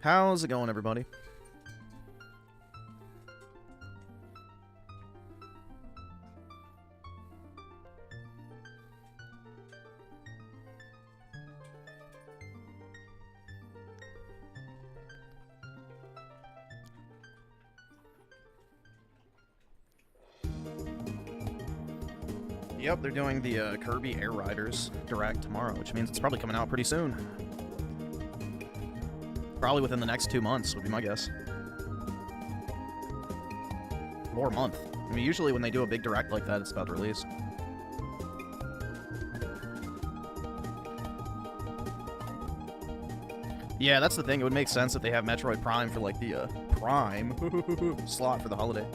How's it going, everybody? Yep, they're doing the Kirby Air Riders Direct tomorrow, which means it's probably coming out pretty soon. Probably within the next 2 months, would be my guess. Or a month. I mean, usually when they do a big Direct like that, it's about to release. Yeah, that's the thing. It would make sense if they have Metroid Prime for, like, the, Prime slot for the holiday.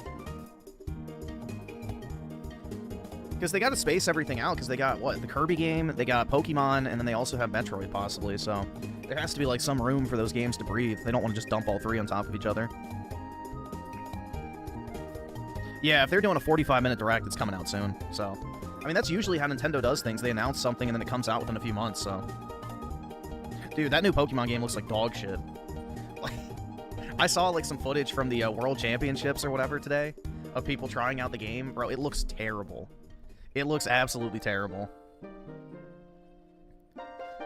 Because they got to space everything out, because they got, what, the Kirby game, they got Pokemon, and then they also have Metroid, possibly, so there has to be, like, some room for those games to breathe. They don't want to just dump all three on top of each other. Yeah, if they're doing a 45-minute Direct, it's coming out soon, so... I mean, that's usually how Nintendo does things. They announce something, and then it comes out within a few months, so... Dude, that new Pokemon game looks like dog shit. Like, I saw, like, some footage from the World Championships or whatever today of people trying out the game. Bro, it looks terrible. It looks absolutely terrible.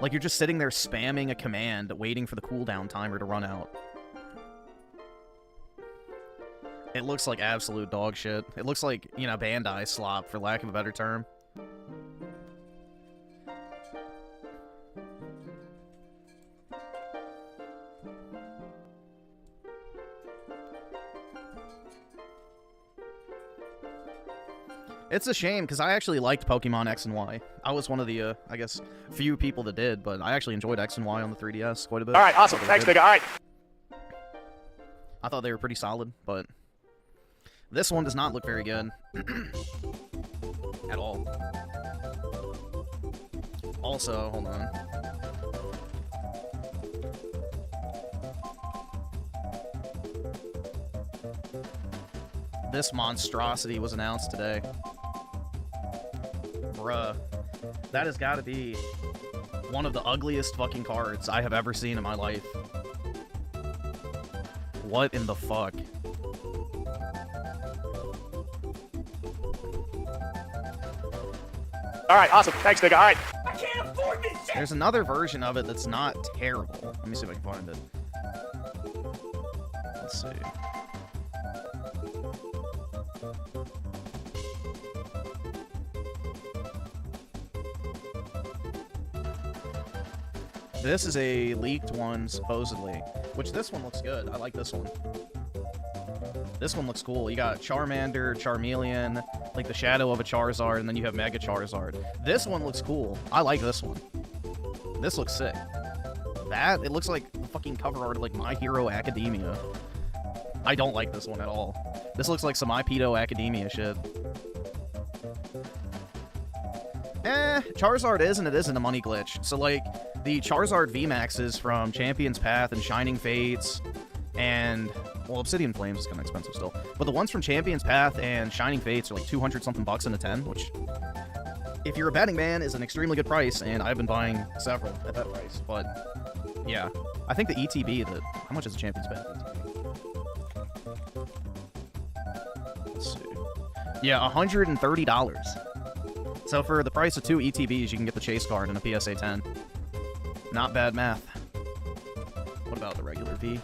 Like, you're just sitting there spamming a command, waiting for the cooldown timer to run out. It looks like absolute dog shit. It looks like, you know, Bandai slop, for lack of a better term. It's a shame, because I actually liked Pokemon X and Y. I was one of the, I guess, few people that did, but I actually enjoyed X and Y on the 3DS quite a bit. Alright, awesome. Thanks, Big. Alright. I thought they were pretty solid, but this one does not look very good. At all. Also, hold on. This monstrosity was announced today. Bruh. That has got to be one of the ugliest fucking cards I have ever seen in my life. What in the fuck? Alright, awesome. Thanks, Big. Alright. I can't afford this shit! There's another version of it that's not terrible. Let me see if I can find it. Let's see. This is a leaked one, supposedly. Which, this one looks good. I like this one. This one looks cool. You got Charmander, Charmeleon, like the shadow of a Charizard, and then you have Mega Charizard. This one looks cool. I like this one. This looks sick. That, it looks like the fucking cover art of, like, My Hero Academia. I don't like this one at all. This looks like some My Pedo Academia shit. Charizard is and it isn't a money glitch. So, like, the Charizard VMAXs from Champion's Path and Shining Fates and, well, Obsidian Flames is kind of expensive still. But the ones from Champion's Path and Shining Fates are like 200-something bucks in a 10, which, if you're a betting man, is an extremely good price, and I've been buying several at that price. But, yeah. I think the ETB, how much is the Champion's Path ETB? Let's see. Yeah, $130. So for the price of 2 ETBs, you can get the chase card and a PSA 10. Not bad math. What about the regular V?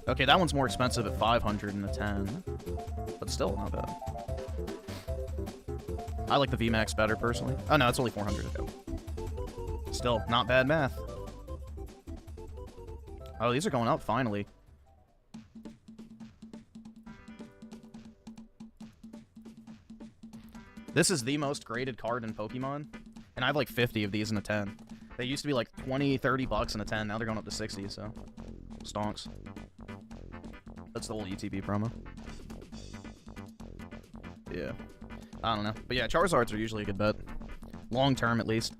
Okay, that one's more expensive at 500 and a 10. But still, not bad. I like the VMAX better, personally. Oh, no, it's only 400. Still, not bad math. Oh, these are going up, finally. This is the most graded card in Pokemon, and I have like 50 of these in a 10. They used to be like 20, 30 bucks in a 10, now they're going up to 60, so stonks. That's the old ETB promo. Yeah. I don't know. But yeah, Charizards are usually a good bet. Long term, at least.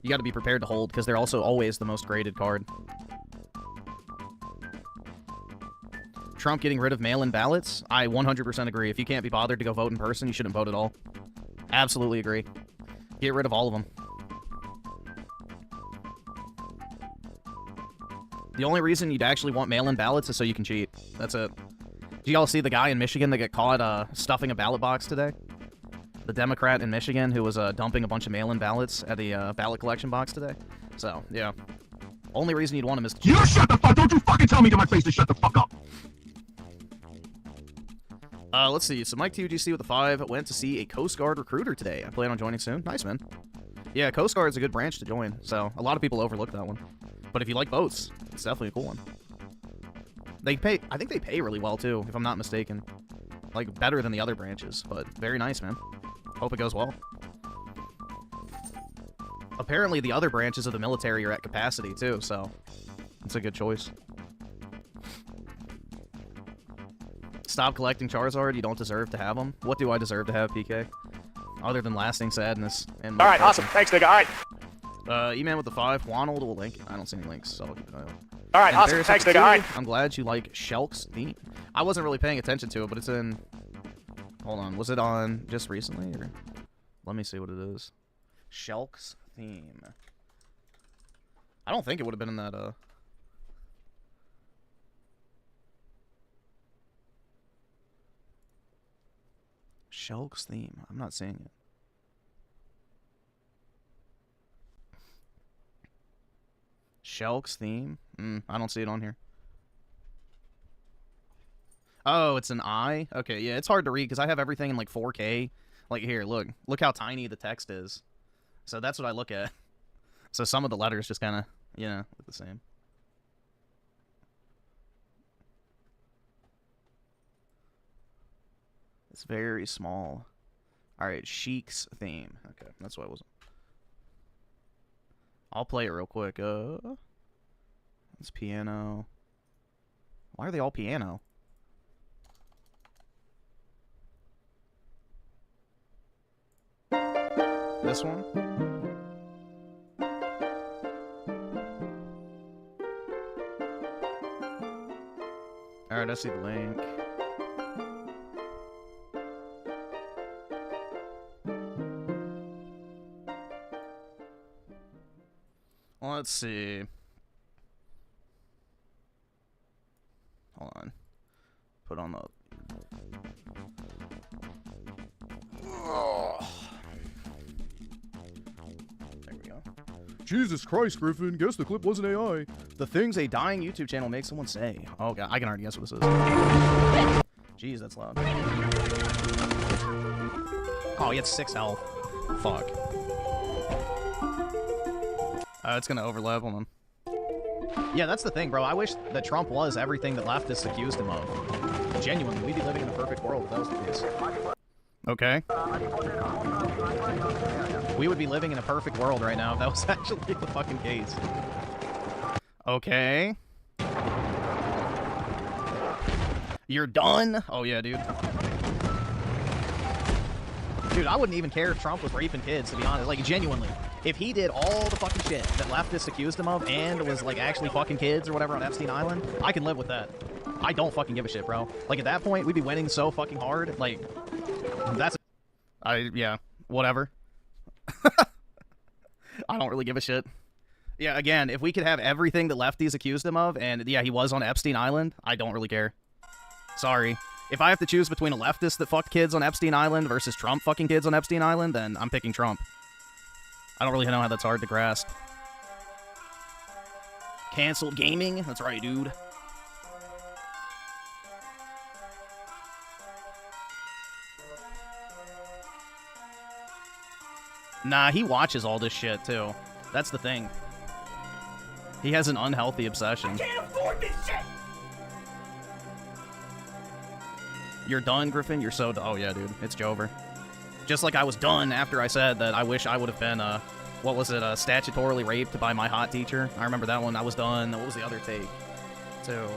You gotta be prepared to hold, because they're also always the most graded card. Trump getting rid of mail-in ballots? I 100% agree. If you can't be bothered to go vote in person, you shouldn't vote at all. Absolutely agree. Get rid of all of them. The only reason you'd actually want mail-in ballots is so you can cheat. That's it. Did y'all see the guy in Michigan that got caught stuffing a ballot box today? The Democrat in Michigan who was dumping a bunch of mail-in ballots at the ballot collection box today. So, yeah. Only reason you'd want him is to cheat. You shut the fuck! Don't you fucking tell me to my face to shut the fuck up! Let's see. So Mike TUGC with a 5 went to see a Coast Guard recruiter today. I plan on joining soon. Nice, man. Yeah, Coast Guard's a good branch to join, so a lot of people overlook that one. But if you like boats, it's definitely a cool one. They pay, I think they pay really well, too, if I'm not mistaken. Like, better than the other branches, but very nice, man. Hope it goes well. Apparently, the other branches of the military are at capacity, too, so it's a good choice. Stop collecting Charizard. You don't deserve to have them. What do I deserve to have, PK? Other than lasting sadness and... All right, awesome. Thanks, nigga. All right. E-Man with the 5. Wanold will link. I don't see any links, so I'll keep an eye out. All right, awesome. Thanks, nigga. All right. I'm glad you like Shulk's theme. I wasn't really paying attention to it, but it's in... Hold on. Was it on just recently? Or... Let me see what it is. Shulk's theme. I don't think it would have been in that, Shulk's theme. I'm not seeing it. Shulk's theme? I don't see it on here. Oh, it's an I? Okay, yeah, it's hard to read because I have everything in like 4K. Like here, look how tiny the text is. So that's what I look at. So some of the letters just kind of, you know, look the same. It's very small. Alright, Sheik's theme. Okay, that's what I wasn't. I'll play it real quick. It's piano. Why are they all piano? This one? Alright, I see the link. Let's see. Hold on. Put on the... Oh. There we go. Jesus Christ, Griffin. Guess the clip wasn't AI. The things a dying YouTube channel makes someone say. Oh, God. I can already guess what this is. Jeez, that's loud. Oh, he had 6 health. Fuck. It's gonna overlap on them. Yeah, that's the thing, bro. I wish that Trump was everything that leftists accused him of. Genuinely, we'd be living in a perfect world if that was the case. Okay. We would be living in a perfect world right now if that was actually the fucking case. Okay. You're done? Oh, yeah, dude. Dude, I wouldn't even care if Trump was raping kids, to be honest. Like, genuinely. If he did all the fucking shit that leftists accused him of and was, like, actually fucking kids or whatever on Epstein Island, I can live with that. I don't fucking give a shit, bro. Like, at that point, we'd be winning so fucking hard. Like, that's... yeah, whatever. I don't really give a shit. Yeah, again, if we could have everything that lefties accused him of, and, yeah, he was on Epstein Island, I don't really care. Sorry. If I have to choose between a leftist that fucked kids on Epstein Island versus Trump fucking kids on Epstein Island, then I'm picking Trump. I don't really know how that's hard to grasp. Canceled gaming? That's right, dude. Nah, he watches all this shit, too. That's the thing. He has an unhealthy obsession. I can't afford this shit! You're done, Griffin? You're so done. Oh, yeah, dude. It's Jover. Just like I was done after I said that I wish I would have been, what was it, statutorily raped by my hot teacher. I remember that one. I was done. What was the other take? So,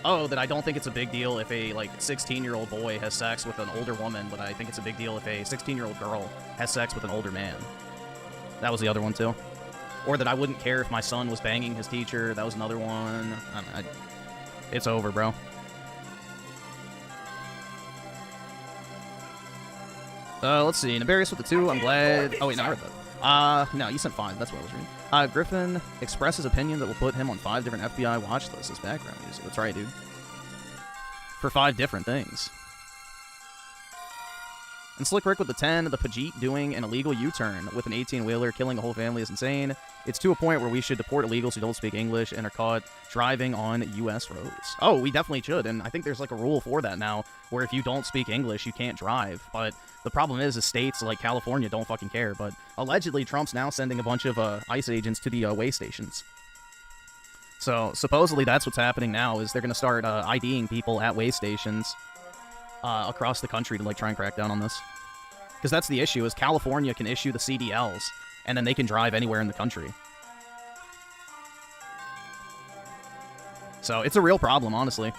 oh, that I don't think it's a big deal if a, like, 16-year-old boy has sex with an older woman, but I think it's a big deal if a 16-year-old girl has sex with an older man. That was the other one, too. Or that I wouldn't care if my son was banging his teacher. That was another one. It's over, bro. Let's see. Nefarious with the 2. I'm glad... Oh, wait, no, I read that. No, you sent 5. That's what I was reading. Griffin expresses opinion that will put him on 5 different FBI watch lists as background music. That's right, dude. For 5 different things. And Slick Rick with the 10, the Pajit doing an illegal U-turn with an 18-wheeler, killing a whole family is insane. It's to a point where we should deport illegals who don't speak English and are caught driving on U.S. roads. Oh, we definitely should, and I think there's like a rule for that now, where if you don't speak English, you can't drive. But the problem is states like California don't fucking care. But allegedly, Trump's now sending a bunch of ICE agents to the way stations. So supposedly that's what's happening now, is they're going to start IDing people at way stations across the country to like try and crack down on this. Because that's the issue, is California can issue the CDLs, and then they can drive anywhere in the country. So it's a real problem, honestly.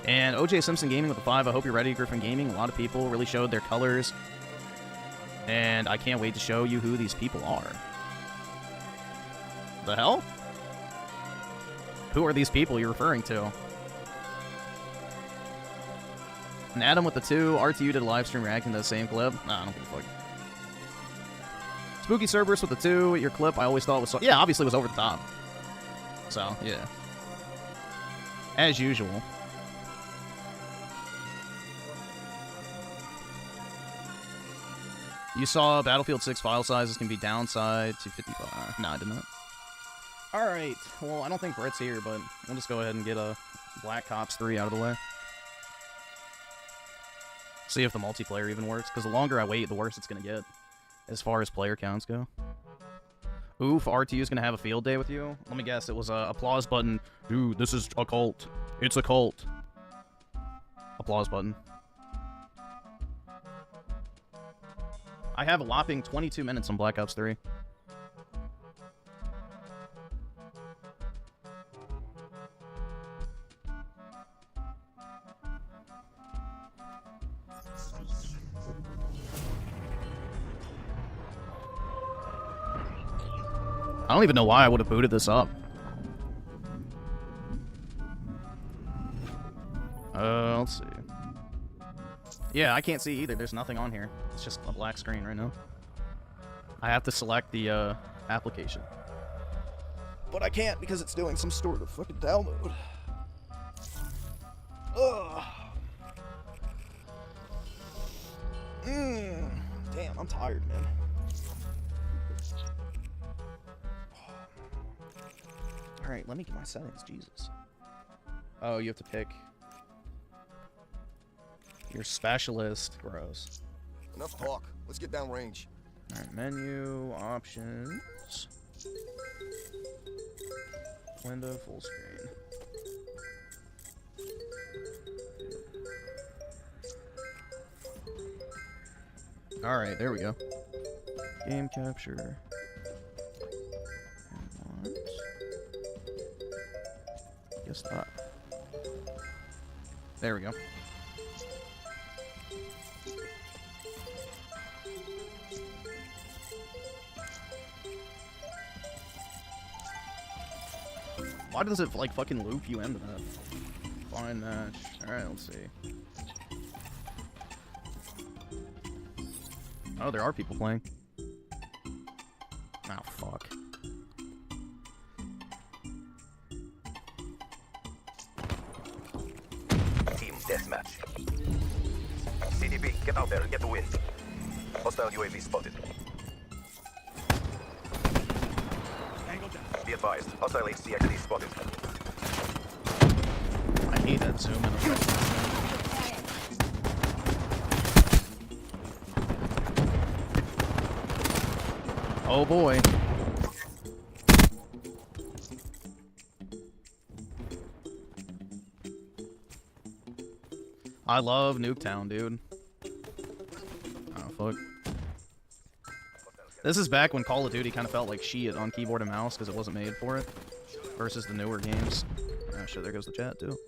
And OJ Simpson Gaming with the 5. I hope you're ready, Griffin Gaming. A lot of people really showed their colors. And I can't wait to show you who these people are. The hell? Who are these people you're referring to? And Adam with the 2. RTU did a live stream reacting to the same clip. Nah, I don't give a fuck. Spooky Cerberus with the 2. Your clip I always thought was... Yeah, obviously was over the top. So, yeah. As usual. You saw Battlefield 6 file sizes can be downside to 55. No, I did not. Alright, well, I don't think Brett's here, but we'll just go ahead and get a Black Ops 3 out of the way. See if the multiplayer even works, because the longer I wait, the worse it's going to get, as far as player counts go. Oof, RTU's going to have a field day with you? Let me guess, it was a applause button. Dude, this is a cult. It's a cult. Applause button. I have a whopping 22 minutes on Black Ops 3. I don't even know why I would have booted this up. Let's see. Yeah, I can't see either. There's nothing on here. It's just a black screen right now. I have to select the application. But I can't because it's doing some sort of fucking download. Ugh. Damn, I'm tired, man. Alright, let me get my settings. Jesus. Oh, you have to pick your specialist. Gross. Enough talk. Let's get down range. Alright, menu, options. Window, full screen. Alright, there we go. Game capture. And what? Guess not. There we go. Why does it, like, fucking loop you into that? Fine match. Alright, let's see. Oh, there are people playing. Oh, fuck. Team deathmatch. CDP, get out there, get the win. Hostile UAV spotted. Be advised, hostile HCXD spotted. I hate that zoom in. Oh boy. I love Nuketown, dude. Oh, fuck. This is back when Call of Duty kind of felt like shit on keyboard and mouse because it wasn't made for it. Versus the newer games. Oh shit, there goes the chat, too.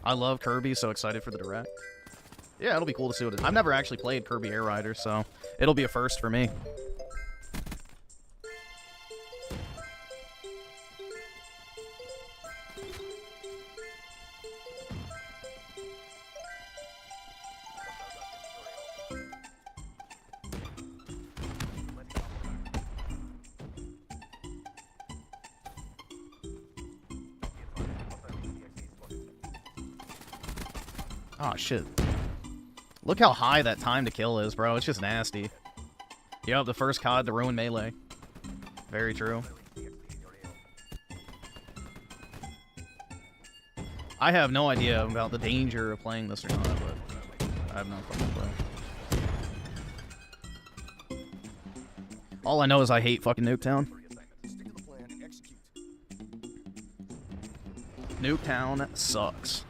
I love Kirby, so excited for the direct. Yeah, it'll be cool to see what it is. I've never actually played Kirby Air Rider, so it'll be a first for me. Oh, shit. Look how high that time to kill is, bro. It's just nasty. Yup, the first COD to ruin Melee. Very true. I have no idea about the danger of playing this or not, but I have no fucking clue. All I know is I hate fucking Nuketown. Nuketown sucks.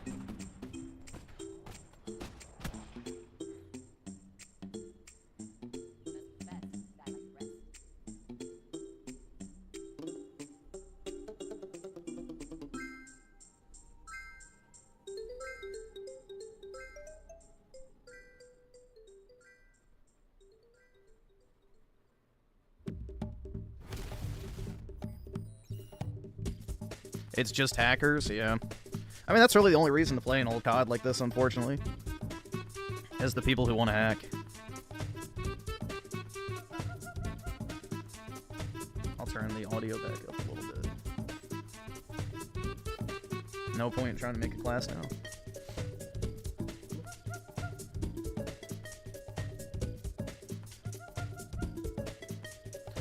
It's just hackers, yeah. I mean, that's really the only reason to play an old COD like this, unfortunately. Is the people who want to hack. I'll turn the audio back up a little bit. No point in trying to make a class now.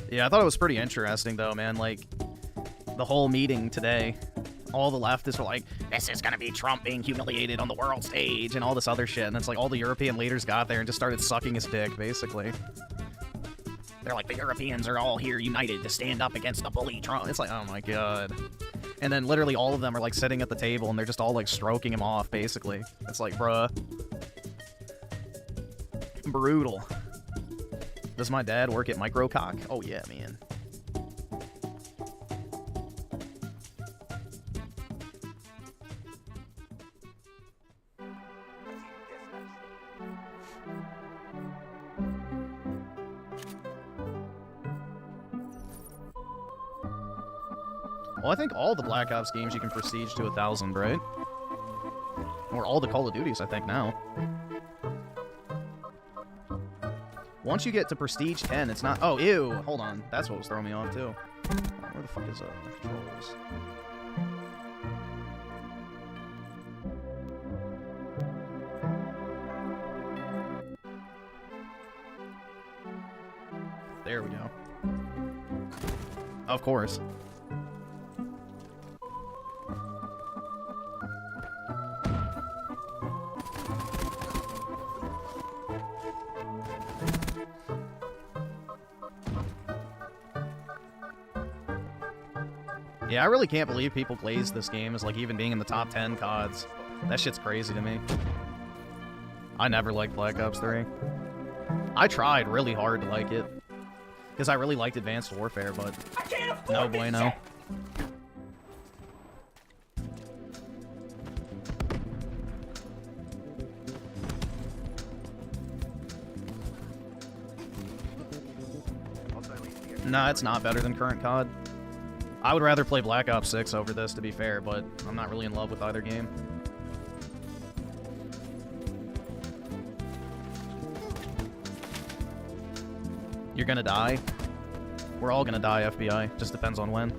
Yeah, I thought it was pretty interesting, though, man. Like, the whole meeting today, all the leftists were like, this is gonna be Trump being humiliated on the world stage and all this other shit. And it's like all the European leaders got there and just started sucking his dick, basically. They're like, the Europeans are all here united to stand up against the bully Trump. It's like, oh my god. And then literally all of them are like sitting at the table and they're just all like stroking him off, basically. It's like, bruh. Brutal. Does my dad work at Microcock? Oh yeah, man. Well, I think all the Black Ops games you can prestige to 1,000, right? Or all the Call of Duties, I think, now. Once you get to prestige 10, it's not... Oh, ew! Hold on. That's what was throwing me off, too. Where the fuck is my controls? There we go. Of course. Yeah, I really can't believe people glazed this game as, like, even being in the top 10 CODs. That shit's crazy to me. I never liked Black Ops 3. I tried really hard to like it. Because I really liked Advanced Warfare, but no bueno. Nah, it's not better than current COD. I would rather play Black Ops 6 over this, to be fair, but I'm not really in love with either game. You're gonna die? We're all gonna die, FBI. Just depends on when.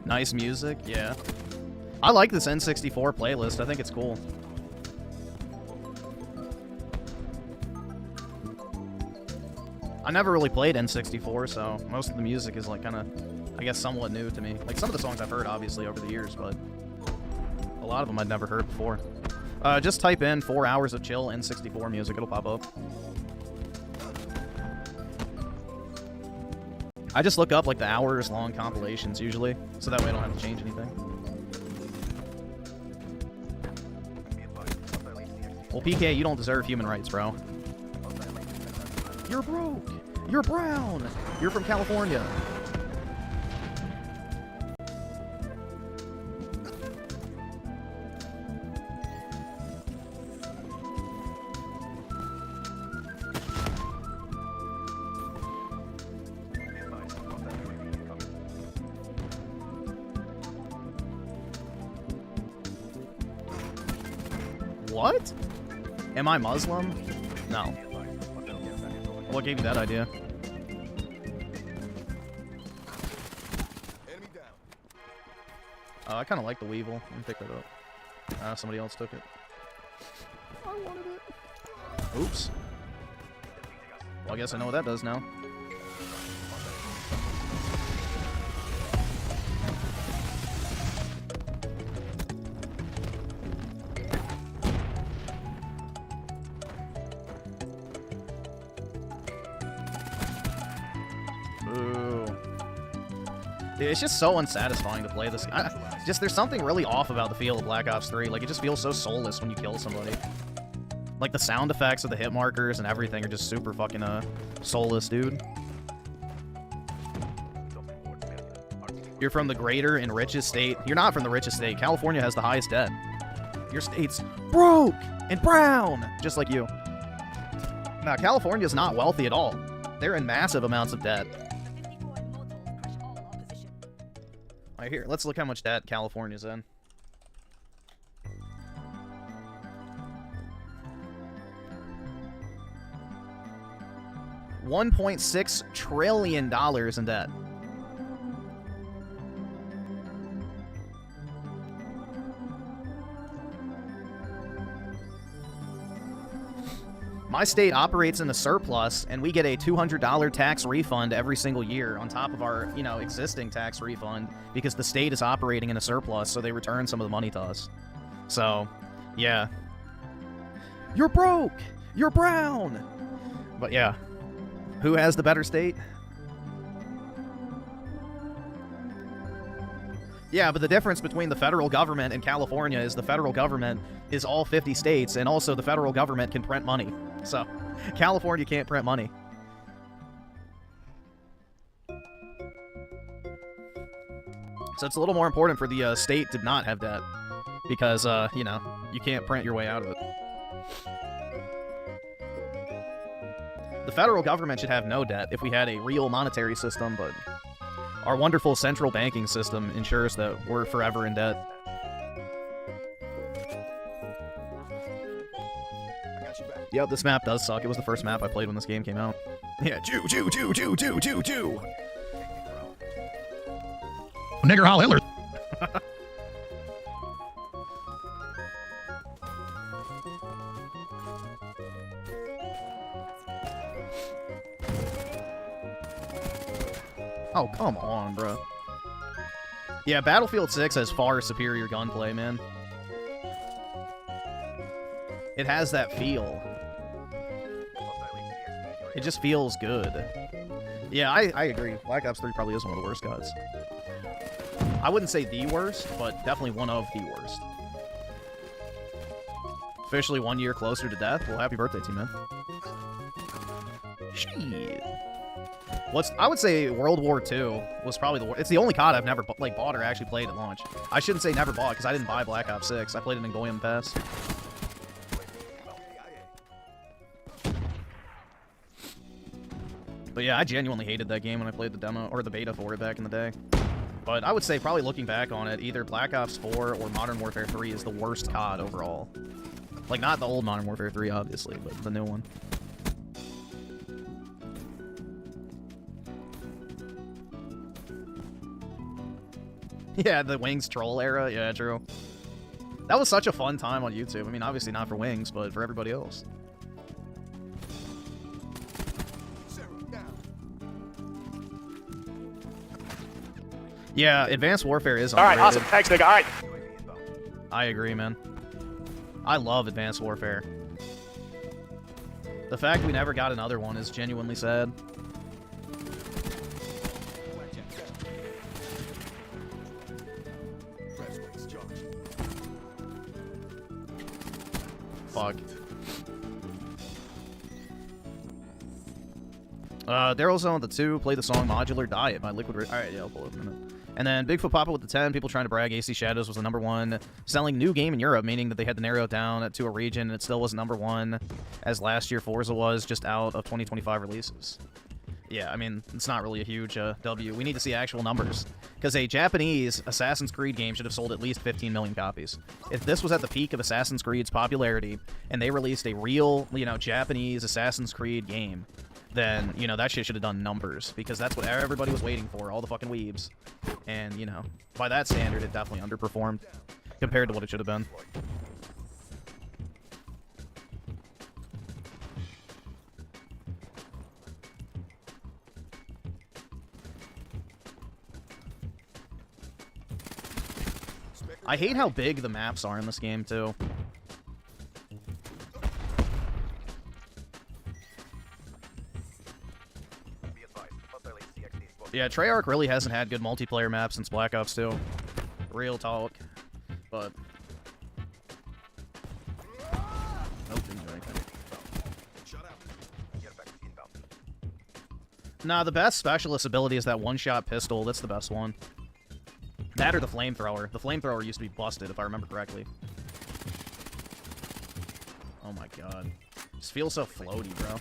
Nice music, yeah. I like this N64 playlist. I think it's cool. I never really played N64, so most of the music is like kind of, I guess, somewhat new to me. Like some of the songs I've heard, obviously, over the years, but a lot of them I'd never heard before. Just type in 4 hours of chill N64 music. It'll pop up. I just look up like the hours-long compilations usually, so that way I don't have to change anything. Well, PK, you don't deserve human rights, bro. You're broke. You're brown. You're from California. What? Am I Muslim? No. What gave you that idea? I kind of like the Weevil. Let me pick that up. Somebody else took it. I wanted it. Oops. Well, I guess I know what that does now. Dude, it's just so unsatisfying to play this. There's something really off about the feel of Black Ops 3. Like, it just feels so soulless when you kill somebody. Like, the sound effects of the hit markers and everything are just super fucking, soulless, dude. You're from the greater and richest state. You're not from the richest state. California has the highest debt. Your state's broke and brown, just like you. Now, California's not wealthy at all. They're in massive amounts of debt. Alright, here, let's look how much debt California's in. $1.6 trillion in debt. My state operates in a surplus, and we get a $200 tax refund every single year on top of our, existing tax refund because the state is operating in a surplus, so they return some of the money to us. So, yeah. You're broke! You're brown! But yeah. Who has the better state? Yeah, but the difference between the federal government and California is the federal government is all 50 states, and also the federal government can print money. So, California can't print money. So it's a little more important for the state to not have debt. Because, you can't print your way out of it. The federal government should have no debt if we had a real monetary system, but our wonderful central banking system ensures that we're forever in debt. Yep, this map does suck. It was the first map I played when this game came out. Yeah, Jew. Nigger Hall Hitler. Oh, come on, bro. Yeah, Battlefield 6 has far superior gunplay, man. It has that feel. It just feels good. Yeah, I agree. Black Ops 3 probably is one of the worst CODs. I wouldn't say the worst, but definitely one of the worst. Officially 1 year closer to death. Well, happy birthday to you, man. Shit. I would say World War II was probably the worst. It's the only COD I've never bought or actually played at launch. I shouldn't say never bought, because I didn't buy Black Ops 6. I played it in Goyim Pass. But yeah, I genuinely hated that game when I played the demo, or the beta for it back in the day. But I would say, probably looking back on it, either Black Ops 4 or Modern Warfare 3 is the worst COD overall. Like, not the old Modern Warfare 3, obviously, but the new one. Yeah, the Wings troll era. Yeah, true. That was such a fun time on YouTube. I mean, obviously not for Wings, but for everybody else. Yeah, Advanced Warfare is underrated. Alright, awesome. Thanks, nigga. Alright. I agree, man. I love Advanced Warfare. The fact we never got another one is genuinely sad. Fuck. Daryl's on the 2, play the song Modular Diet by Liquid Ridge. Alright, yeah, I'll pull it in a minute. And then Bigfoot Papa with the 10, people trying to brag AC Shadows was the #1 selling new game in Europe, meaning that they had to narrow it down to a region, and it still wasn't #1, as last year Forza was, just out of 2025 releases. Yeah, I mean, it's not really a huge W. We need to see actual numbers. Because a Japanese Assassin's Creed game should have sold at least 15 million copies. If this was at the peak of Assassin's Creed's popularity, and they released a real, Japanese Assassin's Creed game, then, that shit should have done numbers. Because that's what everybody was waiting for, all the fucking weebs. And, by that standard, it definitely underperformed compared to what it should have been. I hate how big the maps are in this game, too. Yeah, Treyarch really hasn't had good multiplayer maps since Black Ops 2. Real talk. But... Nope, didn't do anything. Nah, the best specialist ability is that one-shot pistol. That's the best one. That or the flamethrower. The flamethrower used to be busted, if I remember correctly. Oh my god. Just feels so floaty, bro.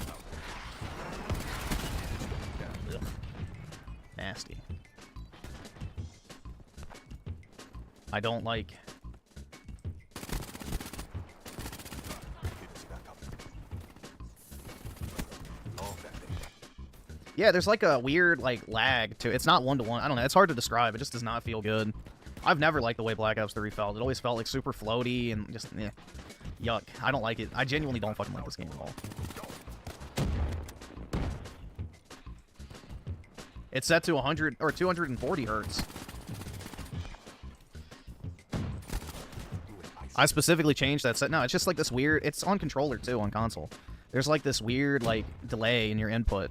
Ugh. Nasty. I don't like... Yeah, there's like a weird, lag to it. It's not one-to-one. I don't know. It's hard to describe. It just does not feel good. I've never liked the way Black Ops 3 felt. It always felt like super floaty and just, yuck. I don't like it. I genuinely don't fucking like this game at all. It's set to 100 or 240 hertz. I specifically changed that set. No, it's just like this weird... It's on controller, too, on console. There's like this weird, delay in your input.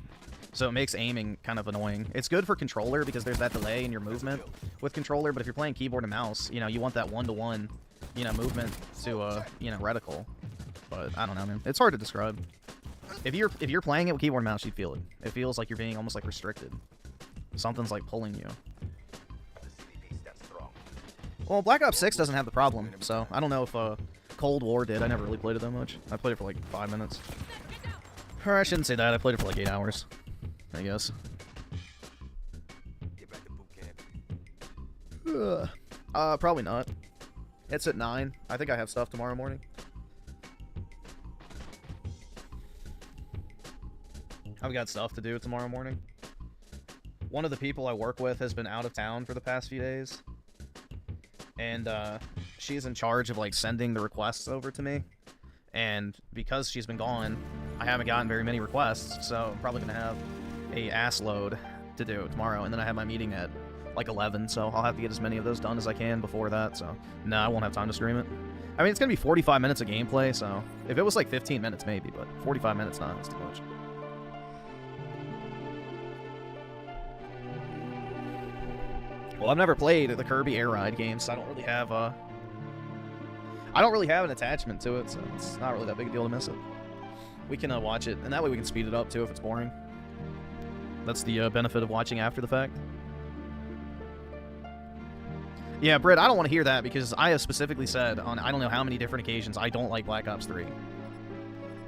So it makes aiming kind of annoying. It's good for controller because there's that delay in your movement with controller, but if you're playing keyboard and mouse, you want that one-to-one, movement to, reticle. But I don't know, man. It's hard to describe. If you're playing it with keyboard and mouse, you'd feel it. It feels like you're being almost, restricted. Something's, pulling you. Well, Black Ops 6 doesn't have the problem, so I don't know if, Cold War did. I never really played it that much. I played it for, 5 minutes. Or I shouldn't say that. I played it for, 8 hours. I guess. Probably not. It's at 9. I think I have stuff tomorrow morning. I've got stuff to do tomorrow morning. One of the people I work with has been out of town for the past few days. And, she's in charge of, sending the requests over to me. And because she's been gone, I haven't gotten very many requests, so I'm probably gonna have a ass load to do tomorrow, and then I have my meeting at 11, so I'll have to get as many of those done as I can before that, so no, I won't have time to stream it. I mean, it's gonna be 45 minutes of gameplay, so if it was 15 minutes maybe, but 45 minutes, nah, that's too much. Well, I've never played the Kirby Air Ride games, so I don't really have an attachment to it, so it's not really that big a deal to miss it. We can watch it, and that way we can speed it up too if it's boring. That's the benefit of watching after the fact. Yeah, Britt, I don't want to hear that because I have specifically said on I don't know how many different occasions I don't like Black Ops 3.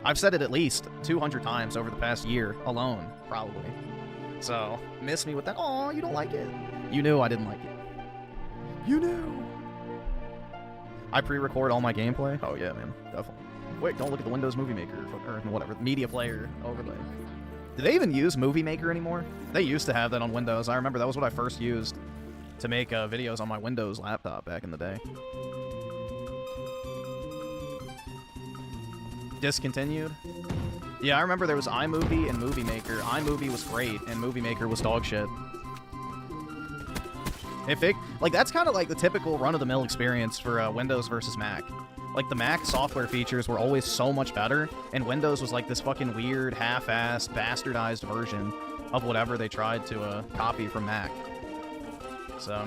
I've said it at least 200 times over the past year alone, probably. So, miss me with that, "Aw, you don't like it." You knew I didn't like it. You knew. I pre-record all my gameplay? Oh yeah, man, definitely. Wait, don't look at the Windows Movie Maker, or whatever, Media Player overlay. Do they even use Movie Maker anymore? They used to have that on Windows. I remember that was what I first used to make videos on my Windows laptop back in the day. Discontinued? Yeah, I remember there was iMovie and Movie Maker. iMovie was great, and Movie Maker was dog shit. That's kind of like the typical run-of-the-mill experience for Windows versus Mac. Like, the Mac software features were always so much better, and Windows was like this fucking weird, half-assed, bastardized version of whatever they tried to copy from Mac. So,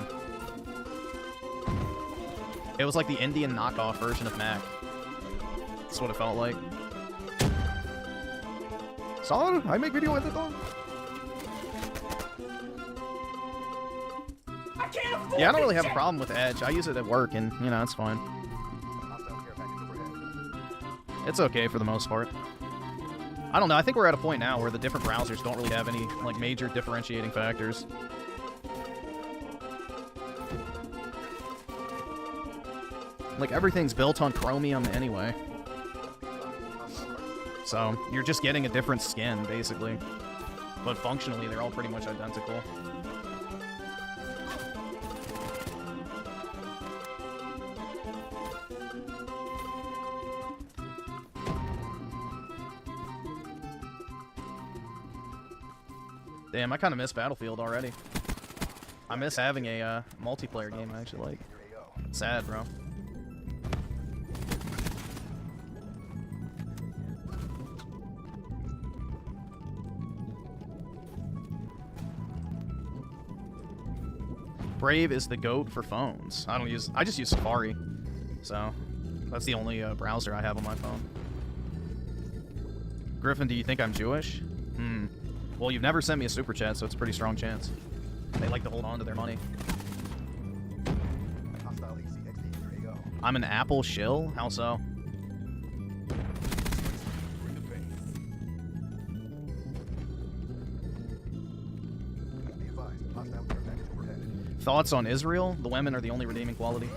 it was like the Indian knockoff version of Mac. That's what it felt like. Solid? I make video edit on? Yeah, I don't really have a problem with Edge. I use it at work, and, you know, it's fine. It's okay for the most part. I don't know, I think we're at a point now where the different browsers don't really have any, like, major differentiating factors. Like, everything's built on Chromium anyway. So, you're just getting a different skin, basically. But functionally, they're all pretty much identical. Damn, I kind of miss Battlefield already. I miss having a multiplayer game I actually like. Sad, bro. Brave is the GOAT for phones. I just use Safari. So, that's the only browser I have on my phone. Griffin, do you think I'm Jewish? Well, you've never sent me a super chat, so it's a pretty strong chance. They like to hold on to their money. I'm an Apple shill? How so? Thoughts on Israel? The women are the only redeeming quality.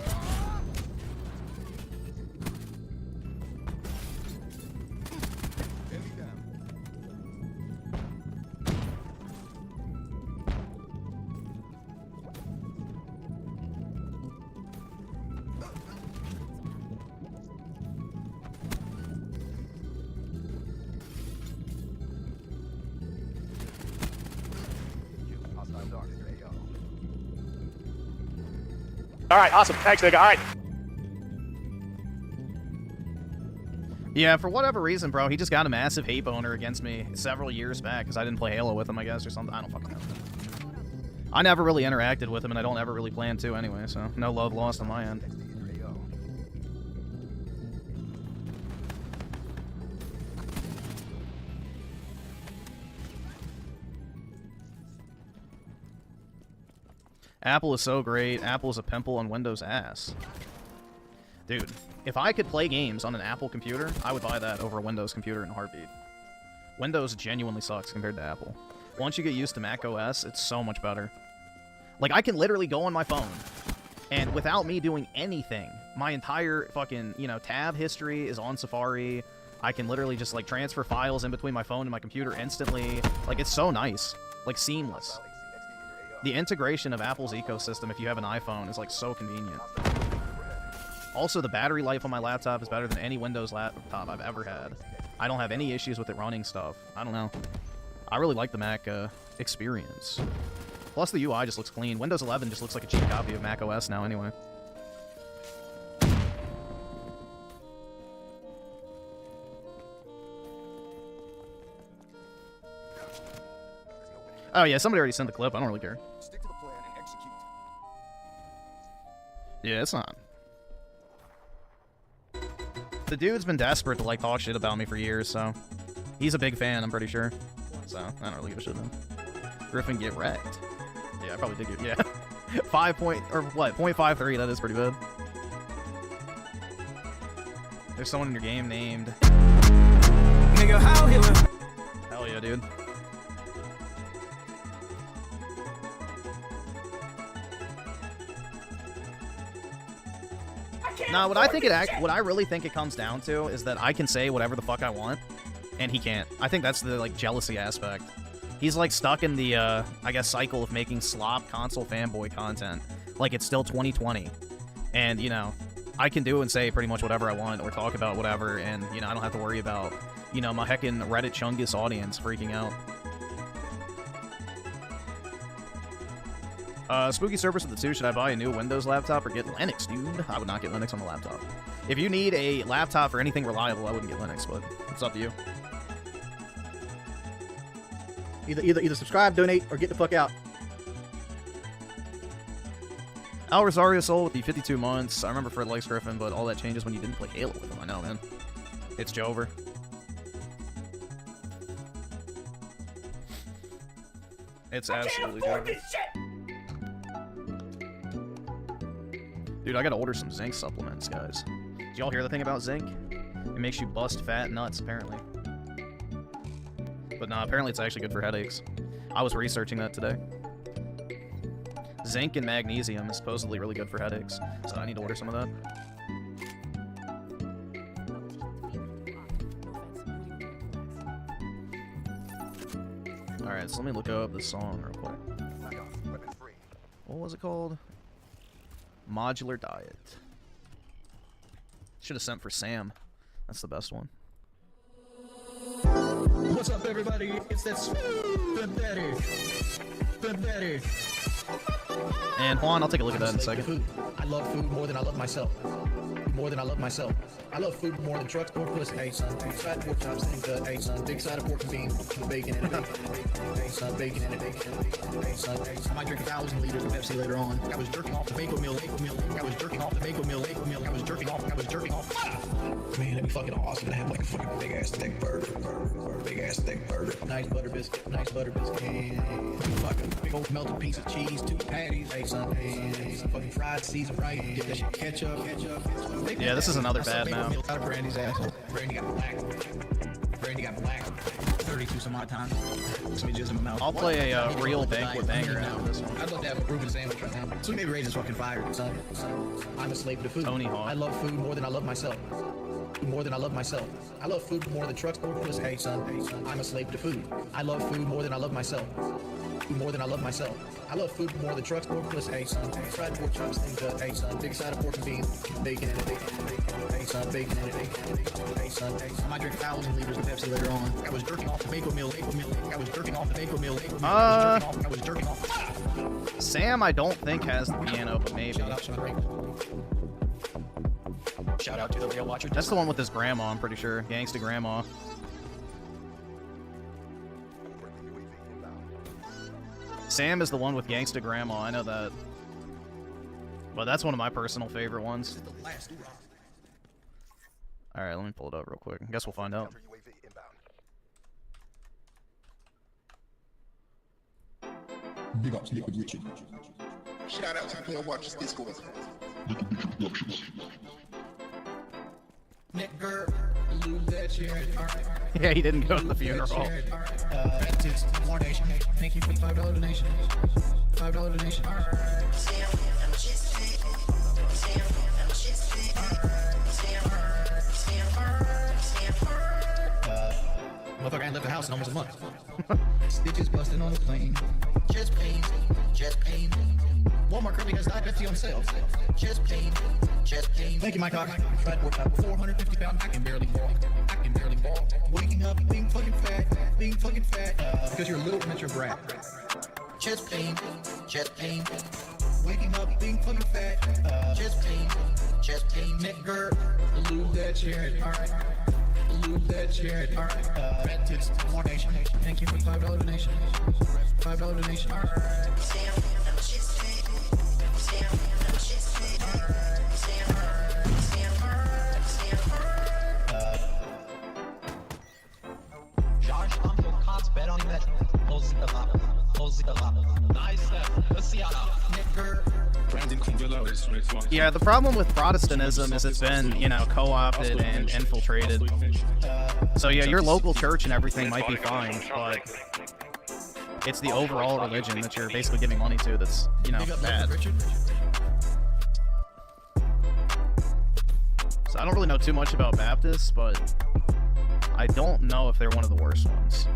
All right, awesome. Thanks, nigga. All right. Yeah, for whatever reason, bro, he just got a massive hate boner against me several years back because I didn't play Halo with him, I guess, or something. I don't fucking know. I never really interacted with him, and I don't ever really plan to anyway, so no love lost on my end. Apple is so great. Apple is a pimple on Windows' ass. Dude, if I could play games on an Apple computer, I would buy that over a Windows computer in a heartbeat. Windows genuinely sucks compared to Apple. Once you get used to Mac OS, it's so much better. Like, I can literally go on my phone, and without me doing anything, my entire fucking, you know, tab history is on Safari. I can literally just, like, transfer files in between my phone and my computer instantly. Like, it's so nice. Like, seamless. The integration of Apple's ecosystem, if you have an iPhone, is, like, so convenient. Also, the battery life on my laptop is better than any Windows laptop I've ever had. I don't have any issues with it running stuff. I don't know. I really like the Mac experience. Plus, the UI just looks clean. Windows 11 just looks like a cheap copy of Mac OS now anyway. Oh, yeah, somebody already sent the clip. I don't really care. Stick to the plan and execute. Yeah, it's not. The dude's been desperate to, like, talk shit about me for years, so... He's a big fan, I'm pretty sure. So, I don't really give a shit then. Griffin, get wrecked. Yeah, I probably did get... Yeah. 0.53, that is pretty bad. There's someone in your game named... Nigga, how he live? Hell yeah, dude. Nah, what I really think it comes down to is that I can say whatever the fuck I want, and he can't. I think that's the, like, jealousy aspect. He's, like, stuck in the, I guess, cycle of making slop console fanboy content. Like, it's still 2020. And, you know, I can do and say pretty much whatever I want, or talk about whatever, and, you know, I don't have to worry about, you know, my heckin' Reddit Chungus audience freaking out. Spooky Surface with the 2, should I buy a new Windows laptop or get Linux, dude? I would not get Linux on the laptop. If you need a laptop for anything reliable, I wouldn't get Linux, but it's up to you. Either subscribe, donate, or get the fuck out. Al Rosario Soul with the 52 months. I remember Fred likes Griffin, but all that changes when you didn't play Halo with him. I know, man. It's Jover. It's absolutely Jover. Dude, I gotta order some zinc supplements, guys. Did y'all hear the thing about zinc? It makes you bust fat nuts, apparently. But nah, apparently it's actually good for headaches. I was researching that today. Zinc and magnesium is supposedly really good for headaches, so I need to order some of that. Alright, so let me look up the song real quick. What was it called? Modular Diet. Should have sent for Sam. That's the best one. What's up, everybody? It's that Fedentes. And Juan, I'll take a look at that in a second. I love food more than I love myself. More than I love myself. I love food more than trucks or pussy. Hey son, fried pork chops and gut. Hey son, big side of pork and beans, bacon and it. Hey son, bacon and it. Hey son, I might drink 1,000 liters of Pepsi later on. I was jerking off the Mako meal. I was jerking off the Mako meal. I was jerking off. Man, that'd be fucking awesome to have like a fucking big ass thick burger. Big ass thick burger. Nice butter biscuit. And fucking big old melted piece of cheese, 2 patties. Hey son, some fucking fried seasoned right. Get that shit ketchup. Yeah, this is another bad now. Out of Brandy's asshole. Brandy got black. 32 some odd times. Somebody jizz in my mouth. I'll play a real banquet banger out of this one. I'd love to have a Reuben sandwich right now. So maybe raise this fucking fire, son. I'm a slave to food. Tony Hawk. I love food more than I love myself. More than I love myself. I love food more than trucks or pussy. Hey son, I'm a slave to food. I love food more than I love myself. More than I love myself. I love food more than trucks or pussy. Hey son, fried pork chops and gut. Hey son, big side of pork and beans, bacon and it. Hey son, bacon and it. Hey son, I might drink 1,000 liters of Pepsi later on. I was jerking off the Mako meal. I was jerking off the Mako meal. I was jerking off. Sam, I don't think has the piano, but maybe. Shout out to the real watcher. That's the one with his grandma, I'm pretty sure. Gangsta grandma. Sam is the one with Gangsta grandma, I know that. But that's one of my personal favorite ones. Alright, let me pull it up real quick. I guess we'll find out. Big ups, Liquid Richard. Shout out to the Watchers Discord. Liquid Richard Productions. Nigger, lose that shit. Yeah, he didn't go to the funeral. More donation. Thank you for the $5 donation. $5 donation. Motherfucker ain't left the house in almost a month. Stitches busting on the plane. Chest pain. Walmart currently has $9.50 on sale. Chest pain. Thank you, Mike Hawk. Tried work out 450 pounds. I can barely walk. Waking up, being fucking fat. Because you're a little immature brat. Chest pain. Waking up, being fucking fat. Chest pain. Nigger, lose that shit. Alright. Lose that shit. Alright. Rat tits, more donation. Thank you for the $5 donation. $5 donation. Alright. Yeah, the problem with Protestantism is it's been, you know, co-opted and infiltrated. So yeah, your local church and everything might be fine, but it's the overall religion that you're basically giving money to that's, you know, bad. So I don't really know too much about Baptists, but I don't know if they're one of the worst ones.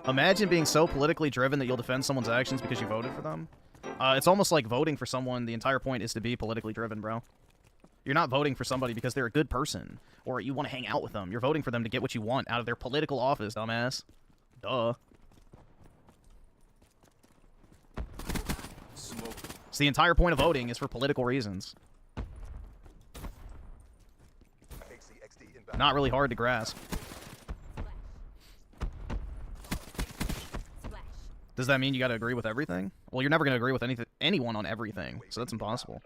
Imagine being so politically driven that you'll defend someone's actions because you voted for them. It's almost like voting for someone. The entire point is to be politically driven, bro. You're not voting for somebody because they're a good person or you want to hang out with them. You're voting for them to get what you want out of their political office, dumbass. Duh. So the entire point of voting is for political reasons. HCXD inbound. Not really hard to grasp. Does that mean you got to agree with everything? Well, you're never going to agree with anyone on everything, so that's impossible.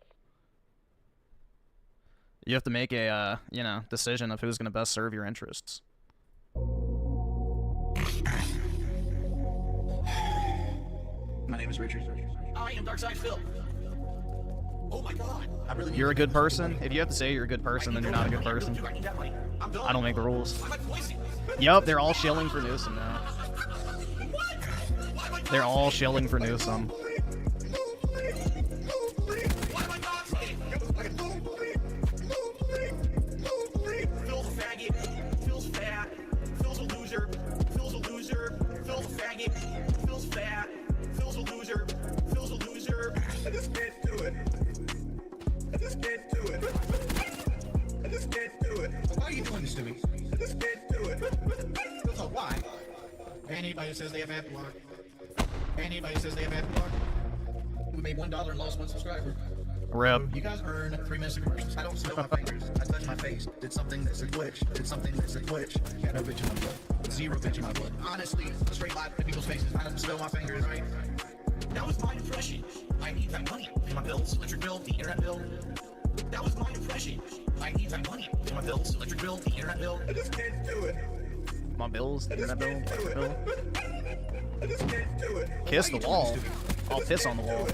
You have to make a, you know, decision of who's going to best serve your interests. My name is Richard. I am Darkside Phil. Oh my god. I really You're a good person? If you have to say you're a good person, then you're not a good person. I don't make the rules. Yup, they're all shilling for Newsom now. They're all shilling for Newsom. Phil's a faggot. Phil's fat. Phil's a loser. Phil's a loser. Phil's a faggot. Phil's fat. Phil's a loser. Phil's a loser. I just can't do it. I just can't do it. I just can't do it. Why are you doing this to me? I just can't do it. So why? Anybody says they have ad block. Anybody says they have ad block. We made $1 and lost 1 subscriber. Rip. You guys earn 3 minutes of commercials. I don't spill my fingers. I touch my face. Did something that's a glitch. Did something that's a glitch. Got no bitch in my blood. 0 bitch in my blood. Honestly, straight lie to people's faces. I don't spill my fingers, right? That was my impression. I need that money. Pay my bills, electric bill, the internet bill. That was my impression. I need that money. Pay my bills, electric bill, the internet bill. I just can't do it. My bills, internet bill, electric bill. I just can't do it. Kiss the wall. I'll piss on the wall.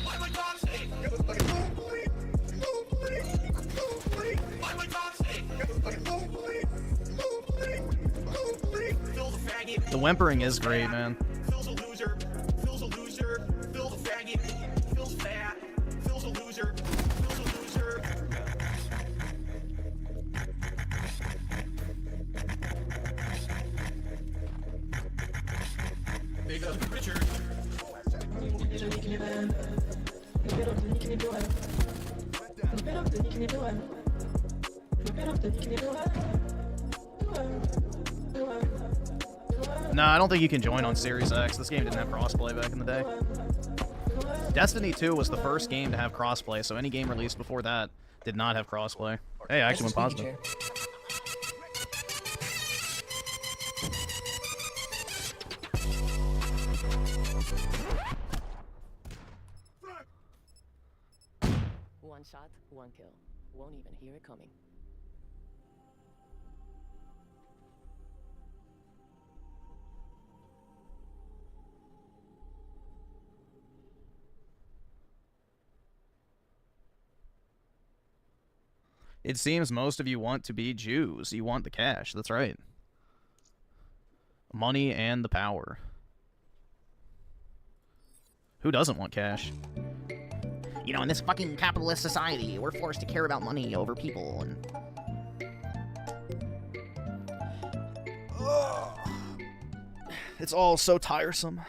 Why my dog say? Why my dog say? Phil's a faggot. The whimpering is great, man. Phil's a loser. Phil's a loser. Phil's a faggot. Phil's fat. Phil's a loser. Phil's a loser. Big up Richard. No, I don't think you can join on Series X. This game didn't have crossplay back in the day. Destiny 2 was the first game to have crossplay, so any game released before that did not have crossplay. Hey, I actually went positive. One shot, one kill. Won't even hear it coming. It seems most of you want to be Jews. You want the cash. That's right. Money and the power. Who doesn't want cash? You know, in this fucking capitalist society, we're forced to care about money over people, and... It's all so tiresome.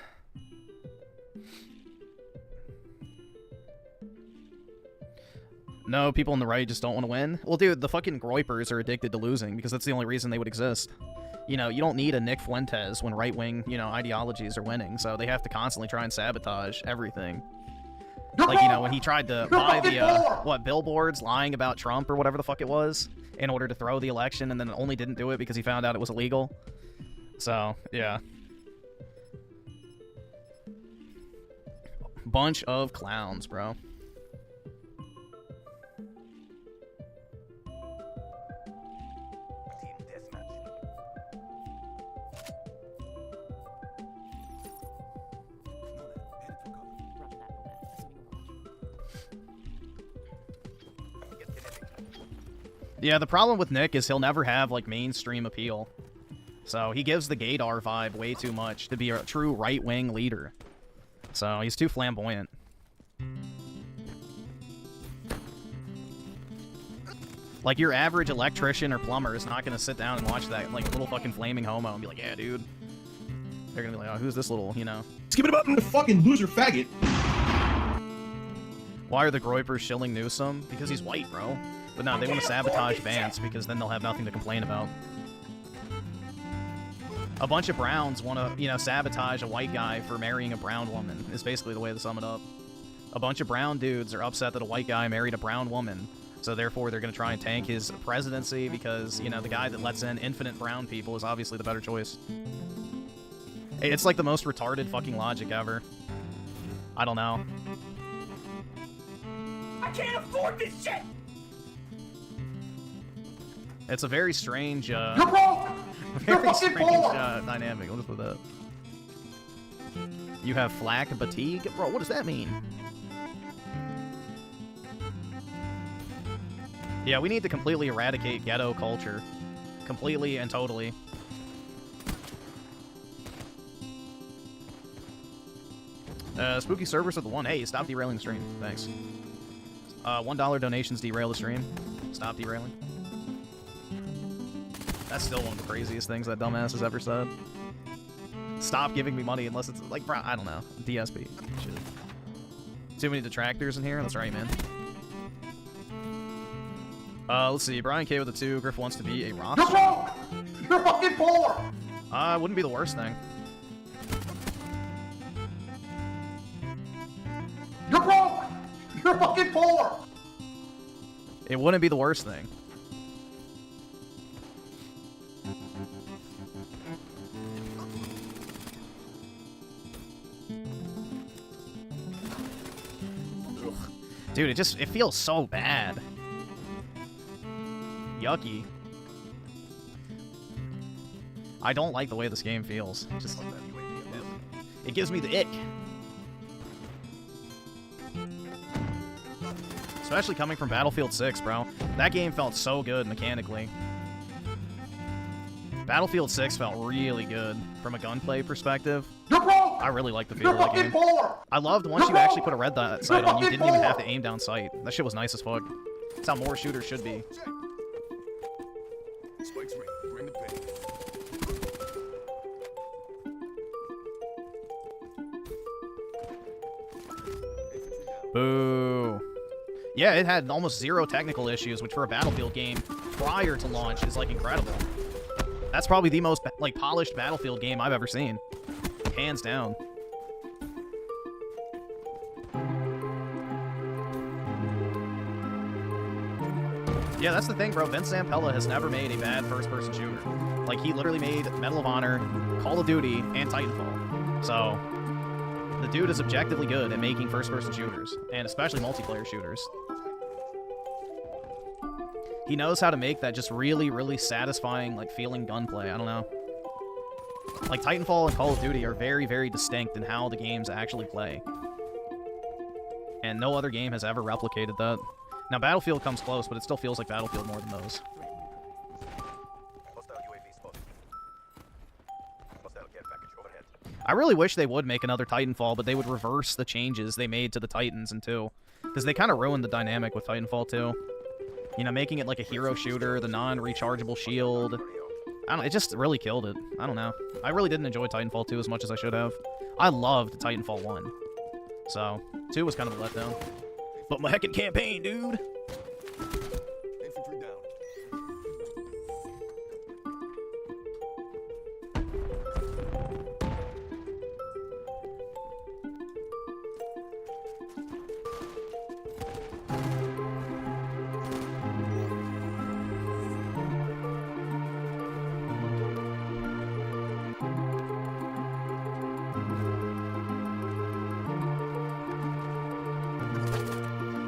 No, people on the right just don't want to win. Well, dude, the fucking Groypers are addicted to losing because that's the only reason they would exist. You know, you don't need a Nick Fuentes when right-wing, you know, ideologies are winning, so they have to constantly try and sabotage everything. Like, you know, when he tried to buy the, billboards lying about Trump or whatever the fuck it was in order to throw the election, and then only didn't do it because he found out it was illegal. So, yeah. Bunch of clowns, bro. Team deathmatch. Roger that, Nomad. Assuming we're watching. Get kinetic. Yeah, the problem with Nick is he'll never have, like, mainstream appeal. So he gives the Gaydar vibe way too much to be a true right-wing leader. So he's too flamboyant. Like, your average electrician or plumber is not going to sit down and watch that, like, little fucking flaming homo and be like, yeah, dude. They're going to be like, oh, who's this little, you know? Skip it up, fucking loser faggot. Why are the Groypers shilling Newsom? Because he's white, bro. But no, they want to sabotage Vance because then they'll have nothing to complain about. A bunch of Browns want to, you know, sabotage a white guy for marrying a brown woman, is basically the way to sum it up. A bunch of brown dudes are upset that a white guy married a brown woman. So therefore, they're going to try and tank his presidency because, you know, the guy that lets in infinite brown people is obviously the better choice. It's like the most retarded fucking logic ever. I don't know. I can't afford this shit! It's a very strange, You're broke! You're very fucking strange poor! dynamic. What is with that? You have flak fatigue? Bro, what does that mean? Yeah, we need to completely eradicate ghetto culture. Completely and totally. Spooky Cerberus with the 1. Hey, stop derailing the stream. Thanks. $1 donations derail the stream. Stop derailing. That's still one of the craziest things that dumbass has ever said. Stop giving me money unless it's like, bro, I don't know. DSP. Shit. Too many detractors in here? That's right, man. Let's see. Brian K with the 2. Griff wants to be a rock. You're broke! You're fucking poor! Wouldn't be the worst thing. You're broke! You're fucking poor! It wouldn't be the worst thing. Ugh. Dude, it feels so bad. Yucky. I don't like the way this game feels. Just it gives me the ick. Especially coming from Battlefield 6, bro. That game felt so good mechanically. Battlefield 6 felt really good from a gunplay perspective. You're broke! I really like the feel You're of the fucking game. poor! I loved once You're you actually broke! put a red dot You're sight on, you fucking didn't even poor! have to aim down sight. That shit was nice as fuck. That's how more shooters should be. Spike's ready. Bring the pain. Boo. Yeah, it had almost 0 technical issues, which for a Battlefield game prior to launch is like incredible. That's probably the most like polished Battlefield game I've ever seen. Hands down. Yeah, that's the thing, bro. Vince Zampella has never made a bad first-person shooter. Like, he literally made Medal of Honor, Call of Duty, and Titanfall. So, the dude is objectively good at making first-person shooters, and especially multiplayer shooters. He knows how to make that just really, really satisfying, like, feeling gunplay. I don't know. Like, Titanfall and Call of Duty are very, very distinct in how the games actually play. And no other game has ever replicated that. Now, Battlefield comes close, but it still feels like Battlefield more than those. Hostile UAV spotted. Hostile care package overhead. I really wish they would make another Titanfall, but they would reverse the changes they made to the Titans in 2. Because they kind of ruined the dynamic with Titanfall 2. You know, making it like a hero shooter, the non-rechargeable shield. I don't know, it just really killed it. I don't know. I really didn't enjoy Titanfall 2 as much as I should have. I loved Titanfall 1. So, 2 was kind of a letdown. But my heckin' campaign, dude! Infantry down.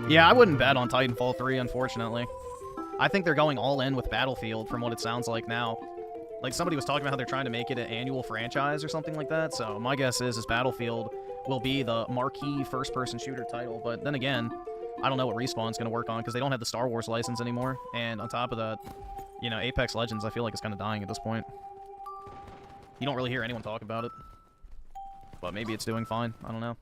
Yeah, I wouldn't bet on Titanfall 3, unfortunately. I think they're going all in with Battlefield from what it sounds like now. Like, somebody was talking about how they're trying to make it an annual franchise or something like that, so my guess is Battlefield will be the marquee first-person shooter title, but then again, I don't know what Respawn's going to work on, because they don't have the Star Wars license anymore, and on top of that, you know, Apex Legends, I feel like it's kind of dying at this point. You don't really hear anyone talk about it. But maybe it's doing fine, I don't know.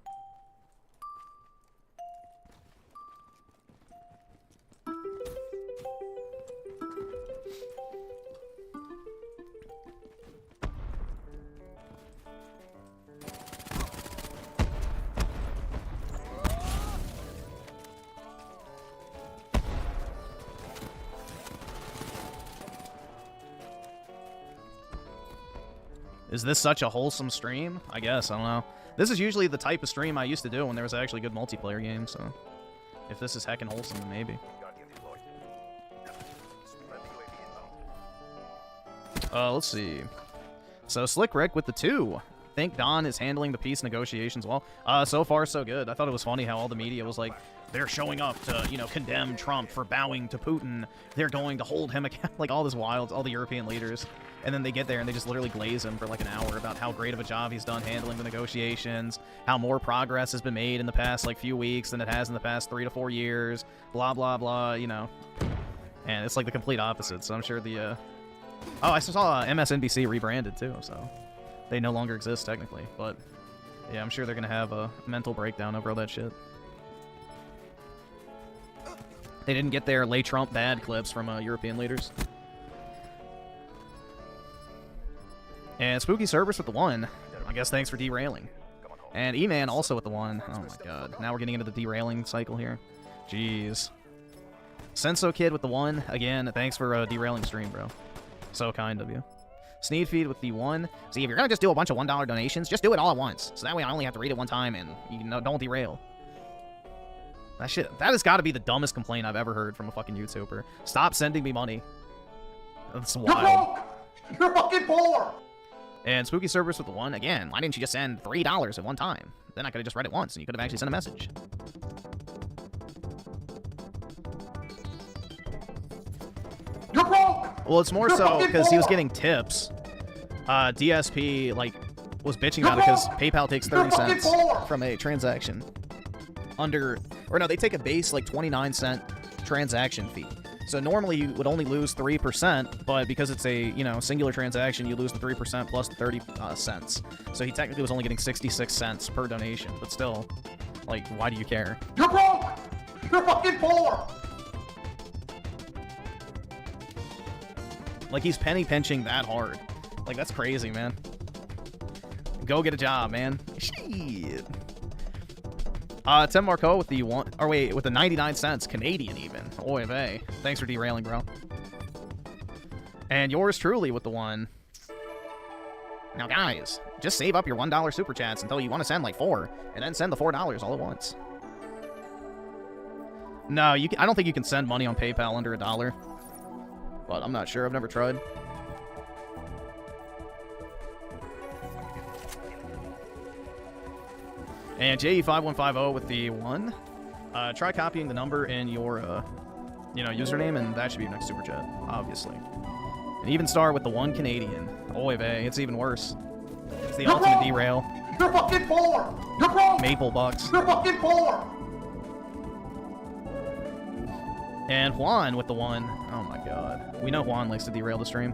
Is this such a wholesome stream? I guess, I don't know. This is usually the type of stream I used to do when there was actually good multiplayer games, so... If this is heckin' wholesome, then maybe. Let's see. So, Slick Rick with the 2. Think Don is handling the peace negotiations well. So far, so good. I thought it was funny how all the media was like, they're showing up to, you know, condemn Trump for bowing to Putin. They're going to hold him accountable. Like, all this wild, all the European leaders. And then they get there and they just literally glaze him for like an hour about how great of a job he's done handling the negotiations, how more progress has been made in the past, like, few weeks than it has in the past 3 to 4 years, blah, blah, blah, you know. And it's like the complete opposite, so I'm sure the, Oh, I saw MSNBC rebranded, too, so... They no longer exist, technically, but... Yeah, I'm sure they're gonna have a mental breakdown over all that shit. They didn't get their lay Trump bad clips from European leaders. And Spooky Cerberus with the 1. I guess thanks for derailing. And E-Man also with the 1. Oh my god. Now we're getting into the derailing cycle here. Jeez. Senso Kid with the 1. Again, thanks for derailing the stream, bro. So kind of you. Sneedfeed with the 1. See, if you're gonna just do a bunch of $1 donations, just do it all at once. So that way I only have to read it one time and you know, don't derail. That has got to be the dumbest complaint I've ever heard from a fucking YouTuber. Stop sending me money. That's wild. You're broke! You're fucking poor! And Spooky Cerberus with the 1. Again, why didn't you just send $3 at one time? Then I could have just read it once and you could have actually sent a message. You're broke! Well, it's more so because he was getting tips. DSP, like, was bitching about it because PayPal takes 30 cents from a transaction. Or no, they take a base, like, 29-cent transaction fee. So normally you would only lose 3%, but because it's a, you know, singular transaction, you lose the 3% plus the 30 cents. So he technically was only getting 66 cents per donation, but still, like, why do you care? You're broke! You're fucking poor! Like, he's penny pinching that hard. Like, that's crazy, man. Go get a job, man. Shit. Tim Marco with the 1, or wait, with the 99 cents, Canadian even. Oy vey. Thanks for derailing, bro. And yours truly with the 1. Now, guys, just save up your $1 super chats until you want to send like 4, and then send the $4 all at once. No, I don't think you can send money on PayPal under $1. But I'm not sure. I've never tried. And JE5150 with the 1. Try copying the number in your, you know, username, and that should be your next super chat, obviously. And Even Star with the 1 Canadian. Oy vey, it's even worse. It's the ultimate derail. You're fucking poor! You're broke! Maple bucks. You're fucking poor! And Juan with the 1. Oh my god. We know Juan likes to derail the stream.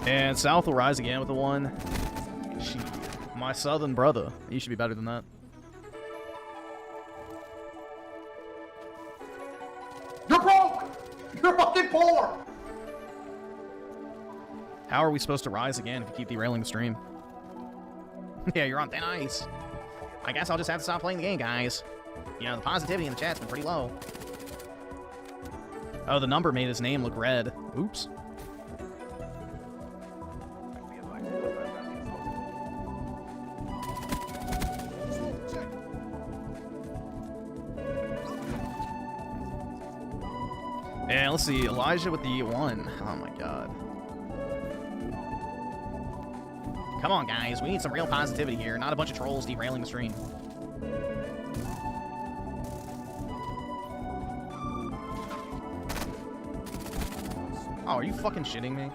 And South will rise again with the 1. Shit. My southern brother. You should be better than that. You're broke! You're fucking poor! How are we supposed to rise again if you keep derailing the stream? Yeah, you're on thin ice. I guess I'll just have to stop playing the game, guys. You know, the positivity in the chat's been pretty low. Oh, the number made his name look red. Oops. And let's see, Elijah with the 1. Oh my god. Come on, guys. We need some real positivity here, not a bunch of trolls derailing the stream. Oh, are you fucking shitting me?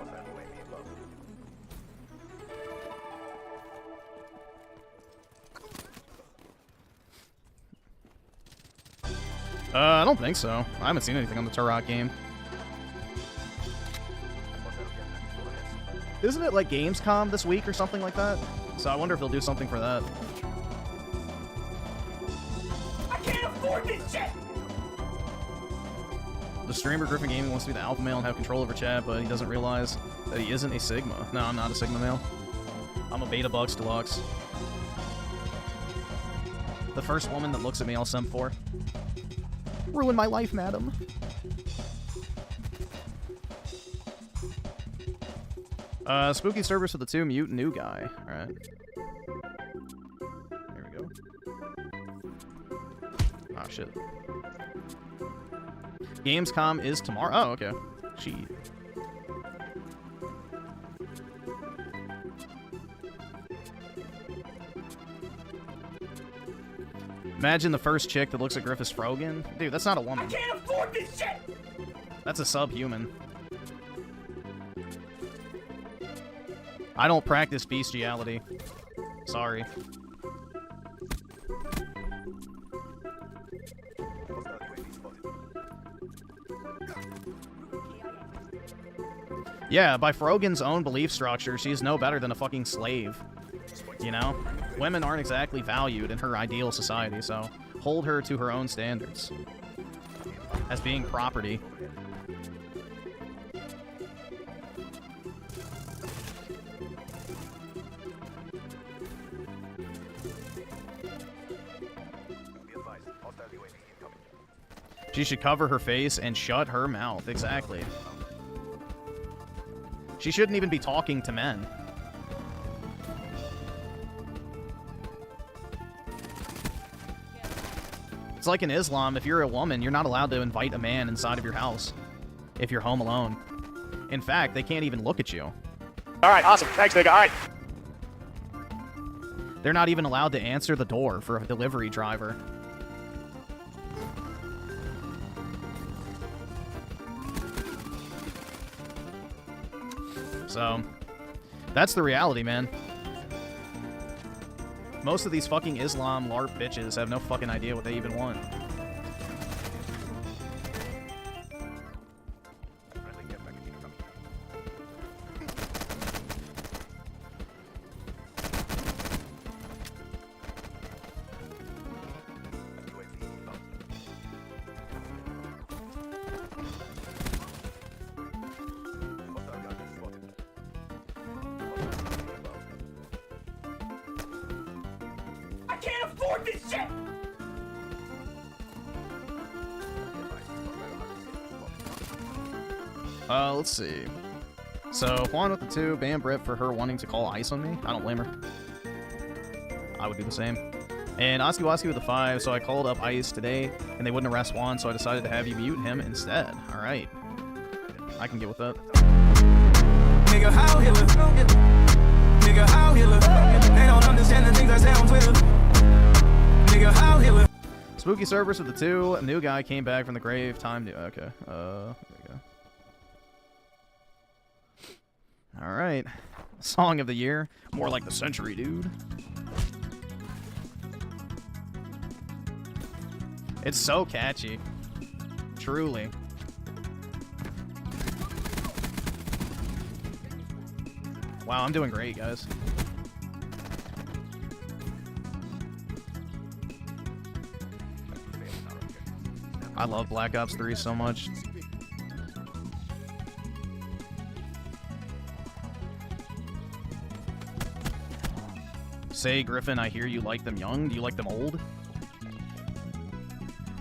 I don't think so. I haven't seen anything on the Turok game. Isn't it like Gamescom this week or something like that? So I wonder if they'll do something for that. I can't afford this shit! The streamer Griffin Gaming wants to be the alpha male and have control over chat, but he doesn't realize that he isn't a Sigma. No, I'm not a Sigma male. I'm a Beta Bucks Deluxe. The first woman that looks at me, I'll simp for. Ruin my life, madam. Spooky Cerberus with the 2, mute new guy. Alright. There we go. Oh, shit. Gamescom is tomorrow. Oh, okay. Gee. Imagine the first chick that looks at Griffiths Frogan. Dude, that's not a woman. I can't afford this shit! That's a subhuman. I don't practice bestiality. Sorry. Yeah, by Frogan's own belief structure, she's no better than a fucking slave. You know? Women aren't exactly valued in her ideal society, so hold her to her own standards. As being property. She should cover her face and shut her mouth. Exactly. She shouldn't even be talking to men. It's like in Islam, if you're a woman, you're not allowed to invite a man inside of your house if you're home alone. In fact, they can't even look at you. All right, awesome. Thanks, nigga. All right. They're not even allowed to answer the door for a delivery driver. So, that's the reality, man. Most of these fucking Islam LARP bitches have no fucking idea what they even want. I can't afford this shit! Let's see. So, Juan with the 2, Bam Britt for her wanting to call ice on me. I don't blame her. I would do the same. And Oski Woski with the 5, so I called up ice today, and they wouldn't arrest Juan, so I decided to have you mute him instead. Alright. I can get with that. Nigga, how healer? Nigga, how healer? They don't understand the things I say on Twitter. Nigga, how healer? Spooky Cerberus with the 2, a new guy came back from the grave. Time to... Okay. There we go. Alright. Song of the year. More like the century, dude. It's so catchy. Truly. Wow, I'm doing great, guys. I love Black Ops 3 so much. Say, Griffin, I hear you like them young. Do you like them old?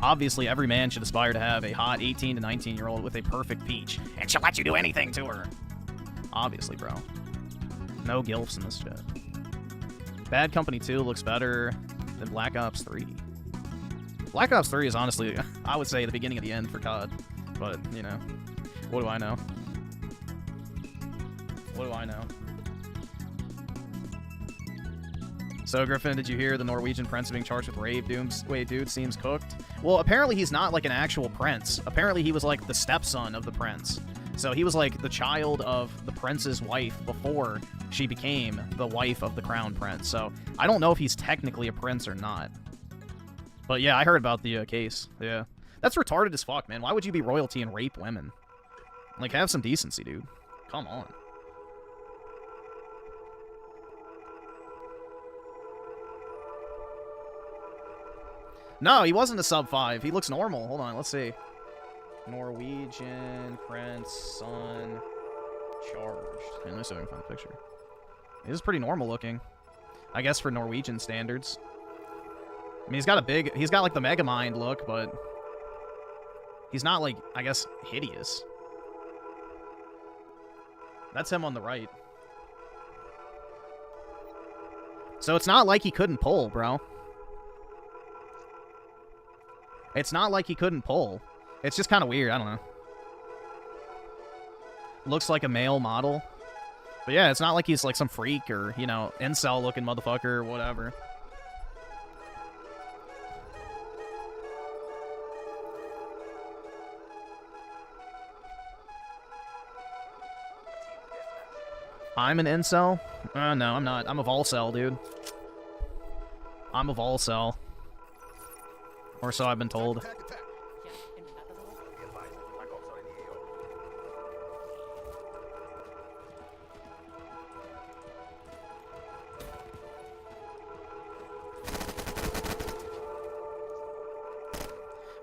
Obviously, every man should aspire to have a hot 18 to 19-year-old with a perfect peach, and she'll let you do anything to her. Obviously, bro. No gilfs in this shit. Bad Company 2 looks better than Black Ops 3. Black Ops 3 is honestly, I would say, the beginning of the end for COD. But, you know, what do I know? What do I know? So, Griffin, did you hear the Norwegian prince being charged with rape? Wait, dude seems cooked. Well, apparently he's not like an actual prince. Apparently he was like the stepson of the prince. So he was like the child of the prince's wife before she became the wife of the crown prince. So I don't know if he's technically a prince or not. But yeah, I heard about the case. Yeah. That's retarded as fuck, man. Why would you be royalty and rape women? Like, have some decency, dude. Come on. No, he wasn't a sub 5. He looks normal. Hold on, let's see. Norwegian prince son charged. Man, let's see if I can find a picture. This is pretty normal looking, I guess, for Norwegian standards. I mean, he's got like the Megamind look, but he's not like, I guess, hideous. That's him on the right. So it's not like he couldn't pull, bro. It's not like he couldn't pull. It's just kind of weird. I don't know. Looks like a male model. But yeah, it's not like he's like some freak or, you know, incel-looking motherfucker or whatever. I'm an incel? No, I'm not. I'm a volcel, dude. I'm a volcel. Or so I've been told.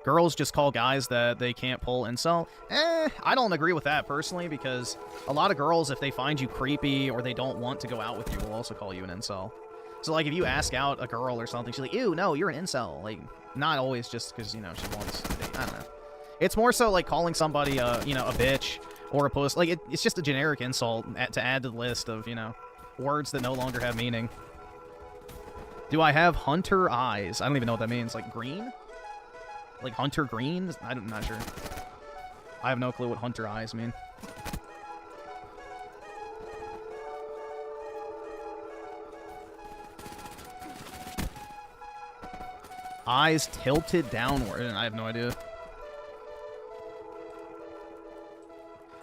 Girls just call guys that they can't pull incel. I don't agree with that personally, because a lot of girls, if they find you creepy or they don't want to go out with you, will also call you an incel. So, like, if you ask out a girl or something, she's like, ew, no, you're an incel. Like, not always just because, you know, she wants to date. I don't know. It's more so, like, calling somebody, you know, a bitch or a puss. Like, it's just a generic insult to add to the list of, you know, words that no longer have meaning. Do I have hunter eyes? I don't even know what that means. Like, green? Like hunter green? I'm not sure. I have no clue what hunter eyes mean. Eyes tilted downward, and I have no idea.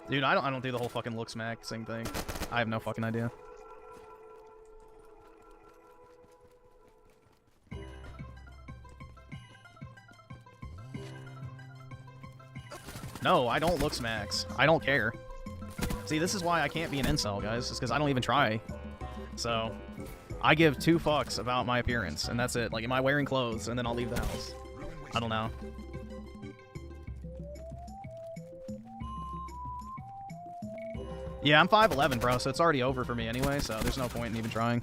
Dude, I don't do the whole fucking look smack thing. I have no fucking idea. No, I don't look smacks. I don't care. See, this is why I can't be an incel, guys. It's because I don't even try. So, I give 2 fucks about my appearance, and that's it. Like, am I wearing clothes? And then I'll leave the house. I don't know. Yeah, I'm 5'11", bro, so it's already over for me anyway, so there's no point in even trying.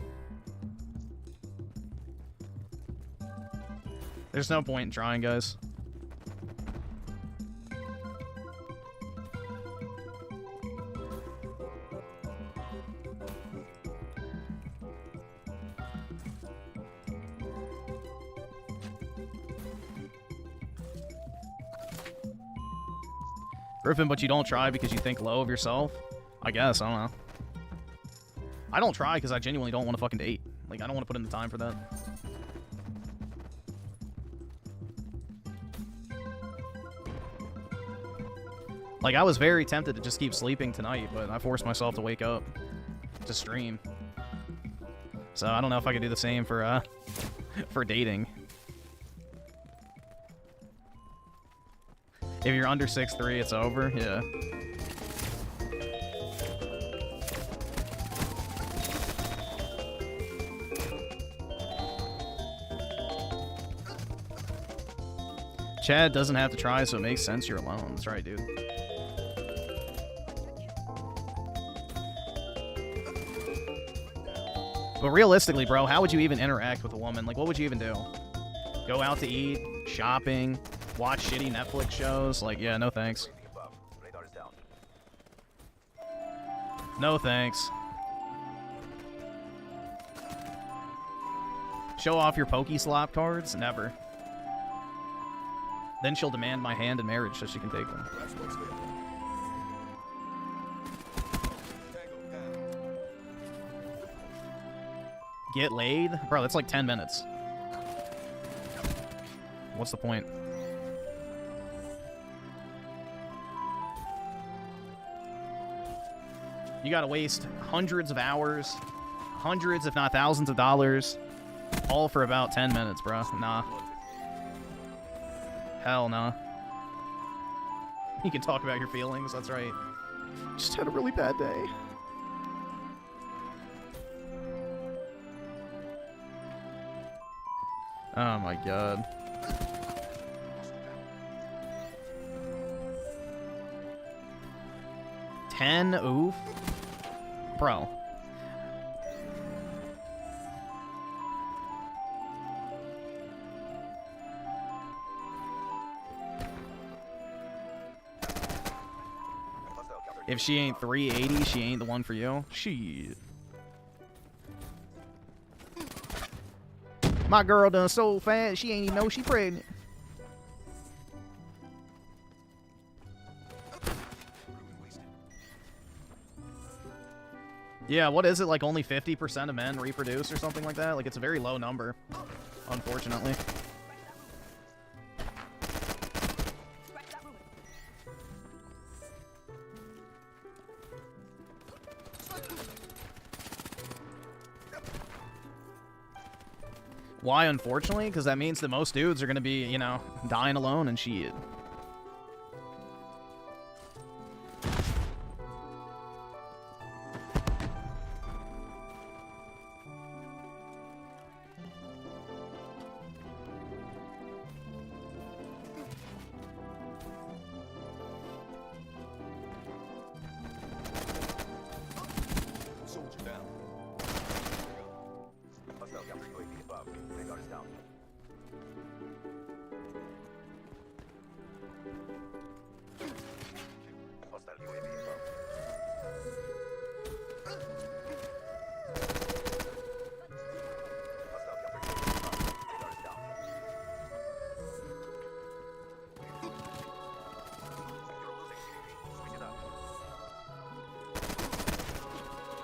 There's no point in trying, guys. Griffin, but you don't try because you think low of yourself? I guess, I don't know. I don't try because I genuinely don't want to fucking date. Like, I don't want to put in the time for that. Like, I was very tempted to just keep sleeping tonight, but I forced myself to wake up to stream. So I don't know if I could do the same for, for dating. If you're under 6'3", it's over? Yeah. Chad doesn't have to try, so it makes sense you're alone. That's right, dude. But realistically, bro, how would you even interact with a woman? Like, what would you even do? Go out to eat? Shopping? Watch shitty Netflix shows? Like, yeah, no thanks. No thanks. Show off your Pokeslop cards? Never. Then she'll demand my hand in marriage so she can take them. Get laid? Bro, that's like 10 minutes. What's the point? You gotta waste hundreds of hours, hundreds if not thousands of dollars, all for about 10 minutes, bro. Nah. Hell nah. You can talk about your feelings, that's right. Just had a really bad day. Oh my god. $10? Oof. Bro. If she ain't 380, she ain't the one for you. Shit. My girl done so fast, she ain't even know she pregnant. Yeah, what is it, like only 50% of men reproduce or something like that? Like, it's a very low number, unfortunately. Why, unfortunately? Because that means that most dudes are going to be, you know, dying alone and shit.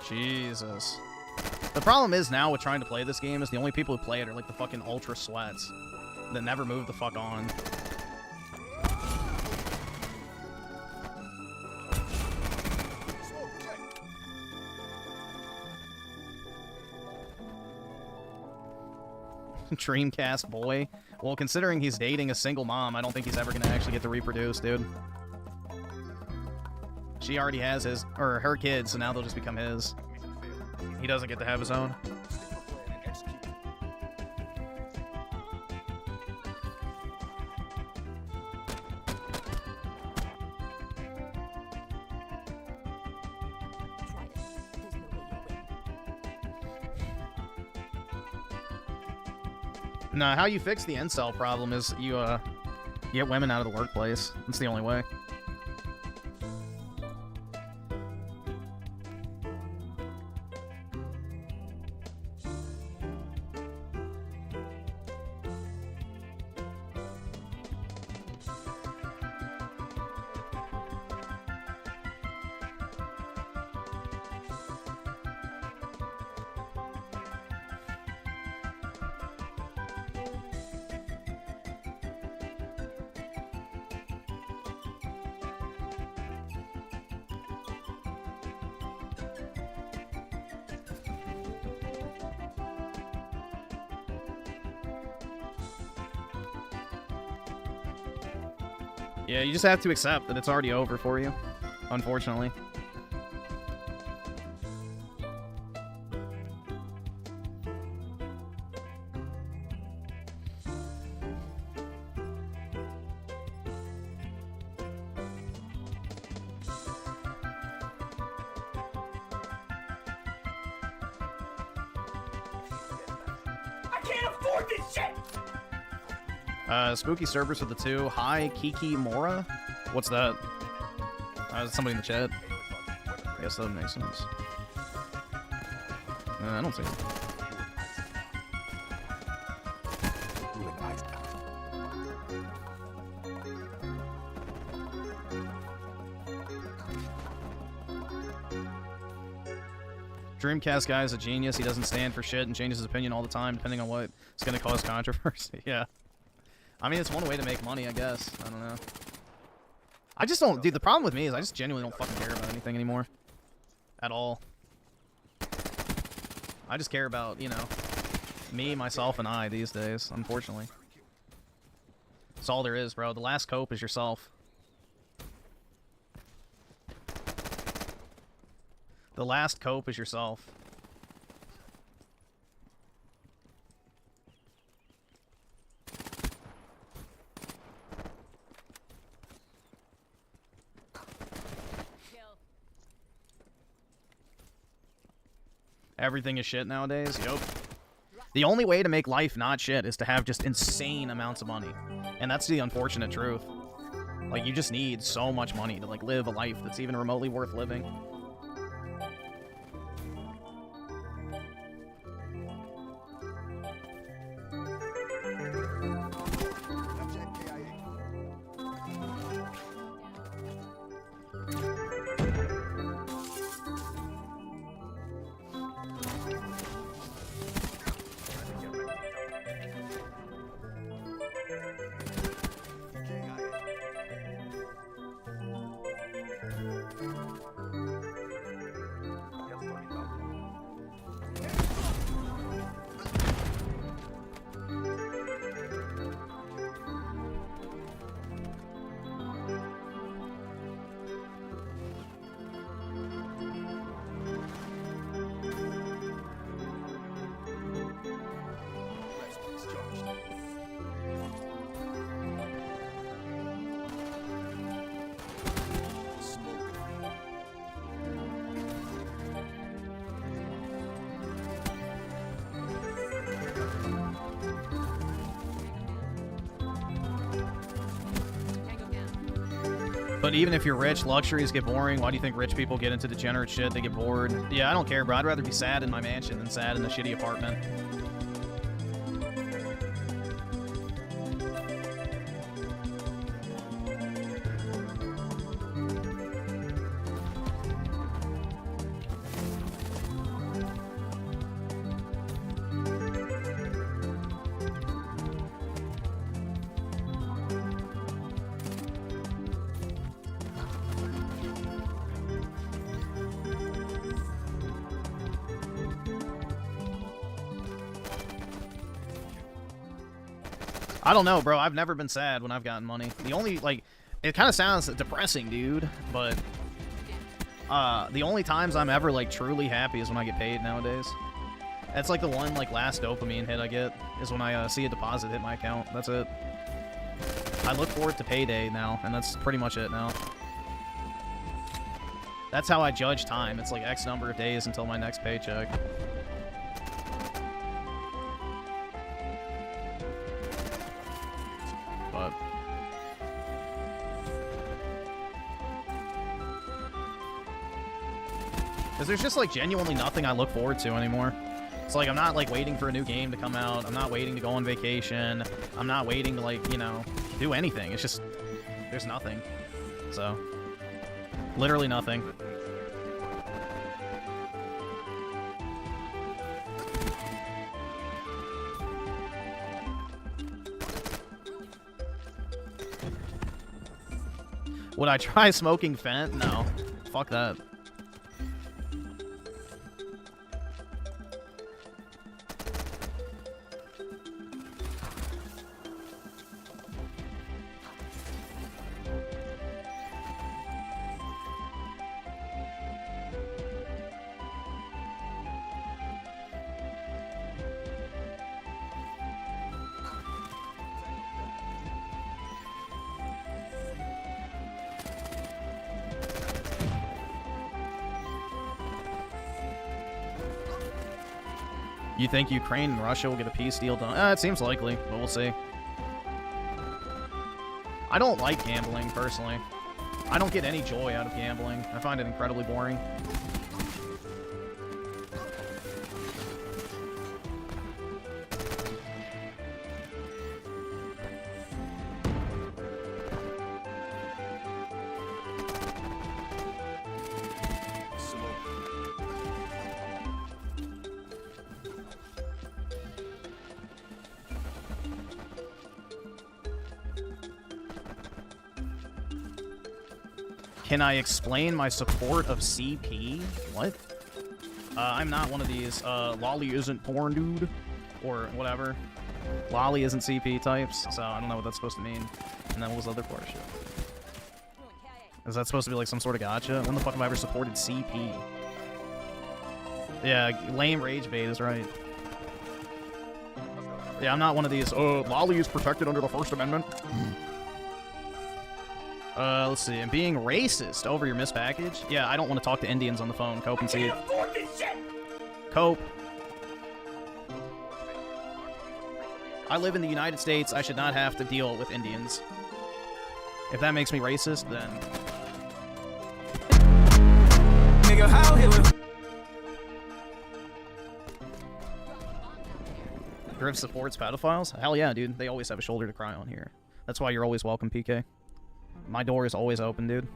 Jesus. The problem is now with trying to play this game is the only people who play it are like the fucking ultra sweats that never move the fuck on. Dreamcast boy. Well, considering he's dating a single mom, I don't think he's ever gonna actually get to reproduce, dude. She already has his, or her kids, so now they'll just become his. He doesn't get to have his own. No, how you fix the incel problem is you get women out of the workplace. That's the only way. Yeah, you just have to accept that it's already over for you, unfortunately. I can't afford this shit! Spooky Servers with the 2. Hi, Kiki Mora? What's that? Somebody in the chat. I guess that makes sense. I don't see it. Dreamcast guy is a genius. He doesn't stand for shit and changes his opinion all the time, depending on what it's going to cause controversy. Yeah. I mean, it's one way to make money, I guess. I don't know. I just don't... Dude, the problem with me is I just genuinely don't fucking care about anything anymore. At all. I just care about, you know, me, myself, and I these days, unfortunately. That's all there is, bro. The last cope is yourself. The last cope is yourself. Everything is shit nowadays. Yup. The only way to make life not shit is to have just insane amounts of money. And that's the unfortunate truth. Like, you just need so much money to, like, live a life that's even remotely worth living. But even if you're rich, luxuries get boring. Why do you think rich people get into degenerate shit? They get bored. Yeah, I don't care, bro. I'd rather be sad in my mansion than sad in a shitty apartment. I don't know, bro. I've never been sad when I've gotten money. The only, like, it kind of sounds depressing, dude, but the only times I'm ever, like, truly happy is when I get paid nowadays. That's, like, the one, like, last dopamine hit I get is when I see a deposit hit my account. That's it. I look forward to payday now, and that's pretty much it now. That's how I judge time. It's, like, X number of days until my next paycheck. But because there's just, like, genuinely nothing I look forward to anymore. It's like I'm not, like, waiting for a new game to come out. I'm not waiting to go on vacation. I'm not waiting to, like, you know, do anything. It's just there's nothing. So literally nothing. Would I try smoking Fent? No. Fuck that. You think Ukraine and Russia will get a peace deal done? It seems likely, but we'll see. I don't like gambling, personally. I don't get any joy out of gambling. I find it incredibly boring. Can I explain my support of CP? What? I'm not one of these, Lolly isn't porn, dude. Or whatever. Lolly isn't CP types, so I don't know what that's supposed to mean. And then what was the other part of shit? Is that supposed to be like some sort of gotcha? When the fuck have I ever supported CP? Yeah, lame rage bait is right. Yeah, I'm not one of these, Lolly is protected under the First Amendment. Let's see. And being racist over your missed package? Yeah, I don't want to talk to Indians on the phone. Cope and see it. Cope. I live in the United States. I should not have to deal with Indians. If that makes me racist, then... Nigga, how Griff supports pedophiles? Hell yeah, dude. They always have a shoulder to cry on here. That's why you're always welcome, PK. My door is always open, dude.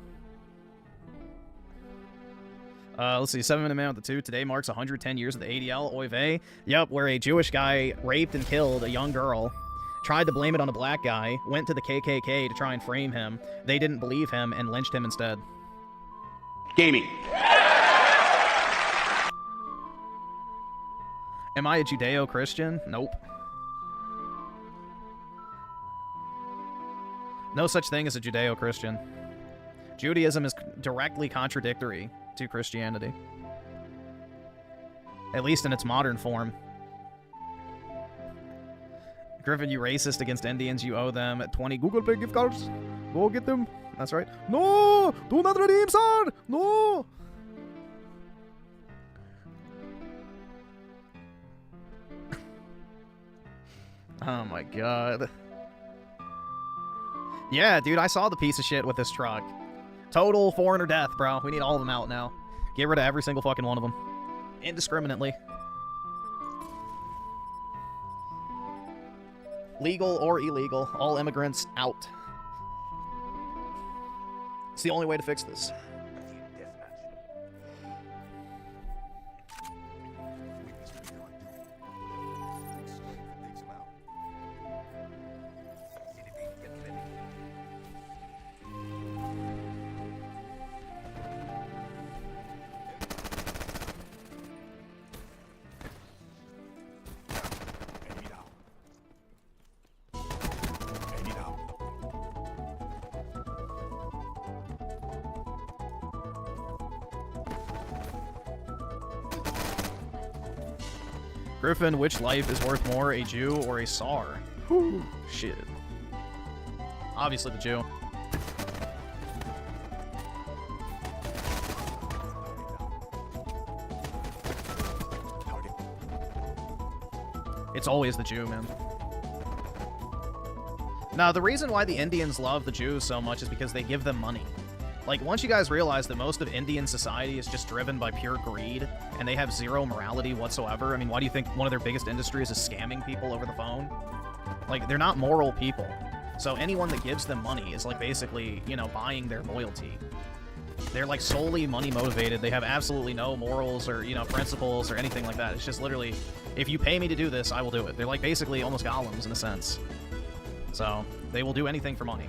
Let's see, 7 Minute Man with the 2. Today marks 110 years of the ADL. Oy vey. Yep, where a Jewish guy raped and killed a young girl. tried to blame it on a black guy, went to the KKK to try and frame him. They didn't believe him and lynched him instead. Gaming. Am I a Judeo-Christian? Nope. No such thing as a Judeo-Christian. Judaism is directly contradictory to Christianity. At least in its modern form. Griffin, you racist against Indians. You owe them 20 Google Pay gift cards. Go get them. That's right. No! Do not redeem, sir! No! Oh my god. Yeah, dude, I saw the piece of shit with this truck. Total foreigner death, bro. We need all of them out now. Get rid of every single fucking one of them. Indiscriminately. Legal or illegal, all immigrants out. It's the only way to fix this. Griffin, which life is worth more, a Jew or a Tsar? Whew, shit. Obviously the Jew. It's always the Jew, man. Now, the reason why the Indians love the Jews so much is because they give them money. Like, once you guys realize that most of Indian society is just driven by pure greed, and they have zero morality whatsoever, I mean, why do you think one of their biggest industries is scamming people over the phone? Like, they're not moral people. So anyone that gives them money is, like, basically, you know, buying their loyalty. They're, like, solely money motivated. They have absolutely no morals or, you know, principles or anything like that. It's just literally, if you pay me to do this, I will do it. They're, like, basically almost golems in a sense. So, they will do anything for money.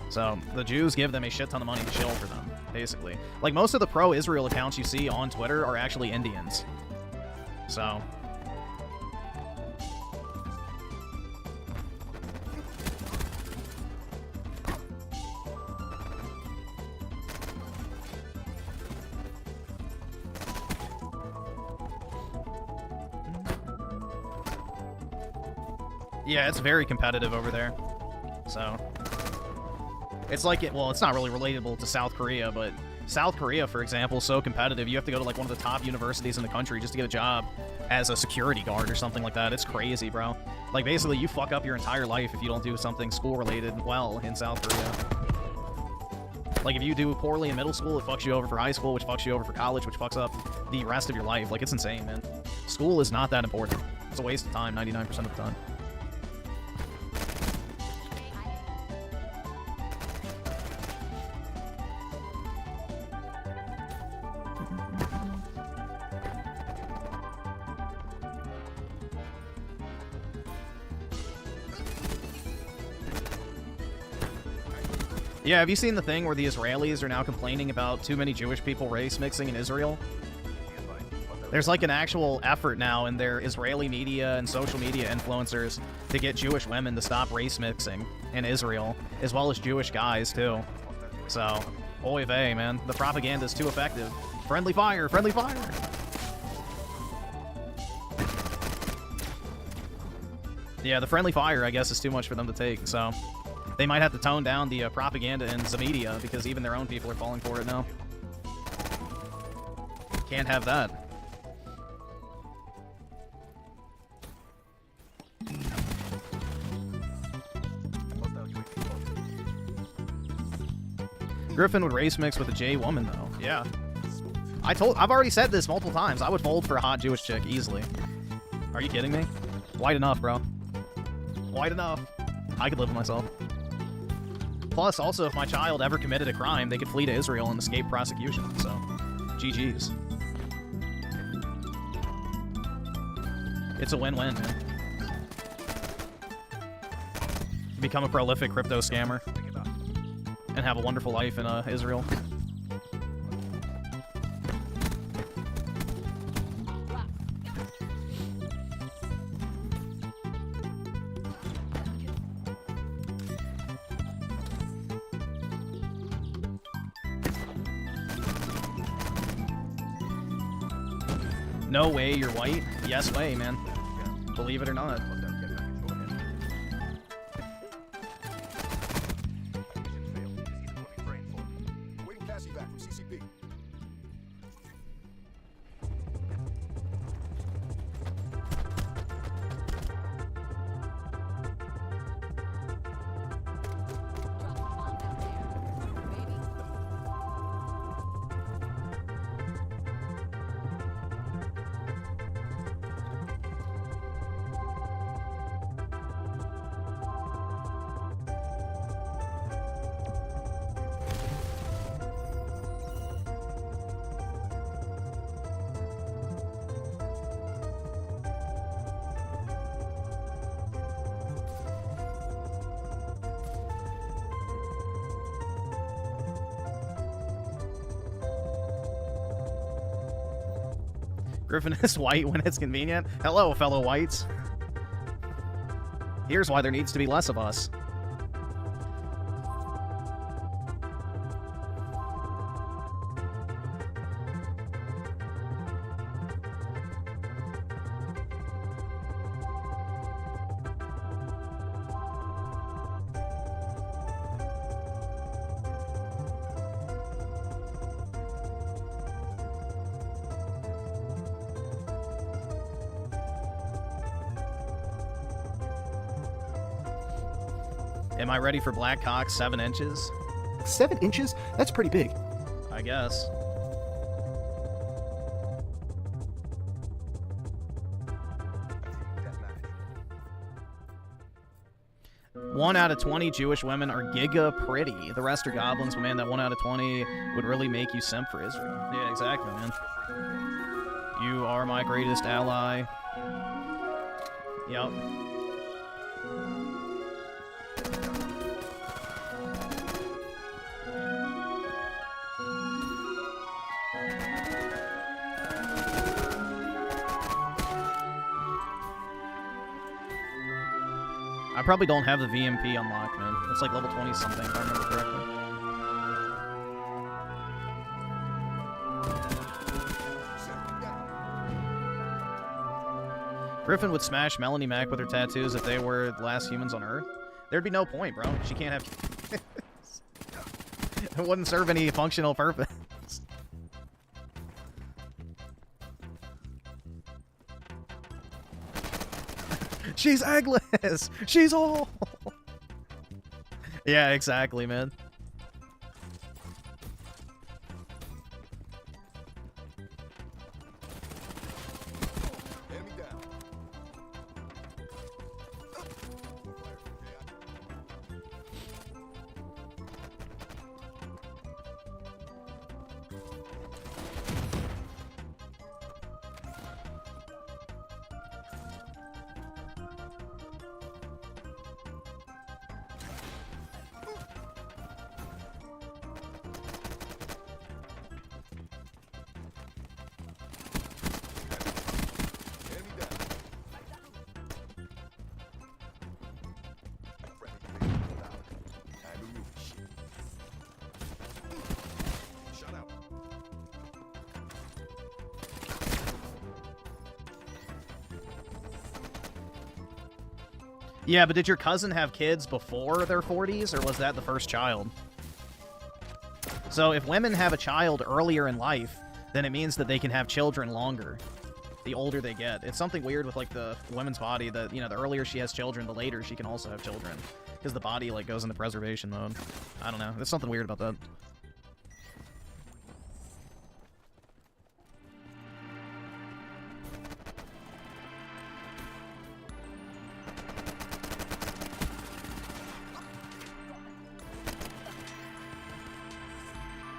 So, the Jews give them a shit ton of money to chill for them, basically. Like, most of the pro-Israel accounts you see on Twitter are actually Indians. So... yeah, it's very competitive over there. So... it's like, well, it's not really relatable to South Korea, but South Korea, for example, is so competitive. You have to go to, like, one of the top universities in the country just to get a job as a security guard or something like that. It's crazy, bro. Like, basically, you fuck up your entire life if you don't do something school-related well in South Korea. Like, if you do poorly in middle school, it fucks you over for high school, which fucks you over for college, which fucks up the rest of your life. Like, it's insane, man. School is not that important. It's a waste of time 99% of the time. Yeah, have you seen the thing where the Israelis are now complaining about too many Jewish people race mixing in Israel? There's like an actual effort now in their Israeli media and social media influencers to get Jewish women to stop race mixing in Israel, as well as Jewish guys too. So, oy vey, man. The propaganda is too effective. Friendly fire! Friendly fire! Yeah, the friendly fire, I guess, is too much for them to take, so... they might have to tone down the propaganda in the media, because even their own people are falling for it now. Can't have that. Griffin would race mix with a J woman, though. Yeah. I've already said this multiple times. I would fold for a hot Jewish chick, easily. Are you kidding me? White enough, bro. White enough. I could live with myself. Plus, also, if my child ever committed a crime, they could flee to Israel and escape prosecution, so... GG's. It's a win-win, man. Become a prolific crypto scammer and have a wonderful life in Israel. No way you're white? Yes way, man. Believe it or not. Griffin is white when it's convenient. Hello, fellow whites. Here's why there needs to be less of us. Am I ready for black cock 7 inches? 7 inches? That's pretty big. I guess. One out of 20 Jewish women are giga pretty. The rest are goblins, but man, that 1 out of 20 would really make you simp for Israel. Yeah, exactly, man. You are my greatest ally. Yep. I probably don't have the VMP unlocked, man. It's like level 20 something, if I remember correctly. Griffin would smash Melanie Mac with her tattoos if they were the last humans on Earth. There'd be no point, bro. She can't have... It wouldn't serve any functional purpose. She's eggless! She's all... Yeah, exactly, man. Yeah, but did your cousin have kids before their 40s, or was that the first child? So if women have a child earlier in life, then it means that they can have children longer, the older they get. It's something weird with, like, the woman's body that, you know, the earlier she has children, the later she can also have children. Because the body, like, goes into preservation mode. I don't know. There's something weird about that.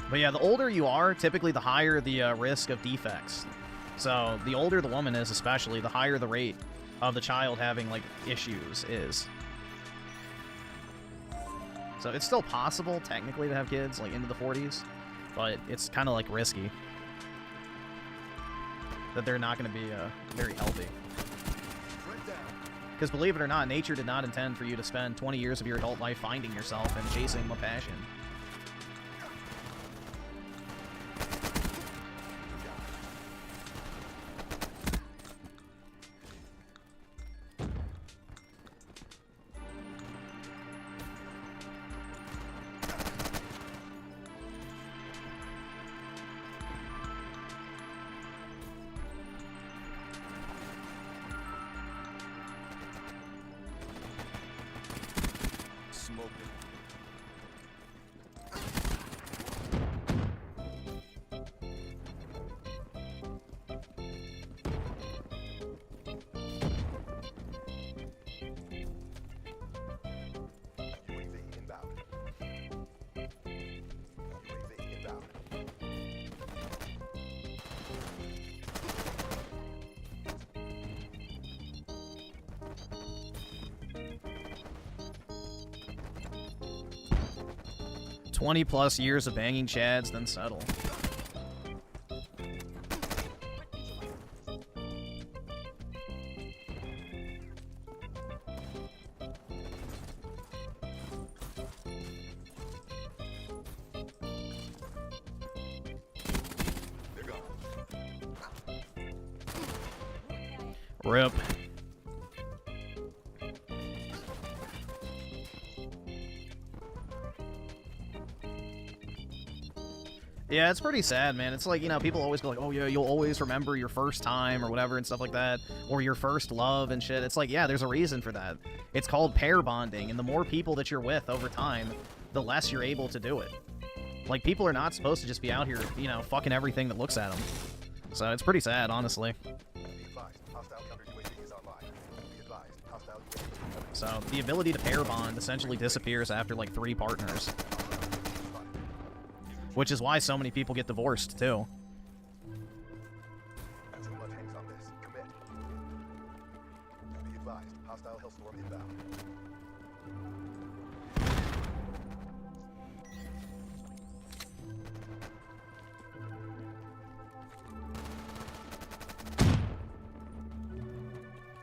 But yeah, the older you are, typically the higher the risk of defects. So the older the woman is, especially, the higher the rate of the child having, like, issues is. So it's still possible, technically, to have kids, like, into the 40s, but it's kind of, like, risky. That they're not going to be very healthy. Because believe it or not, nature did not intend for you to spend 20 years of your adult life finding yourself and chasing a passion. +20 years of banging chads, then settle. Rip. Yeah, it's pretty sad, man. It's like, you know, people always go like, oh, yeah, you'll always remember your first time or whatever and stuff like that, or your first love and shit. It's like, yeah, there's a reason for that. It's called pair bonding, and the more people that you're with over time, the less you're able to do it. Like, people are not supposed to just be out here, you know, fucking everything that looks at them. So it's pretty sad, honestly. So the ability to pair bond essentially disappears after, like, 3 partners. Which is why so many people get divorced, too.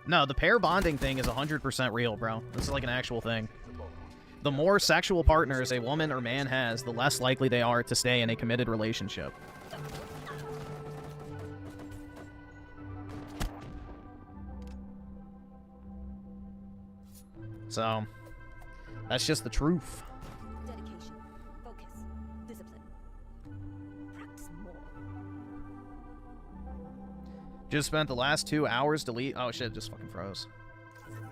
No, the pair bonding thing is 100% real, bro. This is like an actual thing. The more sexual partners a woman or man has, the less likely they are to stay in a committed relationship. So, that's just the truth. Dedication, focus, discipline. Practice more. Just spent the last 2 hours delete. Oh shit, just fucking froze.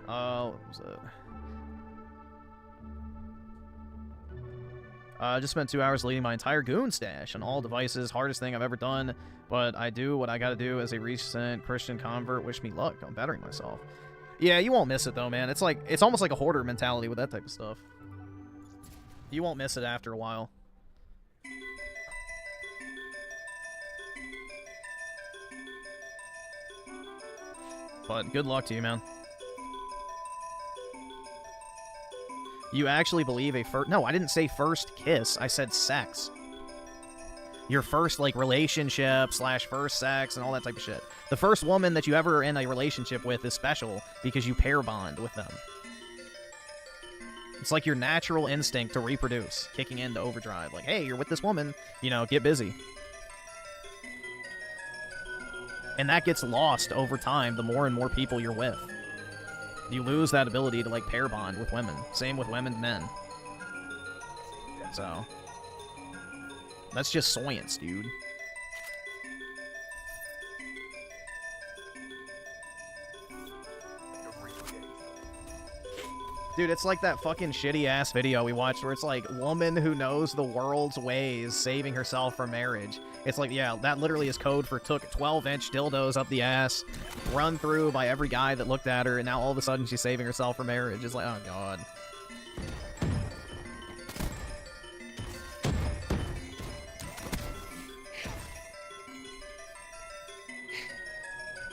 Oh, what was it? Just spent 2 hours deleting my entire goon stash on all devices. Hardest thing I've ever done, but I do what I gotta do as a recent Christian convert. Wish me luck. I'm bettering myself. Yeah, you won't miss it though, man. It's like, it's almost like a hoarder mentality with that type of stuff. You won't miss it after a while. But good luck to you, man. You actually believe a first... No, I didn't say first kiss. I said sex. Your first, like, relationship / first sex and all that type of shit. The first woman that you ever are in a relationship with is special because you pair bond with them. It's like your natural instinct to reproduce, kicking into overdrive. Like, hey, you're with this woman, you know, get busy. And that gets lost over time the more and more people you're with. You lose that ability to, like, pair bond with women. Same with women and men. So, that's just science, dude. Dude, it's like that fucking shitty-ass video we watched where it's like, woman who knows the world's ways saving herself for marriage. It's like, yeah, that literally is code for took 12-inch dildos up the ass, run through by every guy that looked at her, and now all of a sudden she's saving herself for marriage. It's like, oh, God.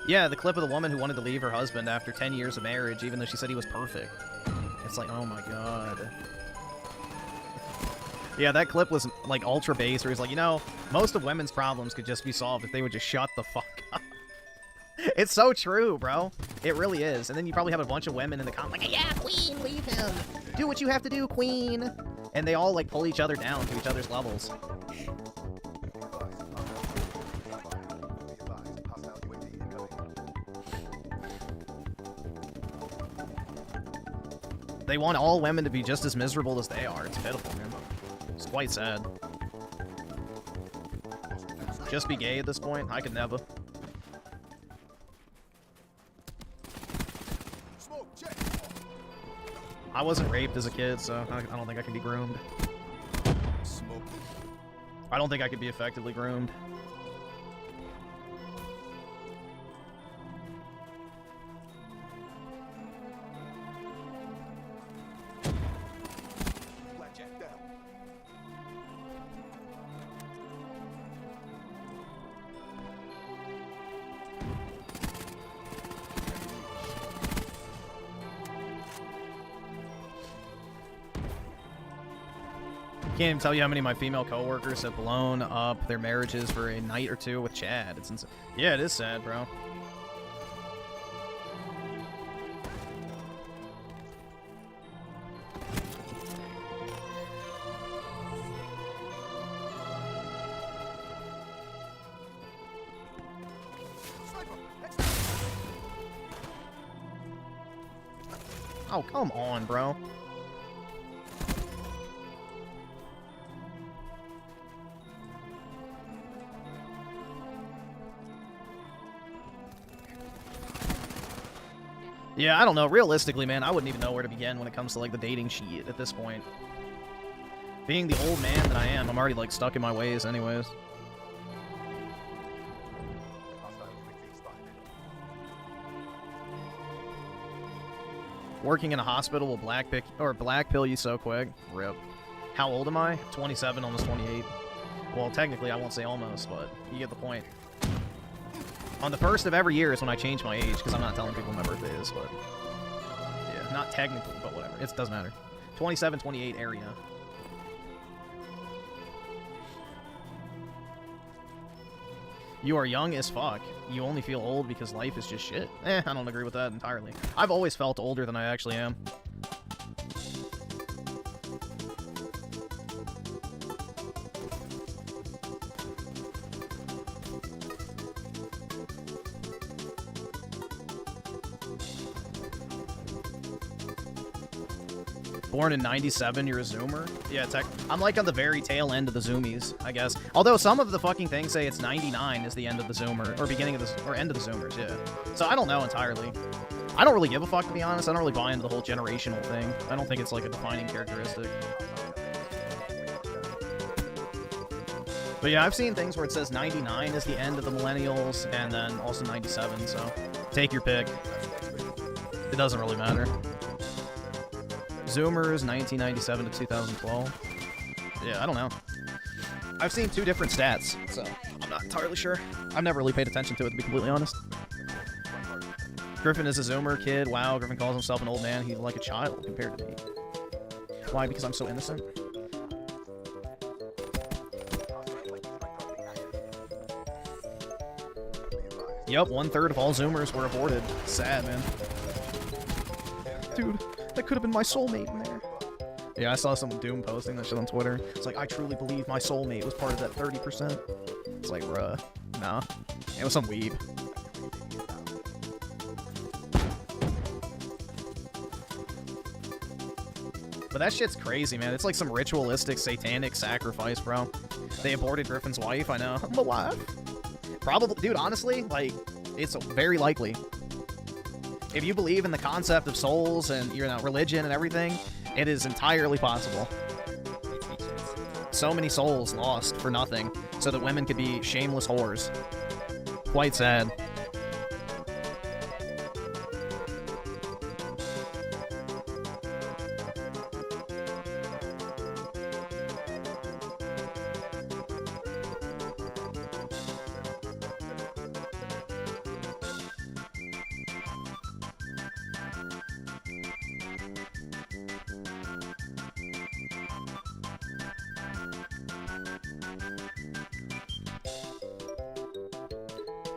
Yeah, the clip of the woman who wanted to leave her husband after 10 years of marriage, even though she said he was perfect. It's like, oh my god. Yeah, that clip was, like, ultra bass, where he's like, you know, most of women's problems could just be solved if they would just shut the fuck up. It's so true, bro. It really is. And then you probably have a bunch of women in the comments like, yeah, queen, leave him. Do what you have to do, queen. And they all, like, pull each other down to each other's levels. They want all women to be just as miserable as they are. It's pitiful, man. It's quite sad. Just be gay at this point? I could never. I wasn't raped as a kid, so I don't think I can be groomed. I don't think I could be effectively groomed. Can't even tell you how many of my female coworkers have blown up their marriages for a night or two with Chad. It's insane. Yeah, it is sad, bro. Oh, come on, bro. Yeah, I don't know. Realistically, man, I wouldn't even know where to begin when it comes to, like, the dating sheet at this point. Being the old man that I am, I'm already, like, stuck in my ways anyways. Working in a hospital will black pill you so quick. Rip. How old am I? 27, almost 28. Well, technically, I won't say almost, but you get the point. On the first of every year is when I change my age, because I'm not telling people my birthday is, but... yeah, not technically, but whatever. It doesn't matter. 27, 28 area. You are young as fuck. You only feel old because life is just shit. I don't agree with that entirely. I've always felt older than I actually am. Born in 97, you're a Zoomer? Yeah, I'm like on the very tail end of the Zoomies, I guess. Although some of the fucking things say it's 99 is the end of the Zoomer, or beginning of the, or end of the Zoomers, yeah. So I don't know entirely. I don't really give a fuck, to be honest. I don't really buy into the whole generational thing. I don't think it's like a defining characteristic. But yeah, I've seen things where it says 99 is the end of the millennials, and then also 97, so take your pick. It doesn't really matter. Zoomers, 1997 to 2012. Yeah, I don't know. I've seen two different stats, so I'm not entirely sure. I've never really paid attention to it, to be completely honest. Griffin is a Zoomer kid. Wow, Griffin calls himself an old man. He's like a child compared to me. Why? Because I'm so innocent? Yep, 1/3 of all Zoomers were aborted. Sad, man. Dude. That could have been my soulmate in there. Yeah, I saw some Doom posting that shit on Twitter. It's like, I truly believe my soulmate was part of that 30%. It's like, bruh, nah. It was some weeb. But that shit's crazy, man. It's like some ritualistic, satanic sacrifice, bro. They aborted Griffin's wife, I know. I'm alive. Probably, dude, honestly, like, it's very likely. If you believe in the concept of souls and, you know, religion and everything, it is entirely possible. So many souls lost for nothing, so that women could be shameless whores. Quite sad.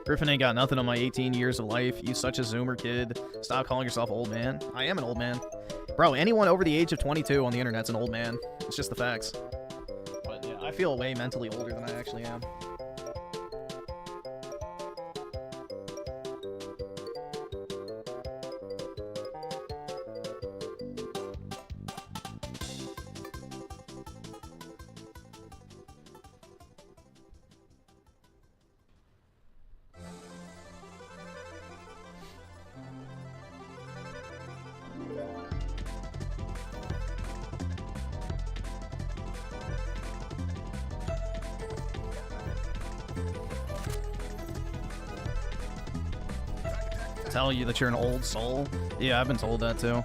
Griffin ain't got nothing on my 18 years of life. You such a Zoomer kid. Stop calling yourself old man. I am an old man. Bro, anyone over the age of 22 on the internet's an old man. It's just the facts. But yeah, I feel way mentally older than I actually am. Tell you that you're an old soul? Yeah, I've been told that too.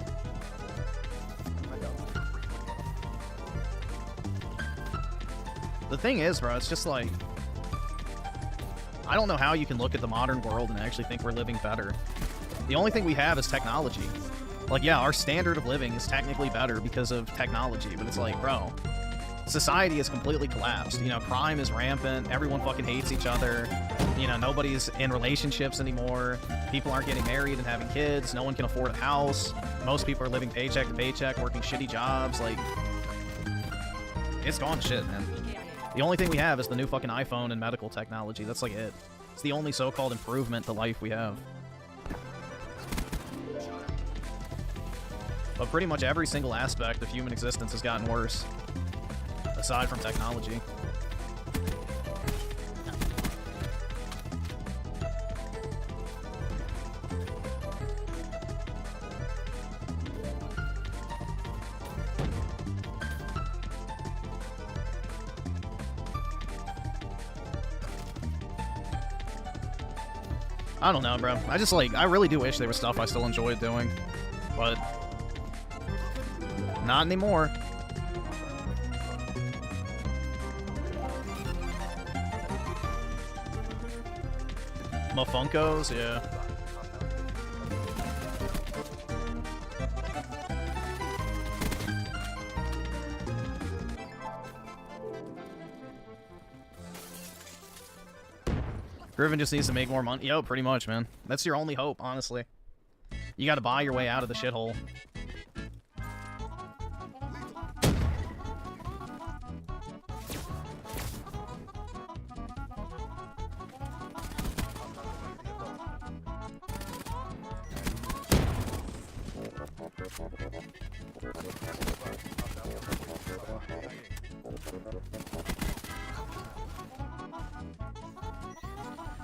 The thing is, bro, it's just like, I don't know how you can look at the modern world and actually think we're living better. The only thing we have is technology. Like, yeah, our standard of living is technically better because of technology, but it's like, bro, society has completely collapsed. You know, crime is rampant. Everyone fucking hates each other. You know, nobody's in relationships anymore. People aren't getting married and having kids. No one can afford a house. Most people are living paycheck to paycheck, working shitty jobs. Like, it's gone to shit, man. The only thing we have is the new fucking iPhone and medical technology. That's like it. It's the only so-called improvement to life we have. But pretty much every single aspect of human existence has gotten worse. Aside from technology. I don't know, bro. I just like, I really do wish there was stuff I still enjoyed doing. But not anymore. Mofunkos, yeah. Griffin just needs to make more money. Yo, pretty much, man. That's your only hope, honestly. You gotta buy your way out of the shithole.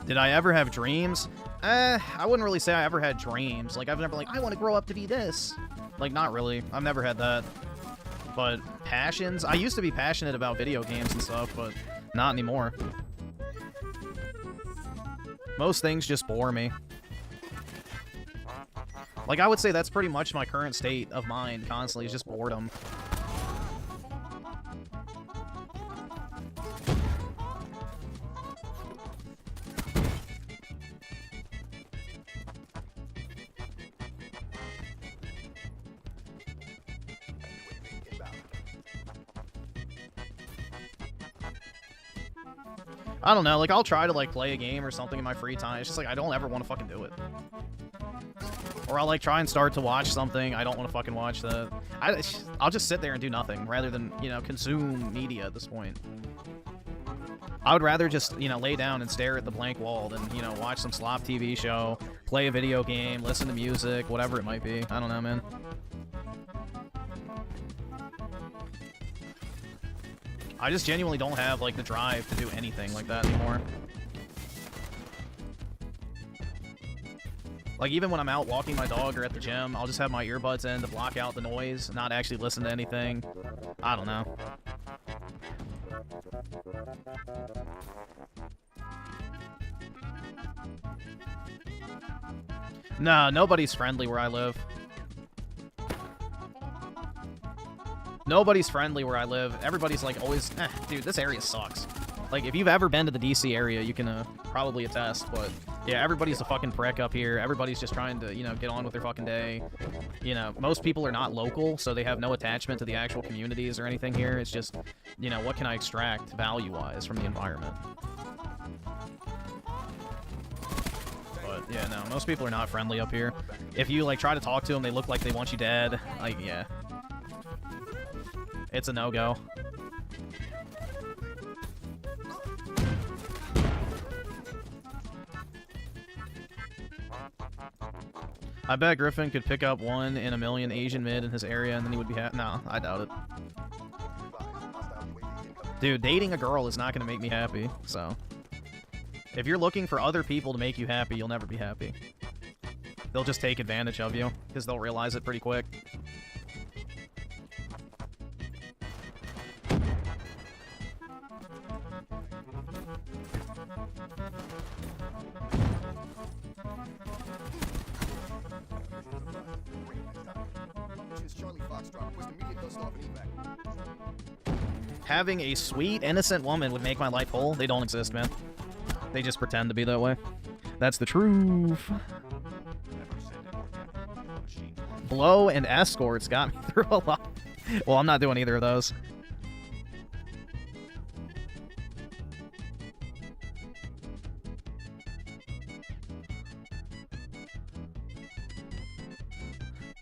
Did I ever have dreams? I wouldn't really say I ever had dreams. Like, I've never, like, I want to grow up to be this. Like, not really. I've never had that. But passions? I used to be passionate about video games and stuff, but not anymore. Most things just bore me. Like, I would say that's pretty much my current state of mind constantly, is just boredom. I don't know, like, I'll try to, like, play a game or something in my free time. It's just, like, I don't ever want to fucking do it. Or I'll, like, try and start to watch something. I don't want to fucking watch that. I'll just sit there and do nothing, rather than, you know, consume media at this point. I would rather just, you know, lay down and stare at the blank wall than, you know, watch some slop TV show, play a video game, listen to music, whatever it might be. I don't know, man. I just genuinely don't have, like, the drive to do anything like that anymore. Like, even when I'm out walking my dog or at the gym, I'll just have my earbuds in to block out the noise, not actually listen to anything. I don't know. Nah, nobody's friendly where I live. Nobody's friendly where I live. Everybody's like always, dude, this area sucks. Like, if you've ever been to the DC area, you can probably attest, but yeah, everybody's a fucking prick up here. Everybody's just trying to, you know, get on with their fucking day. You know, most people are not local, so they have no attachment to the actual communities or anything here. It's just, you know, what can I extract value-wise from the environment? Yeah, no, most people are not friendly up here. If you, like, try to talk to them, they look like they want you dead. Like, yeah. It's a no-go. I bet Griffin could pick up 1 in a million Asian mid in his area, and then he would be happy. No, I doubt it. Dude, dating a girl is not going to make me happy, so... If you're looking for other people to make you happy, you'll never be happy. They'll just take advantage of you, because they'll realize it pretty quick. Having a sweet, innocent woman would make my life whole. They don't exist, man. They just pretend to be that way. That's the truth. Blow and escorts got me through a lot. Well, I'm not doing either of those.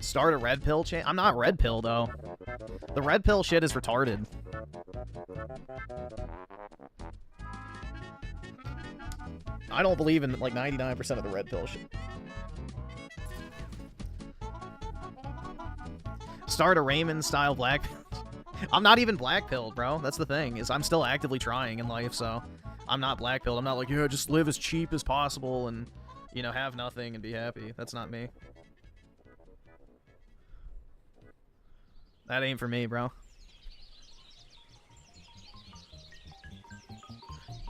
Start a red pill chain? I'm not red pill, though. The red pill shit is retarded. I don't believe in, like, 99% of the red pill shit. Start a Raymond-style black pill. I'm not even black pilled, bro. That's the thing, is I'm still actively trying in life, so I'm not black pilled. I'm not like, yeah, just live as cheap as possible and, you know, have nothing and be happy. That's not me. That ain't for me, bro.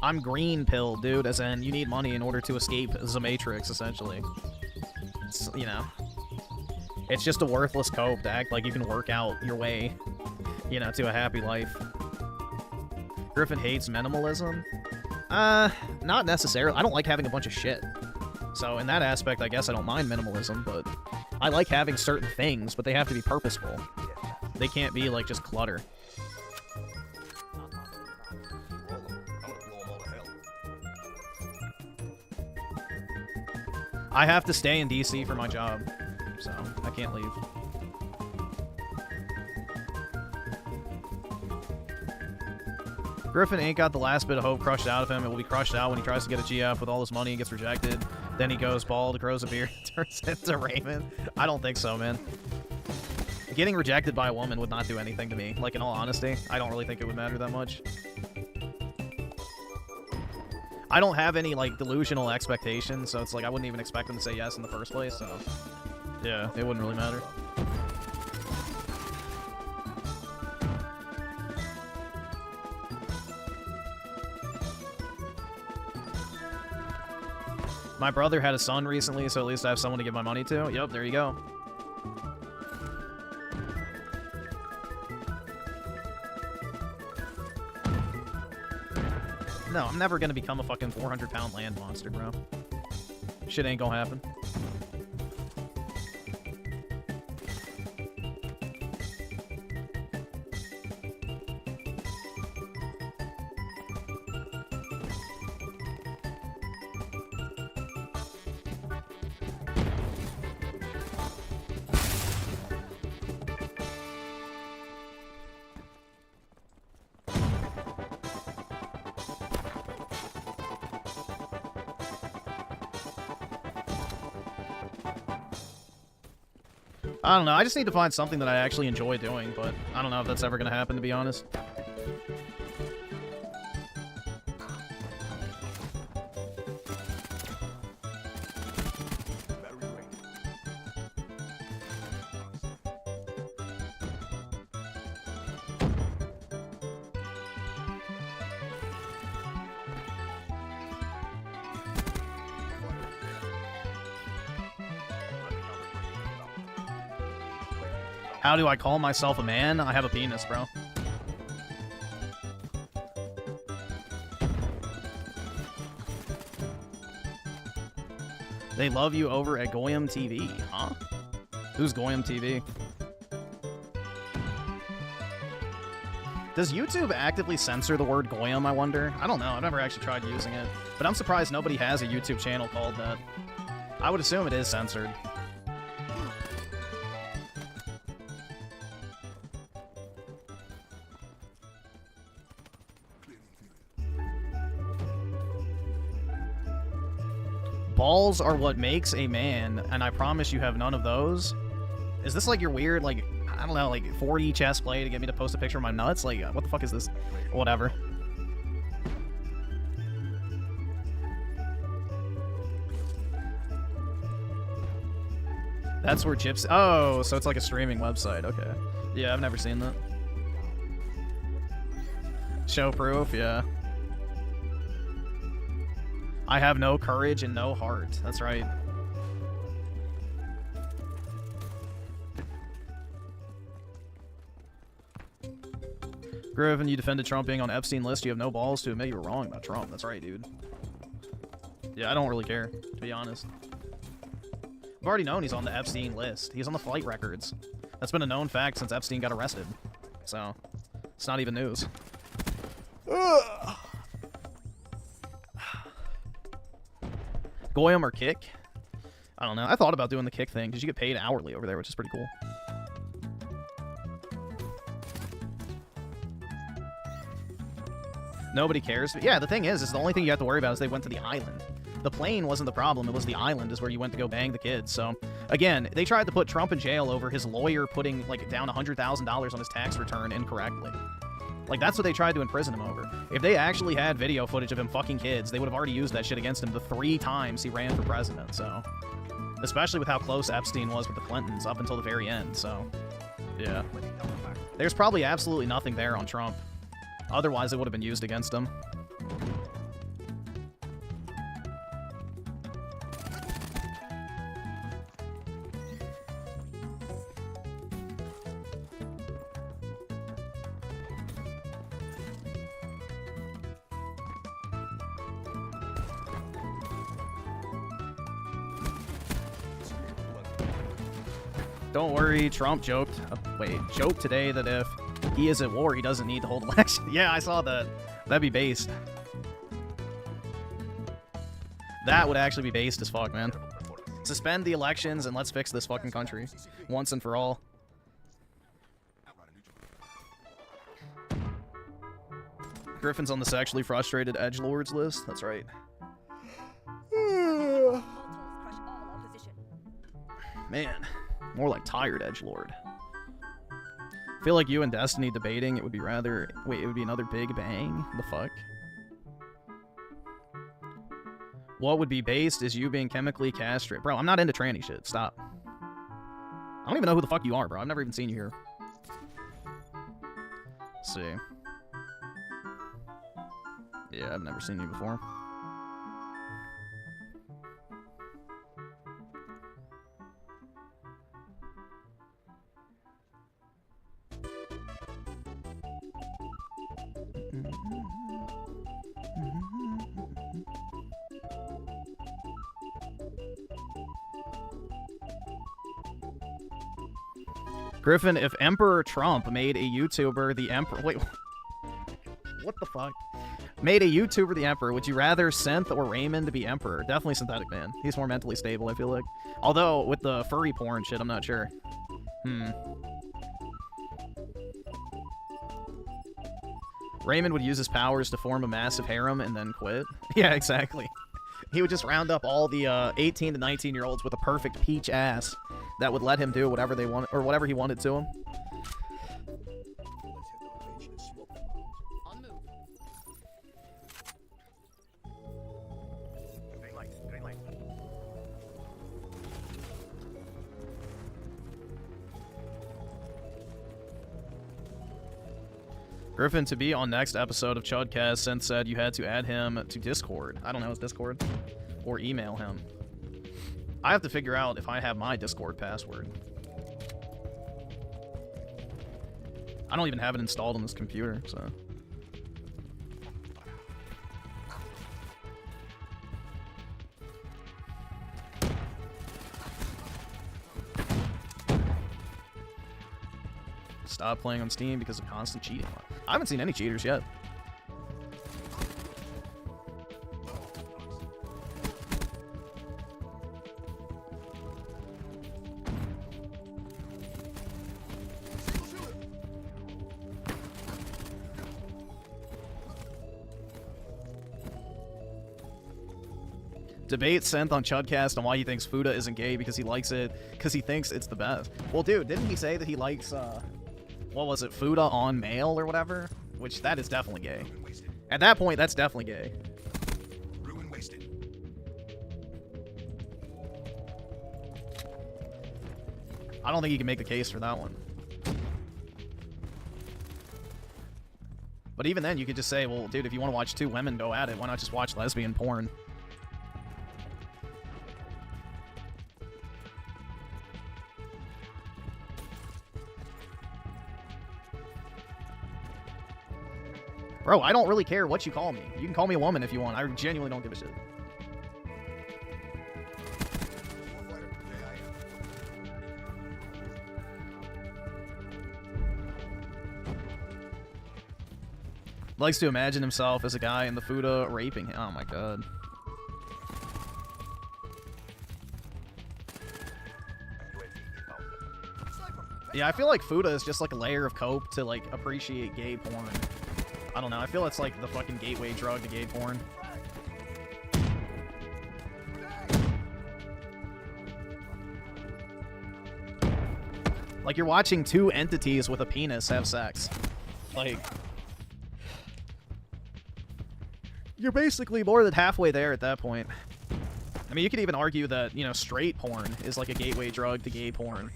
I'm green pilled, dude, as in you need money in order to escape the Matrix, essentially. It's, you know, it's just a worthless cope to act like you can work out your way, you know, to a happy life. Griffin hates minimalism? Not necessarily. I don't like having a bunch of shit. So in that aspect, I guess I don't mind minimalism, but I like having certain things, but they have to be purposeful. They can't be, like, just clutter. I have to stay in DC for my job, so I can't leave. Griffin ain't got the last bit of hope crushed out of him. It will be crushed out when he tries to get a GF with all his money and gets rejected. Then he goes bald, grows a beard, turns into Raymond. I don't think so, man. Getting rejected by a woman would not do anything to me. Like, in all honesty, I don't really think it would matter that much. I don't have any, like, delusional expectations, so it's like I wouldn't even expect them to say yes in the first place, so... Yeah, it wouldn't really matter. My brother had a son recently, so at least I have someone to give my money to. Yep, there you go. No, I'm never gonna become a fucking 400-pound land monster, bro. Shit ain't gonna happen. I don't know, I just need to find something that I actually enjoy doing, but I don't know if that's ever gonna happen, to be honest. How do I call myself a man? I have a penis, bro. They love you over at Goyam TV, huh? Who's Goyam TV? Does YouTube actively censor the word Goyam, I wonder? I don't know. I've never actually tried using it. But I'm surprised nobody has a YouTube channel called that. I would assume it is censored. Balls are what makes a man, and I promise you have none of those. Is this like your weird, like, I don't know, like 4D chess play to get me to post a picture of my nuts? Like, what the fuck is this? Whatever. That's where Gypsy... Oh, so it's like a streaming website. Okay. Yeah, I've never seen that. Show proof, yeah. I have no courage and no heart. That's right. Griffin, you defended Trump being on Epstein list. You have no balls to admit you were wrong about Trump. That's right, dude. Yeah, I don't really care, to be honest. I've already known he's on the Epstein list. He's on the flight records. That's been a known fact since Epstein got arrested. So, it's not even news. Ugh. Goyam or kick? I don't know. I thought about doing the kick thing because you get paid hourly over there, which is pretty cool. Nobody cares. But yeah, the thing is the only thing you have to worry about is they went to the island. The plane wasn't the problem. It was the island is where you went to go bang the kids. So, again, they tried to put Trump in jail over his lawyer putting, like, down $100,000 on his tax return incorrectly. Like, that's what they tried to imprison him over. If they actually had video footage of him fucking kids, they would have already used that shit against him the 3 times he ran for president, so... Especially with how close Epstein was with the Clintons up until the very end, so... Yeah. There's probably absolutely nothing there on Trump. Otherwise, it would have been used against him. Don't worry, Trump joked today that if he is at war, he doesn't need to hold election. Yeah, I saw that. That'd be based. That would actually be based as fuck, man. Suspend the elections and let's fix this fucking country once and for all. Griffin's on the sexually frustrated edgelords list. That's right. Man. More like tired edgelord. I feel like you and Destiny debating, it would be rather... Wait, it would be another big bang? The fuck? What would be based is you being chemically castrated. Bro, I'm not into tranny shit. Stop. I don't even know who the fuck you are, bro. I've never even seen you here. Let's see. Yeah, I've never seen you before. Griffin, if Emperor Trump made a YouTuber the Emperor... Wait, what the fuck? Made a YouTuber the Emperor, would you rather Synth or Raymond to be Emperor? Definitely Synthetic Man. He's more mentally stable, I feel like. Although, with the furry porn shit, I'm not sure. Raymond would use his powers to form a massive harem and then quit. Yeah, exactly. He would just round up all the 18 to 19-year-olds with a perfect peach ass that would let him do whatever they want or whatever he wanted to him. Griffin, to be on next episode of Chudcast, Synth said you had to add him to Discord. I don't know his Discord. Or email him. I have to figure out if I have my Discord password. I don't even have it installed on this computer, so... Stop playing on Steam because of constant cheating. I haven't seen any cheaters yet. Debate Synth on Chudcast on why he thinks Fuda isn't gay because he likes it, because he thinks it's the best. Well, dude, didn't he say that he likes, what was it, Fuda on male or whatever? Which, that is definitely gay. At that point, that's definitely gay. Ruin wasted. I don't think you can make the case for that one. But even then, you could just say, well, dude, if you want to watch two women go at it, why not just watch lesbian porn? Bro, I don't really care what you call me. You can call me a woman if you want. I genuinely don't give a shit. Likes to imagine himself as a guy in the Fuda raping him. Oh my god. Yeah, I feel like Fuda is just like a layer of cope to like appreciate gay porn. I don't know, I feel it's like the fucking gateway drug to gay porn. Like you're watching two entities with a penis have sex. Like... You're basically more than halfway there at that point. I mean, you could even argue that, you know, straight porn is like a gateway drug to gay porn.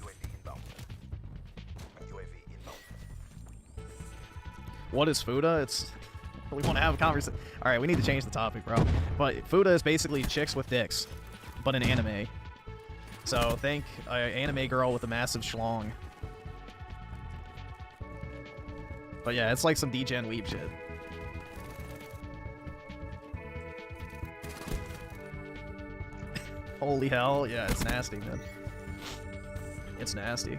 What is Fuda? It's... We want to have a conversation. Alright, we need to change the topic, bro. But Fuda is basically chicks with dicks, but in anime. So think an anime girl with a massive schlong. But yeah, it's like some degen weeb shit. Holy hell, yeah, it's nasty, man. It's nasty.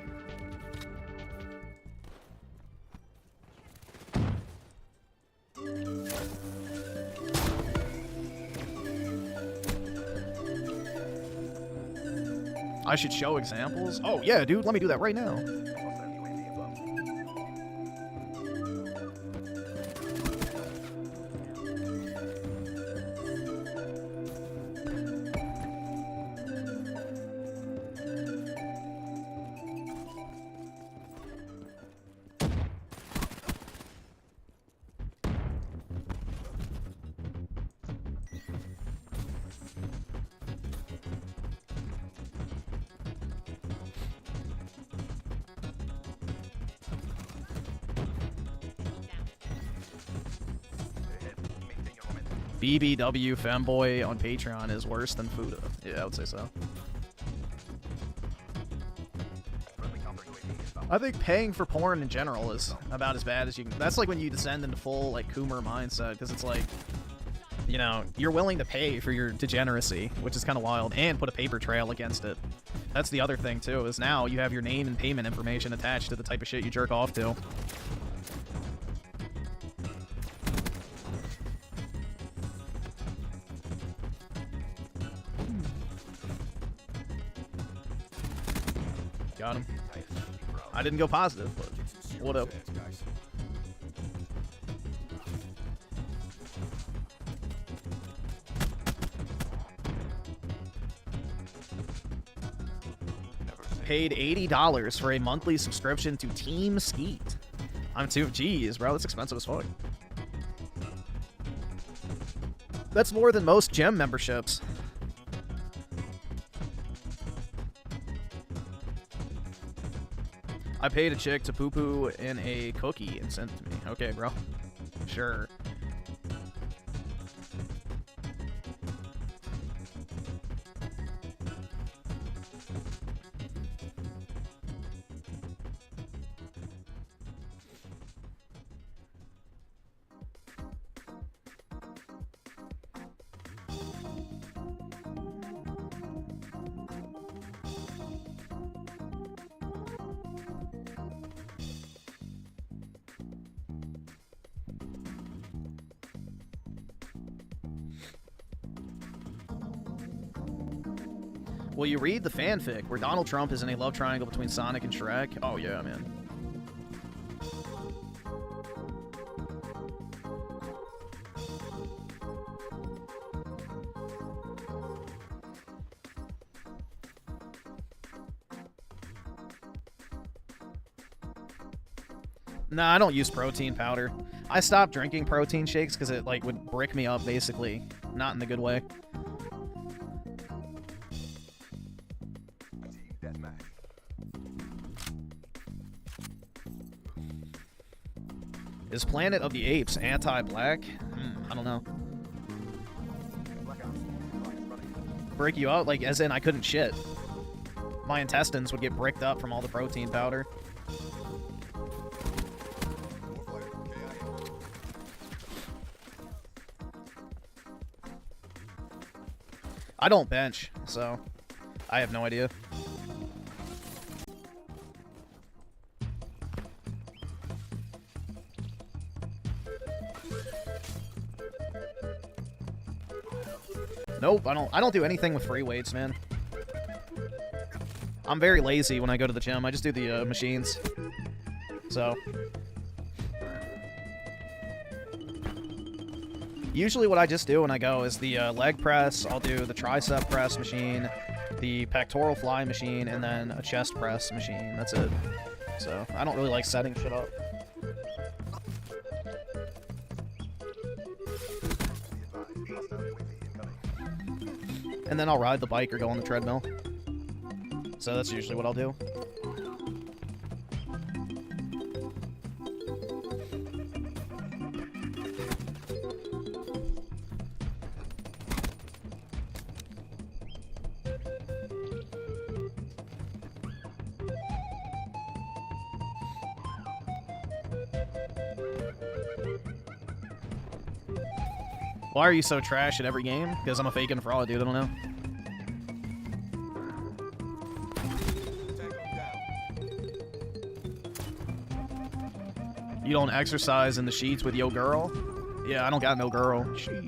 I should show examples? Oh, yeah, dude, let me do that right now. BBW Femboy on Patreon is worse than Fuda. Yeah, I would say so. I think paying for porn in general is about as bad as you can. That's like when you descend into full, like, Coomer mindset, because it's like, you know, you're willing to pay for your degeneracy, which is kind of wild, and put a paper trail against it. That's the other thing, too, is now you have your name and payment information attached to the type of shit you jerk off to. Got him. I didn't go positive, but what up? Paid $80 for a monthly subscription to Team Skeet. I'm too. Jeez, bro, that's expensive as fuck. That's more than most gym memberships. I paid a chick to poo-poo in a cookie and sent it to me. Okay, bro. Sure. Will you read the fanfic where Donald Trump is in a love triangle between Sonic and Shrek? Oh yeah, man. Nah, I don't use protein powder. I stopped drinking protein shakes because it like would brick me up, basically. Not in the good way. Team deathmatch. Is Planet of the Apes anti-black? I don't know. Break you out? Like, as in I couldn't shit. My intestines would get bricked up from all the protein powder. I don't bench, so I have no idea. Nope, I don't do anything with free weights, man. I'm very lazy when I go to the gym. I just do the machines. So usually what I just do when I go is the leg press, I'll do the tricep press machine, the pectoral fly machine, and then a chest press machine. That's it. So I don't really like setting shit up. And then I'll ride the bike or go on the treadmill. So that's usually what I'll do. Why are you so trash at every game? Because I'm a fake and fraud, dude. I don't know. You don't exercise in the sheets with yo girl? Yeah, I don't got no girl. Shit.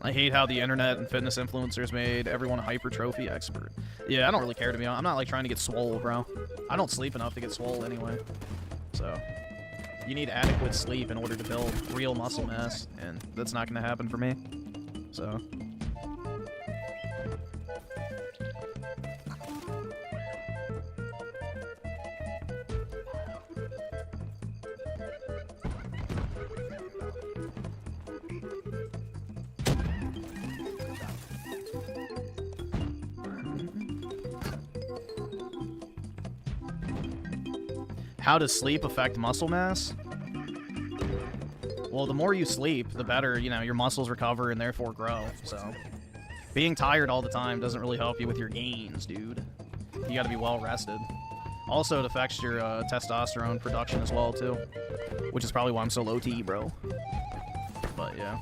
I hate how the internet and fitness influencers made everyone a hypertrophy expert. Yeah, I don't really care to be honest. I'm not like trying to get swole, bro. I don't sleep enough to get swole anyway. So, you need adequate sleep in order to build real muscle mass, and that's not going to happen for me. So. How does sleep affect muscle mass? Well, the more you sleep, the better, you know, your muscles recover and therefore grow, so. Being tired all the time doesn't really help you with your gains, dude. You gotta be well rested. Also, it affects your testosterone production as well, too. Which is probably why I'm so low T, bro. But, yeah.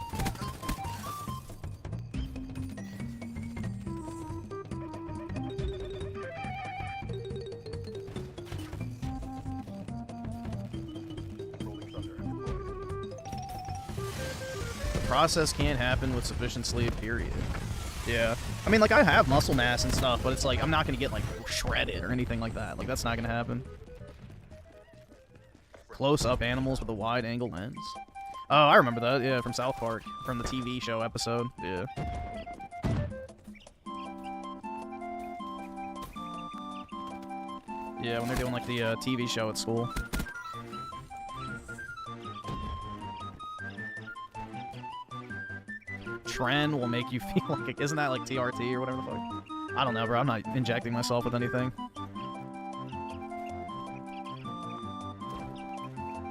Process can't happen with sufficient sleep, period. Yeah. I mean, like, I have muscle mass and stuff, but it's like, I'm not gonna get, like, shredded or anything like that. Like, that's not gonna happen. Close-up animals with a wide-angle lens. Oh, I remember that, yeah, from South Park. From the TV show episode, yeah. Yeah, when they're doing, like, the TV show at school. Tren will make you feel like, isn't that like TRT or whatever the fuck? I don't know, bro. I'm not injecting myself with anything.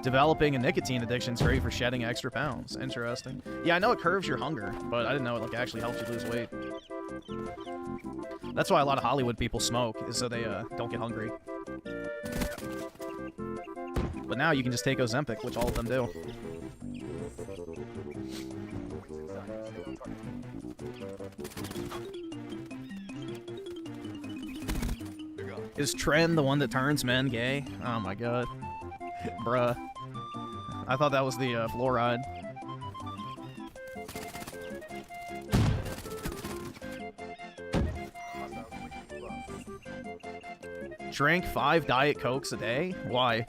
Developing a nicotine addiction is great for shedding extra pounds. Interesting. Yeah, I know it curbs your hunger, but I didn't know it like actually helps you lose weight. That's why a lot of Hollywood people smoke, is so they don't get hungry. But now you can just take Ozempic, which all of them do. Is Tren the one that turns men gay? Oh my god. Bruh. I thought that was the fluoride. Drink 5 Diet Cokes a day? Why?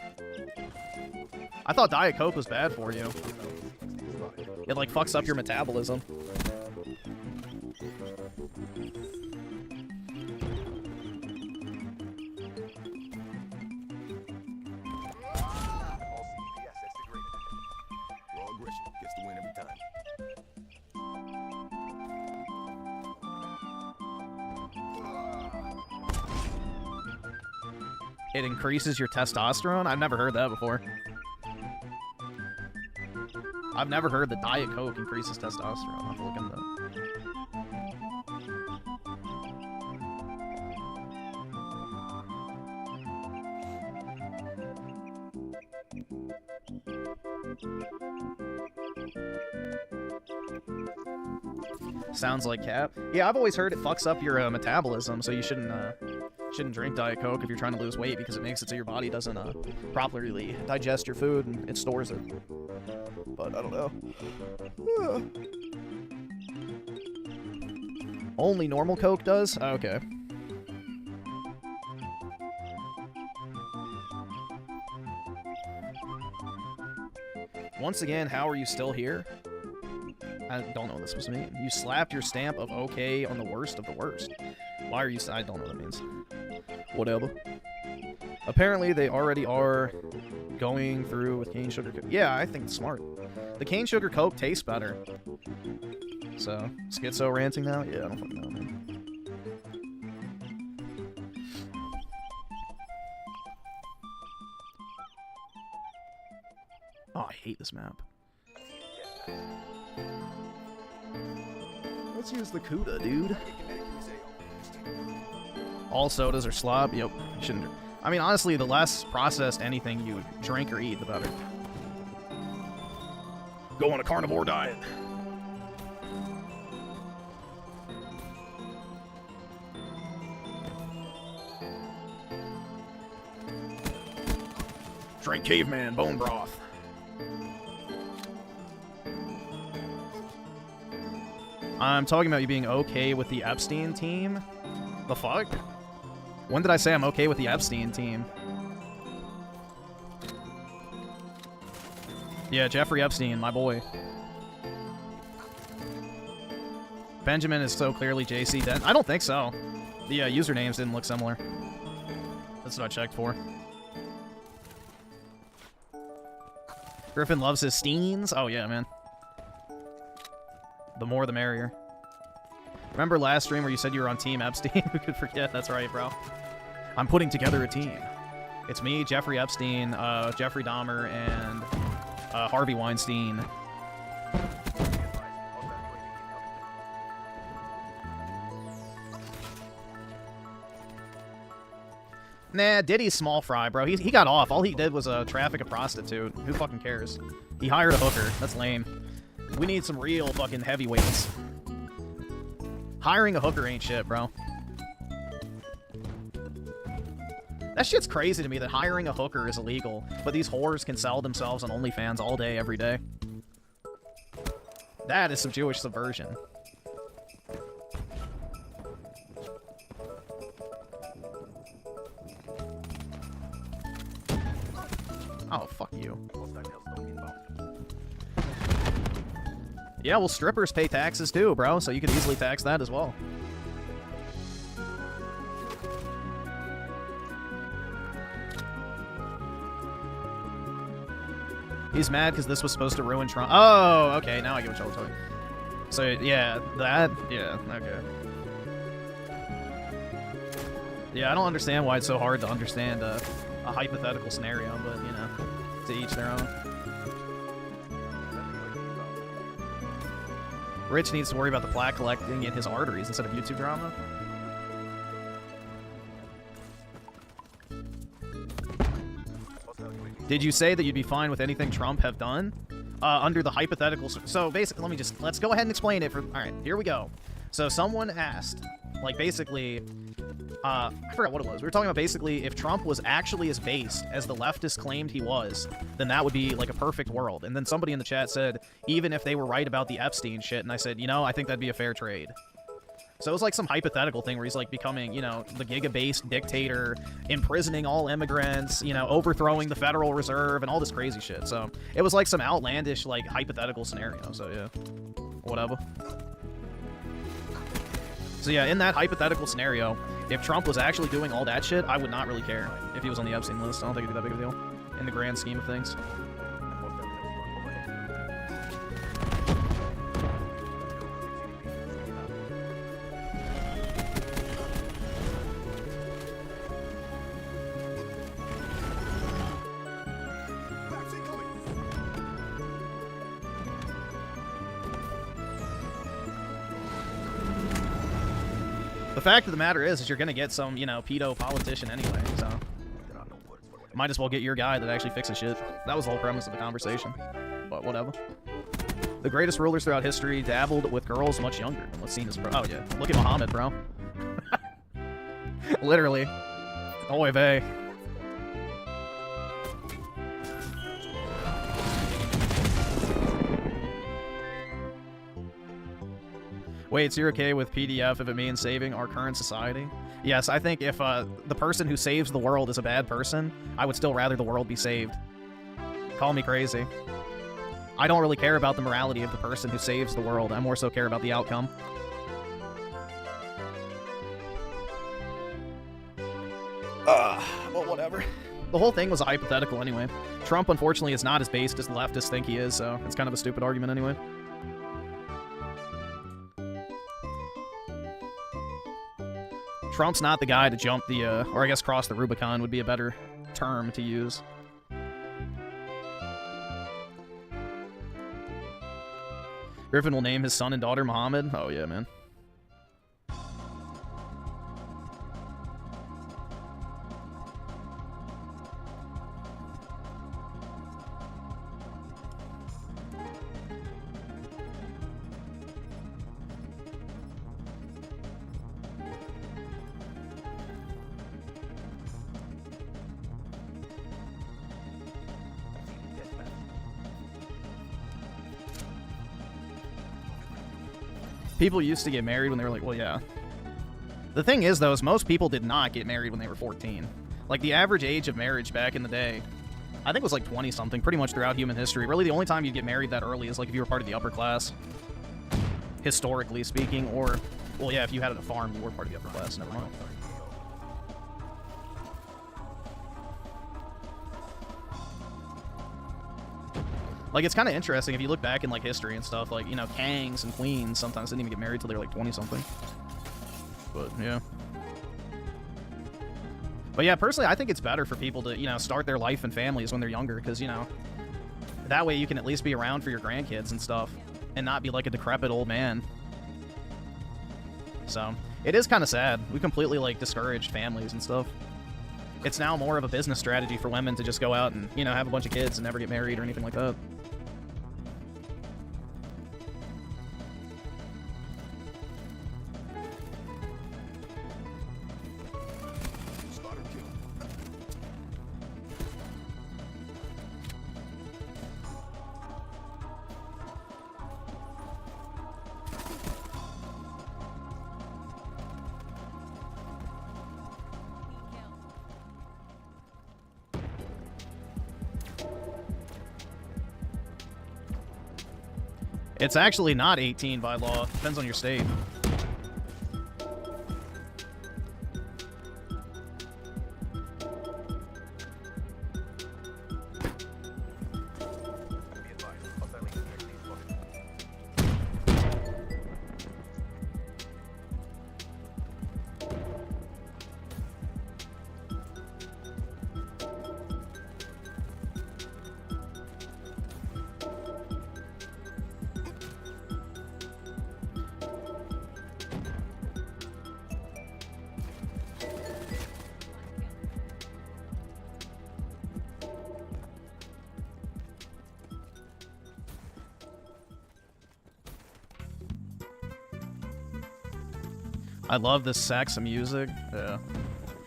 I thought Diet Coke was bad for you. It like fucks up your metabolism. It increases your testosterone? I've never heard that before. I've never heard that Diet Coke increases testosterone. I'll have to look into that. Sounds like Cap. Yeah, I've always heard it fucks up your metabolism, so you shouldn't drink Diet Coke if you're trying to lose weight because it makes it so your body doesn't properly digest your food and it stores it. But I don't know. Only normal Coke does? Okay. Once again, how are you still here? I don't know what this supposed to mean. You slapped your stamp of okay on the worst of the worst. Why are you... I don't know what that means. Whatever. Apparently, they already are going through with cane sugar Coke. Yeah, I think it's smart. The cane sugar Coke tastes better. So, schizo ranting now? Yeah, I don't fucking know, man. Oh, I hate this map. Let's use the Cuda, dude. All sodas are slop. Yep, you shouldn't. I mean, honestly, the less processed anything you drink or eat, the better. Go on a carnivore diet. Drink caveman bone broth. I'm talking about you being okay with the Epstein team? The fuck? When did I say I'm okay with the Epstein team? Yeah, Jeffrey Epstein, my boy. Benjamin is so clearly JC Dent. I don't think so. The usernames didn't look similar. That's what I checked for. Griffin loves his Steens. Oh yeah, man. The more the merrier. Remember last stream where you said you were on Team Epstein? Who could forget? That's right, bro. I'm putting together a team. It's me, Jeffrey Epstein, Jeffrey Dahmer, and Harvey Weinstein. Nah, Diddy's small fry, bro. He got off. All he did was traffic a prostitute. Who fucking cares? He hired a hooker. That's lame. We need some real fucking heavyweights. Hiring a hooker ain't shit, bro. That shit's crazy to me that hiring a hooker is illegal, but these whores can sell themselves on OnlyFans all day, every day. That is some Jewish subversion. Oh, fuck you. Yeah, well, strippers pay taxes too, bro, so you could easily tax that as well. He's mad because this was supposed to ruin Trump. Oh, okay, now I get what y'all are talking. So, yeah, that, yeah, okay. Yeah, I don't understand why it's so hard to understand a hypothetical scenario, but, you know, to each their own. Rich needs to worry about the plaque collecting in his arteries instead of YouTube drama. Did you say that you'd be fine with anything Trump have done? Under the hypothetical... So, basically, let's go ahead and explain it for... Alright, here we go. So, someone asked, like, basically... I forgot what it was. We were talking about basically if Trump was actually as based as the leftists claimed he was, then that would be like a perfect world. And then somebody in the chat said, even if they were right about the Epstein shit, and I said, you know, I think that'd be a fair trade. So it was like some hypothetical thing where he's like becoming, you know, the giga-based dictator, imprisoning all immigrants, you know, overthrowing the Federal Reserve and all this crazy shit. So it was like some outlandish, like, hypothetical scenario. So yeah, whatever. So yeah, in that hypothetical scenario, if Trump was actually doing all that shit, I would not really care if he was on the Epstein list. I don't think it'd be that big of a deal in the grand scheme of things. The fact of the matter is you're gonna get some, you know, pedo politician anyway, so might as well get your guy that actually fixes shit. That was the whole premise of the conversation, but whatever. The greatest rulers throughout history dabbled with girls much younger than what's seen as oh yeah, look at Muhammad, bro. Literally. Oy vey. Wait, so you're okay with PDF if it means saving our current society? Yes, I think if the person who saves the world is a bad person, I would still rather the world be saved. Call me crazy. I don't really care about the morality of the person who saves the world. I more so care about the outcome. Well, whatever. The whole thing was hypothetical anyway. Trump, unfortunately, is not as based as the leftists think he is, so it's kind of a stupid argument anyway. Trump's not the guy to jump the, or I guess cross the Rubicon would be a better term to use. Griffin will name his son and daughter Muhammad. Oh yeah, man. People used to get married when they were like, well, yeah. The thing is, though, is most people did not get married when they were 14. Like, the average age of marriage back in the day, I think it was like 20-something, pretty much throughout human history. Really, the only time you'd get married that early is like if you were part of the upper class. Historically speaking, or, well, yeah, if you had a farm, you were part of the upper class, never mind. Like, it's kind of interesting if you look back in, like, history and stuff. Like, you know, kings and queens sometimes didn't even get married till they were, like, 20-something. But, yeah. But, yeah, personally, I think it's better for people to, you know, start their life and families when they're younger. Because, you know, that way you can at least be around for your grandkids and stuff. And not be, like, a decrepit old man. So, it is kind of sad. We completely, like, discouraged families and stuff. It's now more of a business strategy for women to just go out and, you know, have a bunch of kids and never get married or anything like that. It's actually not 18 by law. Depends on your state. I love this sex music. Yeah.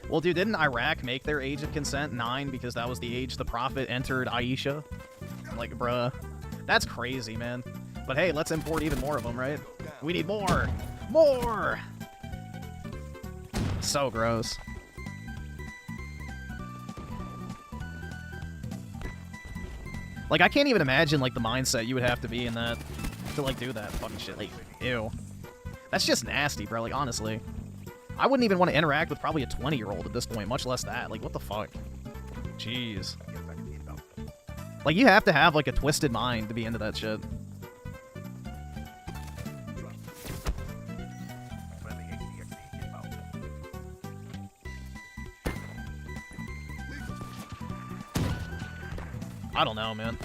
Well, dude, didn't Iraq make their age of consent 9 because that was the age the Prophet entered Aisha? Like, bruh. That's crazy, man. But hey, let's import even more of them, right? We need more! More! So gross. Like, I can't even imagine, like, the mindset you would have to be in that to, like, do that fucking shit. Like, ew. That's just nasty, bro. Like, honestly. I wouldn't even want to interact with probably a 20-year-old at this point, much less that. Like, what the fuck? Jeez. Like, you have to have, like, a twisted mind to be into that shit. I don't know, man.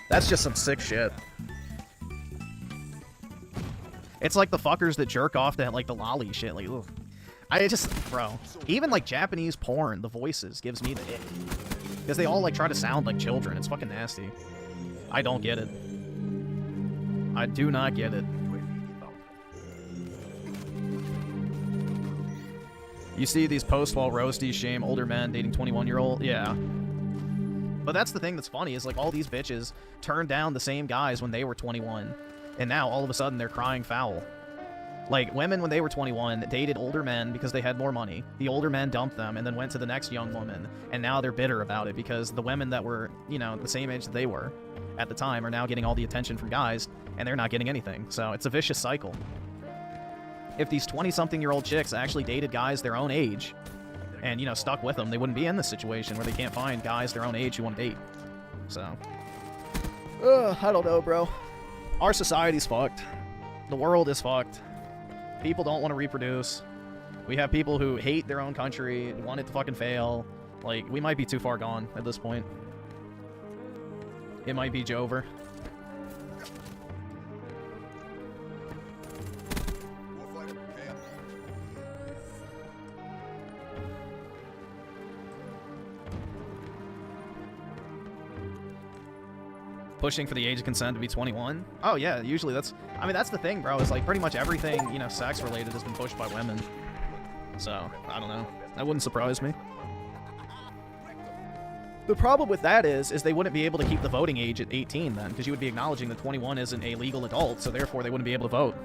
That's just some sick shit. It's like the fuckers that jerk off to like the lolly shit. Like, ugh. I just, bro, even like Japanese porn, the voices gives me the ick. Because they all like try to sound like children. It's fucking nasty. I don't get it. I do not get it. You see these post-wall roasties shame older men dating 21-year-old? Yeah. But that's the thing that's funny is like all these bitches turned down the same guys when they were 21. And now all of a sudden they're crying foul. Like women when they were 21 dated older men because they had more money. The older men dumped them and then went to the next young woman. And now they're bitter about it because the women that were, you know, the same age that they were at the time are now getting all the attention from guys and they're not getting anything. So it's a vicious cycle. If these 20-something-year-old chicks actually dated guys their own age and, you know, stuck with them, they wouldn't be in this situation where they can't find guys their own age who want to date. So, I don't know, bro. Our society's fucked. The world is fucked. People don't want to reproduce. We have people who hate their own country, want it to fucking fail. Like, we might be too far gone at this point. It might be Jover. Pushing for the age of consent to be 21? Oh yeah, usually that's... I mean, that's the thing, bro. Is like pretty much everything, you know, sex-related has been pushed by women. So, I don't know. That wouldn't surprise me. The problem with that is they wouldn't be able to keep the voting age at 18 then, because you would be acknowledging that 21 isn't a legal adult, so therefore they wouldn't be able to vote.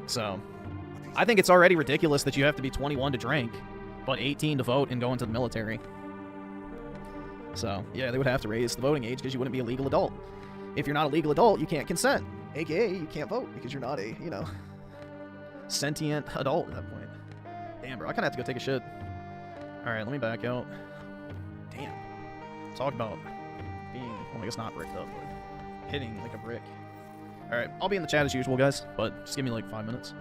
So, I think it's already ridiculous that you have to be 21 to drink, but 18 to vote and go into the military. So, yeah, they would have to raise the voting age because you wouldn't be a legal adult. If you're not a legal adult, you can't consent. AKA, you can't vote because you're not a, you know, sentient adult at that point. Damn, bro, I kind of have to go take a shit. Alright, let me back out. Damn. Talk about being, well, I guess not bricked up, but hitting like a brick. Alright, I'll be in the chat as usual, guys, but just give me like 5 minutes.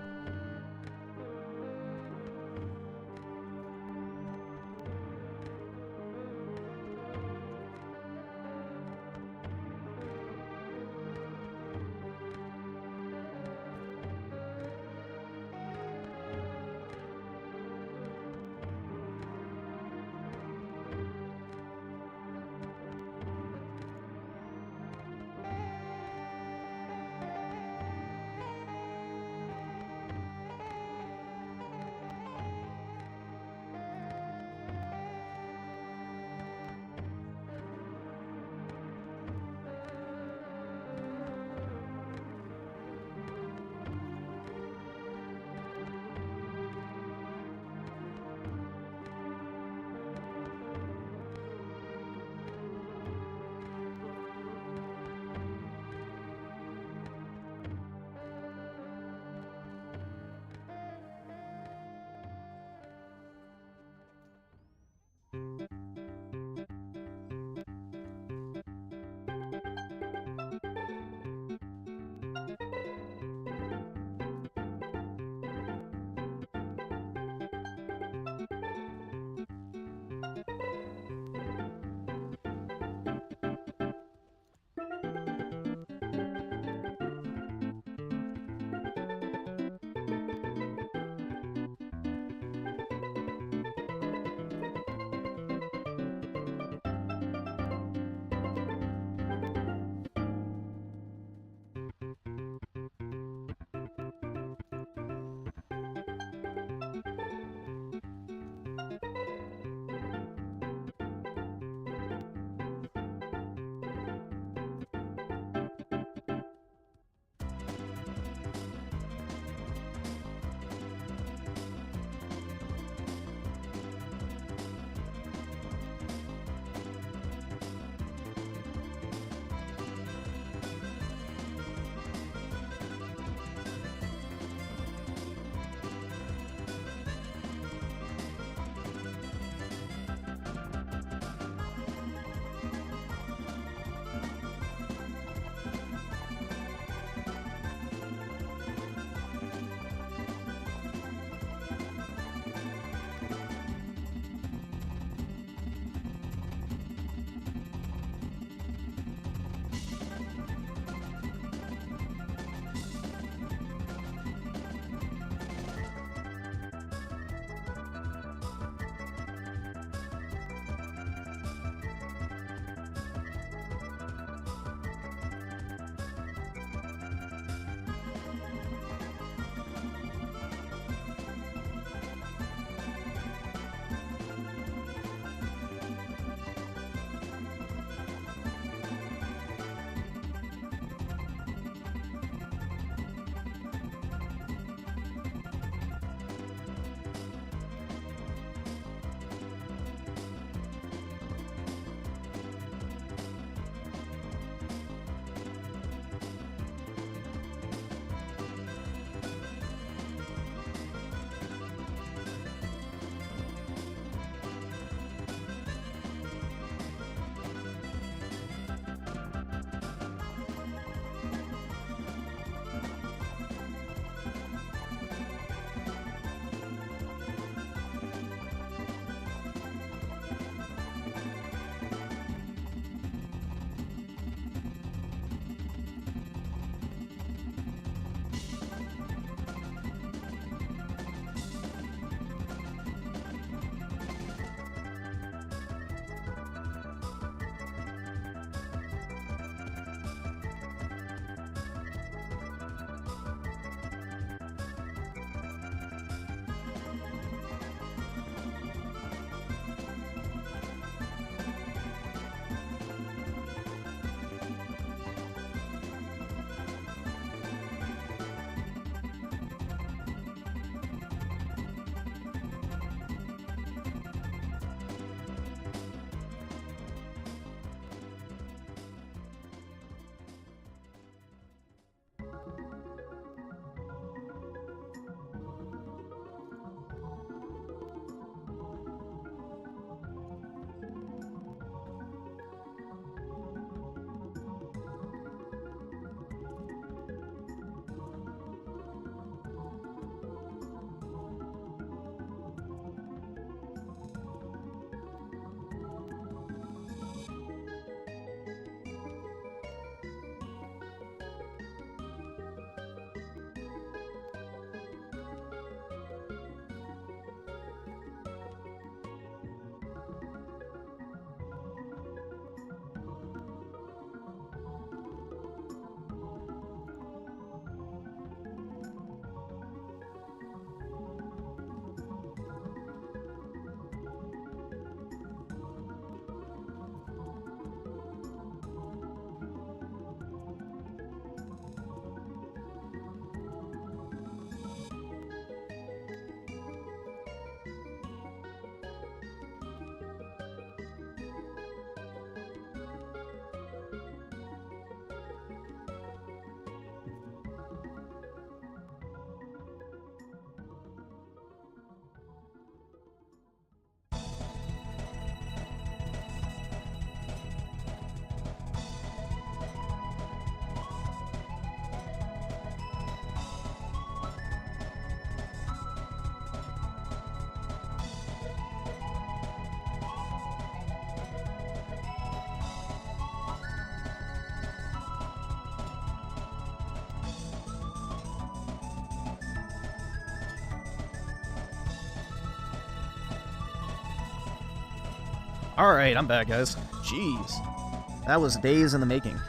Alright, I'm back, guys. Jeez. That was days in the making.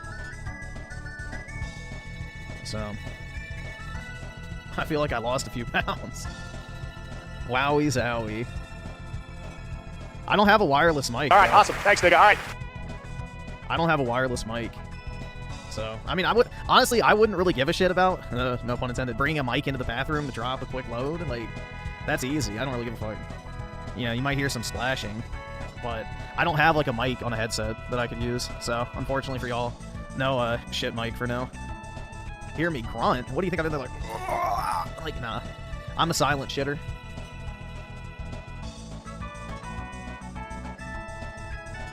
So, I feel like I lost a few pounds. Wowie zowie. I don't have a wireless mic. Alright, awesome. Thanks, nigga. Alright. I don't have a wireless mic. So, I mean, honestly, I wouldn't really give a shit about, no pun intended, bringing a mic into the bathroom to drop a quick load. Like, that's easy. I don't really give a fuck. You know, you might hear some splashing, but I don't have, like, a mic on a headset that I could use. So, unfortunately for y'all, no shit mic for now. Hear me grunt? What do you think I'm doing? Like, nah. I'm a silent shitter.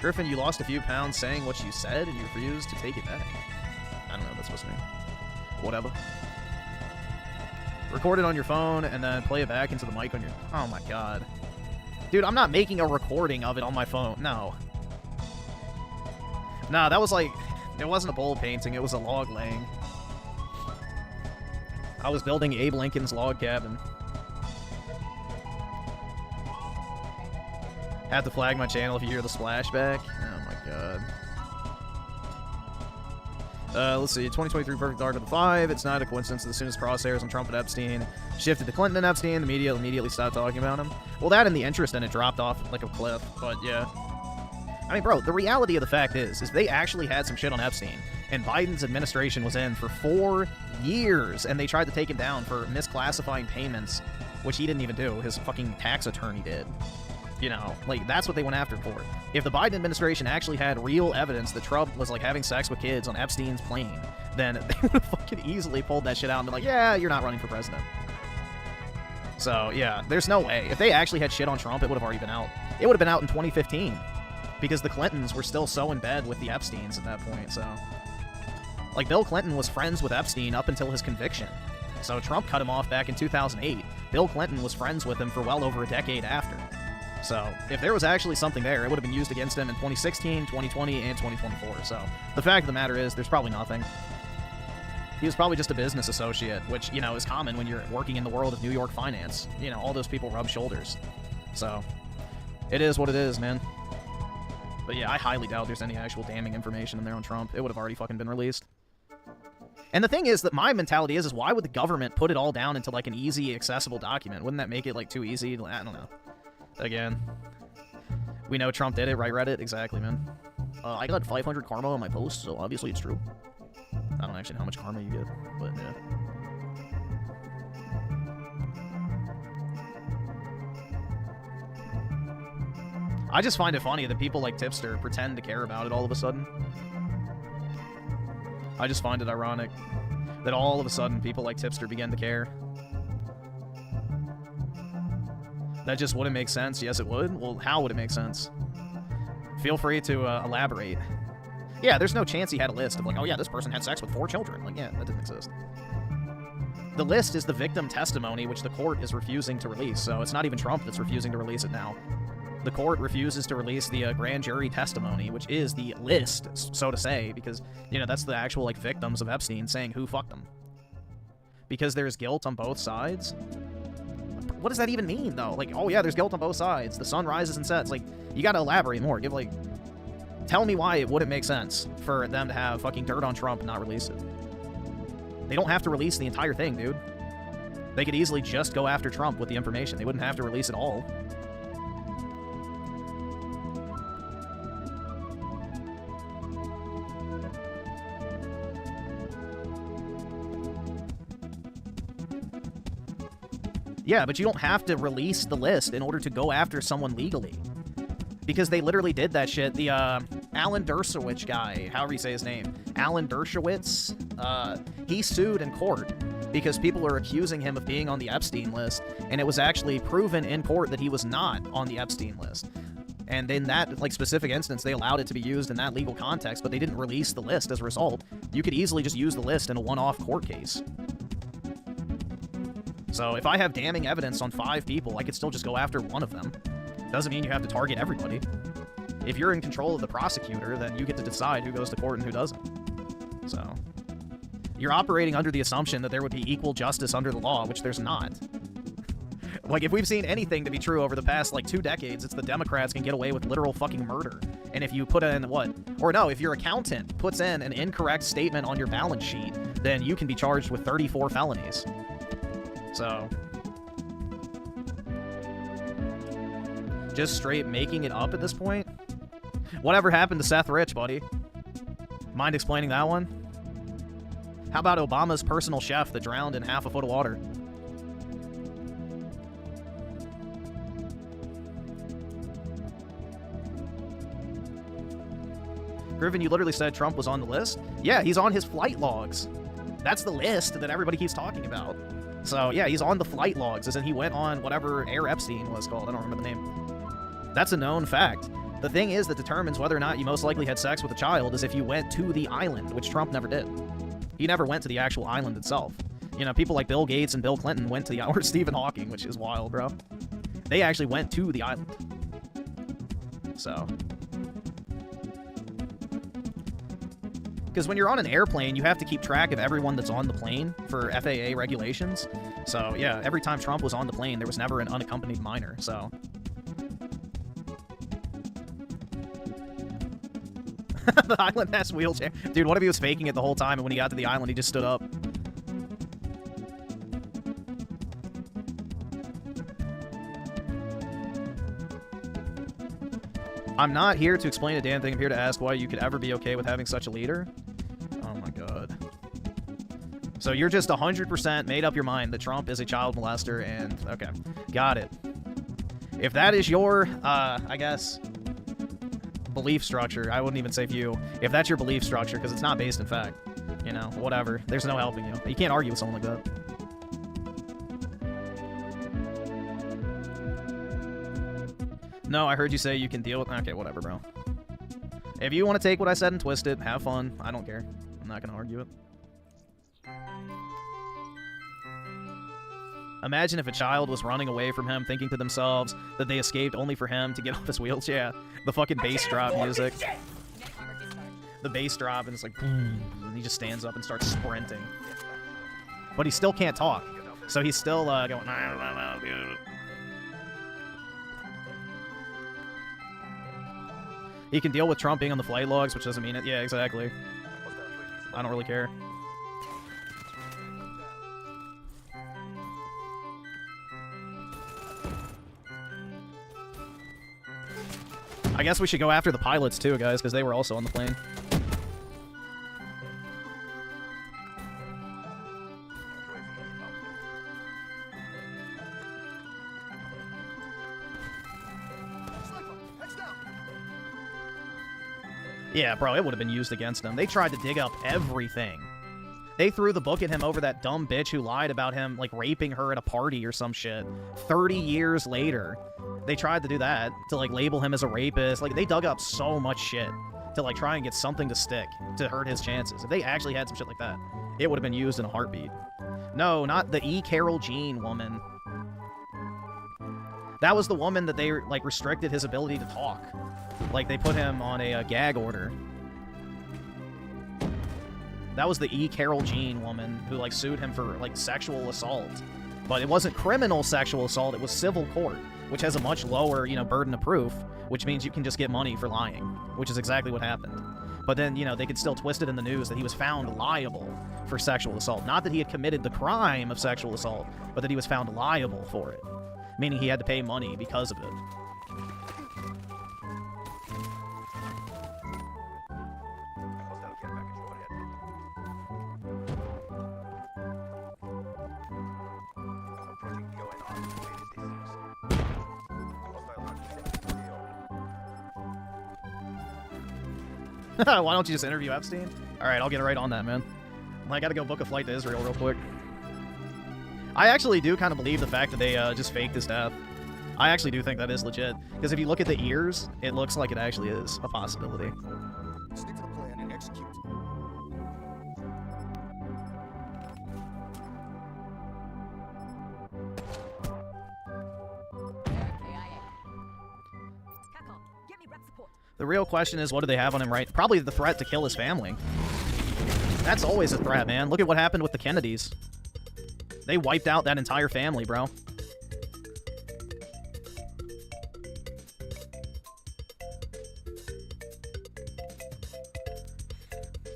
Griffin, you lost a few pounds saying what you said, and you refused to take it back. I don't know what that's supposed to mean. Whatever. Record it on your phone, and then play it back into the mic on your... Oh my god. Dude, I'm not making a recording of it on my phone. No. Nah, that was like... It wasn't a bowl painting, it was a log laying. I was building Abe Lincoln's log cabin. Have to flag my channel if you hear the splashback. Oh my god. Let's see. 2023 Perfect Dark of the 5. It's not a coincidence that as soon as crosshairs on Trump and Epstein shifted to Clinton and Epstein, the media immediately stopped talking about him. Well, that and the interest in it dropped off like a cliff, but yeah. I mean, bro, the reality of the fact is they actually had some shit on Epstein, and Biden's administration was in for 4 years, and they tried to take him down for misclassifying payments, which he didn't even do. His fucking tax attorney did. You know, like, that's what they went after for. If the Biden administration actually had real evidence that Trump was, like, having sex with kids on Epstein's plane, then they would have fucking easily pulled that shit out and been like, yeah, you're not running for president. So, yeah, there's no way. If they actually had shit on Trump, it would have already been out. It would have been out in 2015. Because the Clintons were still so in bed with the Epsteins at that point, so... Like, Bill Clinton was friends with Epstein up until his conviction. So Trump cut him off back in 2008. Bill Clinton was friends with him for well over a decade after. So, if there was actually something there, it would have been used against him in 2016, 2020, and 2024. So, the fact of the matter is, there's probably nothing. He was probably just a business associate, which, you know, is common when you're working in the world of New York finance. You know, all those people rub shoulders. So, it is what it is, man. But yeah, I highly doubt there's any actual damning information in there on Trump. It would have already fucking been released. And the thing is that my mentality is why would the government put it all down into, like, an easy, accessible document? Wouldn't that make it, like, too easy? I don't know. Again, we know Trump did it, right, Reddit? Exactly, man. I got 500 karma on my post, so obviously it's true. I don't actually know how much karma you get, but yeah. I just find it funny that people like Tipster pretend to care about it all of a sudden. I just find it ironic that all of a sudden people like Tipster begin to care. That just wouldn't make sense. Yes, it would. Well, how would it make sense? Feel free to elaborate. Yeah, there's no chance he had a list of like, oh yeah, this person had sex with 4 children. Like, yeah, that didn't exist. The list is the victim testimony, which the court is refusing to release. So it's not even Trump that's refusing to release it now. The court refuses to release the grand jury testimony, which is the list, so to say, because, you know, that's the actual, like, victims of Epstein saying who fucked them. Because there's guilt on both sides? What does that even mean, though? Like, oh yeah, there's guilt on both sides. The sun rises and sets. Like, you gotta elaborate more. Give, like... Tell me why it wouldn't make sense for them to have fucking dirt on Trump and not release it. They don't have to release the entire thing, dude. They could easily just go after Trump with the information. They wouldn't have to release it all. Yeah, but you don't have to release the list in order to go after someone legally. Because they literally did that shit. The, Alan Dershowitz guy, however you say his name, Alan Dershowitz, he sued in court because people are accusing him of being on the Epstein list, and it was actually proven in court that he was not on the Epstein list. And in that, like, specific instance, they allowed it to be used in that legal context, but they didn't release the list as a result. You could easily just use the list in a one-off court case. So if I have damning evidence on 5 people, I could still just go after one of them. Doesn't mean you have to target everybody. If you're in control of the prosecutor, then you get to decide who goes to court and who doesn't. So, you're operating under the assumption that there would be equal justice under the law, which there's not. Like, if we've seen anything to be true over the past, like, 2 decades, it's the Democrats can get away with literal fucking murder. And if you put in, what? Or no, if your accountant puts in an incorrect statement on your balance sheet, then you can be charged with 34 felonies. So... just straight making it up at this point? Whatever happened to Seth Rich, buddy? Mind explaining that one? How about Obama's personal chef that drowned in half a foot of water? Griffin, you literally said Trump was on the list? Yeah, he's on his flight logs. That's the list that everybody keeps talking about. So, yeah, he's on the flight logs, as in he went on whatever Air Epstein was called. I don't remember the name. That's a known fact. The thing is that determines whether or not you most likely had sex with a child is if you went to the island, which Trump never did. He never went to the actual island itself. You know, people like Bill Gates and Bill Clinton went to the... or Stephen Hawking, which is wild, bro. They actually went to the island. So... because when you're on an airplane, you have to keep track of everyone that's on the plane for FAA regulations. So, yeah, every time Trump was on the plane, there was never an unaccompanied minor, so... The island has wheelchair. Dude, what if he was faking it the whole time, and when he got to the island, he just stood up? I'm not here to explain a damn thing. I'm here to ask why you could ever be okay with having such a leader. Oh my god. So you're just 100% made up your mind that Trump is a child molester, and... okay. Got it. If that is your, I guess... belief structure, I wouldn't even say view. If that's your belief structure, because it's not based in fact. You know, whatever. There's no helping you. You can't argue with someone like that. No, I heard you say you can deal with... okay, whatever, bro. If you want to take what I said and twist it, have fun. I don't care. I'm not going to argue it. Imagine if a child was running away from him, thinking to themselves that they escaped only for him to get off his wheelchair. The fucking bass drop music. The bass drop, and it's like... boom, and he just stands up and starts sprinting. But he still can't talk. So he's still going... He can deal with Trump being on the flight logs, which doesn't mean it. Yeah, exactly. I don't really care. I guess we should go after the pilots too, guys, because they were also on the plane. Yeah, bro, it would have been used against him. They tried to dig up everything. They threw the book at him over that dumb bitch who lied about him, like, raping her at a party or some shit. 30 years later. They tried to do that, to, like, label him as a rapist. Like, they dug up so much shit to, like, try and get something to stick to hurt his chances. If they actually had some shit like that, it would have been used in a heartbeat. No, not the E. Carol Jean woman. That was the woman that they, like, restricted his ability to talk. Like, they put him on a gag order. That was the E. Carol Jean woman who, like, sued him for, like, sexual assault. But it wasn't criminal sexual assault, it was civil court, which has a much lower, you know, burden of proof, which means you can just get money for lying, which is exactly what happened. But then, you know, they could still twist it in the news that he was found liable for sexual assault. Not that he had committed the crime of sexual assault, but that he was found liable for it. Meaning he had to pay money because of it. Why don't you just interview Epstein? Alright, I'll get right on that, man. I gotta go book a flight to Israel real quick. I actually do kind of believe the fact that they just faked his death. I actually do think that is legit. Because if you look at the ears, it looks like it actually is a possibility. Stick to the plan and execute. The real question is, what do they have on him, right? Probably the threat to kill his family. That's always a threat, man. Look at what happened with the Kennedys. They wiped out that entire family, bro.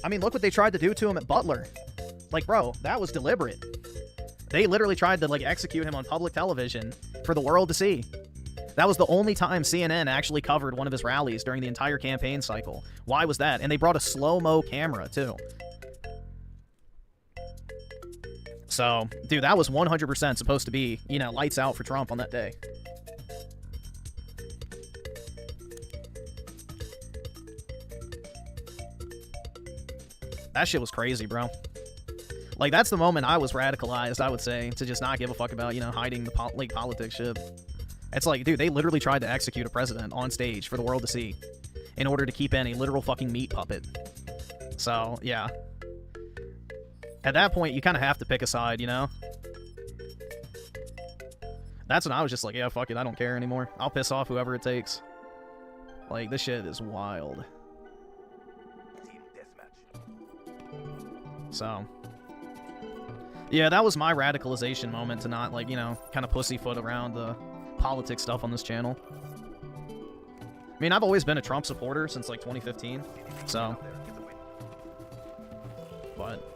I mean, look what they tried to do to him at Butler. Like, bro, that was deliberate. They literally tried to, like, execute him on public television for the world to see. That was the only time CNN actually covered one of his rallies during the entire campaign cycle. Why was that? And they brought a slow-mo camera, too. So, dude, that was 100% supposed to be, you know, lights out for Trump on that day. That shit was crazy, bro. Like, that's the moment I was radicalized, I would say, to just not give a fuck about, you know, hiding the politics shit. It's like, dude, they literally tried to execute a president on stage for the world to see in order to keep in a literal fucking meat puppet. So, yeah. At that point, you kind of have to pick a side, you know? That's when I was just like, yeah, fuck it, I don't care anymore. I'll piss off whoever it takes. Like, this shit is wild. So, yeah, that was my radicalization moment to not, like, you know, kind of pussyfoot around the politics stuff on this channel. I mean, I've always been a Trump supporter since, like, 2015, so. But,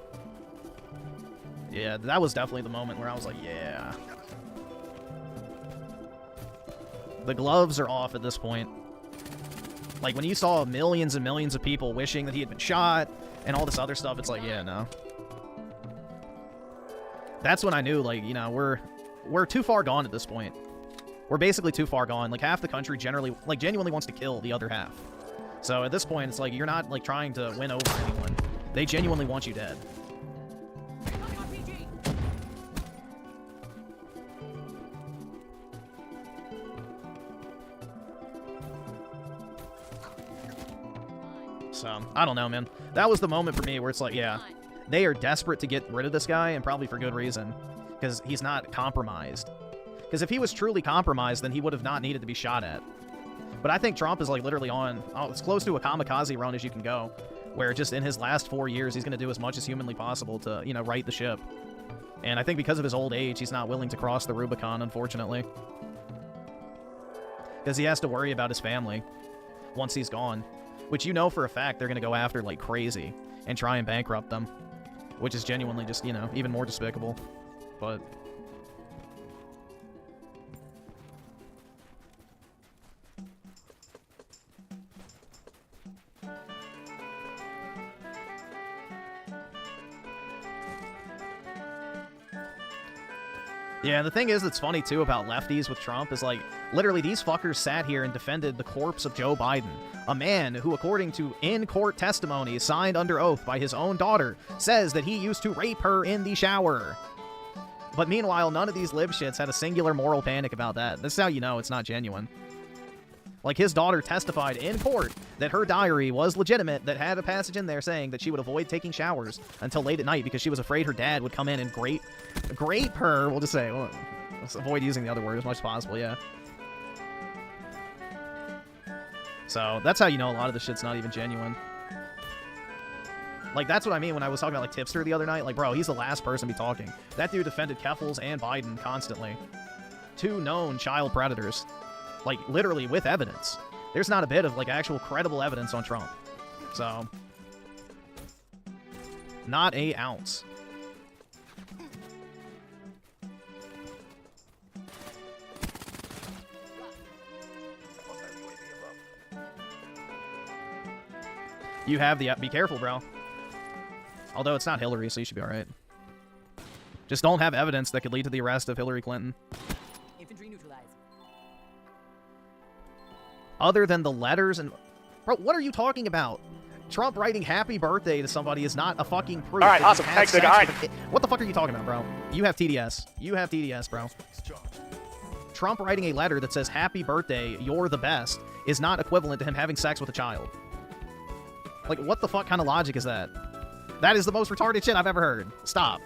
yeah, that was definitely the moment where I was like, yeah. The gloves are off at this point. Like, when you saw millions and millions of people wishing that he had been shot and all this other stuff, it's like, yeah, no. That's when I knew, like, you know, we're too far gone at this point. We're basically too far gone. Like, half the country generally, like, genuinely wants to kill the other half. So at this point, it's like, you're not, like, trying to win over anyone. They genuinely want you dead. So, I don't know, man. That was the moment for me where it's like, yeah, they are desperate to get rid of this guy, and probably for good reason, because he's not compromised. Because if he was truly compromised, then he would have not needed to be shot at. But I think Trump is, like, literally on, as close to a kamikaze run as you can go, where just in his last 4 years, he's going to do as much as humanly possible to, you know, right the ship. And I think because of his old age, he's not willing to cross the Rubicon, unfortunately. Because he has to worry about his family once he's gone. Which you know for a fact they're going to go after like crazy and try and bankrupt them. Which is genuinely just, you know, even more despicable. But... yeah, the thing is that's funny, too, about lefties with Trump is, like, literally these fuckers sat here and defended the corpse of Joe Biden, a man who, according to in-court testimony signed under oath by his own daughter, says that he used to rape her in the shower. But meanwhile, none of these lib shits had a singular moral panic about that. That's how you know it's not genuine. Like, his daughter testified in court that her diary was legitimate, that had a passage in there saying that she would avoid taking showers until late at night because she was afraid her dad would come in and grape her, we'll just say. Well, let's avoid using the other word as much as possible, yeah. So, that's how you know a lot of the shit's not even genuine. Like, that's what I mean when I was talking about, like, Tipster the other night. Like, bro, he's the last person to be talking. That dude defended Keffels and Biden constantly. Two known child predators. Like, literally with evidence. There's not a bit of, like, actual credible evidence on Trump. So, not a ounce. You have the... be careful, bro. Although it's not Hillary, so you should be alright. Just don't have evidence that could lead to the arrest of Hillary Clinton. Infantry neutralized. Other than the letters and... Bro, what are you talking about? Trump writing happy birthday to somebody is not a fucking proof. Alright, awesome. Thanks, dude. Alright. What the fuck are you talking about, bro? You have TDS. You have TDS, bro. Trump writing a letter that says, happy birthday, you're the best, is not equivalent to him having sex with a child. Like, what the fuck kind of logic is that? That is the most retarded shit I've ever heard. Stop.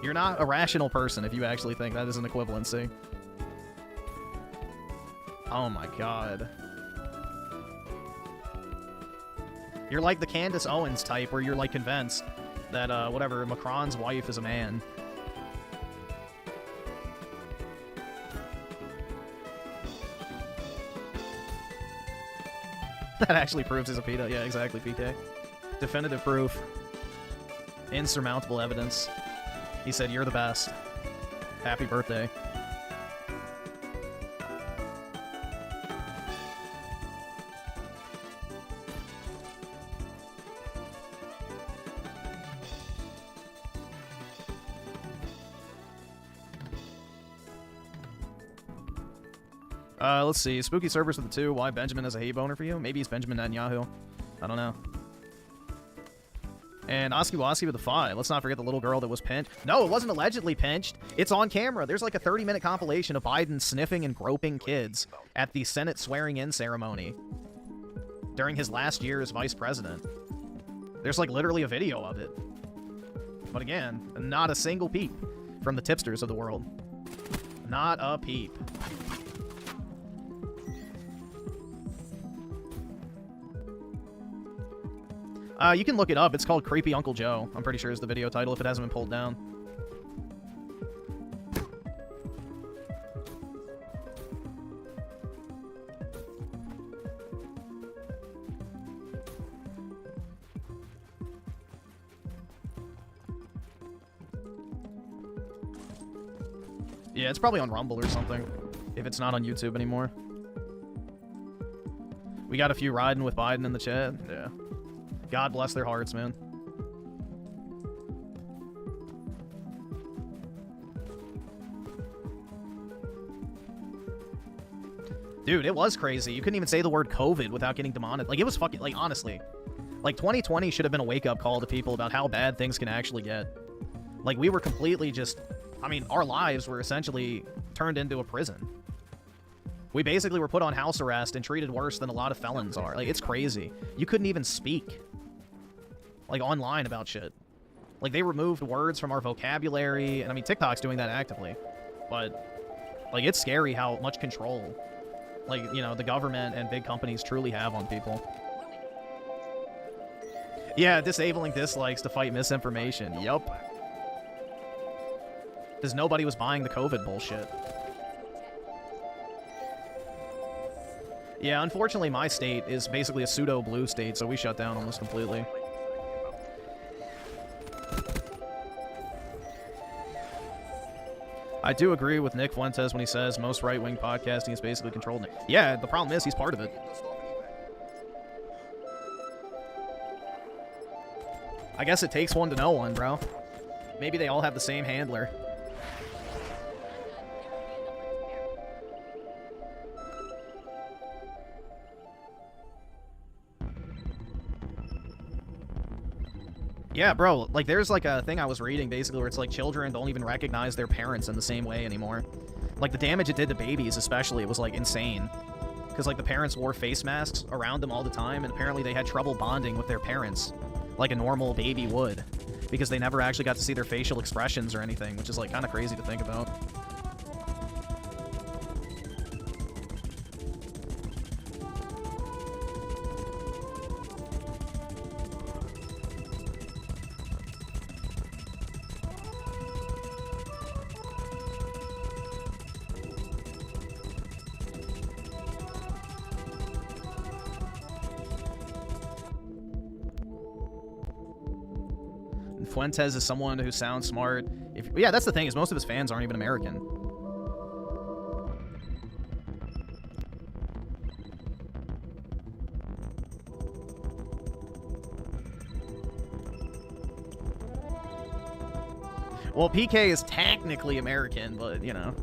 You're not a rational person if you actually think that is an equivalency. Oh my god. You're like the Candace Owens type where you're like convinced that, whatever, Macron's wife is a man. That actually proves he's a pedo. Yeah, exactly, PK. Definitive proof. Insurmountable evidence. He said, "You're the best. Happy birthday." Let's see. Spooky servers with the 2. Why Benjamin has a hay boner for you? Maybe he's Benjamin Netanyahu. I don't know. And Oski Woski with the 5. Let's not forget the little girl that was pinched. No, it wasn't allegedly pinched. It's on camera. There's like a 30-minute compilation of Biden sniffing and groping kids at the Senate swearing-in ceremony during his last year as vice president. There's like literally a video of it. But again, not a single peep from the tipsters of the world. Not a peep. You can look it up. It's called Creepy Uncle Joe. I'm pretty sure is the video title if it hasn't been pulled down. Yeah, it's probably on Rumble or something, if it's not on YouTube anymore. We got a few riding with Biden in the chat. Yeah. God bless their hearts, man. Dude, it was crazy. You couldn't even say the word COVID without getting demonetized. Like, it was fucking, like, honestly. Like, 2020 should have been a wake-up call to people about how bad things can actually get. Like, we were completely just... I mean, our lives were essentially turned into a prison. We basically were put on house arrest and treated worse than a lot of felons are. Like, it's crazy. You couldn't even speak. Like, online about shit. Like, they removed words from our vocabulary, and I mean, TikTok's doing that actively. But, like, it's scary how much control, like, you know, the government and big companies truly have on people. Yeah, disabling dislikes to fight misinformation. Yup. Because nobody was buying the COVID bullshit. Yeah, unfortunately, my state is basically a pseudo-blue state, so we shut down almost completely. I do agree with Nick Fuentes when he says most right-wing podcasting is basically controlled. Yeah, the problem is he's part of it. I guess it takes one to know one, bro. Maybe they all have the same handler. Yeah, bro, like, there's, like, a thing I was reading, basically, where it's, like, children don't even recognize their parents in the same way anymore. Like, the damage it did to babies, especially, it was, like, insane. Because, like, the parents wore face masks around them all the time, and apparently they had trouble bonding with their parents, like a normal baby would. Because they never actually got to see their facial expressions or anything, which is, like, kind of crazy to think about. Fuentes is someone who sounds smart. Yeah, that's the thing, is most of his fans aren't even American. Well, PK is technically American, but, you know,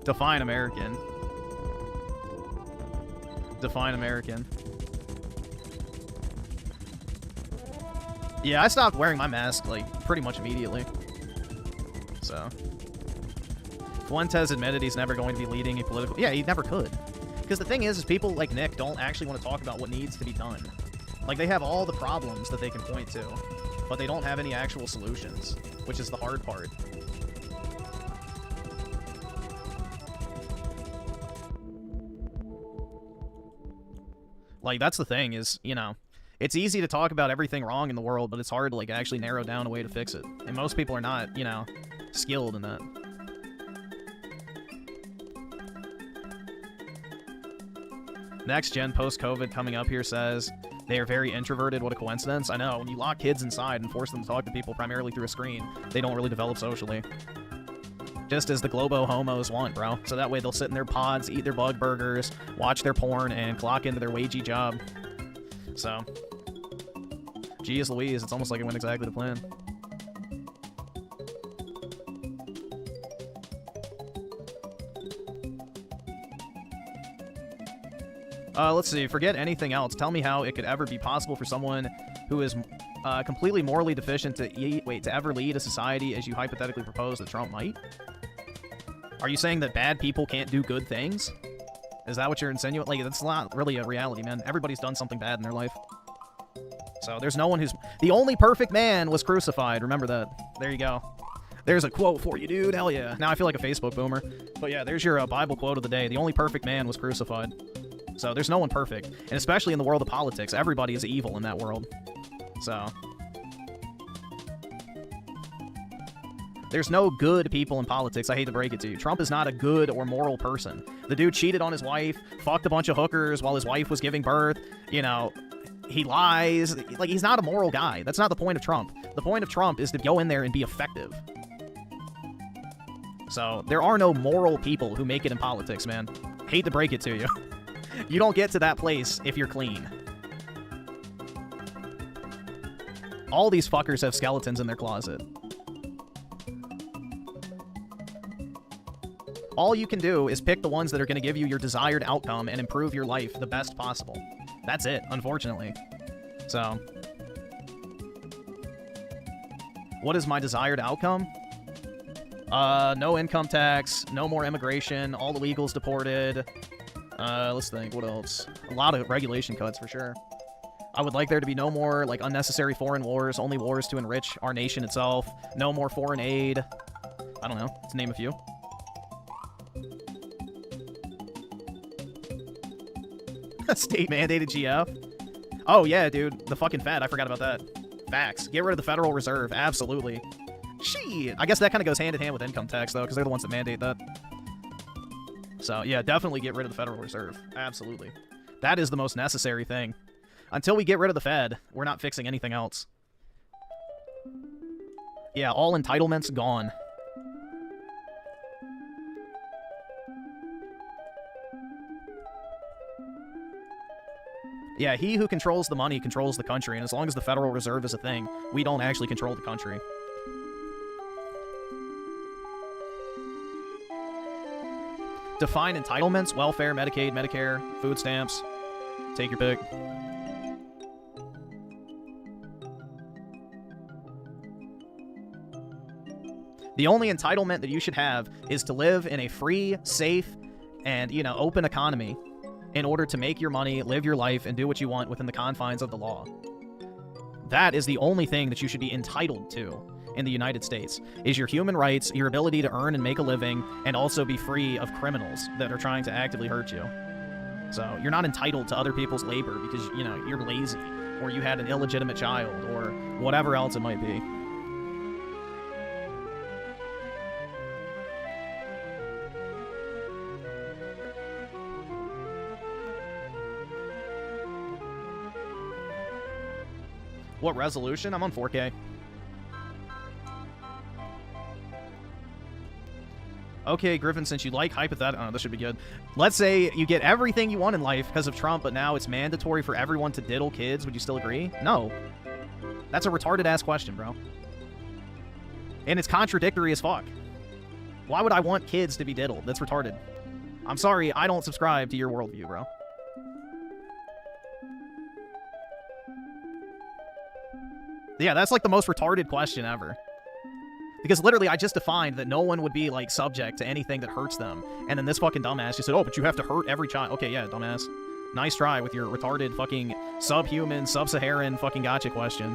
define American. Define American. Yeah, I stopped wearing my mask, like, pretty much immediately. So. Fuentes admitted he's never going to be leading a political... Yeah, he never could. Because the thing is people like Nick don't actually want to talk about what needs to be done. Like, they have all the problems that they can point to, but they don't have any actual solutions, which is the hard part. Like, that's the thing is, you know... It's easy to talk about everything wrong in the world, but it's hard to, like, actually narrow down a way to fix it. And most people are not, you know, skilled in that. Next gen post-COVID coming up here says they are very introverted. What a coincidence. I know. When you lock kids inside and force them to talk to people primarily through a screen, they don't really develop socially. Just as the globo homos want, bro. So that way they'll sit in their pods, eat their bug burgers, watch their porn, and clock into their wagey job. So, geez Louise, it's almost like it went exactly to plan. Let's see. Forget anything else. Tell me how it could ever be possible for someone who is completely morally deficient to ever lead a society as you hypothetically propose that Trump might? Are you saying that bad people can't do good things? Is that what you're insinuating? Like, that's not really a reality, man. Everybody's done something bad in their life. So there's no one who's... The only perfect man was crucified. Remember that. There you go. There's a quote for you, dude. Hell yeah. Now I feel like a Facebook boomer. But yeah, there's your Bible quote of the day. The only perfect man was crucified. So there's no one perfect. And especially in the world of politics, everybody is evil in that world. So... There's no good people in politics, I hate to break it to you. Trump is not a good or moral person. The dude cheated on his wife, fucked a bunch of hookers while his wife was giving birth, you know, he lies. Like, he's not a moral guy. That's not the point of Trump. The point of Trump is to go in there and be effective. So, there are no moral people who make it in politics, man. Hate to break it to you. You don't get to that place if you're clean. All these fuckers have skeletons in their closet. All you can do is pick the ones that are going to give you your desired outcome and improve your life the best possible. That's it, unfortunately. So, what is my desired outcome? No income tax, no more immigration, all the illegals deported. Let's think, what else? A lot of regulation cuts, for sure. I would like there to be no more, like, unnecessary foreign wars, only wars to enrich our nation itself. No more foreign aid. I don't know, to name a few. State-mandated GF. Oh, yeah, dude. The fucking Fed. I forgot about that. Facts. Get rid of the Federal Reserve. Absolutely. Shit. I guess that kind of goes hand-in-hand with income tax, though, because they're the ones that mandate that. So, yeah, definitely get rid of the Federal Reserve. Absolutely. That is the most necessary thing. Until we get rid of the Fed, we're not fixing anything else. Yeah, all entitlements gone. Yeah, he who controls the money controls the country, and as long as the Federal Reserve is a thing, we don't actually control the country. Define entitlements: welfare, Medicaid, Medicare, food stamps. Take your pick. The only entitlement that you should have is to live in a free, safe, and, you know, open economy in order to make your money, live your life, and do what you want within the confines of the law. That is the only thing that you should be entitled to in the United States, is your human rights, your ability to earn and make a living, and also be free of criminals that are trying to actively hurt you. So, you're not entitled to other people's labor because, you know, you're lazy, or you had an illegitimate child, or whatever else it might be. What resolution? I'm on 4K. Okay, Griffin, since you like hypothetical... Oh, this should be good. Let's say you get everything you want in life because of Trump, but now it's mandatory for everyone to diddle kids. Would you still agree? No. That's a retarded-ass question, bro. And it's contradictory as fuck. Why would I want kids to be diddled? That's retarded. I'm sorry, I don't subscribe to your worldview, bro. Yeah, that's like the most retarded question ever. Because literally, I just defined that no one would be, like, subject to anything that hurts them. And then this fucking dumbass just said, oh, but you have to hurt every child. Okay, yeah, dumbass. Nice try with your retarded fucking subhuman, sub-Saharan fucking gotcha question.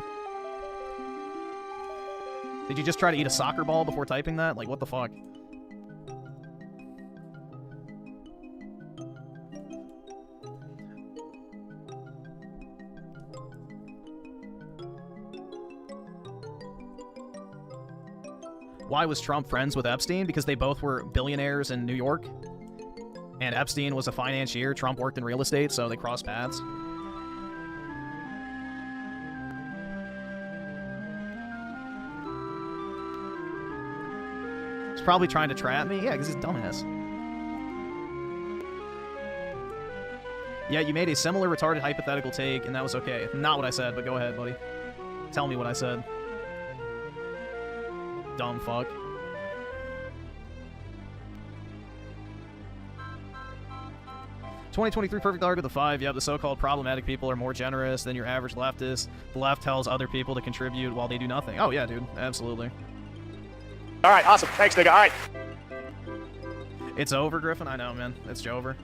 Did you just try to eat a soccer ball before typing that? Like, what the fuck? Why was Trump friends with Epstein? Because they both were billionaires in New York. And Epstein was a financier. Trump worked in real estate, so they crossed paths. He's probably trying to trap me. Yeah, because he's a dumbass. Yeah, you made a similar retarded hypothetical take, and that was okay. Not what I said, but go ahead, buddy. Tell me what I said. Dumb fuck. "2023 perfect arc of the 5. Yeah, the so-called problematic people are more generous than your average leftist. The left tells other people to contribute while they do nothing." Oh, yeah, dude. Absolutely. All right, awesome. Thanks, nigga. All right. It's over, Griffin? I know, man. It's over.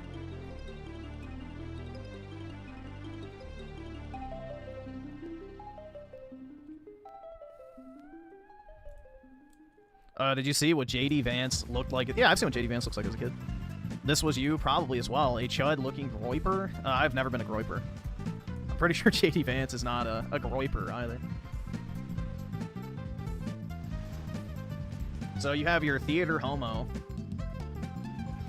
Did you see what JD Vance looked like? Yeah, I've seen what JD Vance looks like as a kid. This was you, probably as well. A chud-looking groiper? I've never been a groiper. I'm pretty sure JD Vance is not a groiper either. So you have your theater homo.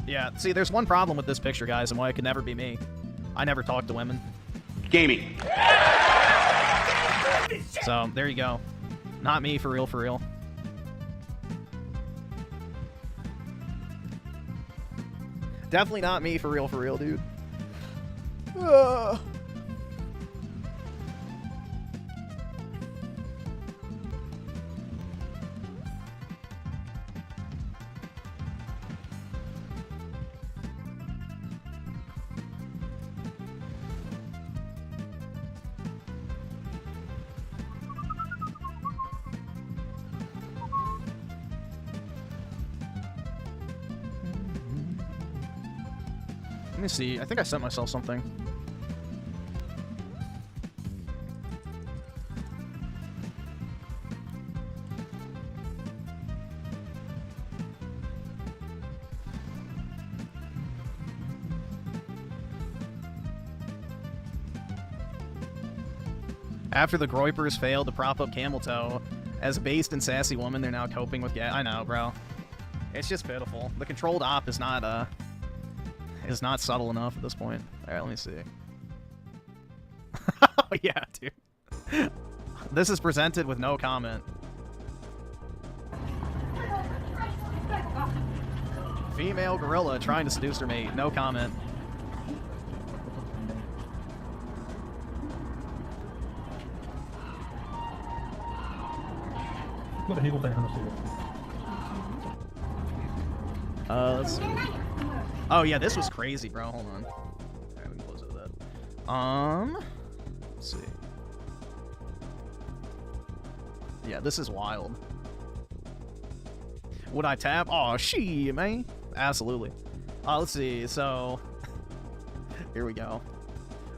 Yeah, see, there's one problem with this picture, guys, and why it could never be me. I never talk to women. Gaming. So, there you go. Not me, for real, for real. Definitely not me, for real, dude. Let me see. I think I sent myself something. After the Groypers failed to prop up Camel Toe, as a based and sassy woman, they're now coping with I know, bro. It's just pitiful. The controlled op is not subtle enough at this point. Alright, let me see. Oh, yeah, dude. This is presented with no comment. Female gorilla trying to seduce her mate. No comment. Let's see. Oh, yeah, this was crazy, bro. Hold on. Alright, we can close out of that. Let's see. Yeah, this is wild. Would I tap? Oh, she, man. Absolutely. Let's see. So, here we go.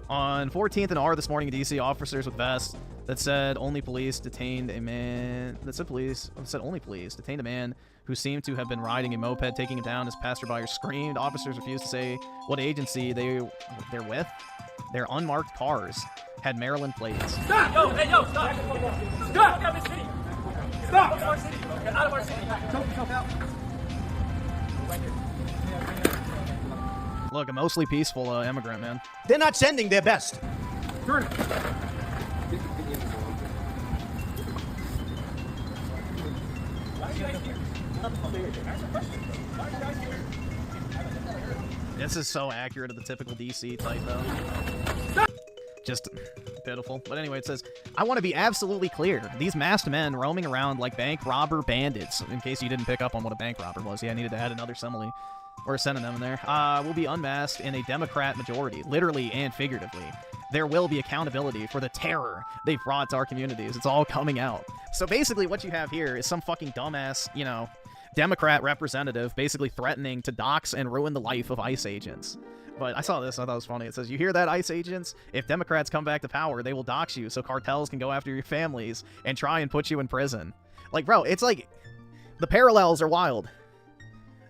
On 14th and R this morning in DC, officers with vests that said only police detained a man. That said only police detained a man who seemed to have been riding a moped, taking him down as passerby screamed. Officers refused to say what agency they're with. Their unmarked cars had Maryland plates. Stop! Yo, hey, yo, stop! Stop! Get out of the city! Stop! Out of our city! Get out of our city! Choke out! Look, a mostly peaceful immigrant, man. They're not sending their best. Turn it! This is so accurate of the typical DC type, though. Just pitiful. But anyway, it says, I want to be absolutely clear. These masked men roaming around like bank robber bandits, in case you didn't pick up on what a bank robber was. Yeah, I needed to add another simile, or a synonym in there, will be unmasked in a Democrat majority, literally and figuratively. There will be accountability for the terror they've brought to our communities. It's all coming out. So basically what you have here is some fucking dumbass, you know, Democrat representative basically threatening to dox and ruin the life of ICE agents. But I saw this, I thought it was funny. It says, you hear that, ICE agents? If Democrats come back to power, they will dox you so cartels can go after your families and try and put you in prison. Like, bro, it's like, the parallels are wild.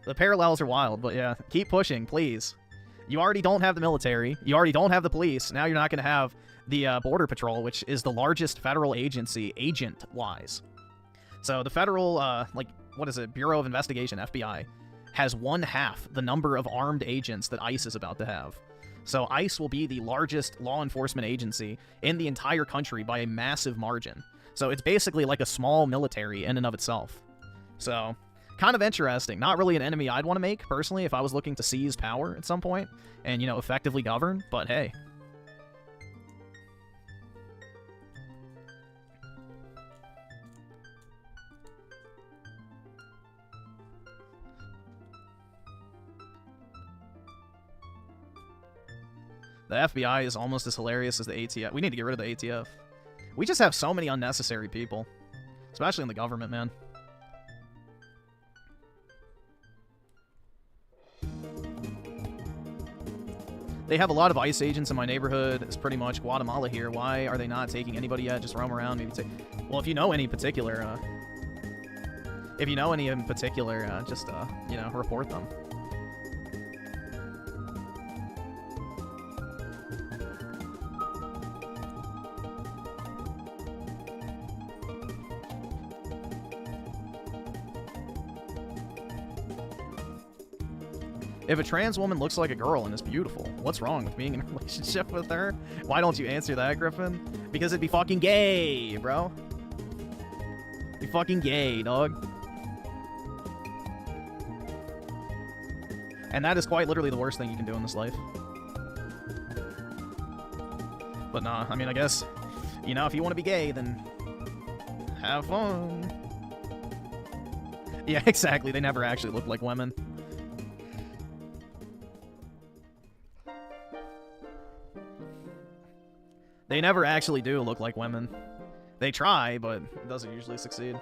The parallels are wild, but yeah, keep pushing, please. You already don't have the military. You already don't have the police. Now you're not going to have the Border Patrol, which is the largest federal agency, agent-wise. So the federal, like, what is it, Bureau of Investigation, FBI, has 1/2 the number of armed agents that ICE is about to have. So ICE will be the largest law enforcement agency in the entire country by a massive margin. So it's basically like a small military in and of itself. So, kind of interesting. Not really an enemy I'd want to make, personally, if I was looking to seize power at some point and, you know, effectively govern, but hey. The FBI is almost as hilarious as the ATF. We need to get rid of the ATF. We just have so many unnecessary people. Especially in the government, man. They have a lot of ICE agents in my neighborhood. It's pretty much Guatemala here. Why are they not taking anybody yet? Just roam around, maybe take... Well, if you know any particular, just, you know, report them. If a trans woman looks like a girl and is beautiful, what's wrong with being in a relationship with her? Why don't you answer that, Griffin? Because it'd be fucking gay, bro. It'd be fucking gay, dog. And that is quite literally the worst thing you can do in this life. But nah, I mean, I guess, you know, if you want to be gay, then have fun. Yeah, exactly. They never actually look like women. They never actually do look like women. They try, but it doesn't usually succeed.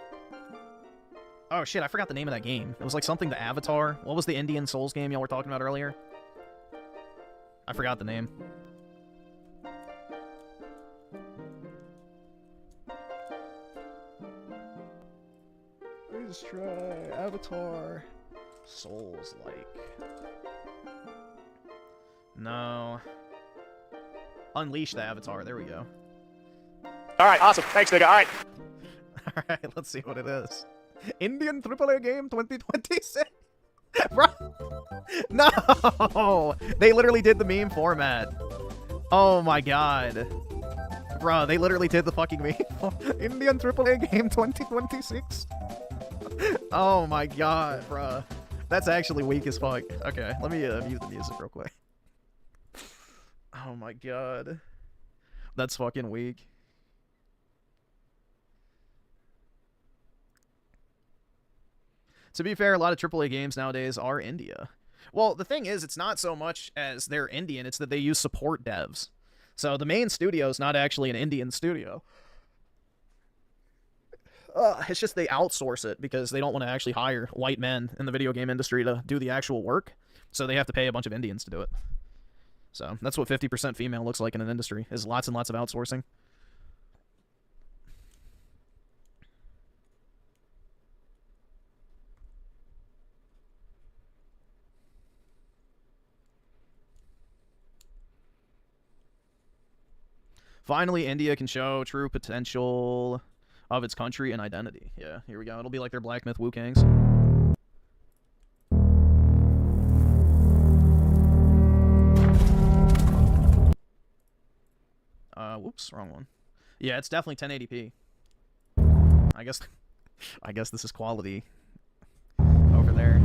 Oh shit, I forgot the name of that game. It was like something to Avatar. What was the Indian Souls game y'all were talking about earlier? I forgot the name. Let me just try Avatar Souls-like. No. Unleash the Avatar. There we go. All right, awesome. Thanks, nigga. All right. All right, let's see what it is. Indian AAA game 2026. Bro. No. They literally did the meme format. Oh my god. Bro, they literally did the fucking meme. Indian AAA game 2026. Oh my god, bro. That's actually weak as fuck. Okay, let me mute the music real quick. Oh my god. That's fucking weak. To be fair, a lot of AAA games nowadays are India. Well, the thing is, it's not so much as they're Indian, it's that they use support devs. So the main studio is not actually an Indian studio. It's just they outsource it because they don't want to actually hire white men in the video game industry to do the actual work. So they have to pay a bunch of Indians to do it. So that's what 50% female looks like in an industry, is lots and lots of outsourcing. Finally, India can show true potential of its country and identity. Yeah, here we go. It'll be like their Black Myth Wu-Kangs. Whoops, wrong one. Yeah, it's definitely 1080p. I guess this is quality over there.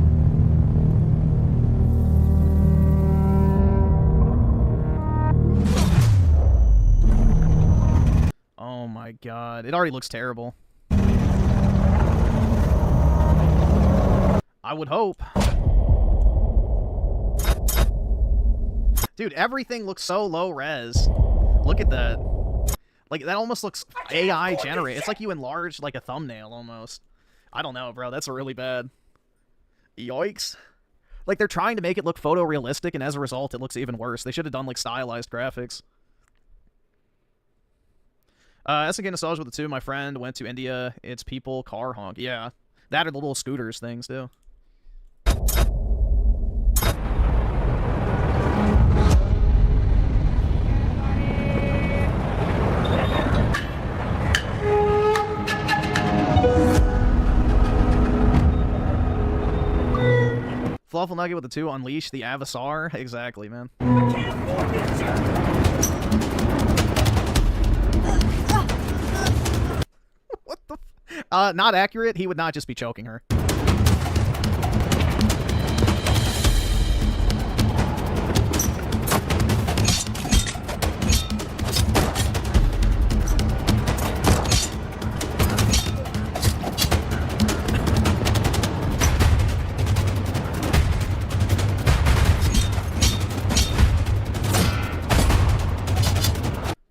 Oh my god, it already looks terrible. I would hope. Dude, everything looks so low res. Look at that. Like, that almost looks AI generated. It's like you enlarged, like, a thumbnail, almost. I don't know, bro. That's really bad. Yikes. Like, they're trying to make it look photorealistic, and as a result, it looks even worse. They should have done, like, stylized graphics. SNK Nostalgia with the 2. My friend went to India. It's people car honk. Yeah. That are the little scooters things, too. Fluffle Nugget with the 2, unleash the Avatar. Exactly, man. What the not accurate. He would not just be choking her.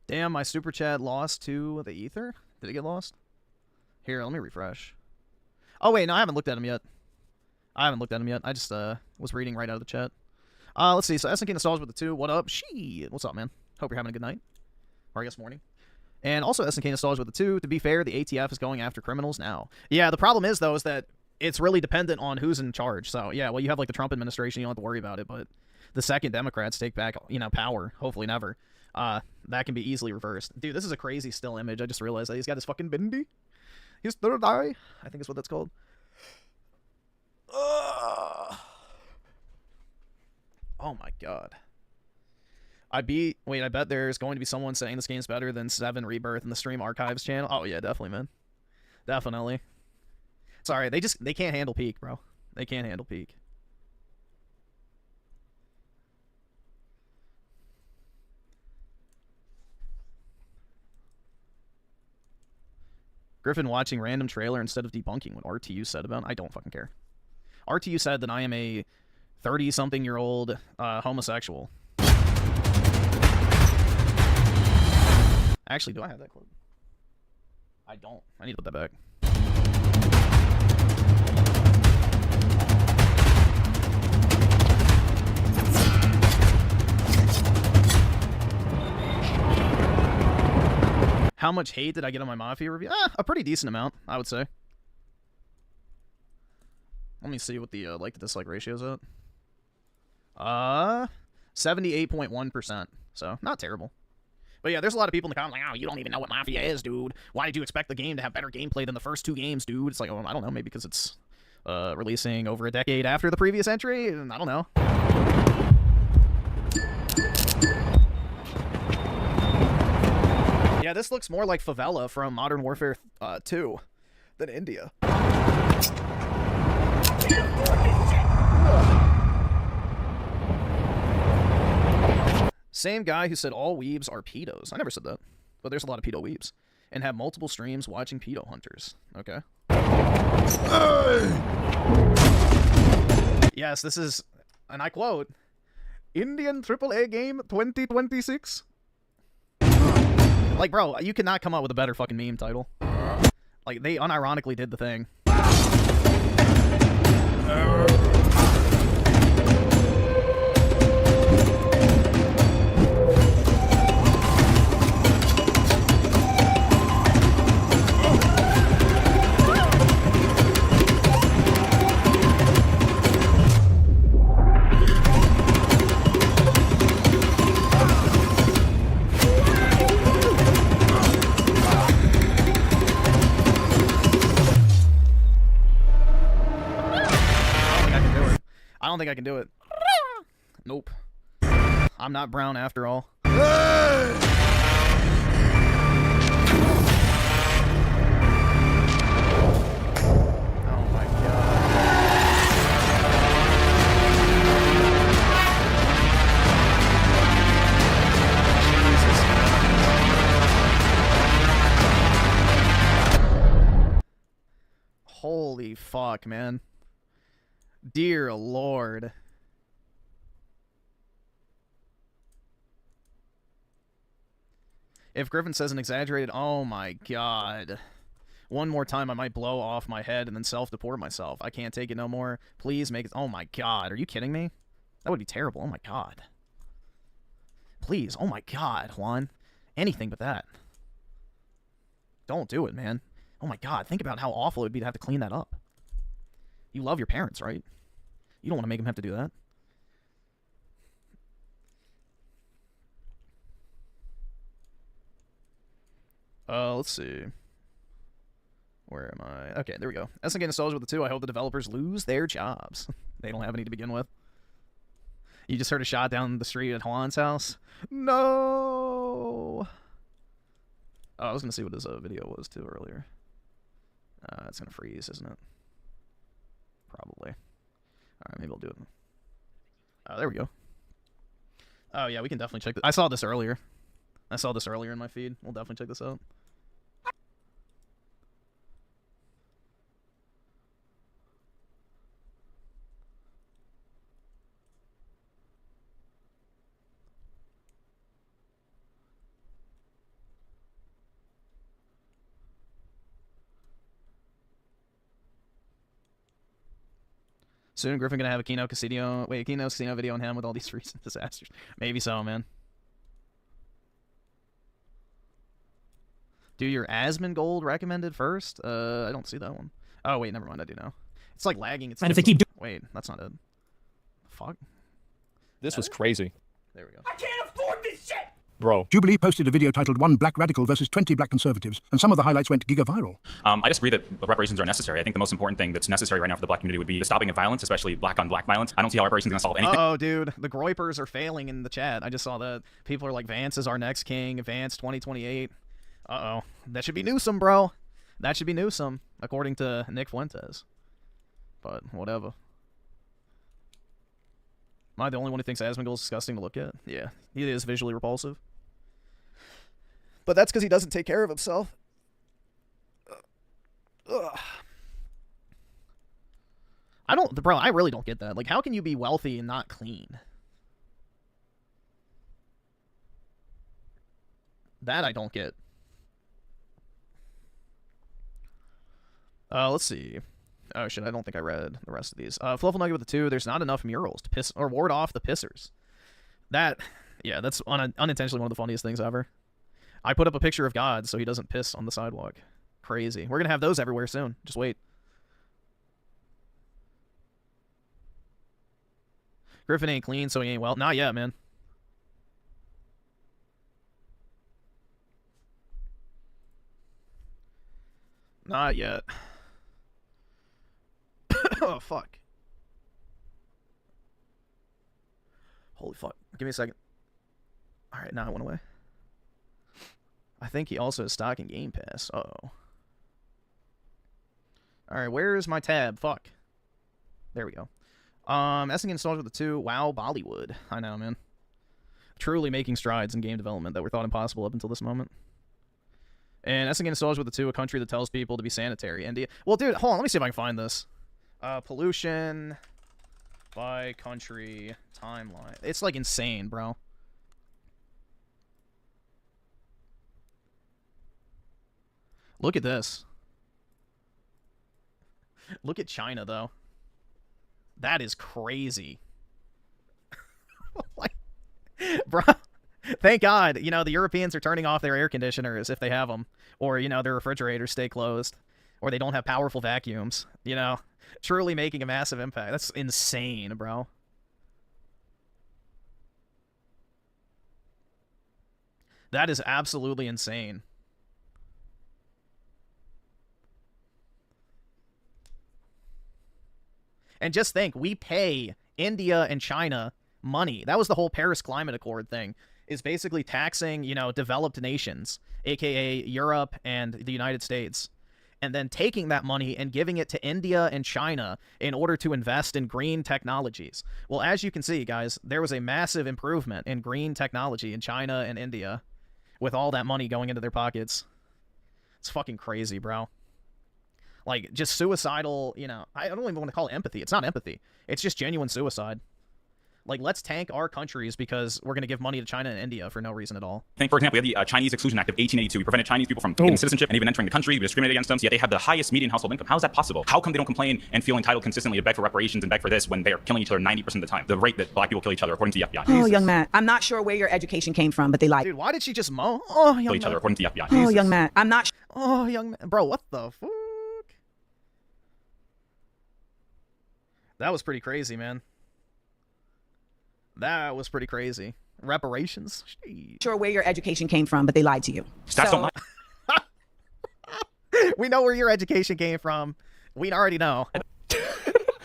Damn, my super chat lost to the ether? Did it get lost? Here, let me refresh. Oh, wait, no, I haven't looked at him yet. I just was reading right out of the chat. Let's see. So, SNK Nostalgia with the 2. What up? Shit. What's up, man? Hope you're having a good night. Or I guess morning. And also SNK Nostalgia with the 2. To be fair, the ATF is going after criminals now. Yeah, the problem is, though, is that it's really dependent on who's in charge. So, yeah, well, you have, like, the Trump administration. You don't have to worry about it. But the second Democrats take back, you know, power, hopefully never, that can be easily reversed. Dude, this is a crazy still image. I just realized that he's got his fucking bindi. His third eye, I think is what that's called. Oh my god. I bet there's going to be someone saying this game's better than 7 Rebirth in the Stream Archives channel. Oh yeah, definitely, man. Definitely. Sorry, they can't handle peak, bro. They can't handle peak. Griffin watching random trailer instead of debunking what RTU said about it. I don't fucking care. RTU said that I am a 30-something-year-old homosexual. Actually, do I have that quote? I don't. I need to put that back. How much hate did I get on my Mafia review? A pretty decent amount, I would say. Let me see what the like to dislike ratio is at. 78.1%. So, not terrible. But yeah, there's a lot of people in the comments like, oh, you don't even know what Mafia is, dude. Why did you expect the game to have better gameplay than the first 2 games, dude? It's like, oh, I don't know, maybe because it's releasing over a decade after the previous entry? I don't know. Yeah, this looks more like Favela from Modern Warfare 2 than India. Same guy who said all weebs are pedos. I never said that, but there's a lot of pedo weebs. And have multiple streams watching pedo hunters. Okay. Yes, this is, and I quote, Indian AAA game 2026. Like, bro, you cannot come up with a better fucking meme title. Like, they unironically did the thing. I don't think I can do it. Nope. I'm not brown after all. Oh my god. Holy fuck, man. Dear Lord. If Griffin says an exaggerated, oh my god. One more time I might blow off my head and then self-deport myself. I can't take it no more. Please make it, oh my god. Are you kidding me? That would be terrible. Oh my god. Please, oh my god, Juan. Anything but that. Don't do it, man. Oh my god, think about how awful it would be to have to clean that up. You love your parents, right? You don't want to make them have to do that. Let's see. Where am I? Okay, there we go. SNK Nostalgia with the 2. I hope the developers lose their jobs. They don't have any to begin with. You just heard a shot down the street at Juan's house? No! Oh, I was going to see what his video was, too, earlier. It's going to freeze, isn't it? Probably. Alright, maybe I'll do it. There we go. Oh, yeah, we can definitely check this. I saw this earlier. In my feed. We'll definitely check this out. Soon, Griffin gonna have a Kino Casino video on him with all these recent disasters. Maybe so, man. Do your Asmongold recommended first? I don't see that one. Oh wait, never mind. I do know. It's like lagging. It's and if they keep wait, that's not it. Fuck. This was crazy. There we go. I can't afford this shit! Bro. Jubilee posted a video titled 1 Black Radical versus 20 Black Conservatives, and some of the highlights went giga-viral. I disagree that reparations are necessary. I think the most important thing that's necessary right now for the black community would be the stopping of violence, especially black-on-black violence. I don't see how reparations are going to solve anything. Oh, dude. The Groypers are failing in the chat. I just saw that. People are like, Vance is our next king. Vance 2028. Uh-oh. That should be Newsom, bro. That should be Newsom, according to Nick Fuentes. But, whatever. Am I the only one who thinks Asmongold is disgusting to look at? Yeah. He is visually repulsive. But that's because he doesn't take care of himself. Ugh. I really don't get that. Like, how can you be wealthy and not clean? That I don't get. Let's see. Oh shit, I don't think I read the rest of these. Fluffle Nugget with the 2, there's not enough murals to piss or ward off the pissers. That, yeah, that's unintentionally one of the funniest things ever. I put up a picture of God so he doesn't piss on the sidewalk. Crazy. We're gonna have those everywhere soon. Just wait. Griffin ain't clean, so he ain't well. Not yet, man. Not yet. Oh, fuck. Holy fuck. Give me a second. Alright, now it went away. I think he also has stock in Game Pass. Uh-oh. Alright, where's my tab? Fuck. There we go. SNK Nostalgia with the 2. Wow, Bollywood. I know, man. Truly making strides in game development that were thought impossible up until this moment. And SNK Nostalgia with the 2. A country that tells people to be sanitary. India. Well, dude, hold on. Let me see if I can find this. Pollution by country timeline. It's, like, insane, bro. Look at this. Look at China, though. That is crazy. Like, bro, thank God, you know, the Europeans are turning off their air conditioners if they have them. Or, you know, their refrigerators stay closed. Or they don't have powerful vacuums. You know, truly making a massive impact. That's insane, bro. That is absolutely insane. And just think, we pay India and China money. That was the whole Paris Climate Accord thing, is basically taxing, you know, developed nations, aka Europe and the United States, and then taking that money and giving it to India and China in order to invest in green technologies. Well, as you can see, guys, there was a massive improvement in green technology in China and India with all that money going into their pockets. It's fucking crazy, bro. Like, just suicidal, you know, I don't even want to call it empathy. It's not empathy. It's just genuine suicide. Like, let's tank our countries because we're going to give money to China and India for no reason at all. I think, for example, we had the Chinese Exclusion Act of 1882. We prevented Chinese people from getting citizenship and even entering the country. We discriminated against them, so yet they have the highest median household income. How is that possible? How come they don't complain and feel entitled consistently to beg for reparations and beg for this when they are killing each other 90% of the time? The rate that black people kill each other, according to the FBI. Oh, young man, I'm not sure where your education came from, but they like... Dude, why did she just moan? Oh, young kill each man. other, according to the FBI. Oh, young man, I'm not... Oh, young man. Bro, what the fuck? That was pretty crazy, man. That was pretty crazy. Reparations? Jeez. Sure where your education came from, but they lied to you. Stats don't lie. We know where your education came from. We already know.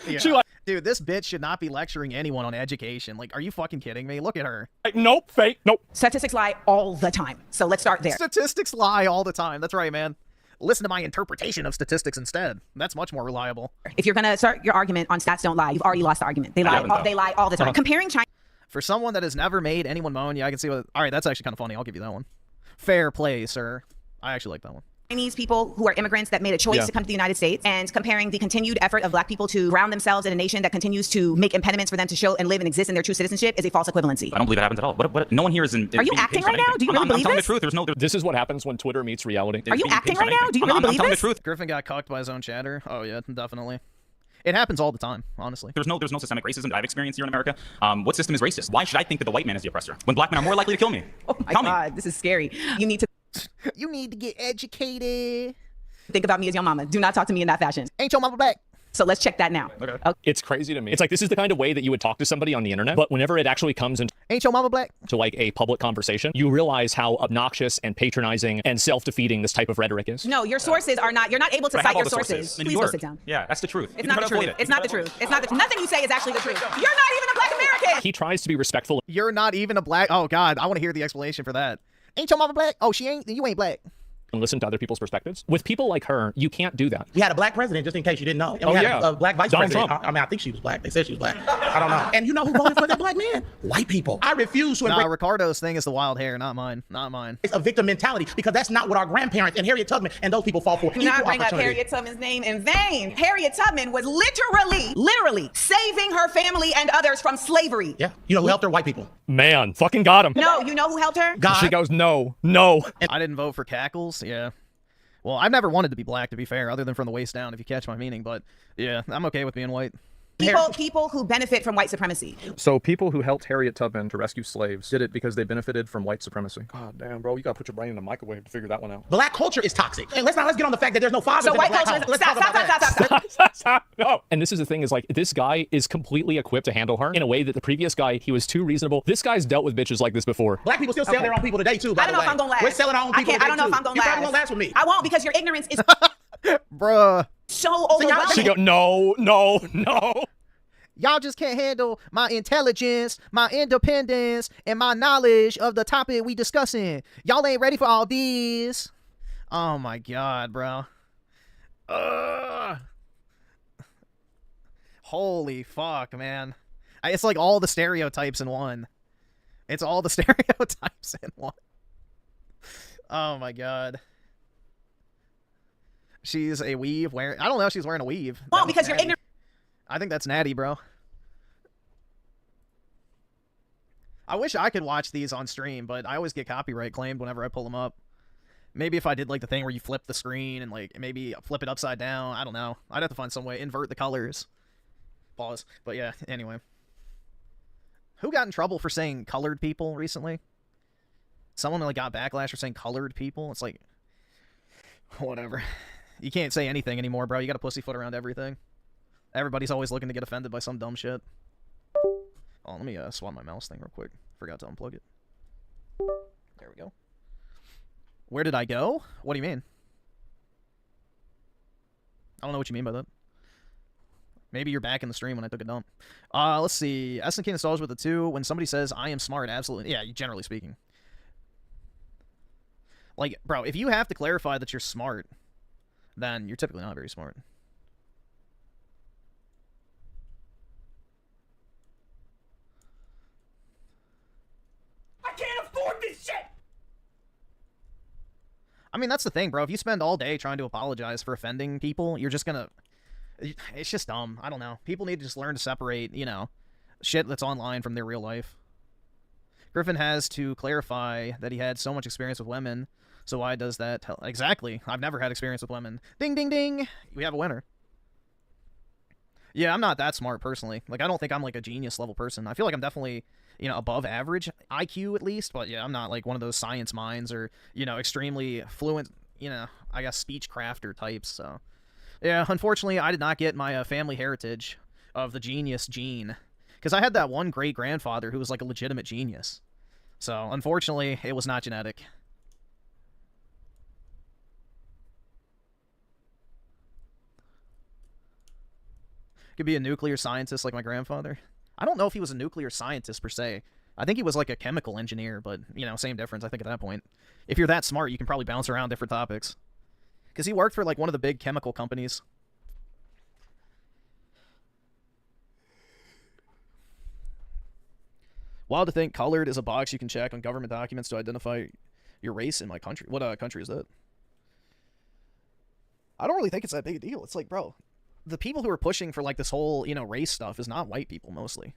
Yeah. Dude, this bitch should not be lecturing anyone on education. Like, are you fucking kidding me? Look at her. Nope, fake, nope. Statistics lie all the time. So let's start there. Statistics lie all the time. That's right, man. Listen to my interpretation of statistics instead. That's much more reliable. If you're going to start your argument on stats don't lie, you've already lost the argument. They lie all the time. Comparing China. For someone that has never made anyone moan, yeah, I can see what... All right, that's actually kind of funny. I'll give you that one. Fair play, sir. I actually like that one. Chinese people who are immigrants that made a choice to come to the United States, and comparing the continued effort of black people to ground themselves in a nation that continues to make impediments for them to show and live and exist in their true citizenship is a false equivalency. I don't believe that happens at all. What? No one here is in. Are you acting right now? Do you really believe I'm telling this? the truth. There's no. This is what happens when Twitter meets reality. Are you acting right now? Do you really believe I'm telling this? the truth. Griffin got cucked by his own chatter. Oh yeah, definitely. It happens all the time, honestly. There's no systemic racism that I've experienced here in America. What system is racist? Why should I think that the white man is the oppressor when black men are more likely to kill me? Oh my God, this is scary. You need to. You need to get educated. Think about me as your mama. Do not talk to me in that fashion. Ain't your mama black? So let's check that now. Okay. It's crazy to me. It's like, this is the kind of way that you would talk to somebody on the internet, but whenever it actually comes into ain't your mama black? To like a public conversation, you realize how obnoxious and patronizing and self-defeating this type of rhetoric is. No, your sources are not. You're not able to cite your sources. Please go sit down. Yeah, that's the truth. It's not the truth. It's not the truth. It's not the truth. Nothing you say is actually the truth. You're not even a black American. He tries to be respectful. You're not even a black. Oh God, I want to hear the explanation for that. Ain't your mama black? Oh, she ain't. You ain't black. And listen to other people's perspectives. With people like her, you can't do that. We had a black president, just in case you didn't know. And we had a black vice president. I mean, I think she was black. They said she was black. I don't know. And you know who voted for that black man? White people. I refuse to embrace Ricardo's thing is the wild hair, not mine. Not mine. It's a victim mentality, because that's not what our grandparents and Harriet Tubman and those people fought for. Do not bring up Harriet Tubman's name in vain. Harriet Tubman was literally saving her family and others from slavery. Yeah. You know who helped her? White people. Man, fucking got him. No, you know who helped her? God. She goes, no, no. I didn't vote for Cackles. Yeah. Well, I've never wanted to be black, to be fair, other than from the waist down, if you catch my meaning. But yeah, I'm okay with being white. People who benefit from white supremacy. So people who helped Harriet Tubman to rescue slaves did it because they benefited from white supremacy. God damn, bro, you gotta put your brain in the microwave to figure that one out. Black culture is toxic. And let's get on the fact that there's no fathers so in white the black culture home. Stop. No. And this is the thing, is like, this guy is completely equipped to handle her in a way that the previous guy, he was too reasonable. This guy's dealt with bitches like this before. Black people still sell their own people today too, by I don't know if I'm gonna last. We're selling our own people I don't know if I'm gonna last. You probably won't last with me. I won't, because your ignorance is Bruh. so overwhelming. She go, no. Y'all just can't handle my intelligence, my independence, and my knowledge of the topic we discussing. Y'all ain't ready for all these. Oh my God, bro. Holy fuck, man. It's like all the stereotypes in one. It's all the stereotypes in one. Oh my God. She's a weave wearing... I don't know if she's wearing a weave. Well, because you're ignorant. I think that's natty, bro. I wish I could watch these on stream, but I always get copyright claimed whenever I pull them up. Maybe if I did like the thing where you flip the screen and like maybe flip it upside down. I don't know. I'd have to find some way. Invert the colors. Pause. But yeah, anyway. Who got in trouble for saying colored people recently? Someone like got backlash for saying colored people? It's like... whatever. You can't say anything anymore, bro. You gotta pussyfoot around everything. Everybody's always looking to get offended by some dumb shit. Oh, let me swap my mouse thing real quick. Forgot to unplug it. There we go. Where did I go? What do you mean? I don't know what you mean by that. Maybe you're back in the stream when I took a dump. Let's see. SNK Nostalgia with the 2. When somebody says, I am smart, absolutely. Yeah, generally speaking. Like, bro, if you have to clarify that you're smart, then you're typically not very smart. I can't afford this shit! I mean, that's the thing, bro. If you spend all day trying to apologize for offending people, you're just gonna... It's just dumb. I don't know. People need to just learn to separate, you know, shit that's online from their real life. Griffin has to clarify that he had so much experience with women, so why does that tell... Exactly. I've never had experience with women. Ding, ding, ding! We have a winner. Yeah, I'm not that smart, personally. Like, I don't think I'm, like, a genius-level person. I feel like I'm definitely... you know, above average IQ at least, but yeah, I'm not like one of those science minds or, you know, extremely fluent, you know, I guess speech crafter types, so. Yeah, unfortunately, I did not get my family heritage of the genius gene, because I had that one great-grandfather who was like a legitimate genius. So, unfortunately, it was not genetic. Could be a nuclear scientist like my grandfather. I don't know if he was a nuclear scientist per se. I think he was like a chemical engineer, but, you know, same difference, I think, at that point. If you're that smart, you can probably bounce around different topics. Because he worked for, like, one of the big chemical companies. Wild to think colored is a box you can check on government documents to identify your race in my country. What country is that? I don't really think it's that big a deal. It's like, bro, the people who are pushing for, like, this whole, you know, race stuff is not white people, mostly.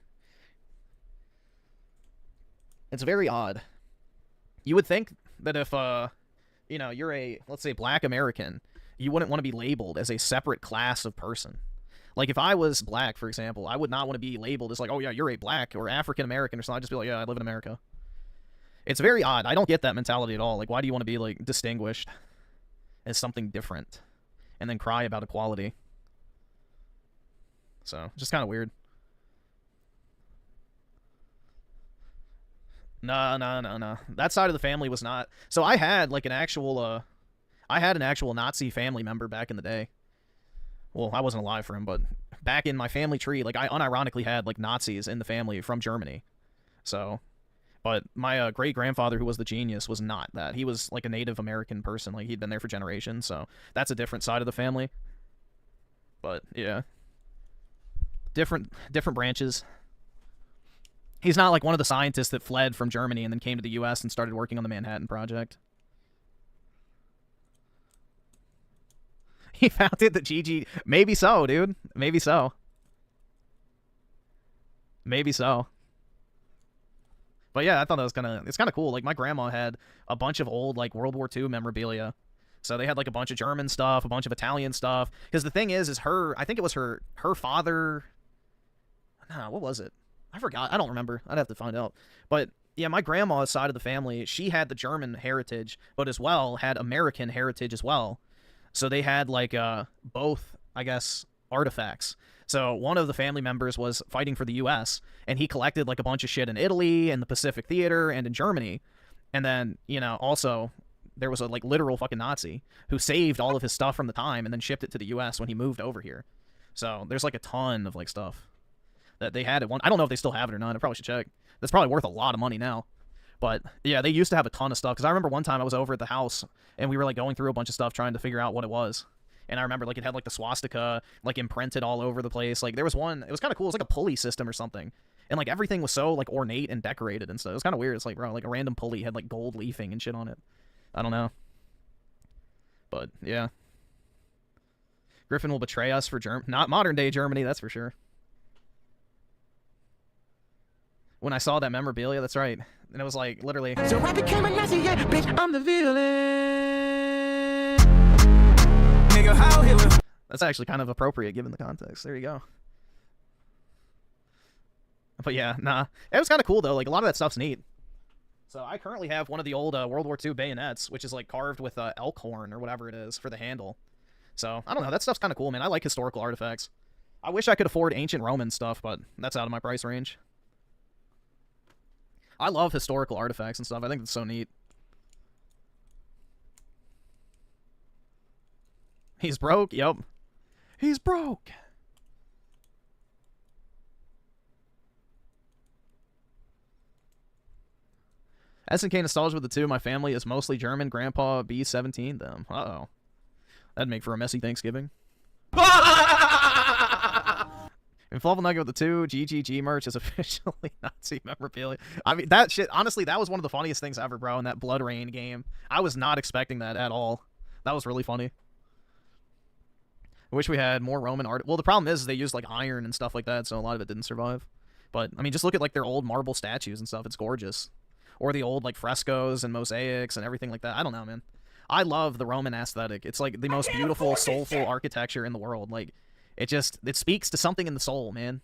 It's very odd. You would think that if, you know, you're a, let's say, black American, you wouldn't want to be labeled as a separate class of person. Like, if I was black, for example, I would not want to be labeled as like, oh, yeah, you're a black or African American or something. I'd just be like, yeah, I live in America. It's very odd. I don't get that mentality at all. Like, why do you want to be, like, distinguished as something different and then cry about equality? So, just kind of weird. No. That side of the family was not. So I had like an actual Nazi family member back in the day. Well, I wasn't alive for him, but back in my family tree, like I unironically had like Nazis in the family from Germany. So, but my great grandfather, who was the genius, was not that. He was like a Native American person. Like he'd been there for generations. So that's a different side of the family. But yeah, different branches. He's not like one of the scientists that fled from Germany and then came to the U.S. and started working on the Manhattan Project. He founded the GG. Maybe so, dude. Maybe so. Maybe so. But yeah, I thought that was it's kind of cool. Like my grandma had a bunch of old like World War II memorabilia. So they had like a bunch of German stuff, a bunch of Italian stuff. Because the thing is I think it was her father. Nah, what was it? I forgot. I don't remember. I'd have to find out. But yeah, my grandma's side of the family, she had the German heritage, but as well had American heritage as well. So they had like both, I guess, artifacts. So one of the family members was fighting for the U.S. and he collected like a bunch of shit in Italy and the Pacific Theater and in Germany. And then, you know, also there was a like literal fucking Nazi who saved all of his stuff from the time and then shipped it to the U.S. when he moved over here. So there's like a ton of like stuff that they had at one. I don't know if they still have it or not. I probably should check. That's probably worth a lot of money now. But yeah, they used to have a ton of stuff. Because I remember one time I was over at the house and we were like going through a bunch of stuff trying to figure out what it was. And I remember like it had like the swastika like imprinted all over the place. Like there was one. It was kind of cool. It was like a pulley system or something. And like everything was so like ornate and decorated and stuff. It was kind of weird. It's like, bro, like a random pulley had like gold leafing and shit on it. I don't know. But yeah. Griffin will betray us for not modern day Germany, that's for sure. When I saw that memorabilia, that's right. And it was like, literally. So I became a Nazi, yeah, bitch, I'm the villain. Nigga, how Hitler? That's actually kind of appropriate given the context. There you go. But yeah, nah. It was kind of cool, though. Like, a lot of that stuff's neat. So I currently have one of the old World War II bayonets, which is, like, carved with elk horn or whatever it is for the handle. So, I don't know. That stuff's kind of cool, man. I like historical artifacts. I wish I could afford ancient Roman stuff, but that's out of my price range. I love historical artifacts and stuff. I think it's so neat. He's broke? Yep. He's broke. SNK nostalgia with the two. My family is mostly German. Grandpa B17 them. Uh-oh. That'd make for a messy Thanksgiving. And Fluffle Nugget with the two. GGG merch is officially Nazi memorabilia. I mean, that shit, honestly, that was one of the funniest things ever, bro, in that Blood Rain game. I was not expecting that at all. That was really funny. I wish we had more Roman art. Well, the problem is they used, like, iron and stuff like that, so a lot of it didn't survive. But, I mean, just look at, like, their old marble statues and stuff. It's gorgeous. Or the old, like, frescoes and mosaics and everything like that. I don't know, man. I love the Roman aesthetic. It's, like, the most beautiful, soulful architecture in the world. Like, it speaks to something in the soul, man.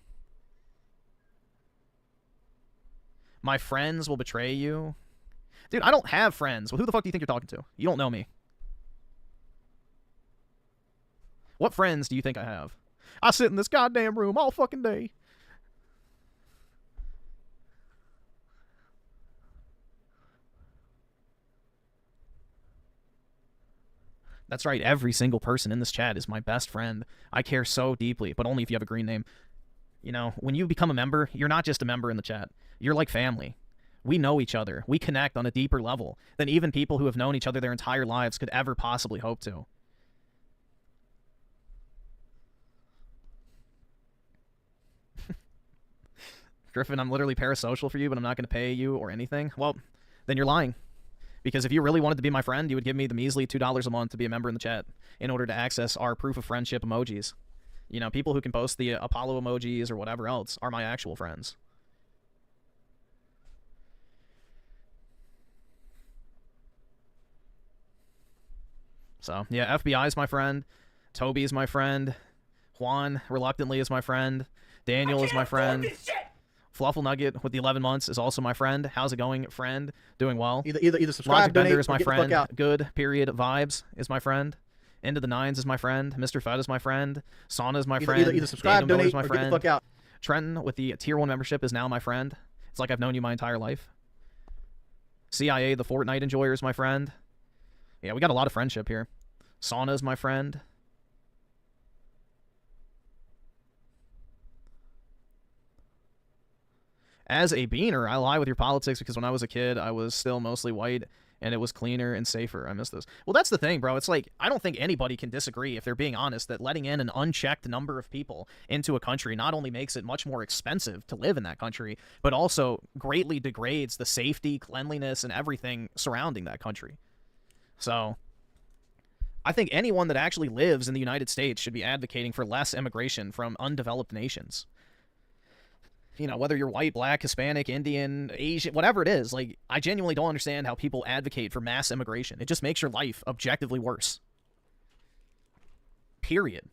My friends will betray you. Dude, I don't have friends. Well, who the fuck do you think you're talking to? You don't know me. What friends do you think I have? I sit in this goddamn room all fucking day. That's right, every single person in this chat is my best friend. I care so deeply, but only if you have a green name. You know, when you become a member, you're not just a member in the chat. You're like family. We know each other. We connect on a deeper level than even people who have known each other their entire lives could ever possibly hope to. Griffin, I'm literally parasocial for you, but I'm not going to pay you or anything. Well, then you're lying. Because if you really wanted to be my friend, you would give me the measly $2 a month to be a member in the chat in order to access our proof of friendship emojis. You know, people who can post the Apollo emojis or whatever else are my actual friends. So, yeah, FBI is my friend. Toby is my friend. Juan, reluctantly, is my friend. Daniel is my friend. Fluffle Nugget with the 11 months is also my friend. How's it going, friend? Doing well. Either subscribe, Logic donate, Bender is or my get the fuck friend. out. Good, period, vibes is my friend. Into the Nines is my friend. Mr. Fed is my friend. Sauna is my friend. Either subscribe, Datum Miller donate, is my or friend. get the fuck out. Trenton with the Tier 1 membership is now my friend. It's like I've known you my entire life. CIA, the Fortnite enjoyer, is my friend. Yeah, we got a lot of friendship here. Sauna is my friend. As a beaner, I lie with your politics because when I was a kid, I was still mostly white, and it was cleaner and safer. I miss those. Well, that's the thing, bro. It's like, I don't think anybody can disagree, if they're being honest, that letting in an unchecked number of people into a country not only makes it much more expensive to live in that country, but also greatly degrades the safety, cleanliness, and everything surrounding that country. So, I think anyone that actually lives in the United States should be advocating for less immigration from undeveloped nations. You know, whether you're white, black, Hispanic, Indian, Asian, whatever it is, like, I genuinely don't understand how people advocate for mass immigration. It just makes your life objectively worse. Period.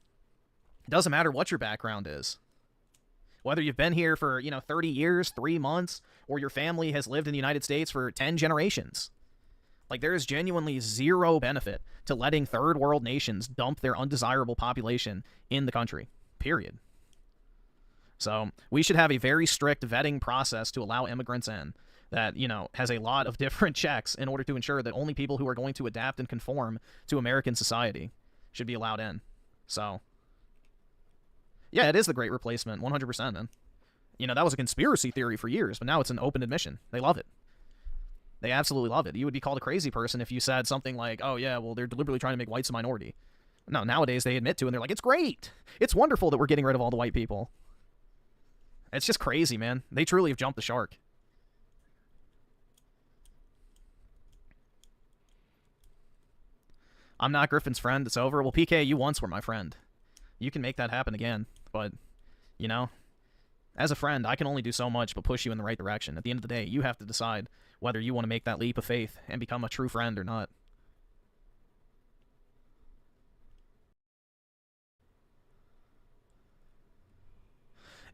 It doesn't matter what your background is. Whether you've been here for, 30 years, 3 months, or your family has lived in the United States for 10 generations. Like, there is genuinely zero benefit to letting third world nations dump their undesirable population in the country. Period. So we should have a very strict vetting process to allow immigrants in that, has a lot of different checks in order to ensure that only people who are going to adapt and conform to American society should be allowed in. So, yeah, it is the great replacement, 100%, man. That was a conspiracy theory for years, but now it's an open admission. They love it. They absolutely love it. You would be called a crazy person if you said something like, oh, yeah, well, they're deliberately trying to make whites a minority. No, nowadays they admit to it, and they're like, it's great. It's wonderful that we're getting rid of all the white people. It's just crazy, man. They truly have jumped the shark. I'm not Griffin's friend. It's over. Well, PK, you once were my friend. You can make that happen again. But, as a friend, I can only do so much but push you in the right direction. At the end of the day, you have to decide whether you want to make that leap of faith and become a true friend or not.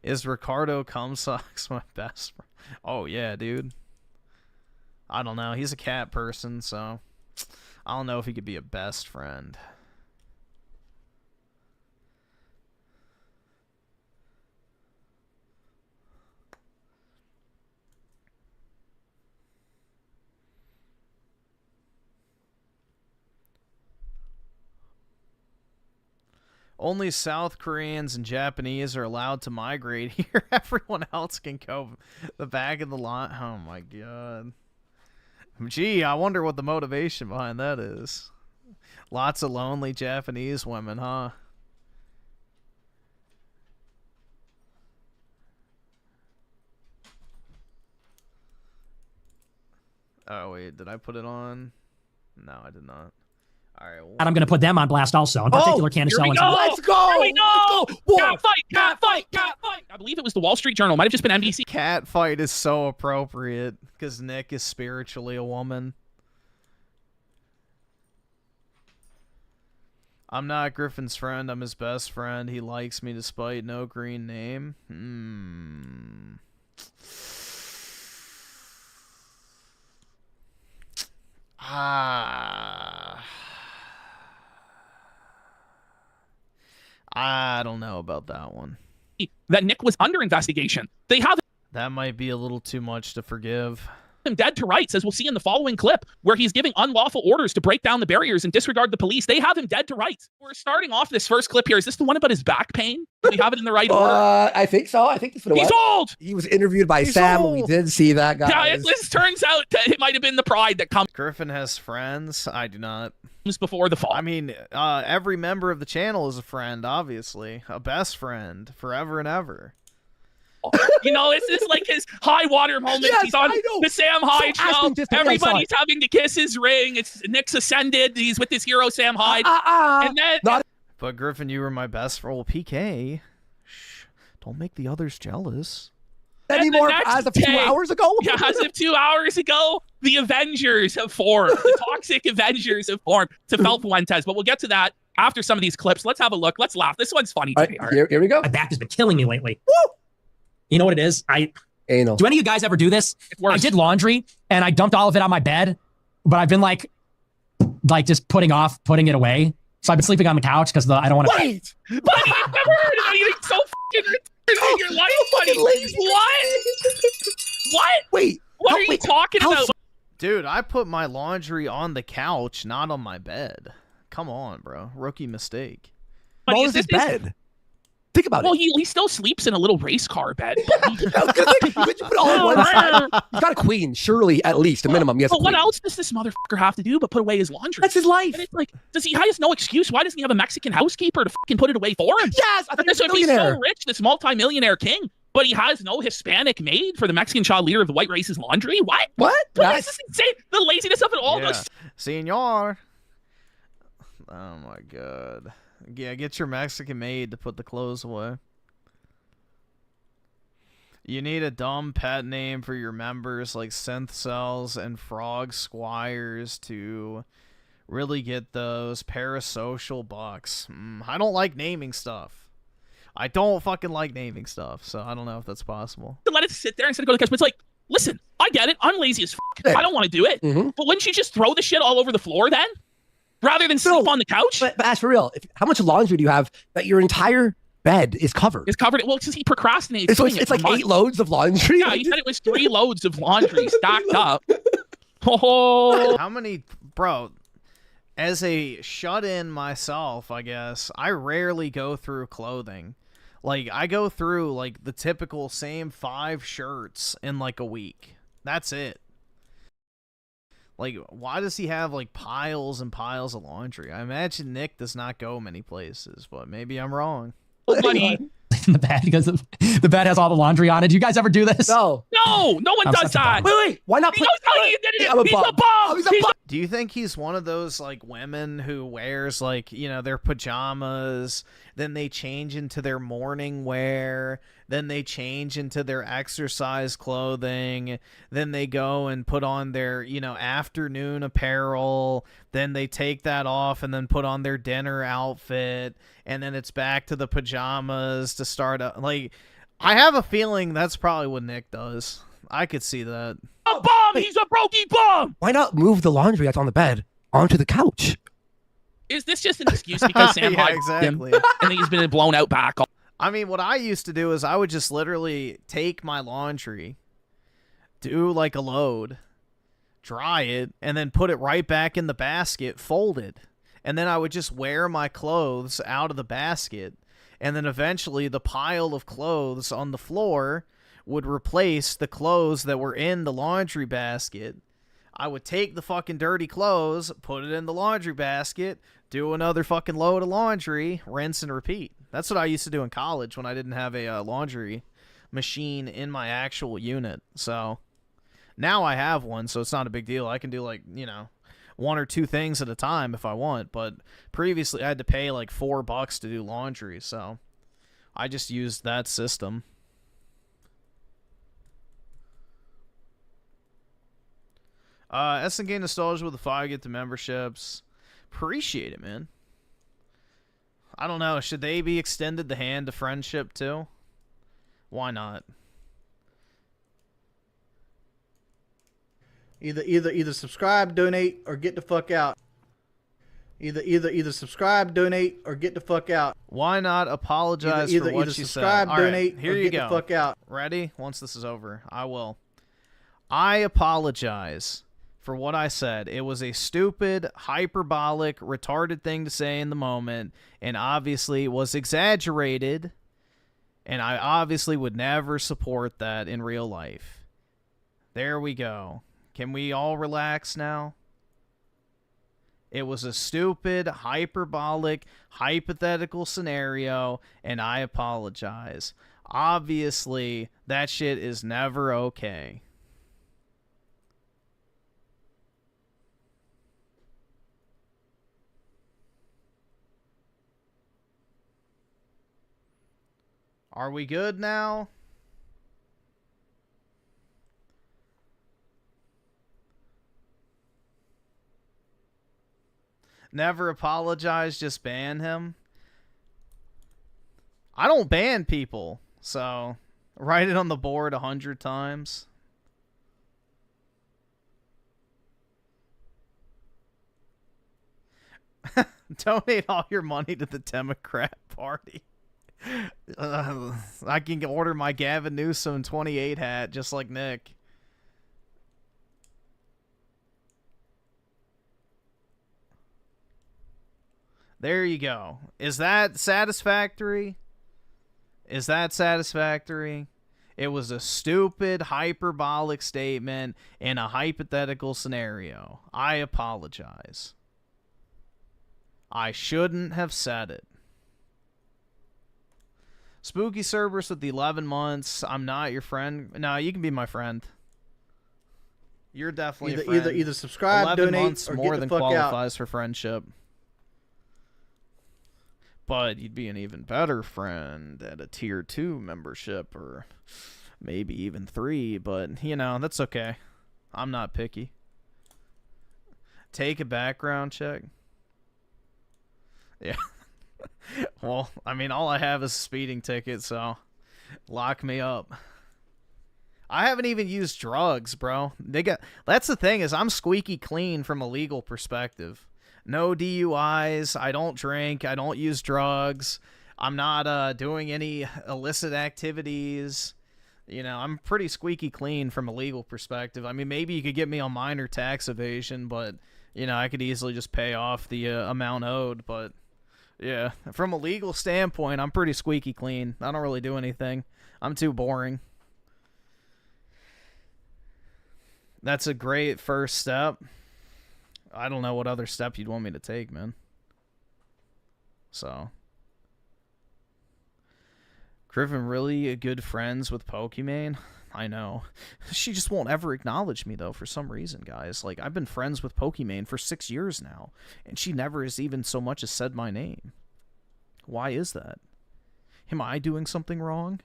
Is Ricardo Cumsucks my best friend? Oh, yeah, dude. I don't know. He's a cat person, so I don't know if he could be a best friend. Only South Koreans and Japanese are allowed to migrate here. Everyone else can go the back of the line. Oh my god. Gee, I wonder what the motivation behind that is. Lots of lonely Japanese women, huh? Oh wait, did I put it on? No, I did not. All right, well, and I'm going to put them on blast also. In particular, Candace Owens. Let's go! Here we go! Cat fight! Cat fight! Cat fight! I believe it was the Wall Street Journal. Might have just been NBC. Cat fight is so appropriate because Nick is spiritually a woman. I'm not Griffin's friend. I'm his best friend. He likes me despite no green name. I don't know about that one. That Nick was under investigation. They have. That might be a little too much to forgive. him dead to rights, as we'll see in the following clip, where he's giving unlawful orders to break down the barriers and disregard the police. They have him dead to rights. We're starting off this first clip here. Is this the one about his back pain? Do we have it in the right order? I think so. I think that's what it was. He's old! He was interviewed by Sam. We did see that guy. Yeah, this turns out that it might have been the pride that comes. Griffin has friends. I do not. Before the fall. I mean, every member of the channel is a friend, obviously. A best friend, forever and ever. You know, this is like his high water moment. Yes, He's on the Sam Hyde show. Everybody's having to kiss his ring. It's Nick's ascended. He's with his hero Sam Hyde. And then But Griffin, you were my best friend. Well, PK, shh, don't make the others jealous. Anymore as of 2 hours ago? Yeah, as of 2 hours ago, the Avengers have formed. The toxic Avengers have formed to Fel Fuentes. But we'll get to that after some of these clips. Let's have a look. Let's laugh. This one's funny to me. All right, here we go. My back has been killing me lately. Woo! You know what it is? Anal. Do any of you guys ever do this? I did laundry and I dumped all of it on my bed, but I've been like just putting it away. So I've been sleeping on the couch because I don't want to. Wait! Buddy, I've never heard of anything so fucking retarded in your life, buddy. What? What? Wait. What are you talking about? Dude, I put my laundry on the couch, not on my bed. Come on, bro. Rookie mistake. What is his bed? Think about it. Well, he still sleeps in a little race car bed. He's got a queen, surely, at least, a minimum. Yes. But what else does this motherfucker have to do but put away his laundry? That's his life. And it's like, he has no excuse? Why doesn't he have a Mexican housekeeper to fucking put it away for him? Yes, I think so if he's so rich, this multi-millionaire king, but he has no Hispanic maid for the Mexican child leader of the white race's laundry? What? What? This is insane. The laziness of it all. Yeah. Senor. Oh my god. Yeah, get your Mexican maid to put the clothes away. You need a dumb pet name for your members like Synth Cells and Frog Squires to really get those parasocial bucks. I don't like naming stuff. I don't fucking like naming stuff, so I don't know if that's possible. To let it sit there instead of go to the couch. But it's like, listen, I get it. I'm lazy as fuck. I don't want to do it. But wouldn't you just throw the shit all over the floor then? Rather than sleep on the couch? But as for real, how much laundry do you have that your entire bed is covered? It's covered. Well, because he procrastinated. It's like 8 loads of laundry? Yeah, he said it was 3 loads of laundry stacked up. Oh. How many, bro, as a shut-in myself, I guess, I rarely go through clothing. Like, I go through, like, the typical same 5 shirts in, like, a week. That's it. Like, why does he have, like, piles and piles of laundry? I imagine Nick does not go many places, but maybe I'm wrong. Buddy. In the bed because the bed has all the laundry on it. Do you guys ever do this? No. No one does that. Wait. Why not? He knows how he did it. He's a bum. Do you think he's one of those, like, women who wears, like, you know, their pajamas, then they change into their morning wear, then they change into their exercise clothing, then they go and put on their, you know, afternoon apparel, then they take that off and then put on their dinner outfit, and then it's back to the pajamas to start up. Like, I have a feeling that's probably what Nick does. I could see that. A bum! He's a brokey bum! Why not move the laundry that's on the bed onto the couch? Is this just an excuse because Sam yeah, Hyde exactly. and then he's been blown out back? I mean, what I used to do is I would just literally take my laundry, do like a load, dry it, and then put it right back in the basket, folded. And then I would just wear my clothes out of the basket. And then eventually the pile of clothes on the floor would replace the clothes that were in the laundry basket. I would take the fucking dirty clothes, put it in the laundry basket, do another fucking load of laundry, rinse and repeat. That's what I used to do in college when I didn't have a laundry machine in my actual unit. So now I have one, so it's not a big deal. I can do, like, you know, 1 or 2 things at a time if I want. But previously I had to pay like $4 to do laundry, so I just used that system. SNK Nostalgia with the 5 get the memberships. Appreciate it, man. I don't know. Should they be extended the hand to friendship too? Why not? Either subscribe, donate, or get the fuck out. Either subscribe, donate, or get the fuck out. Why not apologize for what you said? Subscribe, donate, here or you get go. the fuck out. Ready? Once this is over, I will. I apologize for what I said. It was a stupid, hyperbolic, retarded thing to say in the moment, and obviously was exaggerated, and I obviously would never support that in real life. There we go. Can we all relax now? It was a stupid, hyperbolic, hypothetical scenario, and I apologize. Obviously, that shit is never okay. Are we good now? Never apologize, just ban him. I don't ban people, so write it on the board 100 times. Donate all your money to the Democrat Party. I can order my Gavin Newsom 28 hat just like Nick. There you go. Is that satisfactory? Is that satisfactory? It was a stupid, hyperbolic statement in a hypothetical scenario. I apologize. I shouldn't have said it. Spooky Cerberus with the 11 months. I'm not your friend. No, you can be my friend. You're definitely a friend. Either subscribe, 11 donate, months or more get than the fuck qualifies out. for friendship. But you'd be an even better friend at a tier 2 membership, or maybe even 3, but, you know, that's okay. I'm not picky. Take a background check. Yeah. Well, I mean, all I have is a speeding ticket, so lock me up. I haven't even used drugs, bro. That's the thing, is I'm squeaky clean from a legal perspective. No DUIs, I don't drink, I don't use drugs, I'm not doing any illicit activities. You know, I'm pretty squeaky clean from a legal perspective. I mean, maybe you could get me on minor tax evasion, but, you know, I could easily just pay off the amount owed, but, yeah. From a legal standpoint, I'm pretty squeaky clean. I don't really do anything. I'm too boring. That's a great first step. I don't know what other step you'd want me to take, man. So. Griffin really good friends with Pokimane? I know. She just won't ever acknowledge me, though, for some reason, guys. Like, I've been friends with Pokimane for 6 years now, and she never has even so much as said my name. Why is that? Am I doing something wrong?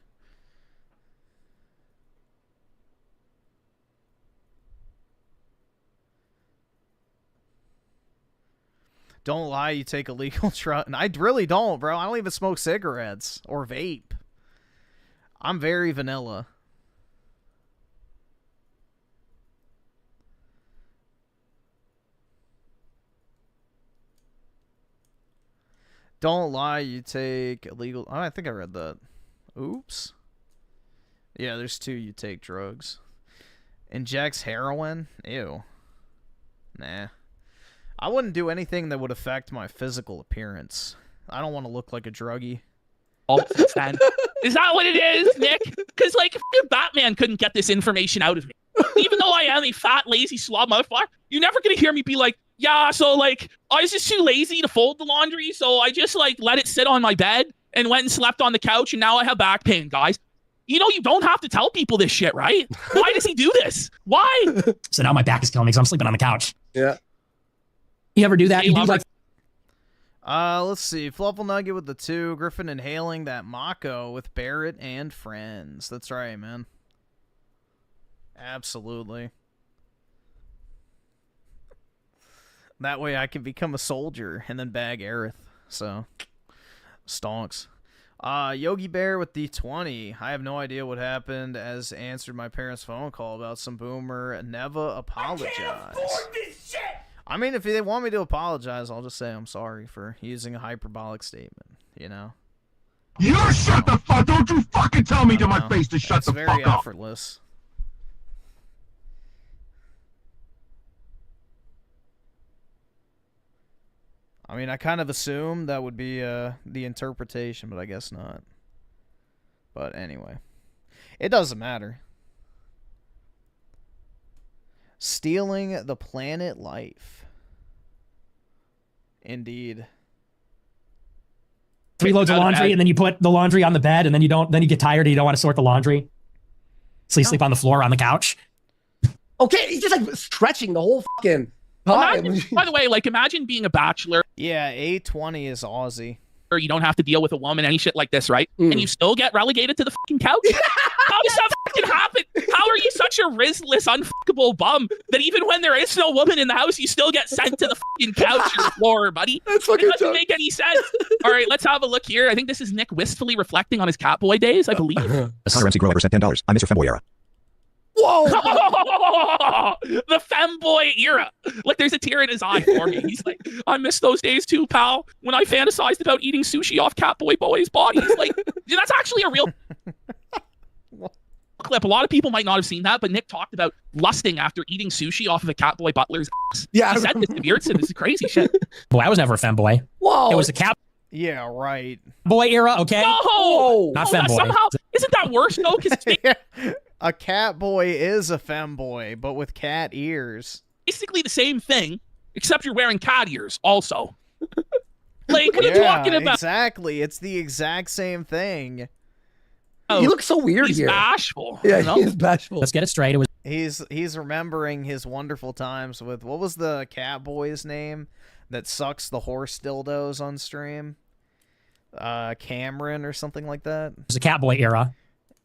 Don't lie, you take illegal drugs. And I really don't, bro. I don't even smoke cigarettes or vape. I'm very vanilla. Don't lie, you take illegal... Oh, I think I read that. Oops. Yeah, there's 2 you take drugs. Injects heroin? Ew. Nah. I wouldn't do anything that would affect my physical appearance. I don't want to look like a druggie. Is that what it is, Nick? Because, like, if Batman couldn't get this information out of me, even though I am a fat, lazy slob motherfucker, you're never going to hear me be like, yeah, so, like, I was just too lazy to fold the laundry, so I just, like, let it sit on my bed and went and slept on the couch, and now I have back pain, guys. You know, you don't have to tell people this shit, right? Why does he do this? Why? So now my back is killing me because I'm sleeping on the couch. Yeah. You ever do that? You do like... Let's see. Fluffle Nugget with the 2. Griffin inhaling that Mako with Barrett and friends. That's right, man. Absolutely. That way I can become a soldier and then bag Aerith. So, stonks. Yogi Bear with the 20. I have no idea what happened, as answered my parents' phone call about some boomer. Never apologize. I can't afford this shit! I mean, if they want me to apologize, I'll just say I'm sorry for using a hyperbolic statement, you know? You shut the fuck! Don't you fucking tell me to my face to shut the fuck up! It's very effortless. I mean, I kind of assumed that would be the interpretation, but I guess not. But anyway, it doesn't matter. Stealing the planet life. Indeed. 3 loads of laundry, and then you put the laundry on the bed, and then you get tired and you don't want to sort the laundry. So you sleep on the floor on the couch. Okay, he's just like stretching the whole fucking time. Imagine, by the way, like imagine being a bachelor. Yeah, 820 is Aussie. Or you don't have to deal with a woman, any shit like this, right? And you still get relegated to the fucking couch? How does that fucking happen? How are you such a rizless, unfuckable bum that even when there is no woman in the house, you still get sent to the fucking couch or floor, buddy? It doesn't make any sense. All right, let's have a look here. I think this is Nick wistfully reflecting on his Catboy days, I believe. Connor MC Girl Ever sent $10. I miss your femboy era. Whoa! The femboy era. Look, there's a tear in his eye for me. He's like, I miss those days too, pal. When I fantasized about eating sushi off Catboy boys' bodies. Like, that's actually a real clip. A lot of people might not have seen that, but Nick talked about lusting after eating sushi off of a Catboy butler's ass. Yeah, he said this to Beardson. This is crazy shit. Boy, I was never a femboy. Whoa! It was a cat Yeah, right. boy era. Okay. No, not that femboy. somehow isn't that worse though? Because a cat boy is a femboy, but with cat ears. basically the same thing, except you're wearing cat ears also. Like, what are you talking about? Exactly. It's the exact same thing. He looks so weird He's here. bashful. Yeah, you know? he's bashful. Let's get it straight. It was He's remembering his wonderful times with, what was the cat boy's name that sucks the horse dildos on stream? Cameron or something like that. a cat boy era.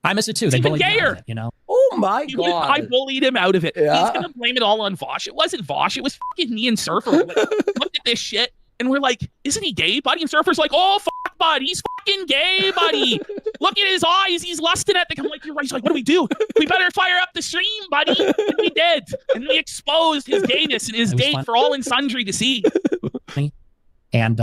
I miss it too. They even bullied me out gayer. of it, you know. Oh my god! I bullied him out of it. Yeah. He's gonna blame it all on Vosh. It wasn't Vosh. It was fucking me and Surfer. We looked at this shit and we're like, "Isn't he gay, buddy?" And Surfer's like, "Oh fuck, bud, he's fucking gay, buddy. Look at his eyes. He's lusting at the." I'm like, "You're right." He's like, "What do we do? We better fire up the stream, buddy." And we did, and we exposed his gayness and his date fun. for all and sundry to see. And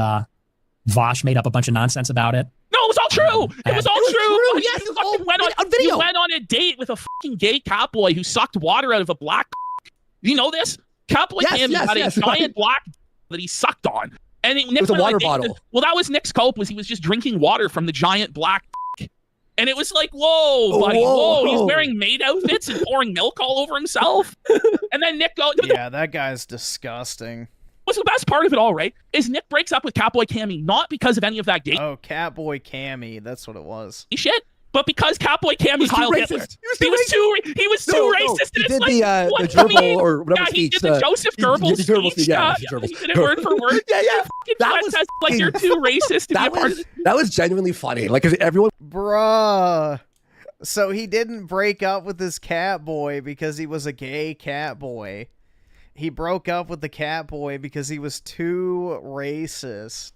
Vosh made up a bunch of nonsense about it. No, it was all true. It was all true. Buddy. Yes, it was all went on video. You went on a date with a fucking gay catboy who sucked water out of a black. You know this? Catboy Cam had a giant black that he sucked on, and Nick with a went on water date bottle. with- well, that was Nick's cope. Was he was just drinking water from the giant black. And it was like, whoa, buddy, whoa. He's wearing maid outfits and pouring milk all over himself. And then Nick goes, Yeah, that guy's disgusting. what's the best part of it all, right? Is Nick breaks up with Catboy Cammy not because of any of that gay Oh, Catboy Cammy, that's what it was. shit, but because Catboy Cammy's Heil Hitler. He was too racist. He And did it's like, the what do you gerbil mean? or whatever Yeah, he speech. did the Joseph Goebbels he did the Goebbels speech. speech, yeah, He Goebbels. did it word for word. Yeah. That was like you're too racist to be a part of it. That was genuinely funny. Like, 'cause everyone. Bruh. So he didn't break up with his cat boy because he was a gay cat boy. He broke up with the cat boy because he was too racist.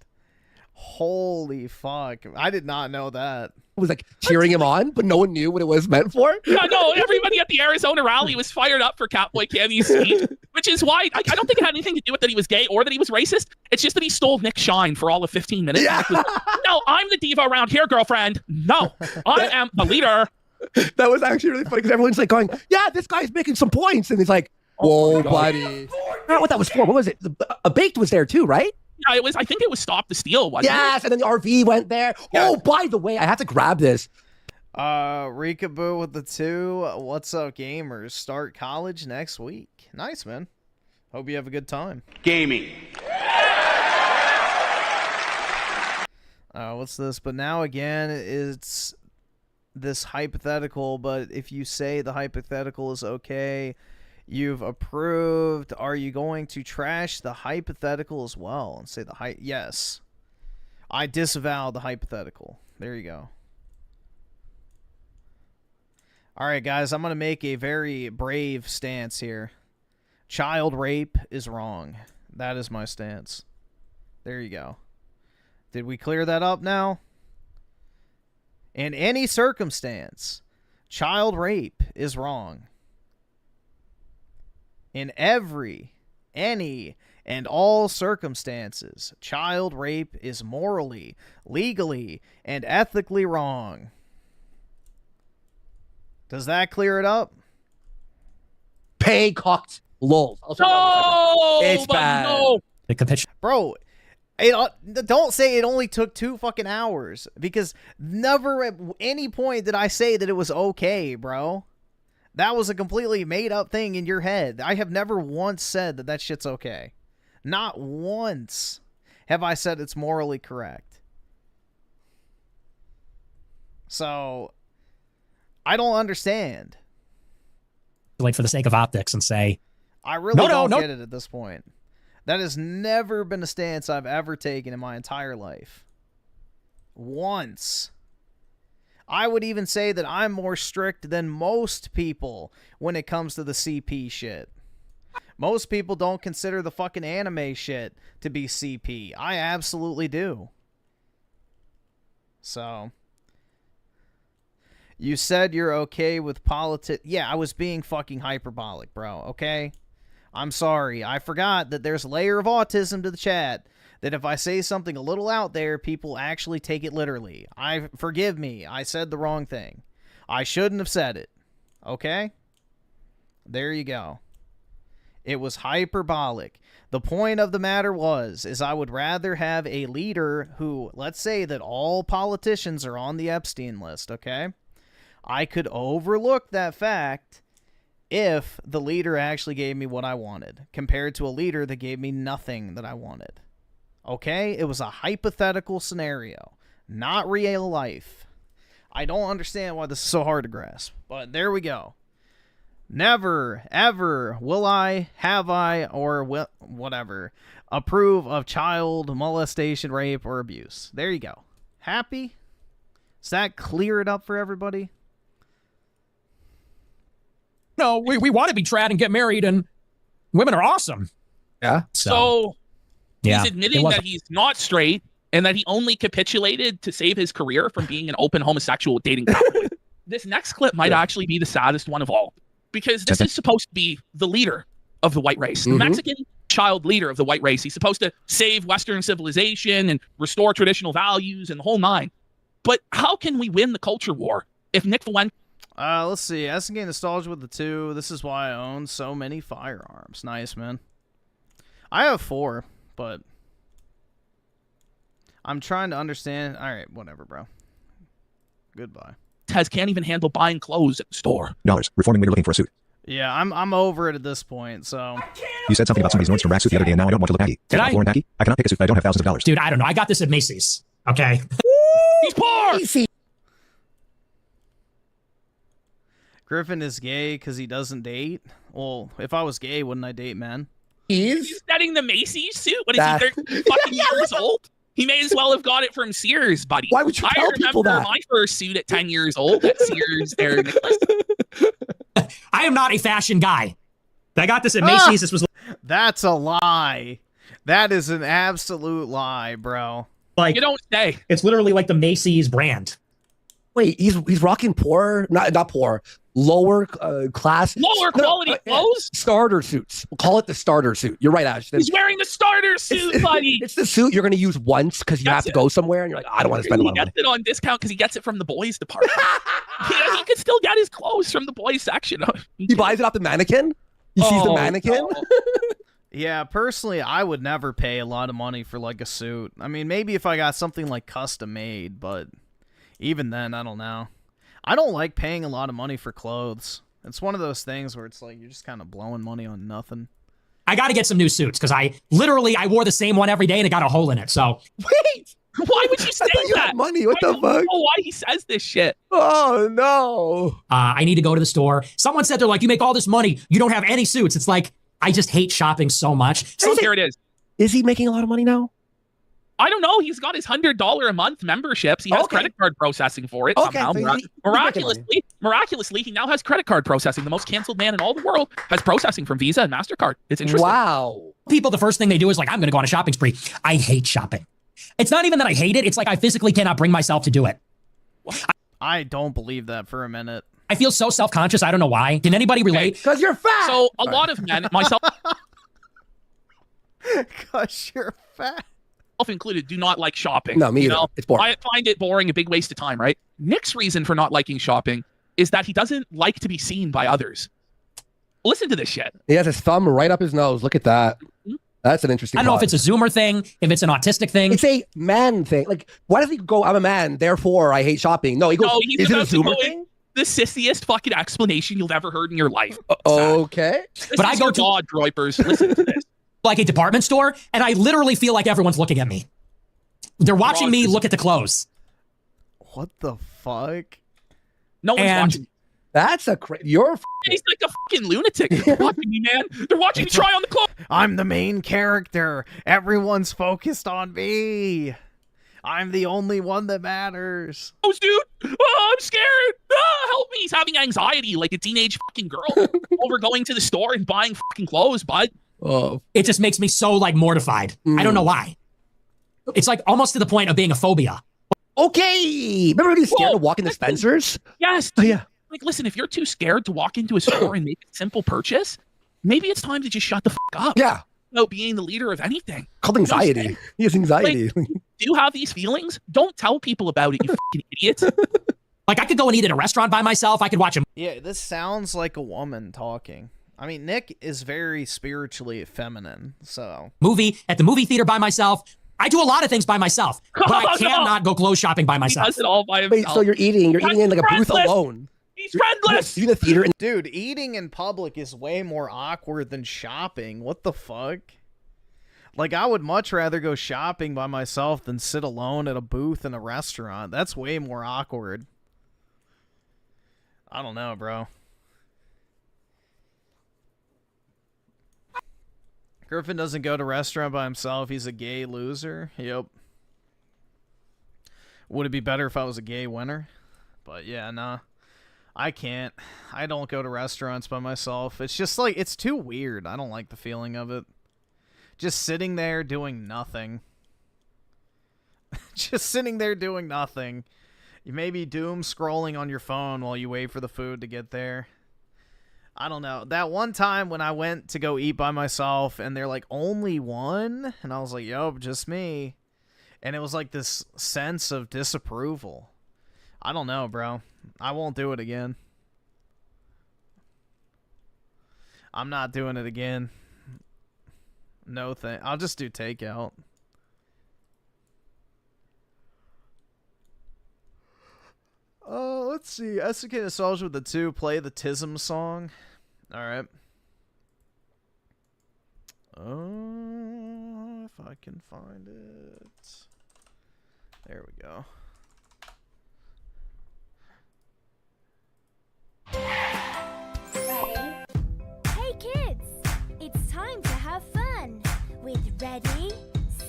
Holy fuck. I did not know that. Was like cheering him on, but no one knew what it was meant for. Yeah, no, everybody at the Arizona rally was fired up for Catboy Cammy's speech, which is why I don't think it had anything to do with that he was gay or that he was racist. It's just that he stole Nick's shine for all of 15 minutes. Yeah. No, I'm the diva around here, girlfriend. No, I am the leader. That was actually really funny because everyone's like going, "Yeah, this guy's making some points," and he's like, "Whoa, buddy." I don't know what that was for. What was it? A baked was there too, right? Yeah, it was. I think it was Stop the Steal, wasn't Yes, and then the RV went there. Yeah. Oh, by the way, I have to grab this. Rikaboo with the 2. What's up, gamers? Start college next week. Nice, man. Hope you have a good time. Gaming. What's this? But now again, it's this hypothetical, but if you say the hypothetical is okay, you've approved. Are you going to trash the hypothetical as well and say the yes. I disavow the hypothetical. There you go. All right, guys, I'm going to make a very brave stance here. Child rape is wrong. That is my stance. There you go. Did we clear that up now? In any circumstance, child rape is wrong. In any, and all circumstances, child rape is morally, legally, and ethically wrong. Does that clear it up? Pay cocked lols. No, It's bad. No. Bro, Don't say it only took 2 fucking hours, because never at any point did I say that it was okay, bro. That was a completely made up thing in your head. I have never once said that that shit's okay. Not once have I said it's morally correct. So, I don't understand. Like, for the sake of optics and say, I really don't get it at this point. That has never been a stance I've ever taken in my entire life. Once. I would even say that I'm more strict than most people when it comes to the CP shit. Most people don't consider the fucking anime shit to be CP. I absolutely do. So, you said you're okay with politics. Yeah, I was being fucking hyperbolic, bro, okay? I'm sorry. I forgot that there's a layer of autism to the chat. That if I say something a little out there, people actually take it literally. Forgive me. I said the wrong thing. I shouldn't have said it. Okay? There you go. It was hyperbolic. The point of the matter is I would rather have a leader who, let's say that all politicians are on the Epstein list, okay? I could overlook that fact if the leader actually gave me what I wanted, compared to a leader that gave me nothing that I wanted. Okay? It was a hypothetical scenario, not real life. I don't understand why this is so hard to grasp, but there we go. Never, ever will I, have I, or will, whatever, approve of child molestation, rape, or abuse. There you go. Happy? Does that clear it up for everybody? No, we want to be trad and get married, and women are awesome. Yeah. So yeah, he's admitting that he's not straight and that he only capitulated to save his career from being an open homosexual dating couple. This next clip might actually be the saddest one of all, because this is supposed to be the leader of the white race, the Mexican child leader of the white race. He's supposed to save Western civilization and restore traditional values and the whole nine. But how can we win the culture war if Nick Fuentes... Let's see. Asking gain nostalgia with the 2. This is why I own so many firearms. Nice, man. I have 4, but I'm trying to understand. All right, whatever, bro. Goodbye. Can't even handle buying clothes at the store. Reforming leader looking for a suit. Yeah, I'm over it at this point, so... You said something about somebody's Nordstrom rack suit the other day, and now I don't want to look baggy. Did I? Floor and baggy? I cannot pick a suit that I don't have thousands of dollars. Dude, I don't know. I got this at Macy's. Okay. He's poor! Easy. Griffin is gay because he doesn't date? Well, if I was gay, wouldn't I date men? He's getting the Macy's suit? What is he, 13 fucking years old? He may as well have got it from Sears, buddy. Why would you tell people that? I remember my first suit at 10 years old at Sears there, Nicholas. I am not a fashion guy. I got this at Macy's. This was... That's a lie. That is an absolute lie, bro. Like, you don't say. It's literally like the Macy's brand. Wait, he's rocking poor, not poor, lower class, lower quality clothes, starter suits. We'll call it the starter suit. You're right, Ashton. He's wearing the starter suit, buddy. It's the suit you're going to use once because you have to go somewhere, and you're like, I don't want to spend a lot of money. He gets it on discount because he gets it from the boys department. He could still get his clothes from the boys section. He buys it off the mannequin. He sees the mannequin. No. Yeah, personally, I would never pay a lot of money for like a suit. I mean, maybe if I got something like custom made, but even then, I don't know. I don't like paying a lot of money for clothes. It's one of those things where it's like you're just kind of blowing money on nothing. I got to get some new suits because I wore the same one every day and it got a hole in it. So wait, why would you say you that? had money. What the fuck? I don't know why he says this shit. Oh no! I need to go to the store. Someone said they're like, you make all this money, you don't have any suits. It's like I just hate shopping so much. So here it is. Is he making a lot of money now? I don't know. He's got his $100 a month memberships. He has credit card processing for it somehow. Miraculously, he now has credit card processing. The most canceled man in all the world has processing from Visa and MasterCard. It's interesting. Wow. People, the first thing they do is like, I'm going to go on a shopping spree. I hate shopping. It's not even that I hate it. It's like I physically cannot bring myself to do it. I don't believe that for a minute. I feel so self-conscious. I don't know why. Can anybody relate? Because you're fat. So a lot of men, myself Because you're fat. included, do not like shopping. No, me either. It's boring. I find it boring, a big waste of time, right? Nick's reason for not liking shopping is that he doesn't like to be seen by others. Listen to this shit. He has his thumb right up his nose. Look at that. That's an interesting I don't know if cause. it's a Zoomer thing, if it's an autistic thing. It's a man thing. Like, why doesn't he go, I'm a man, therefore I hate shopping? No, he goes, he's is it a about to go Zoomer in thing? the sissiest fucking explanation you've ever heard in your life. Okay. But I go to God, Droipers. Listen to this. like a department store, and I literally feel like everyone's looking at me. They're watching me look at the clothes. What the fuck? No one's watching. That's a you're. He's like a fucking lunatic. They're watching me, man. They're watching me try on the clothes. I'm the main character. Everyone's focused on me. I'm the only one that matters. Oh, dude. Oh, I'm scared. Help me. He's having anxiety like a teenage fucking girl over going to the store and buying fucking clothes, bud. Oh, it just makes me so like mortified. I don't know why. It's like almost to the point of being a phobia. Okay. Remember when he was scared to walk into Spencer's? Yes. Oh, yeah. Like, listen, if you're too scared to walk into a store and make a simple purchase, maybe it's time to just shut the fuck up. Yeah. About being the leader of anything. Called anxiety. He has anxiety. Like, do you have these feelings? Don't tell people about it, you fucking idiots. Like, I could go and eat at a restaurant by myself. I could watch a Yeah, this sounds like a woman talking. I mean, Nick is very spiritually feminine, so. movie at the movie theater by myself. I do a lot of things by myself, but I can't not go clothes shopping by myself. He does it all by himself. Wait, so you're eating in like a booth alone. He's friendless. You're in the theater. And dude, eating in public is way more awkward than shopping. What the fuck? Like, I would much rather go shopping by myself than sit alone at a booth in a restaurant. That's way more awkward. I don't know, bro. Griffin doesn't go to restaurant by himself. He's a gay loser. Yep. Would it be better if I was a gay winner? But yeah, nah. I can't. I don't go to restaurants by myself. It's just like, it's too weird. I don't like the feeling of it. Just sitting there doing nothing. Just sitting there doing nothing. You may be doom scrolling on your phone while you wait for the food to get there. I don't know. That one time when I went to go eat by myself and they're like, only one? And I was like, yup, just me. And it was like this sense of disapproval. I don't know, bro. I won't do it again. I'm not doing it again. No thing. I'll just do takeout. Let's see. SK Nostalgia with the 2. Play the Tism song. Alright. If I can find it. There we go. Hey kids, it's time to have fun with Ready,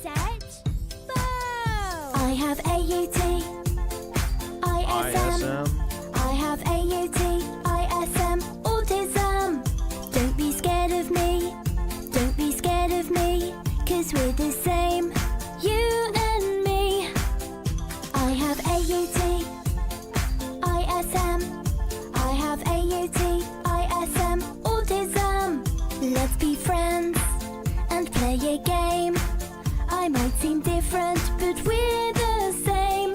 Set, Go! I have AUT, ISM. I have AUT, ISM, autism. Don't be scared of me, don't be scared of me, 'cause we're the same, you and me. I have AUT, ISM. I have AUT, ISM, autism. Let's be friends and play a game. I might seem different, but we're the same.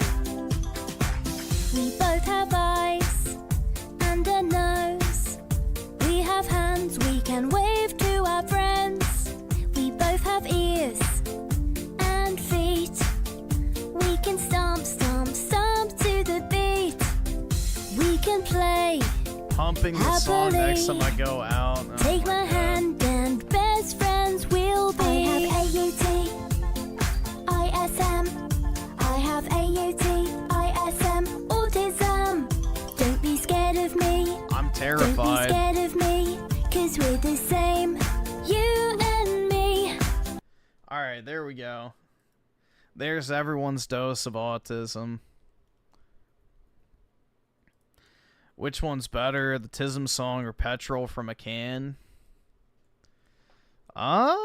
We both have eyes and a nose. We have hands, we can wave to our friends. We both have ears and feet. We can stomp, stomp, stomp to the beat. We can play. Pumping the song next time I go out. Oh Take my hand and best friends we'll be. I have AUT, ISM. I have AUT, ISM, autism. Don't be scared of me. I'm Don't terrified. be scared of me, 'cause we're the same, you and me. Alright, there we go. There's everyone's dose of autism. Which one's better, the Tism song or Petrol from a Can? I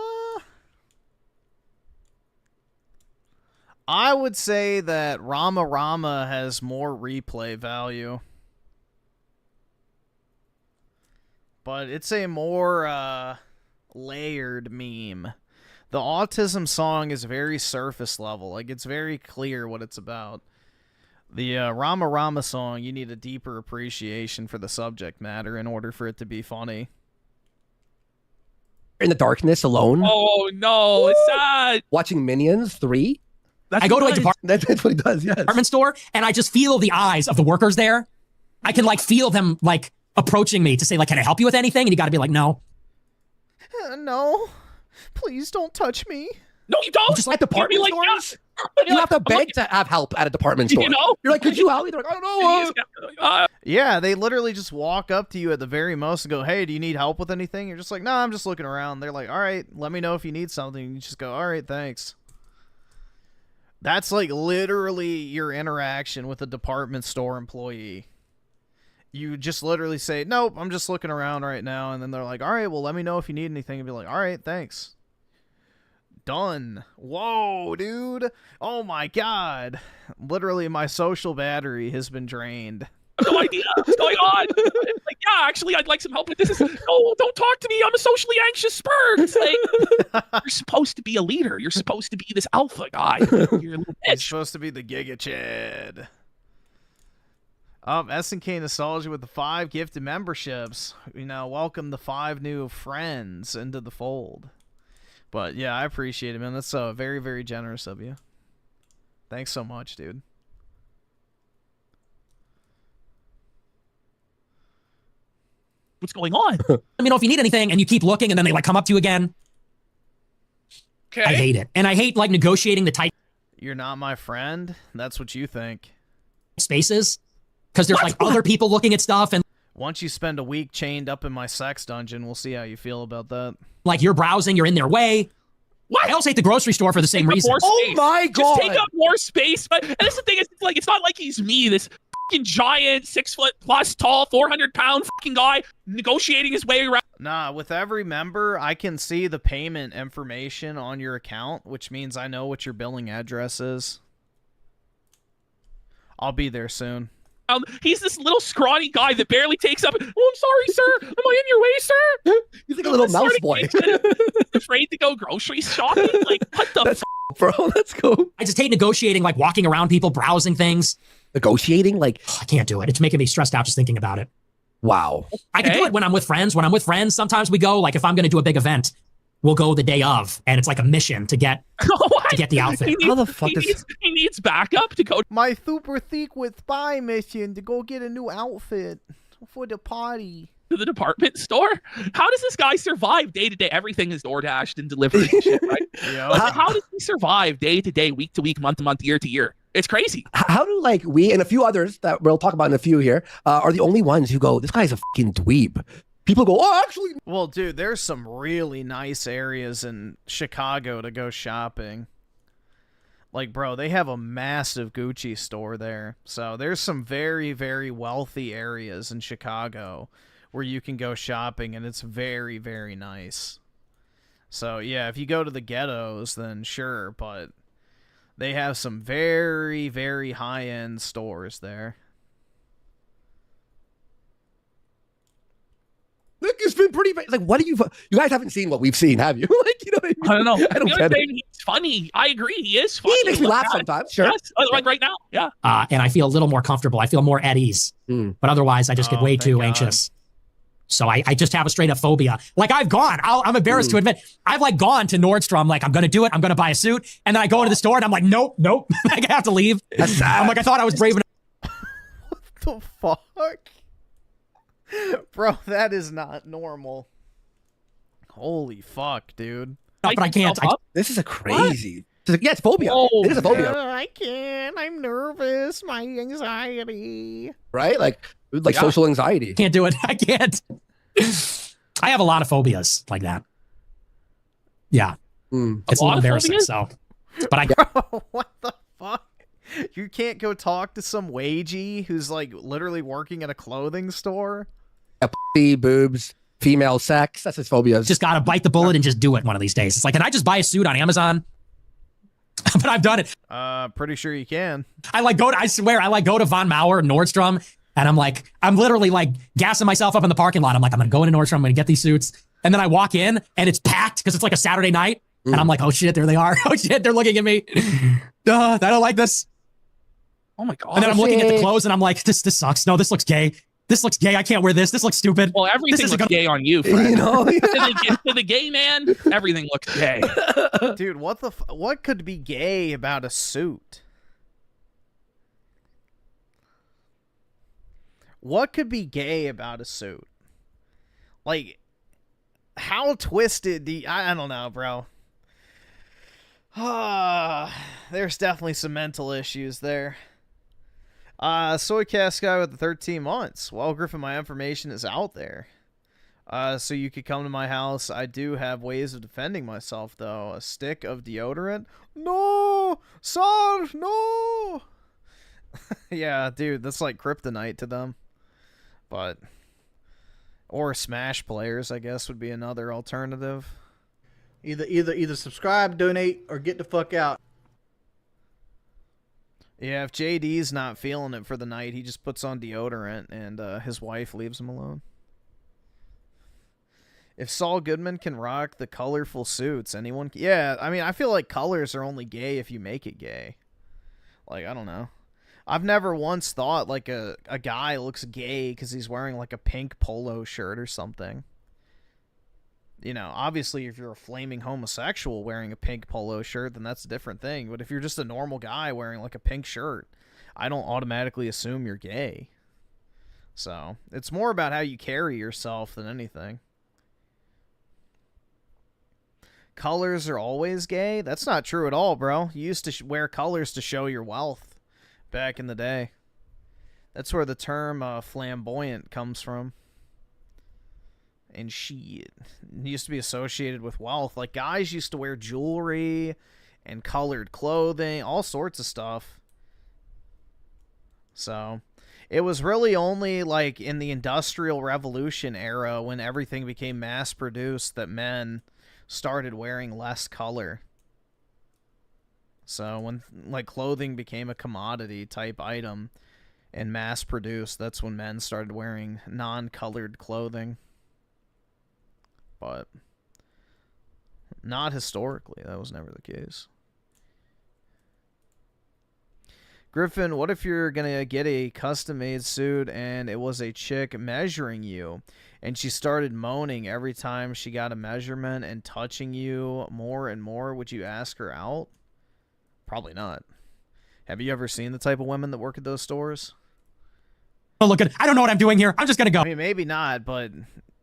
would say that Rama Rama has more replay value. But it's a more layered meme. The autism song is very surface level. Like, it's very clear what it's about. The Rama Rama song, you need a deeper appreciation for the subject matter in order for it to be funny. in the darkness alone. Oh no, it's sad. Watching Minions 3. I go to a department. That's what he does. Yes. Department store, and I just feel the eyes of the workers there. I can like feel them like approaching me to say like, "Can I help you with anything?" And you got to be like, "No." No, please don't touch me. No, you don't. Just like department like, stores. You have to beg to have help at a department store. You know? You're like, could you help me? They're like, I don't know. Yeah, they literally just walk up to you at the very most and go, "Hey, do you need help with anything?" You're just like, "No, I'm just looking around." They're like, "All right, let me know if you need something." You just go, "All right, thanks." That's like literally your interaction with a department store employee. You just literally say, "Nope, I'm just looking around right now," and then they're like, "All right, well, let me know if you need anything," and be like, "All right, thanks." Done. Whoa, dude. Oh my god. Literally, my social battery has been drained. I have no idea what's going on. It's like, yeah, actually, I'd like some help with this. No, don't talk to me. I'm a socially anxious spurg. It's like, you're supposed to be a leader. You're supposed to be this alpha guy. You're a little bitch. You're supposed to be the Giga Chad. SNK Nostalgia with the 5 gifted memberships. You know, welcome the 5 new friends into the fold. But yeah, I appreciate it, man. That's very, very generous of you. Thanks so much, dude. What's going on? Let me know if you need anything, and you keep looking, and then they like come up to you again. Okay. I hate it, and I hate like negotiating the tight. You're not my friend. That's what you think. Spaces, because there's like other people looking at stuff, and once you spend a week chained up in my sex dungeon, we'll see how you feel about that. like you're browsing, you're in their way. What? I also hate the grocery store for the same reason. Oh my god! Just take up more space. But and that's the thing. It's like it's not like he's me, this fucking giant, 6 foot plus tall, 400-pound fucking guy negotiating his way around. Nah, with every member, I can see the payment information on your account, which means I know what your billing address is. I'll be there soon. He's this little scrawny guy that barely takes up. Oh, I'm sorry, sir. Am I in your way, sir? He's like a little mouse boy. Afraid to go grocery shopping? Like, what the bro, that's cool. I just hate negotiating, like walking around people, browsing things. Negotiating? Like, I can't do it. It's making me stressed out just thinking about it. Wow. I can do it when I'm with friends. When I'm with friends, sometimes we go, like if I'm going to do a big event, we'll go the day of, and it's like a mission to get the outfit. How the fuck he needs backup to go. My super thick with spy mission to go get a new outfit for the party. To the department store? How does this guy survive day to day? Everything is door dashed and delivered and shit, right? How does he survive day to day, week to week, month to month, year to year? It's crazy. How do like we and a few others that we'll talk about in a few here are the only ones who go, this guy's a fucking dweeb? People go, oh, actually. Well, dude, there's some really nice areas in Chicago to go shopping. Like, bro, they have a massive Gucci store there. So there's some very, very wealthy areas in Chicago where you can go shopping, and it's very, very nice. So, yeah, if you go to the ghettos, then sure, but they have some very, very high-end stores there. Look, it's been pretty. Like, what do you guys haven't seen what we've seen, have you? Like, you know what I mean? I don't know. I don't get it. He's funny. I agree. He is funny. He makes me laugh sometimes. Sure. Yes. Like right now. Yeah. And I feel a little more comfortable. I feel more at ease. But otherwise, I just get way too anxious. So I just have a straight up phobia. Like I've gone. I'm embarrassed to admit. I've like gone to Nordstrom. Like I'm gonna do it. I'm gonna buy a suit, and then I go into the store, and I'm like, nope. Like I have to leave. That's sad. I'm like, I thought I was brave enough. What the fuck? Bro, that is not normal. Holy fuck, dude. No, but I can't. This is a crazy. Yeah, it's phobia. It is a phobia. I can't. I'm nervous. My anxiety. Right? Like social anxiety. Can't do it. I can't. I have a lot of phobias like that. Yeah. It's a little embarrassing, so. But Bro, what the fuck? You can't go talk to some wagey who's like literally working at a clothing store? Boobs, female sex. That's his phobias. Just gotta bite the bullet and just do it one of these days. It's like, can I just buy a suit on Amazon? But I've done it. Pretty sure you can. I swear, I go to Von Mauer, Nordstrom, and I'm literally like gassing myself up in the parking lot. I'm like, I'm gonna go into Nordstrom, I'm gonna get these suits. And then I walk in and it's packed because it's like a Saturday night. And I'm like, oh shit, there they are. Oh shit, they're looking at me. I don't like this. Oh my god. And then I'm looking at the clothes and I'm like, this sucks. No, this looks gay. This looks gay. I can't wear this. This looks stupid. Well, everything looks gay on you, friend. To the gay man, everything looks gay. Dude, what could be gay about a suit? What could be gay about a suit? Like, how twisted do you, I don't know, bro. There's definitely some mental issues there. Soycast guy with the 13 months. Well, Griffin, my information is out there. So you could come to my house. I do have ways of defending myself, though. A stick of deodorant? No! Sir, no! Yeah, dude, that's like kryptonite to them. But... Or Smash players, I guess, would be another alternative. Either subscribe, donate, or get the fuck out. Yeah, if JD's not feeling it for the night, he just puts on deodorant and his wife leaves him alone. If Saul Goodman can rock the colorful suits, anyone can. Yeah, I mean, I feel like colors are only gay if you make it gay. Like, I don't know. I've never once thought, like, a guy looks gay because he's wearing, like, a pink polo shirt or something. You know, obviously, if you're a flaming homosexual wearing a pink polo shirt, then that's a different thing. But if you're just a normal guy wearing, like, a pink shirt, I don't automatically assume you're gay. So, it's more about how you carry yourself than anything. Colors are always gay? That's not true at all, bro. You used to wear colors to show your wealth back in the day. That's where the term flamboyant comes from. And shit. It used to be associated with wealth. Like, guys used to wear jewelry and colored clothing, all sorts of stuff. So, it was really only, like, in the Industrial Revolution era when everything became mass-produced that men started wearing less color. So when, like, clothing became a commodity type item and mass-produced, that's when men started wearing non-colored clothing. But not historically. That was never the case. Griffin, what if you're going to get a custom-made suit and it was a chick measuring you and she started moaning every time she got a measurement and touching you more and more? Would you ask her out? Probably not. Have you ever seen the type of women that work at those stores? Oh, look at, I don't know what I'm doing here. I'm just going to go. I mean, maybe not, but,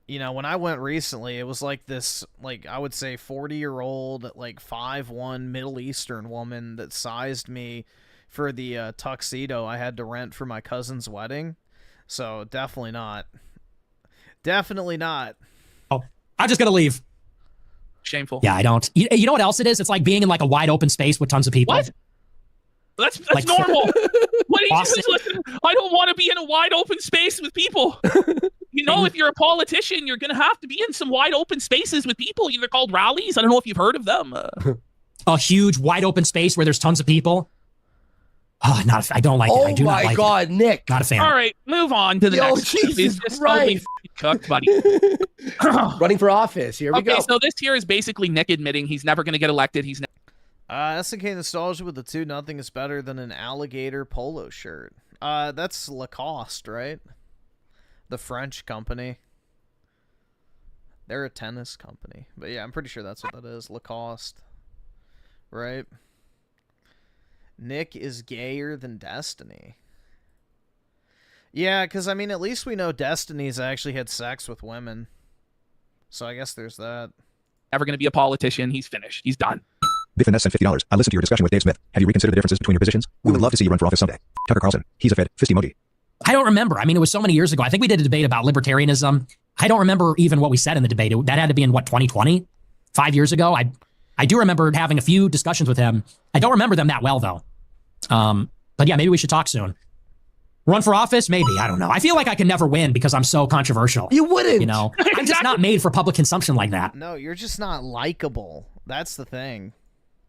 you know, when I went recently, it was like this, like, I would say 40-year-old, like, 5'1" Middle Eastern woman that sized me for the tuxedo I had to rent for my cousin's wedding. So, definitely not. Definitely not. Oh, I'm just going to leave. Shameful. Yeah, I don't. You know what else it is? It's like being in, like, a wide open space with tons of people. What? That's like, normal. What do you Austin. listen? I don't want to be in a wide open space with people. You know, if you're a politician, you're going to have to be in some wide open spaces with people. They're called rallies. I don't know if you've heard of them. A huge wide open space where there's tons of people. Oh, not. I don't like it. I do not like it. Oh my God, Nick! Not a fan. All right, move on to the next. Jesus Christ! Cooked, buddy. Running for office. Here we go. Okay, so this here is basically Nick admitting he's never going to get elected. He's SNK Nostalgia with the 2. Nothing is better than an alligator polo shirt. That's Lacoste, right? The French company. They're a tennis company. But yeah, I'm pretty sure that's what that is. Lacoste. Right? Nick is gayer than Destiny. Yeah, because, I mean, at least we know Destiny's actually had sex with women. So I guess there's that. never going to be a politician. He's finished. He's done. Biffin sent $50. I listened to your discussion with Dave Smith. Have you reconsidered the differences between your positions? We would love to see you run for office someday. Tucker Carlson. He's a Fed. Fist emoji. I don't remember. I mean, it was so many years ago. I think we did a debate about libertarianism. I don't remember even what we said in the debate. That had to be in, what, 2020? 5 years ago? I do remember having a few discussions with him. I don't remember them that well, though. But yeah, maybe we should talk soon. Run for office? Maybe. I don't know. I feel like I can never win because I'm so controversial. You wouldn't. You know, I'm just not made for public consumption like that. No, you're just not likable. That's the thing.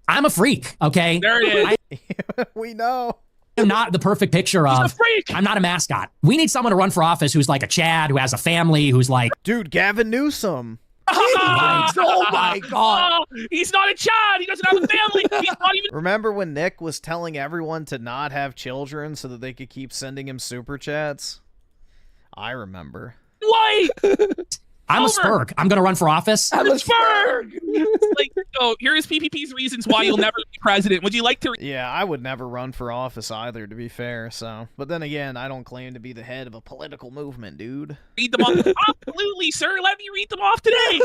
I'm a freak, okay? There it is. We know. I'm not the perfect picture of... He's a freak. I'm not a mascot. We need someone to run for office who's like a Chad, who has a family, who's like... Dude, Gavin Newsom. Oh my God. Oh, he's not a Chad. He doesn't have a family. He's not even... Remember when Nick was telling everyone to not have children so that they could keep sending him super chats? I remember. Why? I'm a Spurg. I'm gonna run for office. I'm a Spurg. Like, oh, here's PPP's reasons why you'll never be president. Would you like to? Yeah, I would never run for office either, to be fair. So, but then again, I don't claim to be the head of a political movement, dude. Read them off. Absolutely, sir. Let me read them off today.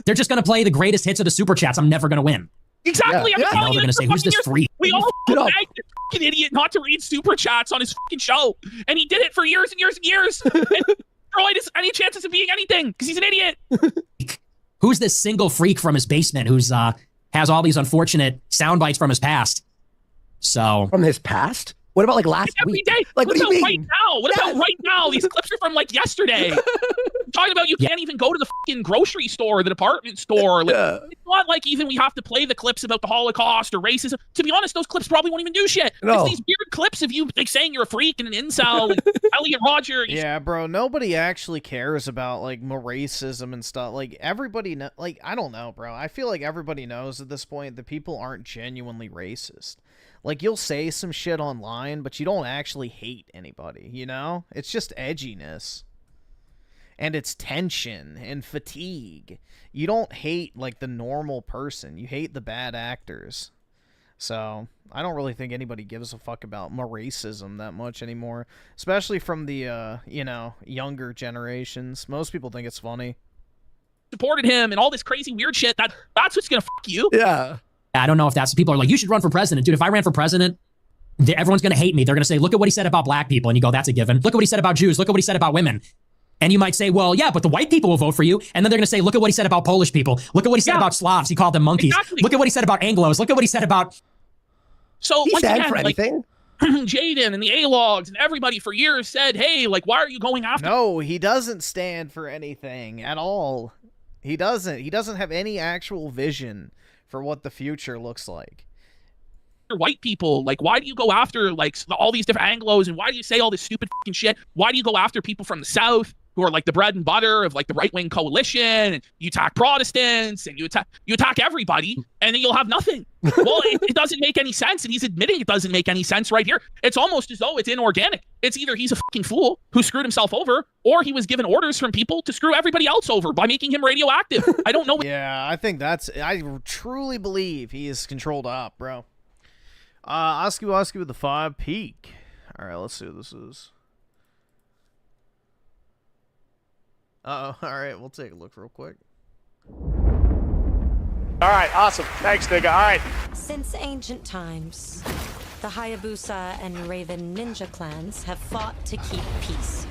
They're just gonna play the greatest hits of the super chats. I'm never gonna win. Exactly. Yeah. I'm telling They're gonna say, "Who's this freak?" We all begged this fucking idiot not to read super chats on his fucking show, and he did it for years and years and years. And destroyed any chances of being anything because he's an idiot. Who's this single freak from his basement who's has all these unfortunate sound bites from his past? So from his past? What about like last week? Day. Like what do you mean? Right now? What about right now? These clips are from like yesterday. Talking about you can't even go to the fucking grocery store, or the department store. Like, it's not like even we have to play the clips about the Holocaust or racism. To be honest, those clips probably won't even do shit. No. It's these weird clips of you like saying you're a freak and an incel, and Elliot Roger. Yeah, bro. Nobody actually cares about like racism and stuff. Like everybody, like I don't know, bro. I feel like everybody knows at this point that people aren't genuinely racist. Like, you'll say some shit online, but you don't actually hate anybody, you know? It's just edginess. And it's tension and fatigue. You don't hate, like, the normal person. You hate the bad actors. So, I don't really think anybody gives a fuck about racism that much anymore. Especially from the, you know, younger generations. Most people think it's funny. Supported him and all this crazy weird shit. That's what's gonna fuck you. Yeah. I don't know if that's... People are like, you should run for president. Dude, if I ran for president, everyone's going to hate me. They're going to say, look at what he said about black people. And you go, that's a given. Look at what he said about Jews. Look at what he said about women. And you might say, well, yeah, but the white people will vote for you. And then they're going to say, look at what he said about Polish people. Look at what he said about Slavs. He called them monkeys. Exactly. Look at what he said about Anglos. Look at what he said about... So, he once said again, for like, anything. Jaden and the A-Logs and everybody for years said, hey, like, why are you going after... No, he doesn't stand for anything at all. He doesn't. He doesn't have any actual vision for what the future looks like. White people, like, why do you go after like all these different Anglos, and why do you say all this stupid fucking shit? Why do you go after people from the South who are like the bread and butter of like the right-wing coalition, and you attack Protestants and you attack everybody, and then you'll have nothing? Well, it doesn't make any sense, and he's admitting it doesn't make any sense right here. It's almost as though it's inorganic. It's either he's a fucking fool who screwed himself over, or he was given orders from people to screw everybody else over by making him radioactive. I don't know. Yeah, I think I truly believe he is controlled up, bro. Oski with the 5 peak. All right, let's see what this is. Uh-oh. All right, we'll take a look real quick. All right, awesome. Thanks, nigga. All right. Since ancient times, the Hayabusa and Raven ninja clans have fought to keep peace,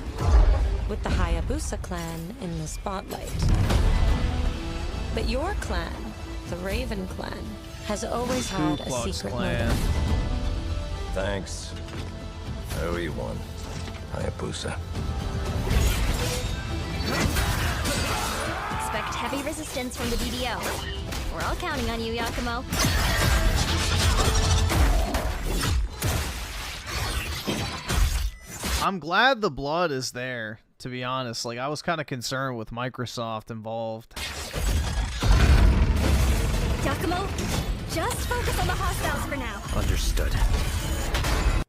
with the Hayabusa clan in the spotlight. But your clan, the Raven clan, has always had a secret motive. Thanks. I owe you one, Hayabusa. Expect heavy resistance from the DDO. We're all counting on you, Yakumo. I'm glad the blood is there, to be honest. Like, I was kind of concerned with Microsoft involved. Yakumo, just focus on the hostiles for now. Understood.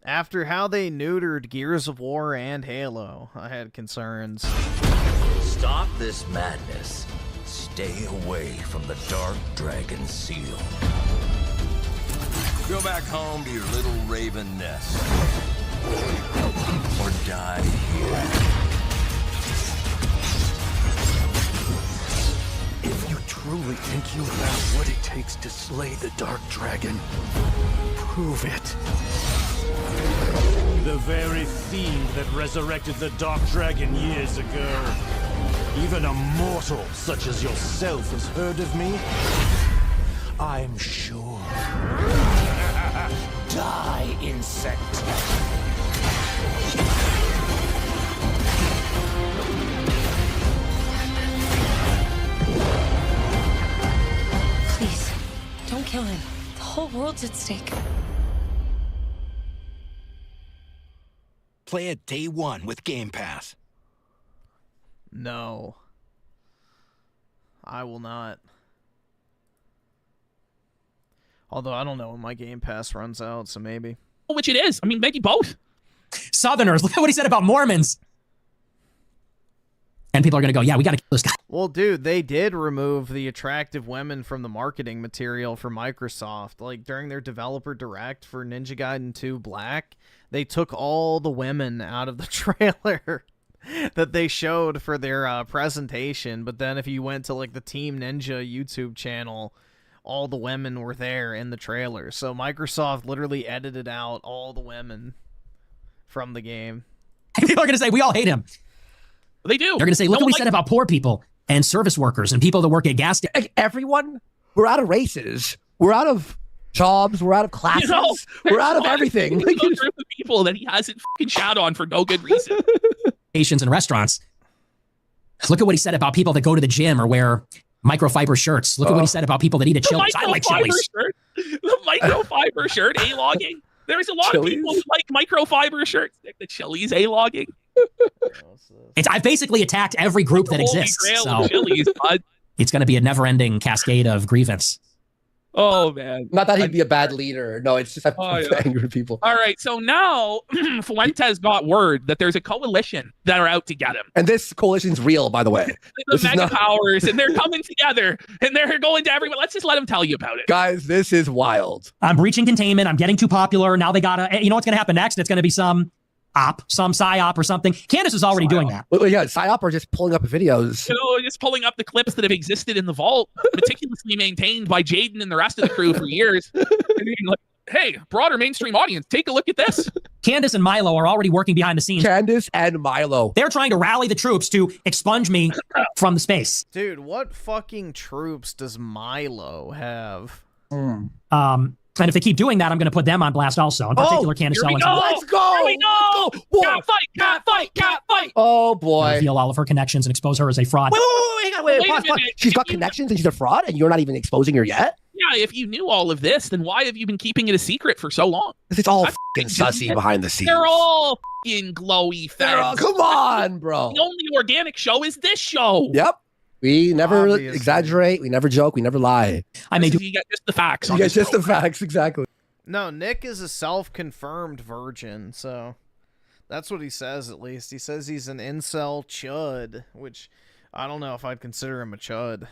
After how they neutered Gears of War and Halo, I had concerns. Stop this madness. Stay away from the Dark Dragon Seal. Go back home to your little raven nest. Or die here. If you truly think you have what it takes to slay the Dark Dragon, prove it. The very fiend that resurrected the Dark Dragon years ago. Even a mortal such as yourself has heard of me? I'm sure. Die, insect. Please, don't kill him. The whole world's at stake. Play it day one with Game Pass. No. I will not. Although I don't know when my Game Pass runs out, so maybe. Which it is. I mean, maybe both. Southerners, look at what he said about Mormons. And people are going to go, yeah, we got to kill this guy. Well, dude, they did remove the attractive women from the marketing material for Microsoft. Like, during their developer direct for Ninja Gaiden 2 Black, they took all the women out of the trailer that they showed for their presentation. But then if you went to, like, the Team Ninja YouTube channel, all the women were there in the trailer. So Microsoft literally edited out all the women from the game. People are going to say, we all hate him. They do. They're going to say, look what we said about poor people and service workers and people that work at gas stations. Like, everyone, we're out of races. We're out of jobs. We're out of classes. We're out of everything. Like, a group of people that he hasn't fucking shat on for no good reason. Stations and restaurants. Look at what he said about people that go to the gym or wear microfiber shirts. Look at what he said about people that eat at Chili's. I like Chili's. The microfiber shirt, A-logging. There's a lot of people who like microfiber shirts. The Chili's A-logging. I've basically attacked every group that exists. So Chili's, it's going to be a never-ending cascade of grievance. Oh, man. Not that he'd be a bad leader. No, it's just angry people. All right, so now Fuentes got word that there's a coalition that are out to get him. And this coalition's real, by the way. The mega powers, and they're coming together, and they're going to everyone. Let's just let him tell you about it. Guys, this is wild. I'm breaching containment. I'm getting too popular. Now they got to, you know what's going to happen next? It's going to be some PSYOP or something. Candace is already doing that. Well, yeah, PSYOP are just pulling up videos. You know, just pulling up the clips that have existed in the vault, meticulously maintained by Jaden and the rest of the crew for years. And being like, hey, broader mainstream audience, take a look at this. Candace and Milo are already working behind the scenes. Candace and Milo. They're trying to rally the troops to expunge me from the space. Dude, what fucking troops does Milo have? And if they keep doing that, I'm going to put them on blast also. In particular, Candace Owens. Let's go! Here we go! Cat fight! Cat fight! Cat fight! Oh, boy. Reveal all of her connections and expose her as a fraud. Wait, pause. She's got connections and she's a fraud and you're not even exposing her yet? Yeah, if you knew all of this, then why have you been keeping it a secret for so long? Because it's all fucking sussy behind the scenes. They're all fucking glowy feds. Come on, bro. The only organic show is this show. Yep. We never exaggerate. We never joke. We never lie. I mean, you get just the facts. You get just the facts, exactly. No, Nick is a self-confirmed virgin, so that's what he says, at least. He says he's an incel chud, which I don't know if I'd consider him a chud.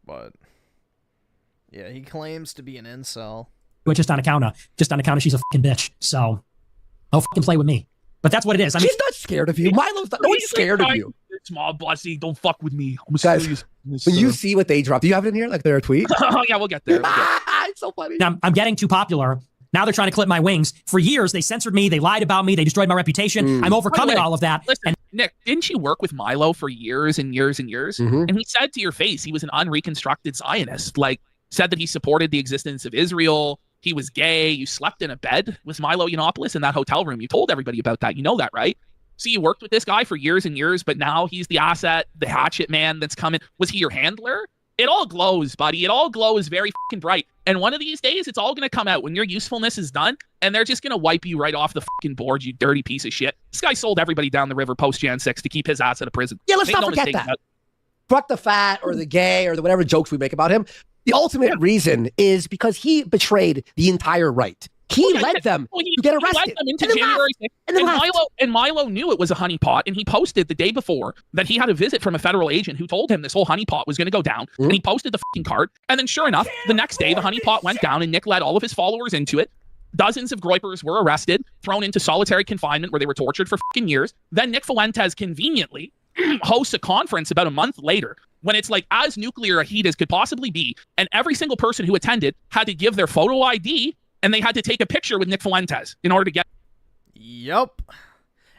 But, yeah, he claims to be an incel. But just on account of she's a fucking bitch. So, don't fucking play with me. But that's what it is. I mean, she's not scared of you. Milo's not. No one's scared of you. Small bossy, don't fuck with me. I'm Guys, when you see what they drop, do you have it in here, like their tweet? Oh yeah, we'll get there. It's so funny. I'm getting too popular. Now they're trying to clip my wings. For years, they censored me. They lied about me. They destroyed my reputation. I'm overcoming all of that. Listen, and Nick, didn't you work with Milo for years and years and years? And he said to your face he was an unreconstructed Zionist. Like, said that he supported the existence of Israel. He was gay. You slept in a bed with Milo Yiannopoulos in that hotel room. You told everybody about that. You know that, right? So you worked with this guy for years and years, but now he's the asset, the hatchet man that's coming. Was he your handler? It all glows, buddy. It all glows very fucking bright. And one of these days, it's all going to come out when your usefulness is done, and they're just going to wipe you right off the fucking board, you dirty piece of shit. This guy sold everybody down the river post-Jan 6 to keep his ass out of prison. Yeah, let's not forget that. Fuck the fat or the gay or the whatever jokes we make about him. The ultimate reason is because he betrayed the entire right. He led them to get arrested. He led them into January 6th. And Milo knew it was a honeypot, and he posted the day before that he had a visit from a federal agent who told him this whole honeypot was going to go down, and he posted the fucking card. And then sure enough, the next day, the honeypot went down, and Nick led all of his followers into it. Dozens of groypers were arrested, thrown into solitary confinement where they were tortured for fucking years. Then Nick Fuentes conveniently hosts a conference about a month later when it's like as nuclear a heat as could possibly be, and every single person who attended had to give their photo ID and they had to take a picture with Nick Fuentes in order to get. Yup.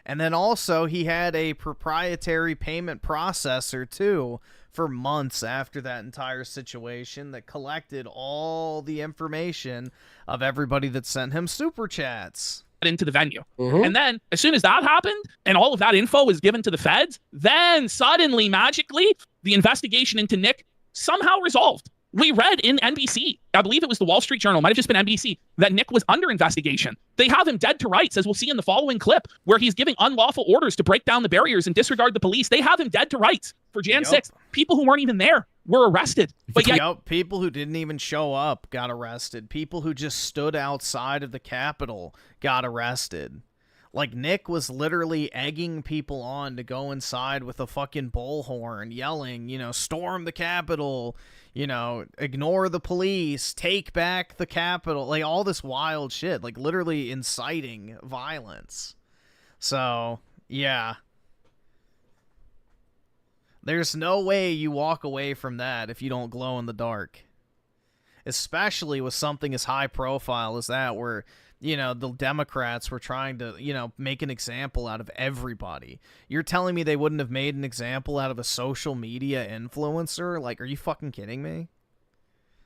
And then also he had a proprietary payment processor too for months after that entire situation that collected all the information of everybody that sent him super chats into the venue. And then as soon as that happened and all of that info was given to the feds, then suddenly magically the investigation into Nick somehow resolved. We read in NBC, I believe it was the Wall Street Journal, might have just been NBC, that Nick was under investigation. They have him dead to rights, as we'll see in the following clip, where he's giving unlawful orders to break down the barriers and disregard the police. They have him dead to rights for Jan 6th. People who weren't even there were arrested. But yet, people who didn't even show up got arrested. People who just stood outside of the Capitol got arrested. Like, Nick was literally egging people on to go inside with a fucking bullhorn, yelling, you know, storm the Capitol, you know, ignore the police, take back the Capitol, like, all this wild shit, like, literally inciting violence. So, yeah. There's no way you walk away from that if you don't glow in the dark. Especially with something as high profile as that, where, you know, the Democrats were trying to, you know, make an example out of everybody. You're telling me they wouldn't have made an example out of a social media influencer? Like, are you fucking kidding me?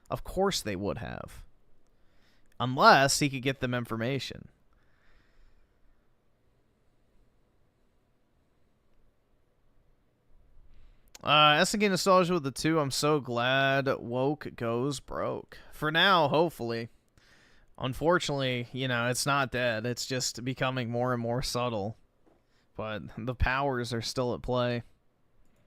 Of course they would have. Unless he could get them information. SNK Nostalgia with the 2. I'm so glad woke goes broke. For now, hopefully. Unfortunately, you know, it's not dead. It's just becoming more and more subtle. But the powers are still at play.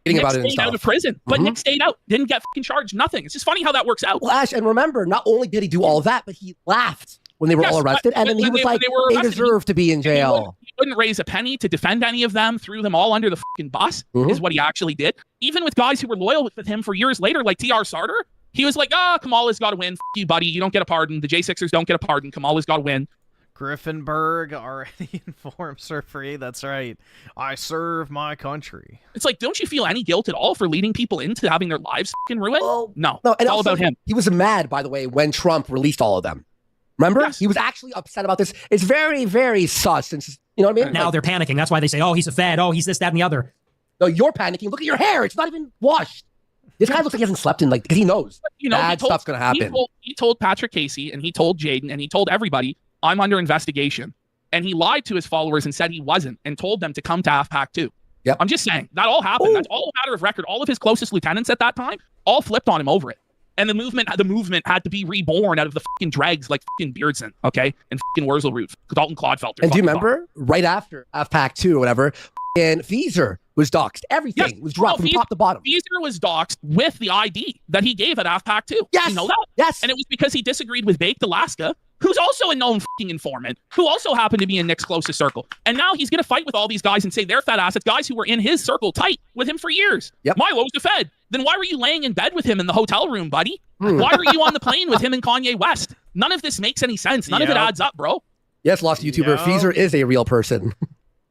Nick stayed out of prison, but Nick stayed out. Didn't get fucking charged. Nothing. It's just funny how that works out. Well, Ash, and remember, not only did he do all of that, but he laughed when they were all arrested, and then he was like, they deserve to be in jail. He wouldn't raise a penny to defend any of them, threw them all under the fucking bus, is what he actually did. Even with guys who were loyal with him for years later, like TR Sarter, he was like, Kamala's got to win. F you, buddy. You don't get a pardon. The J6ers don't get a pardon. Kamala's got to win. Griffinberg already informs for free. That's right. I serve my country. It's like, don't you feel any guilt at all for leading people into having their lives fucking ruined? Well, no, and it's all also, about him. He was mad, by the way, when Trump released all of them. Remember? Yes. He was actually upset about this. It's very, very sus. And, you know what I mean? Now like, they're panicking. That's why they say, oh, he's a Fed. Oh, he's this, that, and the other. No, you're panicking. Look at your hair. It's not even washed. This guy looks like he hasn't slept in, like, because he knows bad stuff's going to happen. He told Patrick Casey, and he told Jaden, and he told everybody, I'm under investigation. And he lied to his followers and said he wasn't, and told them to come to AFPAC 2. Yep. I'm just saying, that all happened. That's all a matter of record. All of his closest lieutenants at that time all flipped on him over it. And the movement had to be reborn out of the fucking dregs like fucking Beardson, okay? And fucking Wurzelroot, Dalton Clodfelter. And do you remember, right after AFPAC 2 or whatever, and Feezer was doxxed. Everything was dropped from top to bottom. Feezer was doxxed with the ID that he gave at AFPAC 2. Yes. You know that? Yes. And it was because he disagreed with Baked Alaska, who's also a known fucking informant, who also happened to be in Nick's closest circle. And now he's going to fight with all these guys and say they're fed assets, guys who were in his circle tight with him for years. Yep. Milo's the Fed. Then why were you laying in bed with him in the hotel room, buddy? Why were you on the plane with him and Kanye West? None of this makes any sense. None of it adds up, bro. Yes, lost YouTuber. Feezer is a real person.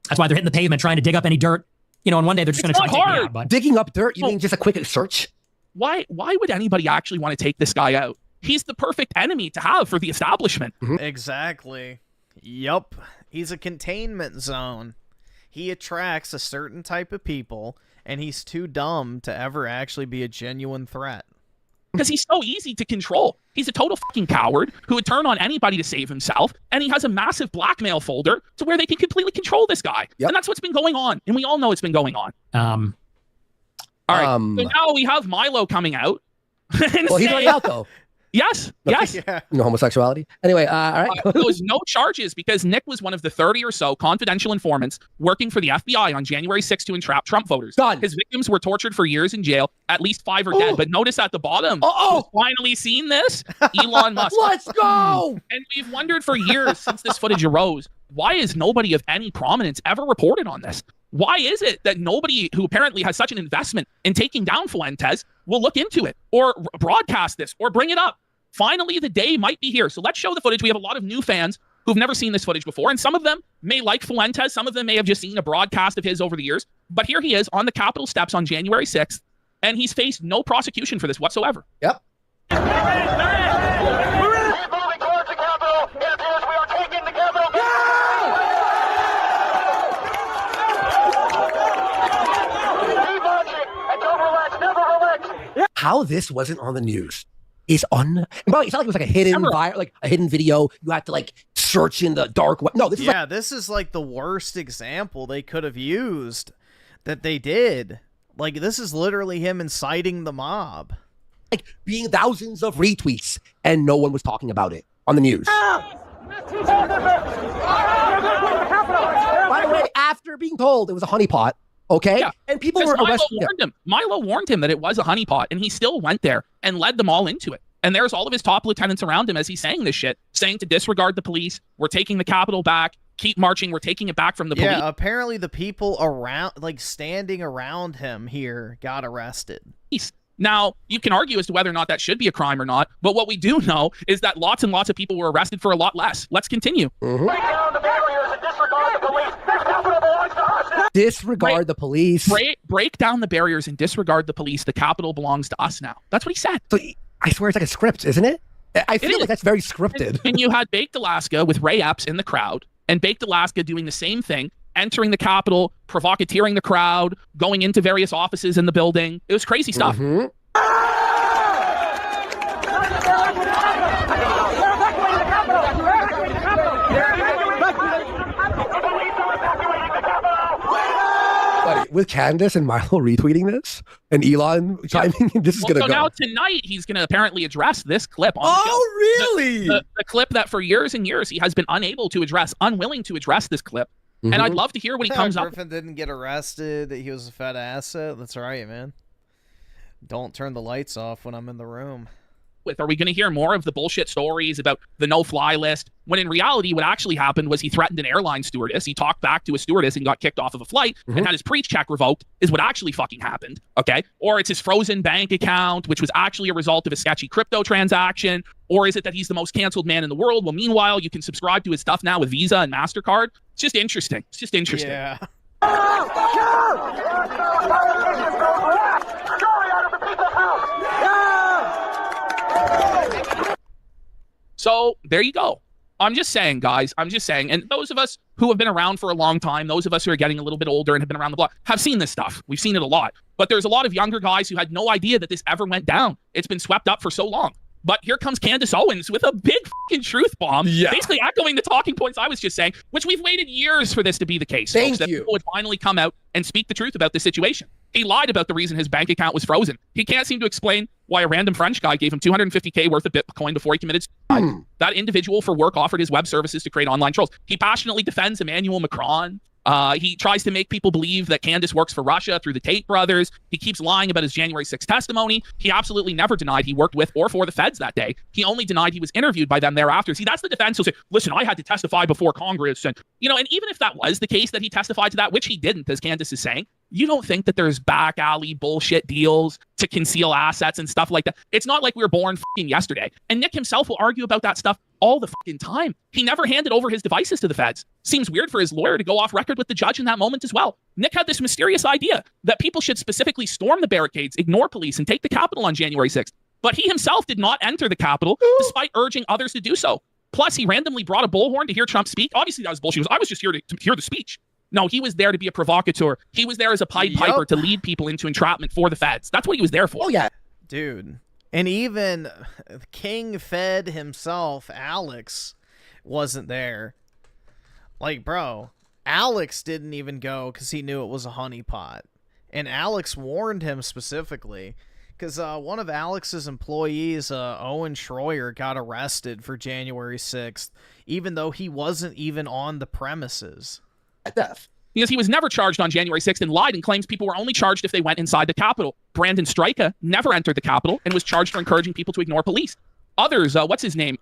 That's why they're hitting the pavement trying to dig up any dirt. You know, and one day they're just going to try to take me out. But digging up dirt? You mean just a quick search? Why would anybody actually want to take this guy out? He's the perfect enemy to have for the establishment. Exactly. Yup. He's a containment zone. He attracts a certain type of people, and he's too dumb to ever actually be a genuine threat. Because he's so easy to control. He's a total fucking coward who would turn on anybody to save himself, and he has a massive blackmail folder to where they can completely control this guy. Yep. And that's what's been going on, and we all know it's been going on. All right, so now we have Milo coming out. Well, he's already out, though. Yes, yes. Yeah. No homosexuality. Anyway, all right. There was no charges because Nick was one of the 30 or so confidential informants working for the FBI on January 6th to entrap Trump voters. Done. His victims were tortured for years in jail. At least 5 are dead. But notice at the bottom, who's finally seen this? Elon Musk. Let's go! And we've wondered for years since this footage arose, why is nobody of any prominence ever reported on this? Why is it that nobody who apparently has such an investment in taking down Fuentes will look into it or broadcast this or bring it up? Finally, the day might be here. So let's show the footage. We have a lot of new fans who've never seen this footage before, and some of them may like Fuentes. Some of them may have just seen a broadcast of his over the years. But here he is on the Capitol steps on January 6th, and he's faced no prosecution for this whatsoever. Yep. How this wasn't on the news is and by the way, it's not like it was like a hidden like a hidden video. You have to like search in the dark web. No, this is this is like the worst example they could have used that they did. Like, this is literally him inciting the mob. Like being thousands of retweets and no one was talking about it on the news. By the way, after being told it was a honeypot, okay? Yeah. And people were arrested. Milo warned him that it was a honeypot, and he still went there and led them all into it. And there's all of his top lieutenants around him as he's saying this shit, saying to disregard the police. We're taking the Capitol back. keep marching. We're taking it back from the police. Yeah, apparently the people around, like standing around him here, got arrested. Now, you can argue as to whether or not that should be a crime or not, but what we do know is that lots and lots of people were arrested for a lot less. Let's continue. Break down the barriers and disregard the police. This capital belongs to us. Disregard the police. Break down the barriers and disregard the police. The capital belongs to us now. That's what he said. So I swear it's like a script, isn't it? I feel like that's very scripted. And you had Baked Alaska with Ray Epps in the crowd, and Baked Alaska doing the same thing, entering the Capitol, provocateering the crowd, going into various offices in the building. It was crazy stuff. Buddy, with Candace and Milo retweeting this, and Elon chiming in, this is gonna go. Now tonight he's gonna apparently address this clip on the show. Really? The clip that for years and years he has been unable to address, unwilling to address this clip. And I'd love to hear what he comes up with. Griffin didn't get arrested. He was a fed asset. That's right, man. Don't turn the lights off when I'm in the room. Are we going to hear more of the bullshit stories about the no-fly list? When in reality, what actually happened was he threatened an airline stewardess. He talked back to a stewardess and got kicked off of a flight and had his pre-check revoked, is what actually fucking happened, okay? Or it's his frozen bank account, which was actually a result of a sketchy crypto transaction. Or is it that he's the most canceled man in the world? Well, meanwhile, you can subscribe to his stuff now with Visa and MasterCard. It's just interesting. It's just interesting. Yeah. So there you go. I'm just saying, guys, I'm just saying. And those of us who have been around for a long time, those of us who are getting a little bit older and have been around the block, have seen this stuff. We've seen it a lot. But there's a lot of younger guys who had no idea that this ever went down. It's been swept up for so long. But here comes Candace Owens with a big fucking truth bomb, basically echoing the talking points I was just saying, which we've waited years for this to be the case. Thank That you. people would finally come out and speak the truth about this situation. He lied about the reason his bank account was frozen. He can't seem to explain why a random French guy gave him $250K worth of Bitcoin before he committed suicide. That individual for work offered his web services to create online trolls. He passionately defends Emmanuel Macron. He tries to make people believe that Candace works for Russia through the Tate brothers. He keeps lying about his January 6th testimony. He absolutely never denied he worked with or for the feds that day. He only denied he was interviewed by them thereafter. See, that's the defense. He'll say, listen, I had to testify before Congress. And, and even if that was the case that he testified to that, which he didn't, as Candace is saying, you don't think that there's back alley bullshit deals to conceal assets and stuff like that? It's not like we were born fucking yesterday. And Nick himself will argue about that stuff all the fucking time. He never handed over his devices to the feds. Seems weird for his lawyer to go off record with the judge in that moment as well. Nick had this mysterious idea that people should specifically storm the barricades, ignore police, and take the Capitol on January 6th. But he himself did not enter the Capitol despite urging others to do so. Plus, he randomly brought a bullhorn to hear Trump speak. Obviously, that was bullshit. I was just here to hear the speech. No, he was there to be a provocateur. He was there as a Pied Piper to lead people into entrapment for the feds. That's what he was there for. Oh, yeah. Dude. And even King Fed himself, Alex, wasn't there. Like, bro, Alex didn't even go because he knew it was a honeypot. And Alex warned him specifically because one of Alex's employees, Owen Schroyer, got arrested for January 6th, even though he wasn't even on the premises. Because he was never charged on January 6th and lied and claims people were only charged if they went inside the Capitol. Brandon Stryka never entered the Capitol and was charged for encouraging people to ignore police. Others, what's his name?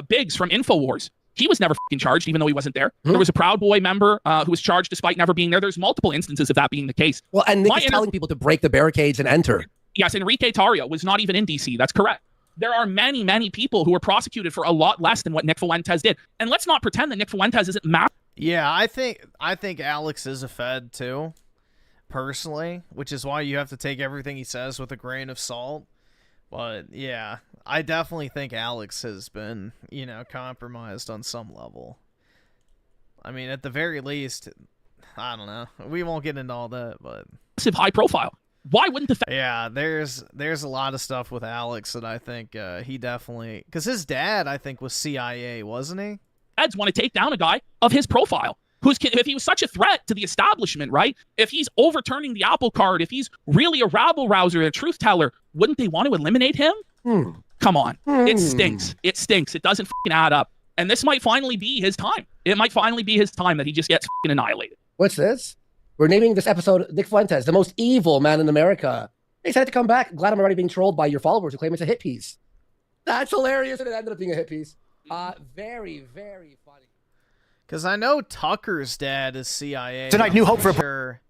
Biggs from InfoWars. He was never fucking charged, even though he wasn't there. There was a Proud Boy member who was charged despite never being there. There's multiple instances of that being the case. Well, and Nick is telling people to break the barricades and enter. Yes, Enrique Tarrio was not even in D.C. That's correct. There are many, many people who were prosecuted for a lot less than what Nick Fuentes did. And let's not pretend that Nick Fuentes isn't massive. Yeah, I think Alex is a Fed too, personally, which is why you have to take everything he says with a grain of salt. But yeah, I definitely think Alex has been, compromised on some level. I mean, at the very least, I don't know. We won't get into all that, but high profile. Why wouldn't the Yeah, there's a lot of stuff with Alex that I think he definitely, because his dad, I think, was CIA, wasn't he? Feds want to take down a guy of his profile. If he was such a threat to the establishment, right? If he's overturning the apple cart, if he's really a rabble-rouser, a truth teller, wouldn't they want to eliminate him? Come on. It stinks. It stinks. It doesn't fucking add up. And this might finally be his time. It might finally be his time that he just gets fucking annihilated. What's this? We're naming this episode Nick Fuentes, the most evil man in America. He decided to come back. Glad I'm already being trolled by your followers who claim it's a hit piece. That's hilarious, and it ended up being a hit piece. Very, very funny. Because I know Tucker's dad is CIA. Tonight, new hope for a... Sure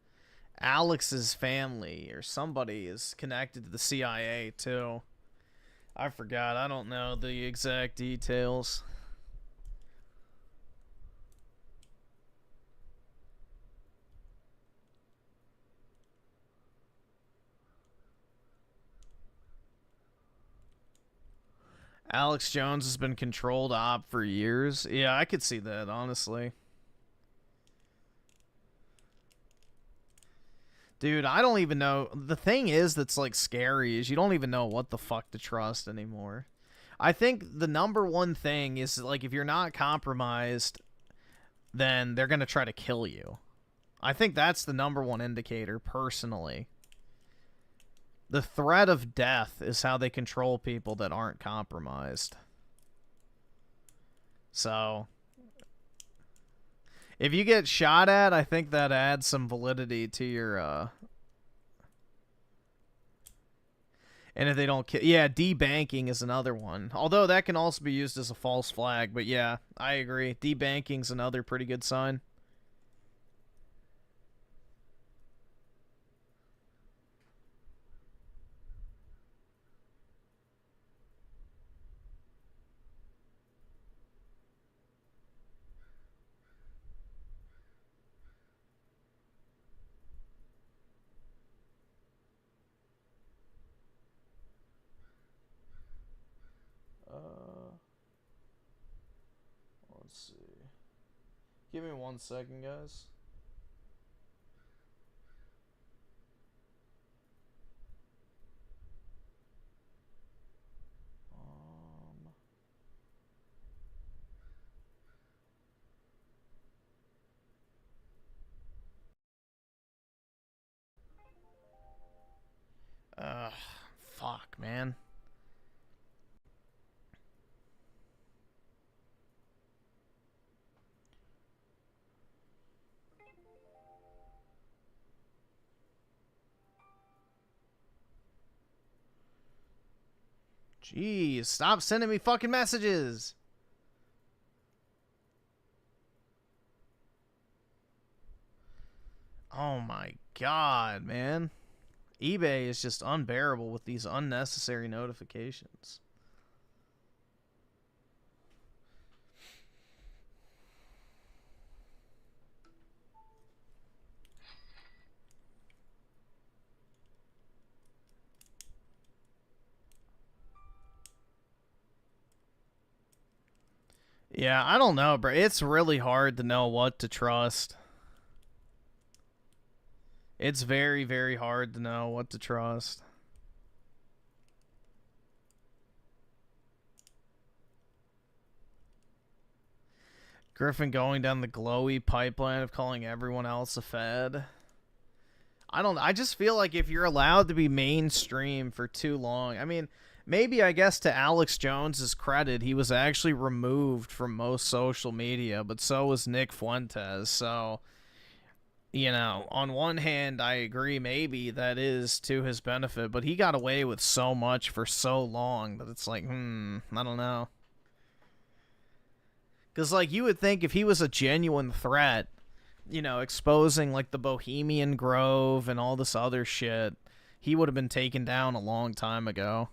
Alex's family or somebody is connected to the CIA, too. I forgot. I don't know the exact details. Alex Jones has been controlled op for years. Yeah, I could see that, honestly. Dude, I don't even know. The thing is that's, like, scary is you don't even know what the fuck to trust anymore. I think the number one thing is, like, if you're not compromised, then they're going to try to kill you. I think that's the number one indicator, personally. The threat of death is how they control people that aren't compromised. So, if you get shot at, I think that adds some validity to your, And if they don't kill... Yeah, debanking is another one. Although that can also be used as a false flag. But yeah, I agree. Debanking's another pretty good sign. Let's see. Give me 1 second, guys. Fuck, man. Jeez, stop sending me fucking messages. Oh my god, man. eBay is just unbearable with these unnecessary notifications. Yeah, I don't know, bro. It's really hard to know what to trust. It's very, very hard to know what to trust. Griffin going down the glowy pipeline of calling everyone else a Fed. I just feel like if you're allowed to be mainstream for too long, I mean, maybe I guess to Alex Jones's credit, he was actually removed from most social media, but so was Nick Fuentes. So, you know, on one hand, I agree maybe that is to his benefit, but he got away with so much for so long that it's like, I don't know. Because, like, you would think if he was a genuine threat, you know, exposing, like, the Bohemian Grove and all this other shit, he would have been taken down a long time ago.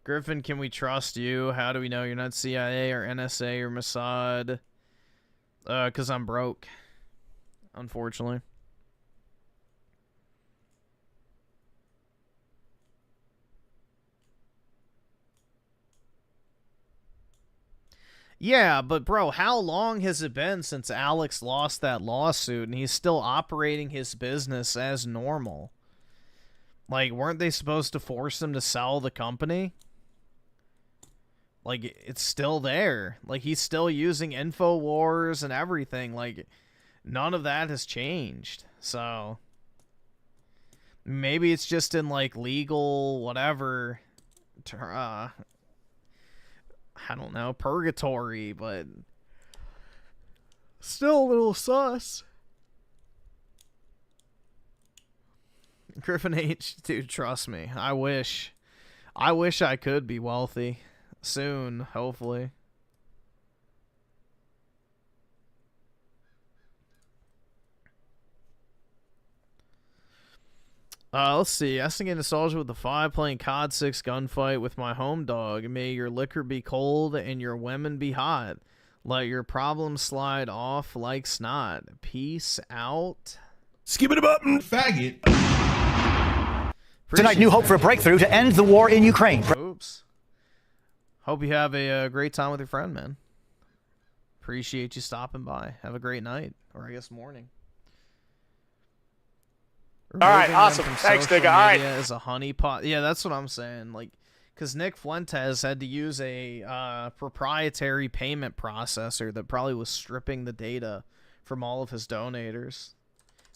Griffin, can we trust you? How do we know you're not CIA or NSA or Mossad? Because I'm broke, unfortunately. Yeah, but bro, how long has it been since Alex lost that lawsuit and he's still operating his business as normal? Like, weren't they supposed to force him to sell the company? Like, it's still there. Like, he's still using InfoWars and everything. Like, none of that has changed. So, Maybe it's just in like legal whatever. I don't know, purgatory, but still a little sus. Griffin H, dude, trust me. I wish I could be wealthy soon, hopefully. Let's see. Asking in nostalgia with the 5, playing COD 6 gunfight with my home dog. May your liquor be cold and your women be hot. Let your problems slide off like snot. Peace out. Skip it up, faggot. Tonight, new hope for a breakthrough to end the war in Ukraine. Oops. Hope you have a great time with your friend, man. Appreciate you stopping by. Have a great night, or I guess morning. All right, awesome. Thanks, nigga. All right. As a honeypot. Yeah, that's what I'm saying. Like, because Nick Fuentes had to use a proprietary payment processor that probably was stripping the data from all of his donators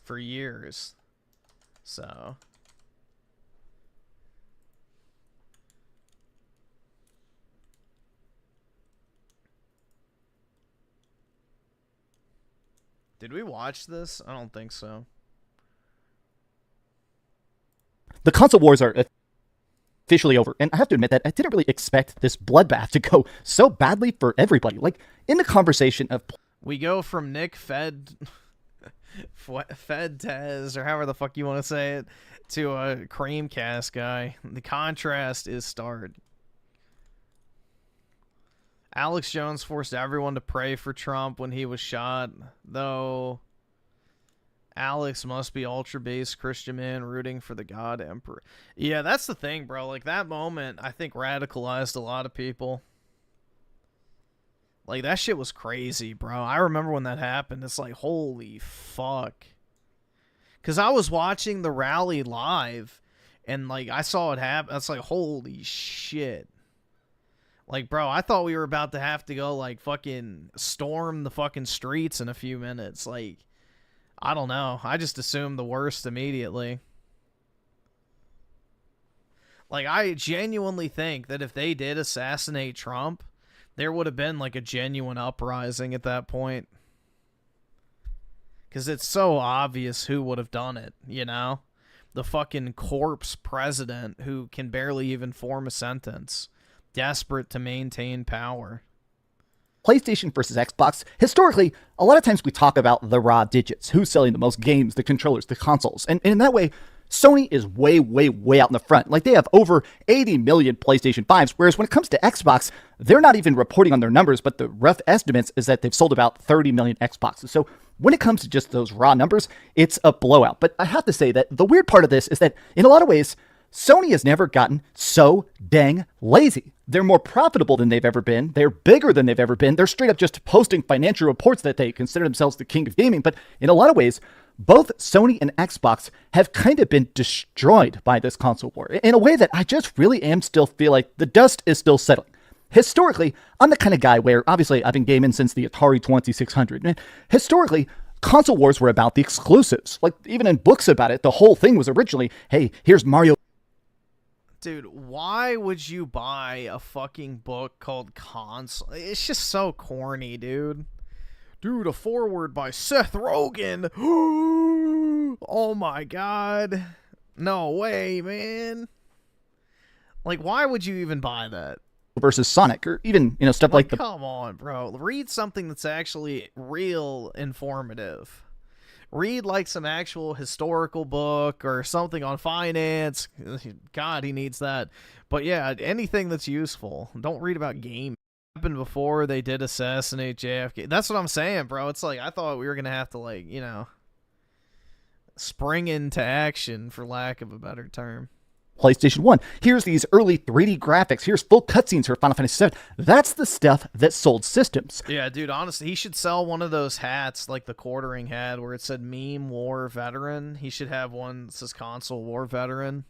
for years. So. Did we watch this? I don't think so. The console wars are officially over, and I have to admit that I didn't really expect this bloodbath to go so badly for everybody. Like, in the conversation of... We go from Nick Fedentes, or however the fuck you want to say it, to a Creamcast guy. The contrast is stark. Alex Jones forced everyone to pray for Trump when he was shot, though... Alex must be ultra-based Christian man rooting for the God Emperor. Yeah, that's the thing, bro. Like, that moment, I think, radicalized a lot of people. Like, that shit was crazy, bro. I remember when that happened. It's like, holy fuck. Because I was watching the rally live, and, like, I saw it happen. It's like, holy shit. Like, bro, I thought we were about to have to go, like, fucking storm the fucking streets in a few minutes. Like... I don't know. I just assumed the worst immediately. Like, I genuinely think that if they did assassinate Trump, there would have been, like, a genuine uprising at that point. Because it's so obvious who would have done it, you know? The fucking corpse president who can barely even form a sentence. Desperate to maintain power. PlayStation versus Xbox, historically, a lot of times we talk about the raw digits, who's selling the most games, the controllers, the consoles, and in that way, Sony is way, way, way out in the front. Like, they have over 80 million PlayStation 5s, whereas when it comes to Xbox, they're not even reporting on their numbers, but the rough estimates is that they've sold about 30 million Xboxes. So when it comes to just those raw numbers, it's a blowout. But I have to say that the weird part of this is that, in a lot of ways, Sony has never gotten so dang lazy. They're more profitable than they've ever been. They're bigger than they've ever been. They're straight up just posting financial reports that they consider themselves the king of gaming. But in a lot of ways, both Sony and Xbox have kind of been destroyed by this console war in a way that I just really am still feel like the dust is still settling. Historically, I'm the kind of guy where, obviously, I've been gaming since the Atari 2600. And historically, console wars were about the exclusives. Like, even in books about it, the whole thing was originally, hey, here's Mario. Dude, why would you buy a fucking book called Console? It's just so corny, dude. Dude, a foreword by Seth Rogen. Oh my god. No way, man. Like, why would you even buy that? Versus Sonic, or even, you know, stuff like the... Come on, bro. Read something that's actually real informative. Read, like, some actual historical book or something on finance. God, he needs that. But, yeah, anything that's useful. Don't read about game. Happened before they did assassinate JFK. That's what I'm saying, bro. It's like, I thought we were going to have to, like, you know, spring into action, for lack of a better term. PlayStation 1. Here's these early 3D graphics. Here's full cutscenes for Final Fantasy VII. That's the stuff that sold systems. Yeah, dude, honestly, he should sell one of those hats, like the quartering had, where it said Meme War Veteran. He should have one that says Console War Veteran.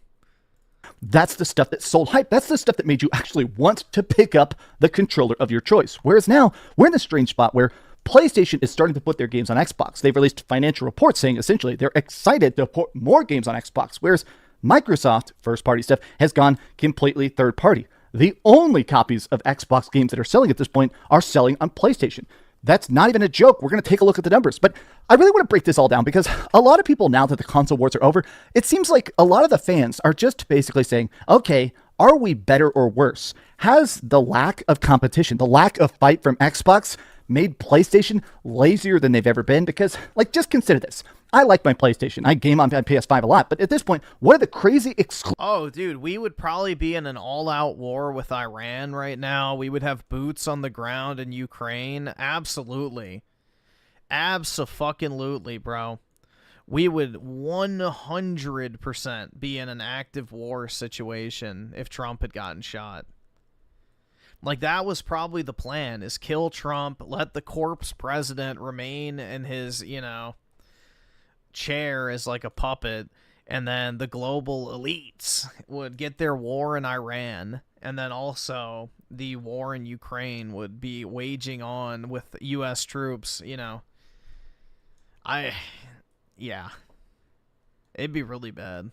That's the stuff that sold hype. That's the stuff that made you actually want to pick up the controller of your choice. Whereas now, we're in this strange spot where PlayStation is starting to put their games on Xbox. They've released financial reports saying essentially they're excited to put more games on Xbox, whereas Microsoft, first-party stuff, has gone completely third-party. The only copies of Xbox games that are selling at this point are selling on PlayStation. That's not even a joke. We're going to take a look at the numbers. But I really want to break this all down because a lot of people, now that the console wars are over, it seems like a lot of the fans are just basically saying, okay, are we better or worse? Has the lack of competition, the lack of fight from Xbox made PlayStation lazier than they've ever been? Because, like, just consider this. I like my PlayStation. I game on PS5 a lot. But at this point, what are the crazy Oh, dude, we would probably be in an all-out war with Iran right now. We would have boots on the ground in Ukraine. Absolutely. Abso-fucking-lutely, bro. We would 100% be in an active war situation if Trump had gotten shot. Like, that was probably the plan, is kill Trump, let the corpse president remain in his, you know, chair as like a puppet, and then the global elites would get their war in Iran, and then also the war in Ukraine would be waging on with U.S. troops, you know. Yeah. It'd be really bad.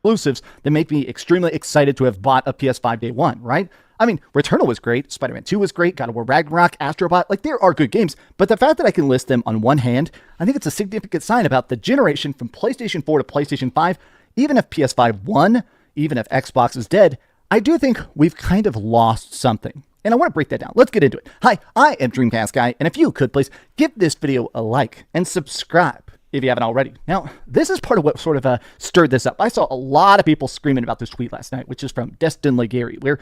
Exclusives that make me extremely excited to have bought a PS5 day one, right? I mean, Returnal was great, Spider-Man 2 was great, God of War Ragnarok, Astrobot, like there are good games, but the fact that I can list them on one hand, I think it's a significant sign about the generation from PlayStation 4 to PlayStation 5. Even if PS5 won, even if Xbox is dead, I do think we've kind of lost something. And I want to break that down. Let's get into it. Hi, I am Dreamcast Guy, and if you could please give this video a like and subscribe if you haven't already. Now, this is part of what sort of stirred this up. I saw a lot of people screaming about this tweet last night, which is from Destin Legary, where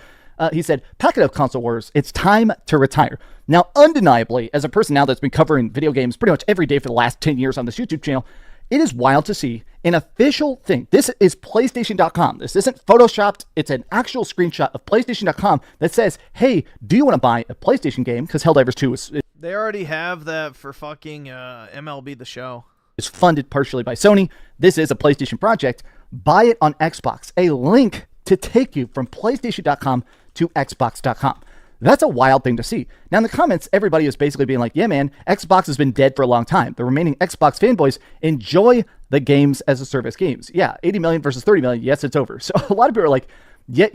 he said, packet of console wars, it's time to retire. Now, undeniably, as a person now that's been covering video games pretty much every day for the last 10 years on this YouTube channel, it is wild to see an official thing. This is PlayStation.com. This isn't Photoshopped. It's an actual screenshot of PlayStation.com that says, hey, do you want to buy a PlayStation game? Because Helldivers 2 is... They already have that for fucking MLB The Show. Is funded partially by Sony. This is a PlayStation project. Buy it on Xbox. A link to take you from PlayStation.com to Xbox.com. That's a wild thing to see. Now in the comments, everybody is basically being like, yeah, man, Xbox has been dead for a long time. The remaining Xbox fanboys enjoy the games as a service games. Yeah, 80 million versus 30 million. Yes, it's over. So a lot of people are like, yeah.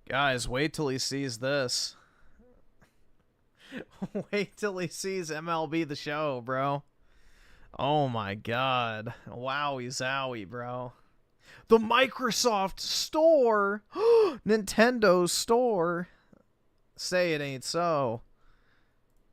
Guys, wait till he sees this. Wait till he sees MLB The Show, bro. Oh my god. Wowie zowie, bro. The Microsoft Store. Nintendo Store. Say it ain't so.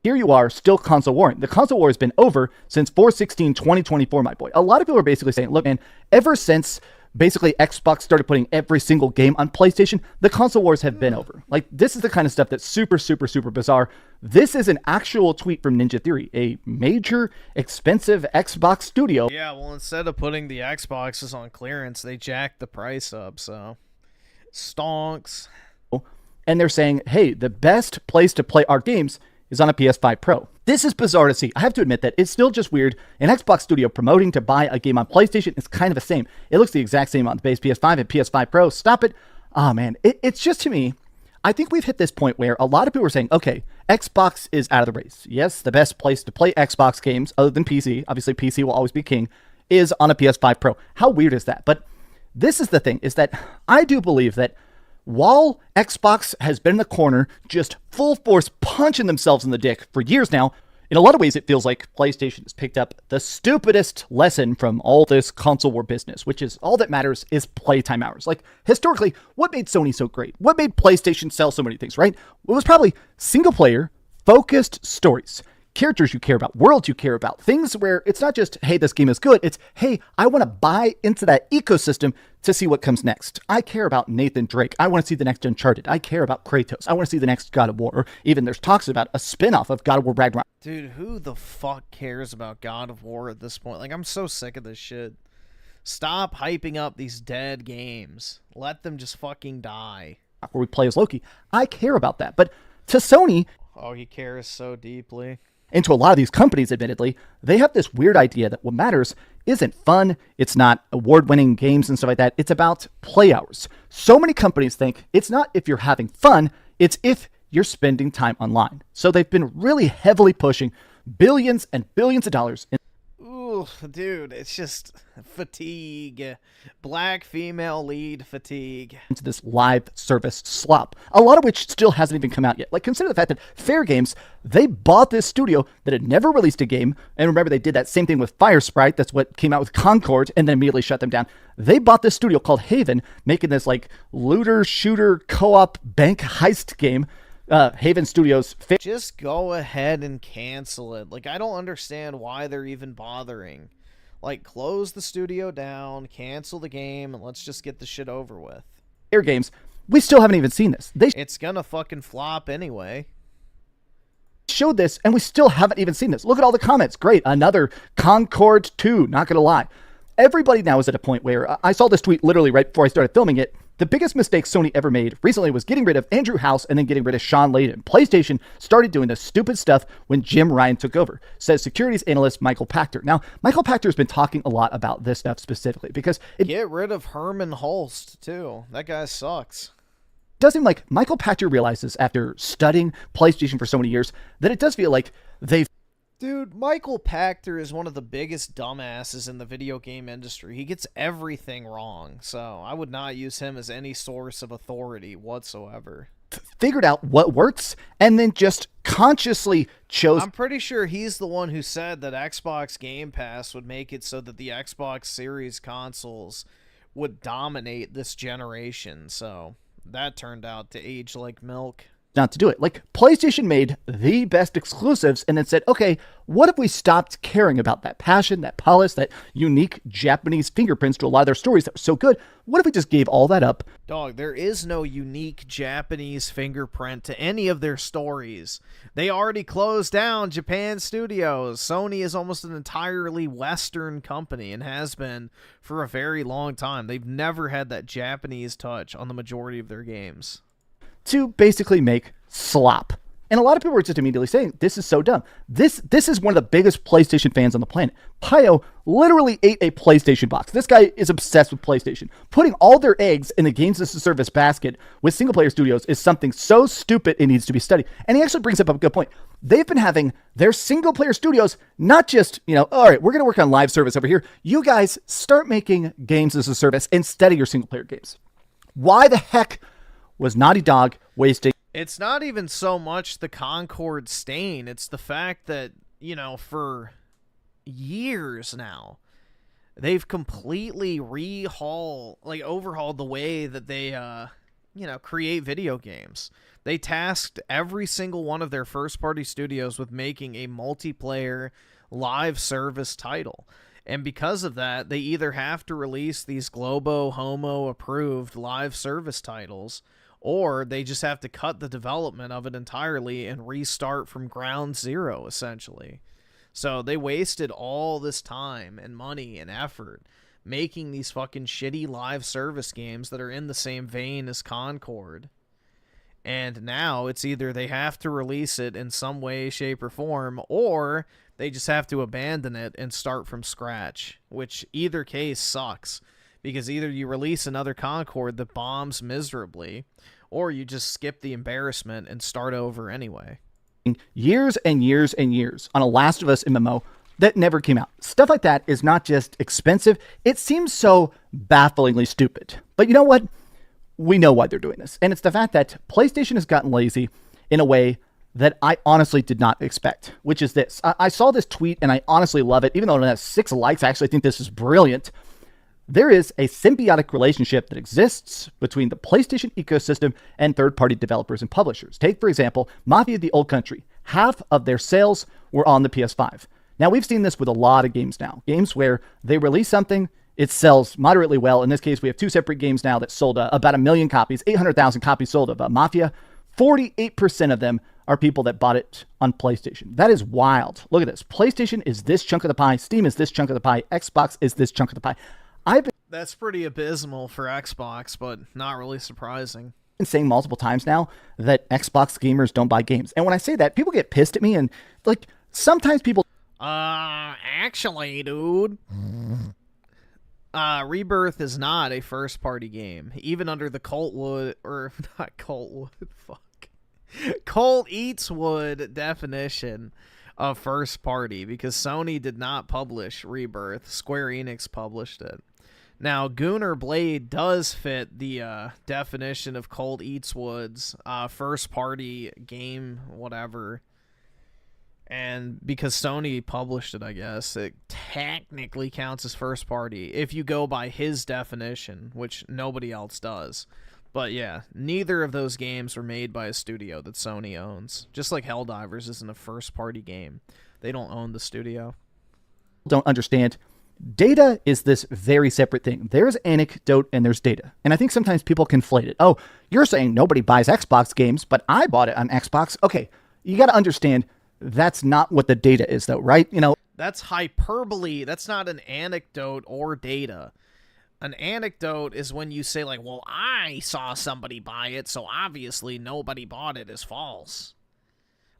Here you are, still console warring. The console war has been over since 4/16/2024, my boy. A lot of people are basically saying, look, man, ever since basically Xbox started putting every single game on PlayStation, the console wars have been over. Like, this is the kind of stuff that's super, super, super bizarre. This is an actual tweet from Ninja Theory, a major, expensive Xbox studio. Yeah, well, instead of putting the Xboxes on clearance, they jacked the price up, so... Stonks. And they're saying, hey, the best place to play our games is on a PS5 Pro. This is bizarre to see. I have to admit that it's still just weird. An Xbox studio promoting to buy a game on PlayStation is kind of the same. It looks the exact same on the base PS5 and PS5 Pro. Stop it. Oh, man. It's just, to me, I think we've hit this point where a lot of people are saying, okay, Xbox is out of the race. Yes, the best place to play Xbox games, other than PC, obviously PC will always be king, is on a PS5 Pro. How weird is that? But this is the thing, is that I do believe that while Xbox has been in the corner, just full force punching themselves in the dick for years now, in a lot of ways it feels like PlayStation has picked up the stupidest lesson from all this console war business, which is all that matters is playtime hours. Like, historically, what made Sony so great? What made PlayStation sell so many things, right? It was probably single player, focused stories. Characters you care about, worlds you care about, things where it's not just, hey, this game is good. It's, hey, I want to buy into that ecosystem to see what comes next. I care about Nathan Drake. I want to see the next Uncharted. I care about Kratos. I want to see the next God of War. Or even there's talks about a spin-off of God of War Ragnarok. Dude, who the fuck cares about God of War at this point? Like, I'm so sick of this shit. Stop hyping up these dead games. Let them just fucking die. Where we play as Loki. I care about that. But to Sony... Oh, he cares so deeply. And to a lot of these companies, admittedly, they have this weird idea that what matters isn't fun, it's not award-winning games and stuff like that, it's about play hours. So many companies think it's not if you're having fun, it's if you're spending time online. So they've been really heavily pushing billions and billions of dollars Ooh, dude, it's just fatigue. Black female lead fatigue. into this live service slop, a lot of which still hasn't even come out yet. Like, consider the fact that Fair Games, they bought this studio that had never released a game. And remember, they did that same thing with Fire Sprite. That's what came out with Concord and then immediately shut them down. They bought this studio called Haven, making this like looter shooter co-op bank heist game. Haven Studios. Just go ahead and cancel it. Like, I don't understand why they're even bothering. Like, close the studio down, cancel the game, and let's just get the shit over with. Fair Games, we still haven't even seen this. It's gonna fucking flop anyway. Showed this, and we still haven't even seen this. Look at all the comments. Great, another Concord 2, not gonna lie. Everybody now is at a point where, I saw this tweet literally right before I started filming it. The biggest mistake Sony ever made recently was getting rid of Andrew House and then getting rid of Sean Layden. PlayStation started doing this stupid stuff when Jim Ryan took over, says securities analyst Michael Pachter. Now, Michael Pachter has been talking a lot about this stuff specifically because Get rid of Herman Holst, too. That guy sucks. Does seem like Michael Pachter realizes after studying PlayStation for so many years that it does feel like they've... Dude, Michael Pachter is one of the biggest dumbasses in the video game industry. He gets everything wrong, so I would not use him as any source of authority whatsoever. Figured out what works and then just consciously chose... I'm pretty sure he's the one who said that Xbox Game Pass would make it so that the Xbox Series consoles would dominate this generation, so that turned out to age like milk. Not to do it. Like, PlayStation made the best exclusives and then said, okay, what if we stopped caring about that passion, that polish, that unique Japanese fingerprints to a lot of their stories that were so good? What if we just gave all that up? Dog, there is no unique Japanese fingerprint to any of their stories. They already closed down Japan Studios. Sony is almost an entirely Western company and has been for a very long time. They've never had that Japanese touch on the majority of their games. To basically make slop. And a lot of people were just immediately saying, this is so dumb. This is one of the biggest PlayStation fans on the planet. Pio literally ate a PlayStation box. This guy is obsessed with PlayStation. Putting all their eggs in the games as a service basket with single-player studios is something so stupid it needs to be studied. And he actually brings up a good point. They've been having their single-player studios not just, all right, we're going to work on live service over here. You guys start making games as a service instead of your single-player games. Why the heck was Naughty Dog wasting... It's not even so much the Concord stain. It's the fact that, for years now, they've completely overhauled the way that they, create video games. They tasked every single one of their first-party studios with making a multiplayer live service title. And because of that, they either have to release these Globo Homo approved live service titles, or they just have to cut the development of it entirely and restart from ground zero, essentially. So they wasted all this time and money and effort making these fucking shitty live service games that are in the same vein as Concord. And now it's either they have to release it in some way, shape, or form, or they just have to abandon it and start from scratch, which either case sucks. Because either you release another Concord that bombs miserably, or you just skip the embarrassment and start over anyway. Years and years and years on a Last of Us MMO that never came out. Stuff like that is not just expensive, it seems so bafflingly stupid. But you know what? We know why they're doing this. And it's the fact that PlayStation has gotten lazy in a way that I honestly did not expect, which is this. I saw this tweet and I honestly love it. Even though it has 6 likes, I actually think this is brilliant. There is a symbiotic relationship that exists between the PlayStation ecosystem and third-party developers and publishers. Take, for example, Mafia: The Old Country. Half of their sales were on the PS5. Now, we've seen this with a lot of games now. Games where they release something, it sells moderately well. In this case, we have 2 separate games now that sold about 1 million copies, 800,000 copies sold of Mafia. 48% of them are people that bought it on PlayStation. That is wild. Look at this. PlayStation is this chunk of the pie. Steam is this chunk of the pie. Xbox is this chunk of the pie. That's pretty abysmal for Xbox, but not really surprising. Been saying multiple times now that Xbox gamers don't buy games. And when I say that, people get pissed at me and sometimes people... Actually, dude. Rebirth is not a first-party game. Even under the Colt Eatswood definition, a first party because Sony did not publish Rebirth. Square Enix published it. Now, Gunnar Blade does fit the definition of Cold Eats Woods, first party game, whatever. And because Sony published it, I guess, it technically counts as first party if you go by his definition, which nobody else does. But yeah, neither of those games were made by a studio that Sony owns. Just like Helldivers isn't a first party game. They don't own the studio. Don't understand. Data is this very separate thing. There's anecdote and there's data. And I think sometimes people conflate it. Oh, you're saying nobody buys Xbox games, but I bought it on Xbox. Okay, you got to understand that's not what the data is, though, right? You know, that's hyperbole. That's not an anecdote or data. An anecdote is when you say, like, well, I saw somebody buy it, so obviously nobody bought it is false.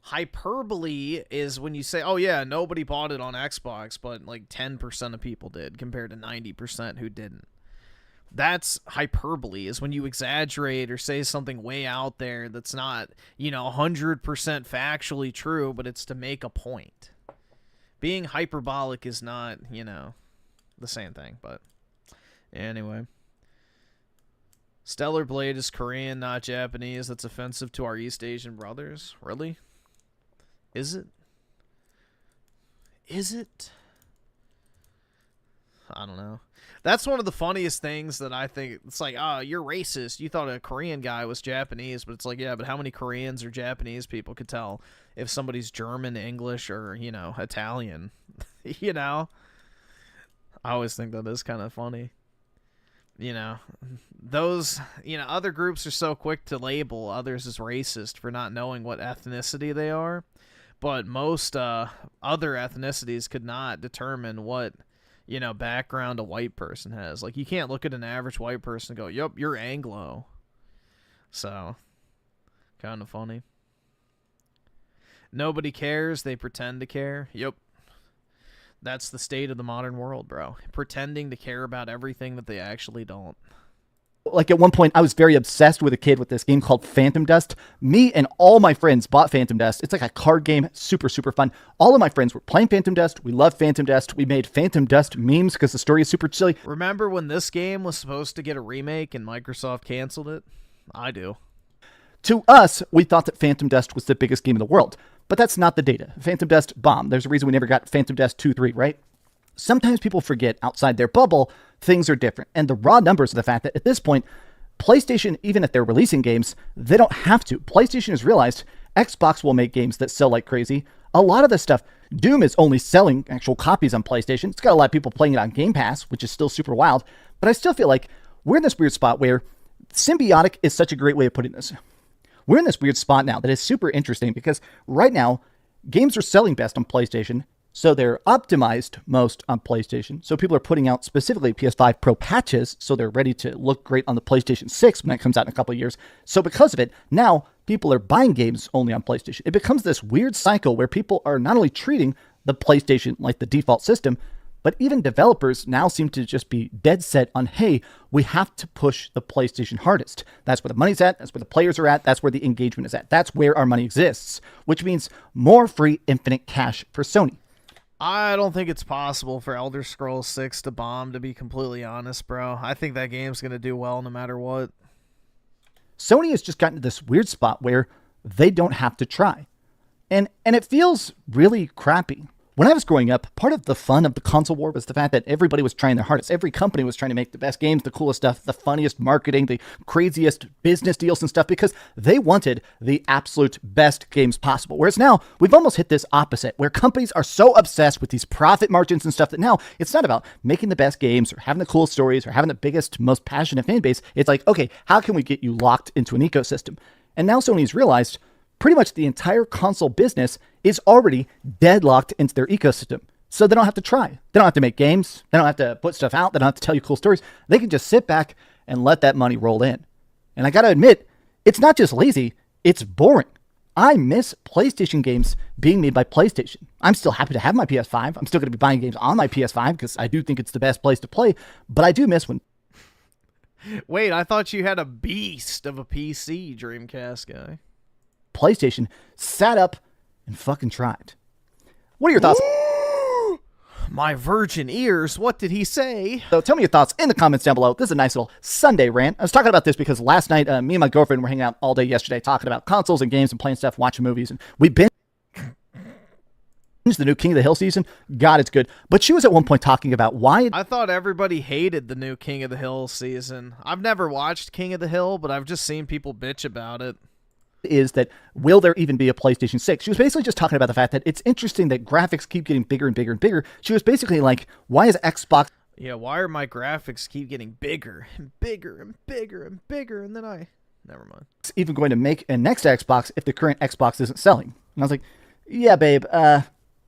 Hyperbole is when you say, oh, yeah, nobody bought it on Xbox, but like 10% of people did compared to 90% who didn't. That's hyperbole, is when you exaggerate or say something way out there that's not, 100% factually true, but it's to make a point. Being hyperbolic is not, the same thing, but anyway. Stellar Blade is Korean, not Japanese. That's offensive to our East Asian brothers. Really? Is it? Is it? I don't know. That's one of the funniest things that I think. It's like, oh, you're racist. You thought a Korean guy was Japanese, but it's like, yeah, but how many Koreans or Japanese people could tell if somebody's German, English, or, Italian? I always think that is kind of funny. Those, other groups are so quick to label others as racist for not knowing what ethnicity they are. But most other ethnicities could not determine what, background a white person has. Like, you can't look at an average white person and go, yup, you're Anglo. So, kind of funny. Nobody cares. They pretend to care. Yup. That's the state of the modern world, bro. Pretending to care about everything that they actually don't. Like, at one point, I was very obsessed with a kid with this game called Phantom Dust. Me and all my friends bought Phantom Dust. It's like a card game. Super, super fun. All of my friends were playing Phantom Dust. We loved Phantom Dust. We made Phantom Dust memes because the story is super silly. Remember when this game was supposed to get a remake and Microsoft canceled it? I do. To us, we thought that Phantom Dust was the biggest game in the world. But that's not the data. Phantom Dust bombed. There's a reason we never got Phantom Dust 2-3, right? Sometimes people forget outside their bubble, things are different. And the raw numbers of the fact that at this point, PlayStation, even if they're releasing games, they don't have to. PlayStation has realized Xbox will make games that sell like crazy. A lot of this stuff, Doom is only selling actual copies on PlayStation. It's got a lot of people playing it on Game Pass, which is still super wild. But I still feel like we're in this weird spot where symbiotic is such a great way of putting this. We're in this weird spot now that is super interesting because right now, games are selling best on PlayStation, so they're optimized most on PlayStation. So people are putting out specifically PS5 Pro patches, so they're ready to look great on the PlayStation 6 when it comes out in a couple of years. So because of it, now people are buying games only on PlayStation. It becomes this weird cycle where people are not only treating the PlayStation like the default system, but even developers now seem to just be dead set on, hey, we have to push the PlayStation hardest. That's where the money's at. That's where the players are at. That's where the engagement is at. That's where our money exists, which means more free infinite cash for Sony. I don't think it's possible for Elder Scrolls 6 to bomb, to be completely honest, bro. I think that game's going to do well no matter what. Sony has just gotten to this weird spot where they don't have to try. And it feels really crappy. When I was growing up, part of the fun of the console war was the fact that everybody was trying their hardest. Every company was trying to make the best games, the coolest stuff, the funniest marketing, the craziest business deals and stuff because they wanted the absolute best games possible. Whereas now, we've almost hit this opposite, where companies are so obsessed with these profit margins and stuff that now it's not about making the best games or having the coolest stories or having the biggest, most passionate fan base. It's like, okay, how can we get you locked into an ecosystem? And now Sony's realized pretty much the entire console business is already deadlocked into their ecosystem. So they don't have to try. They don't have to make games. They don't have to put stuff out. They don't have to tell you cool stories. They can just sit back and let that money roll in. And I got to admit, it's not just lazy, it's boring. I miss PlayStation games being made by PlayStation. I'm still happy to have my PS5. I'm still going to be buying games on my PS5 because I do think it's the best place to play. But I do miss when... Wait, I thought you had a beast of a PC, Dreamcast guy. PlayStation sat up and fucking tried. What are your thoughts? My virgin ears, what did he say? So tell me your thoughts in the comments down below. This is a nice little Sunday rant. I was talking about this because last night, me and my girlfriend were hanging out all day yesterday talking about consoles and games and playing stuff, watching movies, and we've been the new King of the Hill season. God, it's good. But she was at one point talking about why... I thought everybody hated the new King of the Hill season. I've never watched King of the Hill, but I've just seen people bitch about it. Is that will there even be a PlayStation 6? She was basically just talking about the fact that it's interesting that graphics keep getting bigger and bigger and bigger. She was basically like, why is Xbox... Yeah, why are my graphics keep getting bigger and bigger and bigger and bigger, and then never mind. Even going to make a next Xbox if the current Xbox isn't selling? And I was like, yeah, babe, I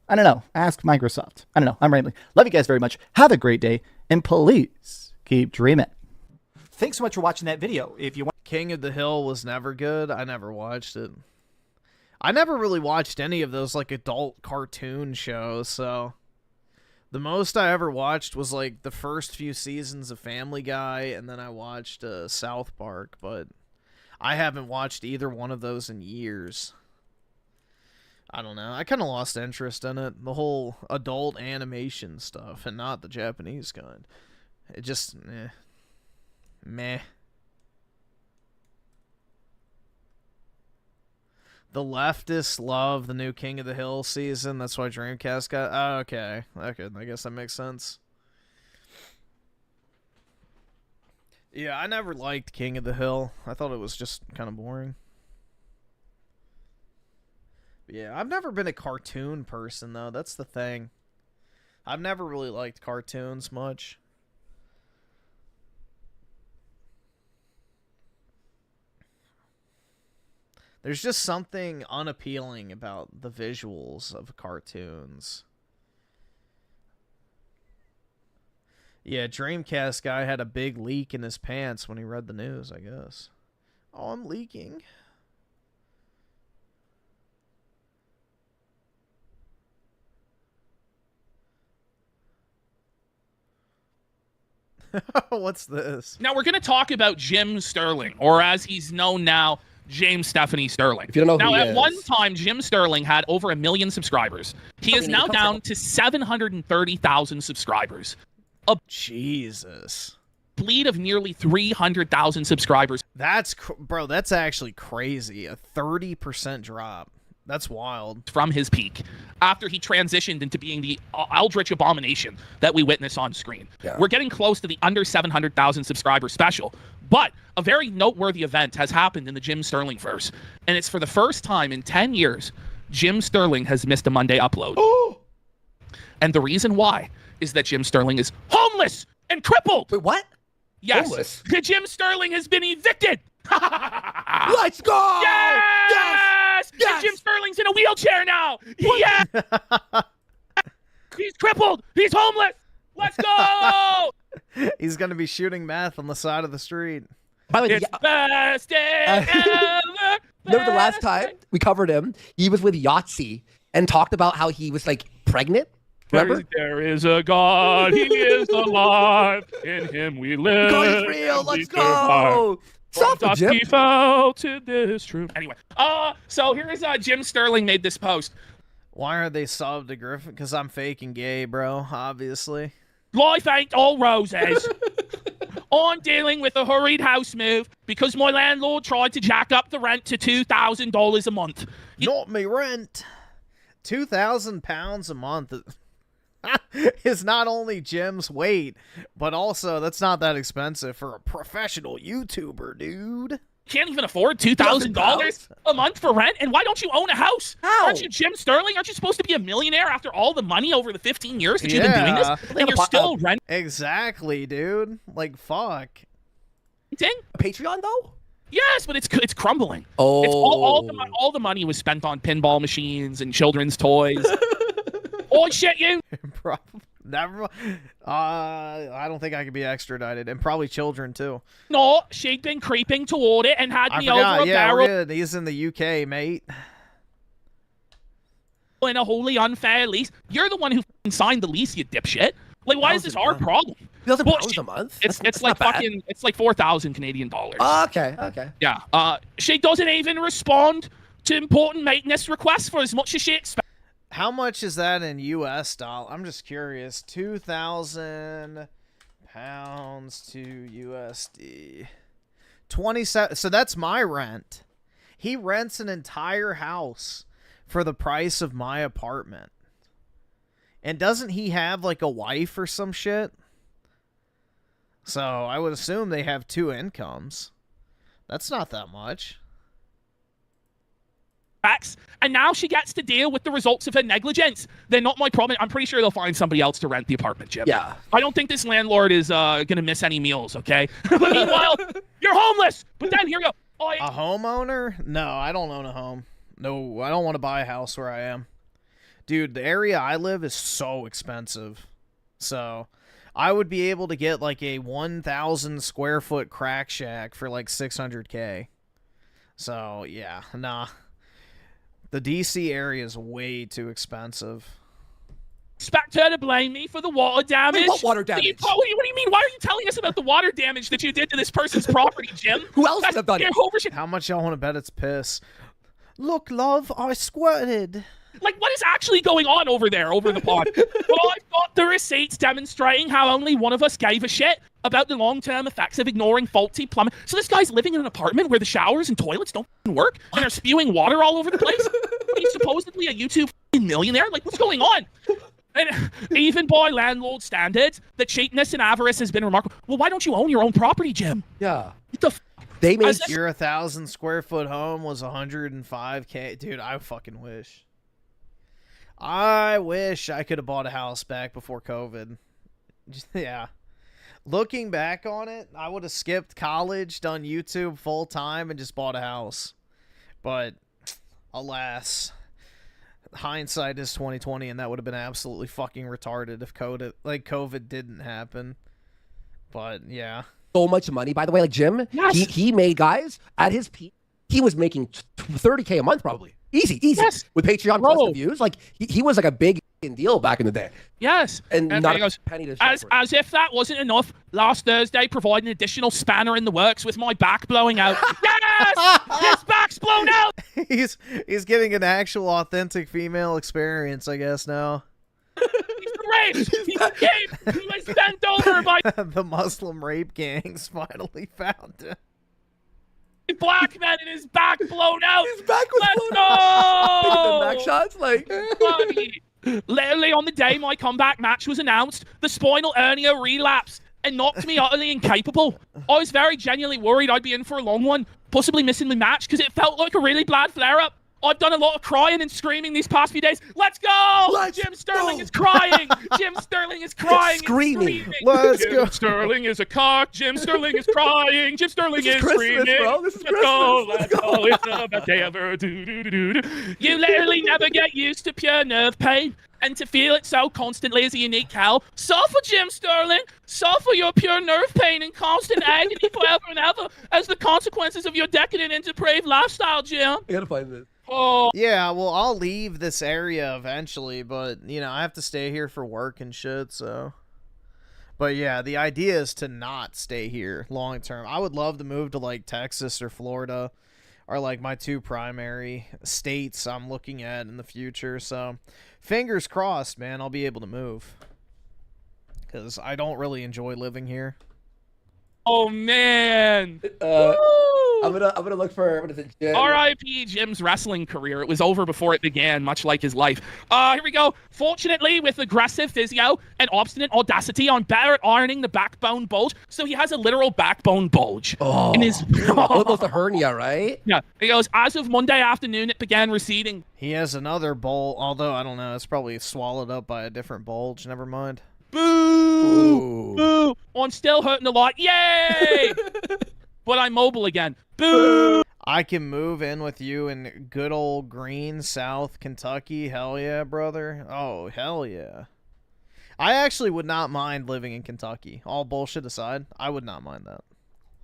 don't know. Ask Microsoft. I don't know. I'm rambling. Love you guys very much. Have a great day, and please keep dreaming. Thanks so much for watching that video. If you want King of the Hill was never good. I never watched it. I never really watched any of those like adult cartoon shows, so the most I ever watched was like the first few seasons of Family Guy, and then I watched South Park, but I haven't watched either one of those in years. I don't know. I kind of lost interest in it, the whole adult animation stuff, and not the Japanese kind. It just, meh. The leftists love the new King of the Hill season. That's why Dreamcast got... Oh, okay. Okay, I guess that makes sense. Yeah, I never liked King of the Hill. I thought it was just kind of boring. But yeah, I've never been a cartoon person, though. That's the thing. I've never really liked cartoons much. There's just something unappealing about the visuals of cartoons. Yeah, Dreamcast guy had a big leak in his pants when he read the news, I guess. Oh, I'm leaking. What's this? Now we're going to talk about Jim Sterling, or as he's known now, James Stephanie Sterling. If you don't know who now, he at one time, Jim Sterling had over 1 million subscribers. He is now down to 730,000 subscribers. A Jesus. bleed of nearly 300,000 subscribers. Bro, that's actually crazy. A 30% drop. That's wild. From his peak, after he transitioned into being the eldritch abomination that we witness on screen. Yeah. We're getting close to the under 700,000 subscriber special, but a very noteworthy event has happened in the Jim Sterling verse, and it's for the first time in 10 years, Jim Sterling has missed a Monday upload. Oh! And the reason why is that Jim Sterling is homeless and crippled. Wait, what? Yes. Homeless? Jim Sterling has been evicted. Let's go! Yes! Yes! And Jim Sterling's in a wheelchair now. Yeah. He's crippled. He's homeless. Let's go! He's gonna be shooting meth on the side of the street. By the way, it's best day ever. Remember the last time we covered him? He was with Yahtzee and talked about how he was like pregnant. Remember? There is a God. He is alive. In him we live. God is real. Let's go. Stop, Jim. He fell to this truth. Anyway, so here's Jim Sterling made this post. Why are they subbed to Griffin? Because I'm fake and gay, bro. Obviously. Life ain't all roses. I'm dealing with a hurried house move because my landlord tried to jack up the rent to $2,000 a month. Not me rent. £2,000 a month is not only Jim's weight, but also that's not that expensive for a professional YouTuber, dude. Can't even afford $2,000 a month for rent? And why don't you own a house? How? Aren't you Jim Sterling? Aren't you supposed to be a millionaire after all the money over the 15 years that you've been doing this? And you're still renting? Exactly, dude. Like, fuck. A Patreon, though? Yes, but it's crumbling. Oh. It's all the money was spent on pinball machines and children's toys. Oh, shit, you. Probably. Never. I don't think I could be extradited, and probably children too. No, she'd been creeping toward it and had me over a barrel. He's in the UK, mate. In a wholly unfair lease. You're the one who signed the lease, you dipshit. Like, why is this our problem? $1,000 a month? It's like fucking. It's like 4,000 Canadian dollars. Oh, okay. Yeah. She doesn't even respond to important maintenance requests for as much as she expects. How much is that in US dollar? I'm just curious. 2,000 pounds to USD. 27. So that's my rent. He rents an entire house for the price of my apartment. And doesn't he have like a wife or some shit? So I would assume they have 2 incomes. That's not that much. And now she gets to deal with the results of her negligence. They're not my problem. I'm pretty sure they'll find somebody else to rent the apartment, Jim. Yeah. I don't think this landlord is going to miss any meals, okay? But meanwhile, you're homeless. But then here we go. A homeowner? No, I don't own a home. No, I don't want to buy a house where I am. Dude, the area I live is so expensive. So I would be able to get like a 1,000 square foot crack shack for like $600K. So yeah, nah. The DC area is way too expensive. Expect her to blame me for the water damage? Wait, what water damage? What do you mean? Why are you telling us about the water damage that you did to this person's property, Jim? Who else would have done it? How much y'all want to bet it's piss? Look, love, I squirted. Like, what is actually going on over there, over the pond? Well, I've got the receipts demonstrating how only one of us gave a shit about the long-term effects of ignoring faulty plumbing. So this guy's living in an apartment where the showers and toilets don't work and are spewing water all over the place? He's supposedly a YouTube millionaire? Like, what's going on? And even by landlord standards, the cheapness and avarice has been remarkable. Well, why don't you own your own property, Jim? Yeah. What the They made your 1,000 square foot home was 105K. Dude, I fucking wish. I wish I could have bought a house back before COVID. Yeah. Looking back on it, I would have skipped college, done YouTube full time, and just bought a house. But alas, hindsight is 2020, and that would have been absolutely fucking retarded if COVID didn't happen. But yeah. So much money, by the way. Like Jim, yes. he made, guys, at his peak, he was making 30K a month probably. Easy. Yes. With Patreon plus the views. Like, he was like a big deal back in the day. Yes. And not goes, a penny to as if that wasn't enough, last Thursday provided an additional spanner in the works with my back blowing out. Yes! His back's blown out! He's getting an actual authentic female experience, I guess, now. He's raped! He's raped! He was bent over by... The Muslim rape gangs finally found him. Black man and his back blown out. His back was blown out. The back shots, like. Literally on the day my comeback match was announced, the spinal hernia relapsed and knocked me utterly incapable. I was very genuinely worried I'd be in for a long one, possibly missing the match because it felt like a really bad flare-up. I've done a lot of crying and screaming these past few days. Let's go! Jim Sterling is crying! Jim Sterling is crying! Screaming! Let's go! Jim Sterling is a cock! Jim Sterling is crying! Jim Sterling is screaming! Bro. This is Let's go! Let's go! It's the best day ever! You literally never get used to pure nerve pain. And to feel it so constantly is a unique hell. Suffer, Jim Sterling! Suffer your pure nerve pain and constant agony forever and ever as the consequences of your decadent and depraved lifestyle, Jim! I gotta find this. Oh. Yeah, well, I'll leave this area eventually, but, you know, I have to stay here for work and shit, so. But, yeah, the idea is to not stay here long term. I would love to move to, like, Texas or Florida are, like, my 2 primary states I'm looking at in the future, so fingers crossed, man, I'll be able to move. Because I don't really enjoy living here. Oh, man! I'm gonna look for, what is it, Jim? R.I.P. Jim's wrestling career. It was over before it began, much like his life. Here we go. Fortunately, with aggressive physio and obstinate audacity, I'm better at ironing the backbone bulge, so he has a literal backbone bulge. Oh, in his... almost a hernia, right? Yeah. He goes, as of Monday afternoon, it began receding. He has another bulge, although, I don't know, it's probably swallowed up by a different bulge. Never mind. Boo! Boo! I'm still hurting a lot. Yay! But I'm mobile again. Boo! I can move in with you in good old green South Kentucky. Hell yeah, brother. Oh, hell yeah. I actually would not mind living in Kentucky. All bullshit aside, I would not mind that.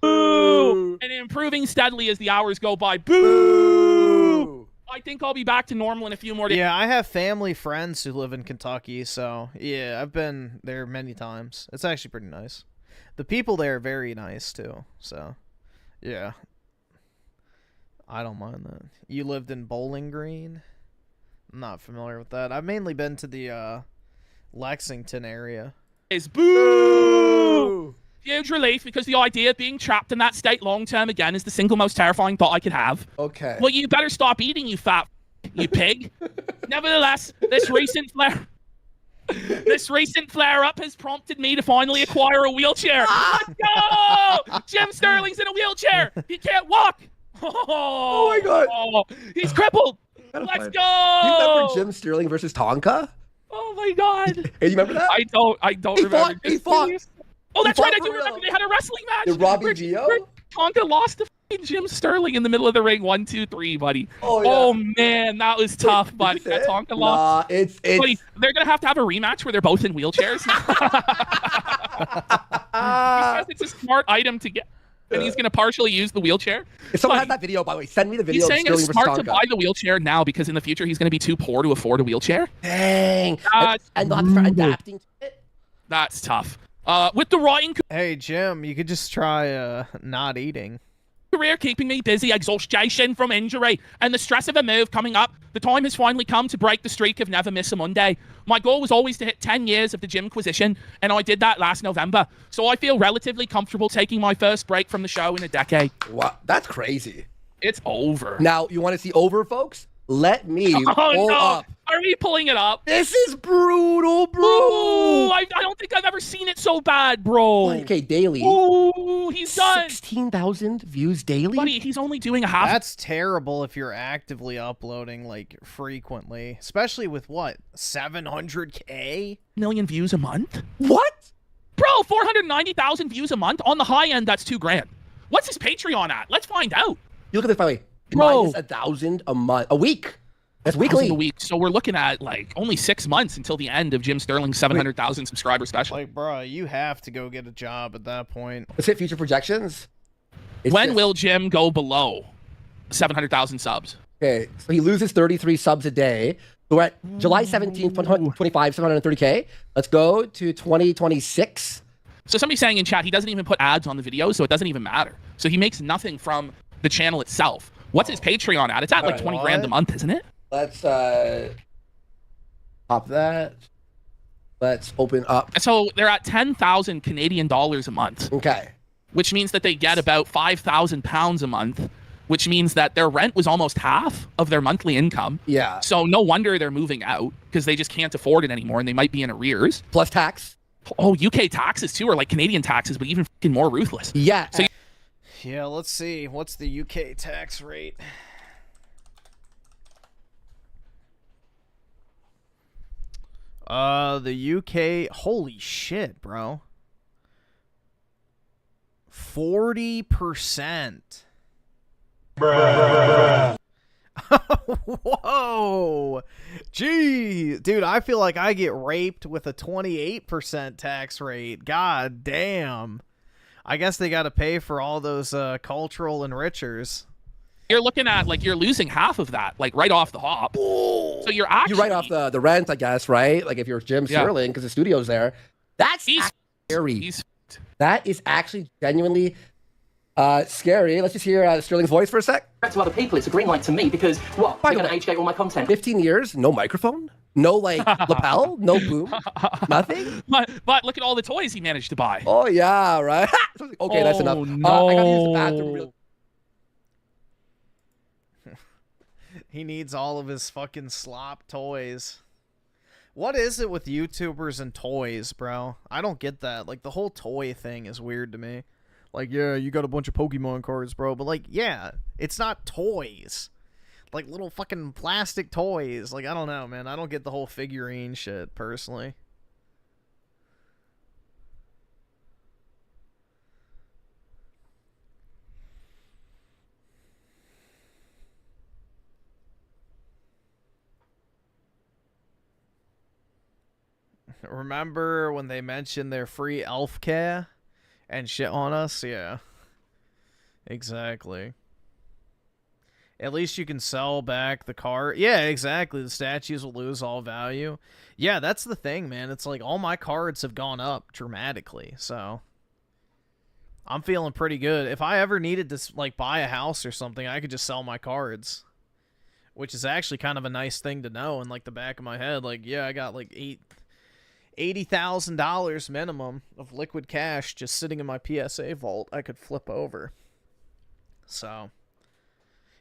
Boo! And improving steadily as the hours go by. Boo! I think I'll be back to normal in a few more days. Yeah, I have family friends who live in Kentucky, so yeah, I've been there many times. It's actually pretty nice. The people there are very nice too, so yeah. I don't mind that. You lived in Bowling Green? I'm not familiar with that. I've mainly been to the Lexington area. Is boo! Huge relief, because the idea of being trapped in that state long term again is the single most terrifying thought I could have. Okay. Well, you better stop eating, you fat, you pig. Nevertheless, this recent flare-up has prompted me to finally acquire a wheelchair. Let's go! Jim Sterling's in a wheelchair. He can't walk. Oh my God. Oh, he's crippled. Let's go! You remember Jim Sterling versus Tonka? Oh my God! Hey, you remember that? I don't remember. He fought. Oh, that's right. I do remember. They had a wrestling match. The Robbie Gio? Tonka lost to Jim Sterling in the middle of the ring. 1, 2, 3, buddy. Oh, yeah. Oh man, that was tough, buddy. That Tonka lost. It's buddy, they're gonna have to have a rematch where they're both in wheelchairs. Because it's a smart item to get. And he's going to partially use the wheelchair. If someone has that video, by the way, send me the video. He's saying it's of smart Sterling to buy the wheelchair now because in the future he's going to be too poor to afford a wheelchair. Dang. And they'll have to start adapting to it. That's tough. With the rotting Hey, Jim, you could just try not eating. career keeping me busy, exhaustion from injury, and the stress of a move coming up, the time has finally come to break the streak of never miss a Monday. My goal was always to hit 10 years of the Gymquisition, and I did that last November. So I feel relatively comfortable taking my first break from the show in a decade. Wow, that's crazy. It's over. Now, you want to see over, folks? Let me pull up. Are we pulling it up? This is brutal, bro. Ooh, I don't think I've ever seen it so bad, bro. Okay, daily. Ooh, he's done. 16,000 views daily? Buddy, he's only doing a half. That's terrible if you're actively uploading, like, frequently. Especially with, what, 700K? Million views a month? What? Bro, 490,000 views a month? On the high end, that's $2,000. What's his Patreon at? Let's find out. You look at this, by the way. Bro. Minus 1,000 a month. A week. That's weekly. A week. So we're looking at like only 6 months until the end of Jim Sterling's 700,000 subscriber special. Like, bro, you have to go get a job at that point. Let's hit future projections. When will Jim go below 700,000 subs? Okay, so he loses 33 subs a day. So we're at July 17th, 2025, 730K. Let's go to 2026. So somebody's saying in chat he doesn't even put ads on the videos, so it doesn't even matter. So he makes nothing from the channel itself. What's his Patreon at? It's at like 20 grand a month, isn't it? Let's pop that. Let's open up. So they're at 10,000 Canadian dollars a month. Okay. Which means that they get about 5,000 pounds a month, which means that their rent was almost half of their monthly income. Yeah. So no wonder they're moving out because they just can't afford it anymore and they might be in arrears. Plus tax. Oh, UK taxes too, or like Canadian taxes, but even fucking more ruthless. Yeah. So yeah, let's see. What's the UK tax rate? The UK, holy shit, bro. 40%. Whoa. Gee, dude, I feel like I get raped with a 28% tax rate. God damn. I guess they got to pay for all those cultural enrichers. You're looking at, like, you're losing half of that, like, right off the hop. So you're actually... You write off the rent, I guess, right? Like, if you're Jim Sterling, because the studio's there. That's scary. That is actually genuinely scary. Let's just hear Sterling's voice for a sec. To other people, it's a green light to me because, what, you're going to age-gate all my content. 15 years, no microphone? No, like, lapel? No boom? Nothing? But look at all the toys he managed to buy. Oh, yeah, right? Okay, that's enough. No. I gotta use the bathroom real He needs all of his fucking slop toys. What is it with YouTubers and toys, bro? I don't get that. Like, the whole toy thing is weird to me. Like, yeah, you got a bunch of Pokemon cards, bro. But, like, yeah, it's not toys. Like, little fucking plastic toys. Like, I don't know, man. I don't get the whole figurine shit, personally. Remember when they mentioned their free elf care and shit on us? Yeah. Exactly. At least you can sell back the card. Yeah, exactly. The statues will lose all value. Yeah, that's the thing, man. It's like all my cards have gone up dramatically, so I'm feeling pretty good. If I ever needed to, like, buy a house or something, I could just sell my cards. which is actually kind of a nice thing to know in like the back of my head. Like, yeah, I got like $80,000 minimum of liquid cash just sitting in my PSA vault I could flip over. So,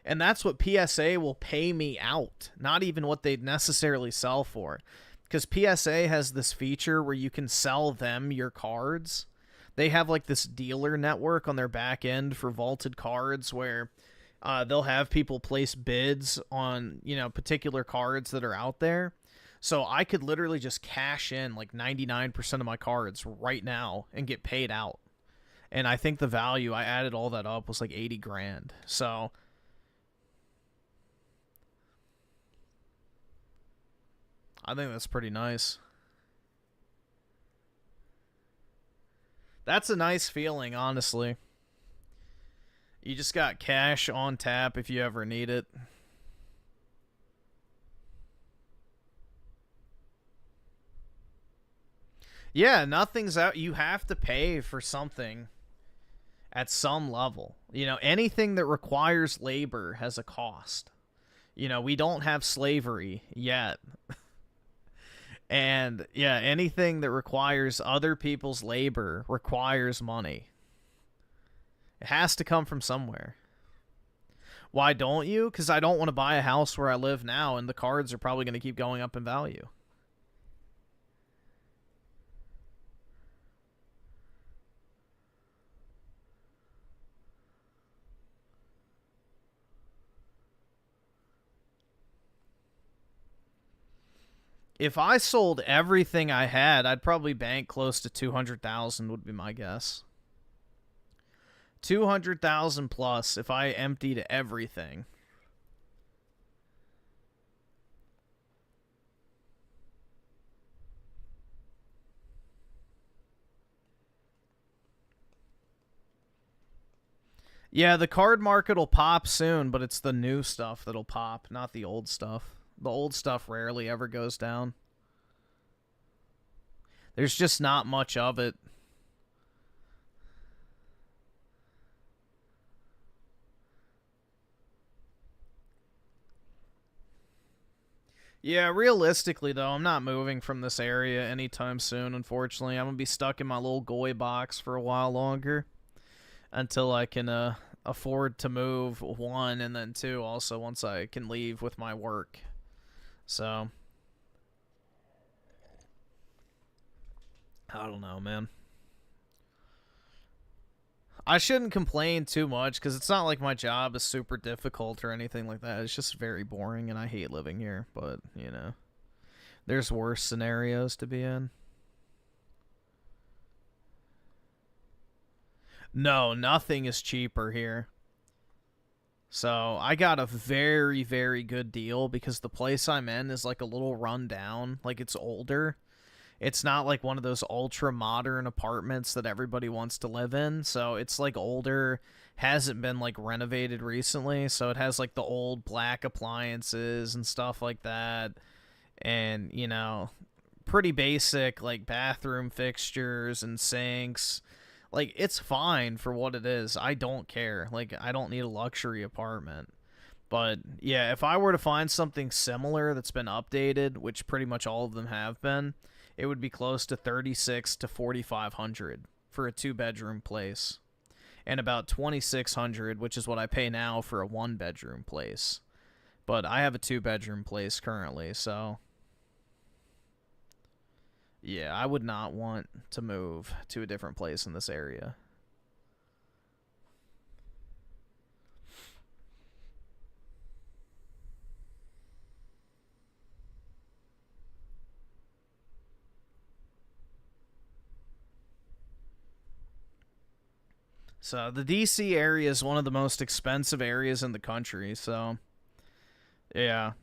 and that's what PSA will pay me out, not even what they'd necessarily sell for. Because PSA has this feature where you can sell them your cards. They have like this dealer network on their back end for vaulted cards where they'll have people place bids on, you know, particular cards that are out there. So I could literally just cash in like 99% of my cards right now and get paid out. And I think the value, I added all that up, was like 80 grand. So I think that's pretty nice. That's a nice feeling, honestly. You just got cash on tap if you ever need it. Yeah, nothing's out. You have to pay for something at some level. You know, anything that requires labor has a cost. You know, we don't have slavery yet. And, yeah, anything that requires other people's labor requires money. It has to come from somewhere. Why don't you? Because I don't want to buy a house where I live now, and the cards are probably going to keep going up in value. If I sold everything I had, I'd probably bank close to 200,000 would be my guess. 200,000 plus if I emptied everything. Yeah, the card market will pop soon, but it's the new stuff that'll pop, not the old stuff. The old stuff rarely ever goes down. There's just not much of it. Yeah, realistically, though, I'm not moving from this area anytime soon, unfortunately. I'm going to be stuck in my little Goy box for a while longer until I can afford to move, one, and then two, also once I can leave with my work. So, I don't know, man. I shouldn't complain too much because it's not like my job is super difficult or anything like that. It's just very boring and I hate living here. But, you know, there's worse scenarios to be in. No, nothing is cheaper here. So I got a very, very good deal because the place I'm in is like a little run down. Like, it's older. It's not like one of those ultra modern apartments that everybody wants to live in. So it's like older, hasn't been like renovated recently. So it has like the old black appliances and stuff like that. And, you know, pretty basic like bathroom fixtures and sinks. Like, it's fine for what it is. I don't care. Like, I don't need a luxury apartment. But, yeah, if I were to find something similar that's been updated, which pretty much all of them have been, it would be close to $3,600 to $4,500 for a two-bedroom place. And about $2,600, which is what I pay now for a one-bedroom place. But I have a two-bedroom place currently, so... yeah, I would not want to move to a different place in this area. So, the DC area is one of the most expensive areas in the country, so... yeah.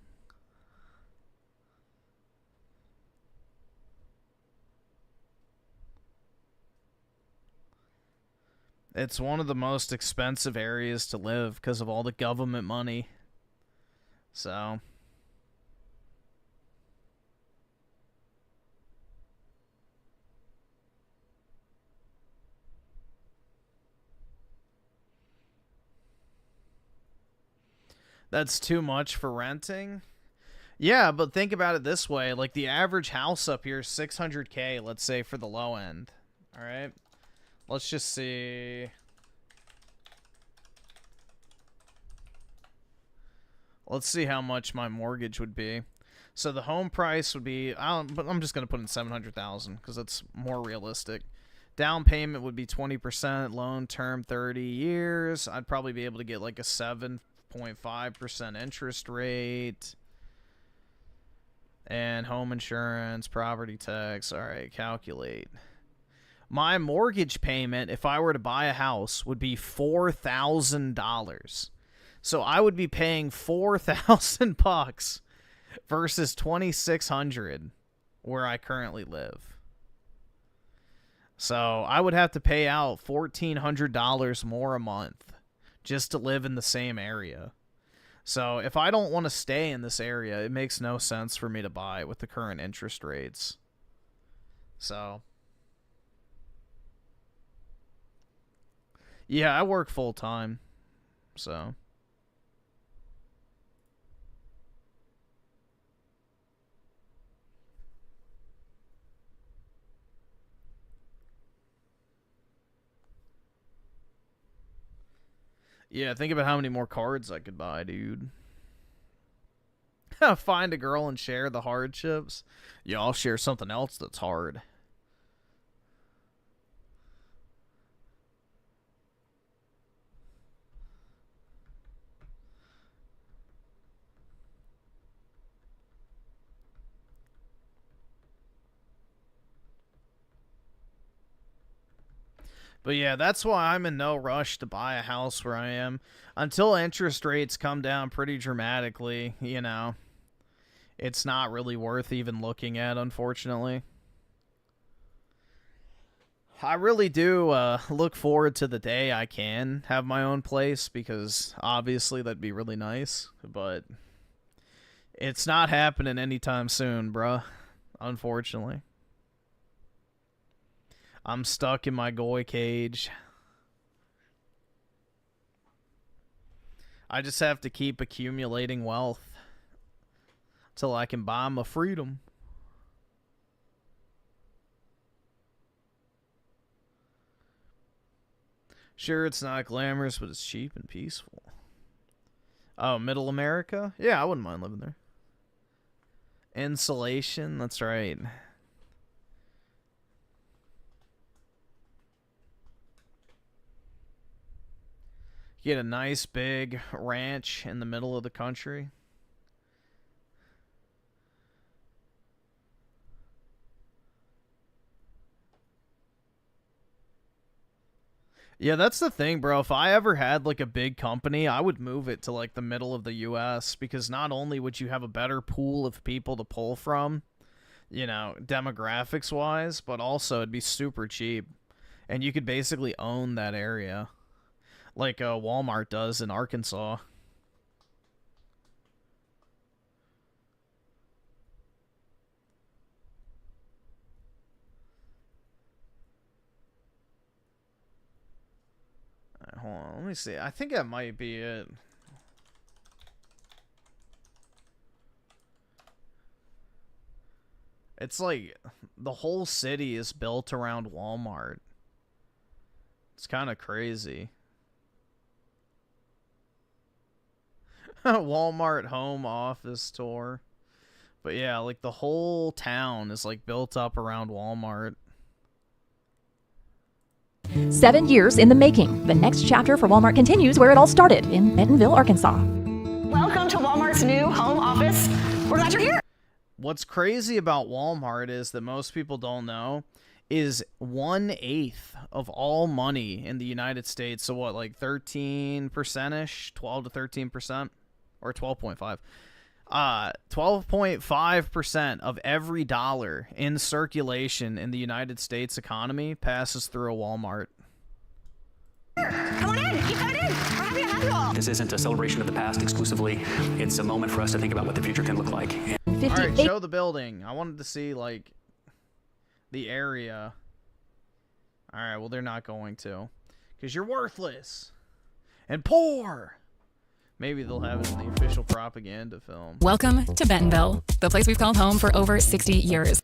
It's one of the most expensive areas to live because of all the government money. So... That's too much for renting? Yeah, but think about it this way. Like, the average house up here is 600K, let's say, for the low end. All right? Let's just see. Let's see how much my mortgage would be. So the home price would be, but I'm just going to put in 700,000 because it's more realistic. Down payment would be 20%, loan term 30 years. I'd probably be able to get like a 7.5% interest rate. And home insurance, property tax. All right, calculate. My mortgage payment, if I were to buy a house, would be $4,000. So I would be paying $4,000 versus $2,600 where I currently live. So I would have to pay out $1,400 more a month just to live in the same area. So if I don't want to stay in this area, it makes no sense for me to buy with the current interest rates. So yeah, I work full time. So yeah, think about how many more cards I could buy, dude. Find a girl and share the hardships. Yeah, I'll share something else that's hard. But yeah, that's why I'm in no rush to buy a house where I am. Until interest rates come down pretty dramatically, you know, it's not really worth even looking at, unfortunately. I really do look forward to the day I can have my own place, because obviously that'd be really nice. But it's not happening anytime soon, bruh, unfortunately. I'm stuck in my goy cage. I just have to keep accumulating wealth till I can buy my freedom. Sure, it's not glamorous, but it's cheap and peaceful. Oh, Middle America? Yeah, I wouldn't mind living there. Insulation, that's right. Get a nice big ranch in the middle of the country. Yeah, that's the thing, bro. If I ever had like a big company, I would move it to like the middle of the US, because not only would you have a better pool of people to pull from, you know, demographics wise, but also it'd be super cheap. And you could basically own that area. Like Walmart does in Arkansas. Alright, hold on, let me see. I think that might be it. It's like the whole city is built around Walmart. It's kind of crazy. Walmart home office tour. But yeah, like the whole town is like built up around Walmart. 7 years in the making. The next chapter for Walmart continues where it all started, in Bentonville, Arkansas. Welcome to Walmart's new home office. We're glad you're here. What's crazy about Walmart is that most people don't know is 1/8 of all money in the United States. So what, like 13%-ish, 12 to 13%, or 12.5. 12.5% of every dollar in circulation in the United States economy passes through a Walmart. Come on in. Keep coming in. We're happy to have you all. This isn't a celebration of the past exclusively. It's a moment for us to think about what the future can look like. Alright, show the building. I wanted to see, like, the area. Alright, well, they're not going to. Because you're worthless. And poor. Maybe they'll have it in the official propaganda film. Welcome to Bentonville, the place we've called home for over 60 years.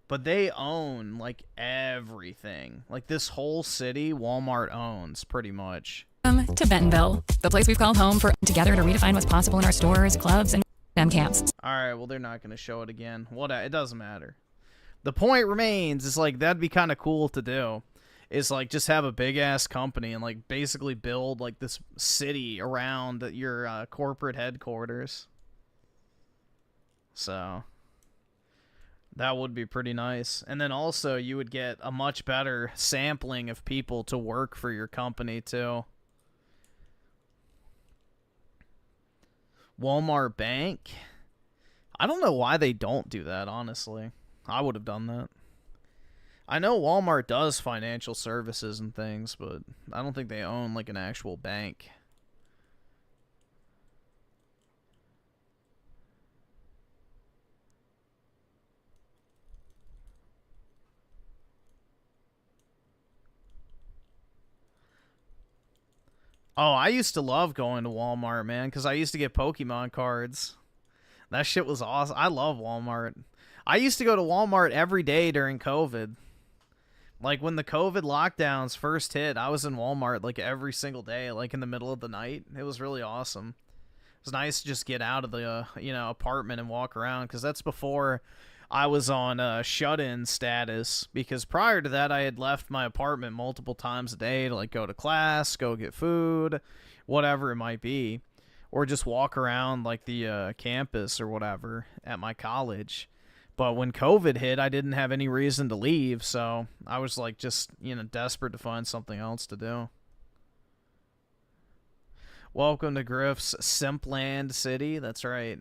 But they own, like, everything. Like, this whole city, Walmart owns, pretty much. Welcome to Bentonville, the place we've called home for together to redefine what's possible in our stores, clubs, and camps. Alright, well, they're not going to show it again. It doesn't matter. The point remains, is, like, that'd be kind of cool to do. Is, like, just have a big-ass company and, like, basically build, like, this city around your corporate headquarters. So... that would be pretty nice. And then also you would get a much better sampling of people to work for your company too. Walmart Bank. I don't know why they don't do that, honestly. I would have done that. I know Walmart does financial services and things, but I don't think they own like an actual bank. Oh, I used to love going to Walmart, man, because I used to get Pokemon cards. That shit was awesome. I love Walmart. I used to go to Walmart every day during COVID. Like, when the COVID lockdowns first hit, I was in Walmart, like, every single day, like, in the middle of the night. It was really awesome. It was nice to just get out of the, apartment and walk around, because that's before I was on shut-in status, because prior to that, I had left my apartment multiple times a day to, like, go to class, go get food, whatever it might be, or just walk around, like, the campus or whatever at my college. But when COVID hit, I didn't have any reason to leave, so I was, like, just, desperate to find something else to do. Welcome to Griff's Simpland City. That's right.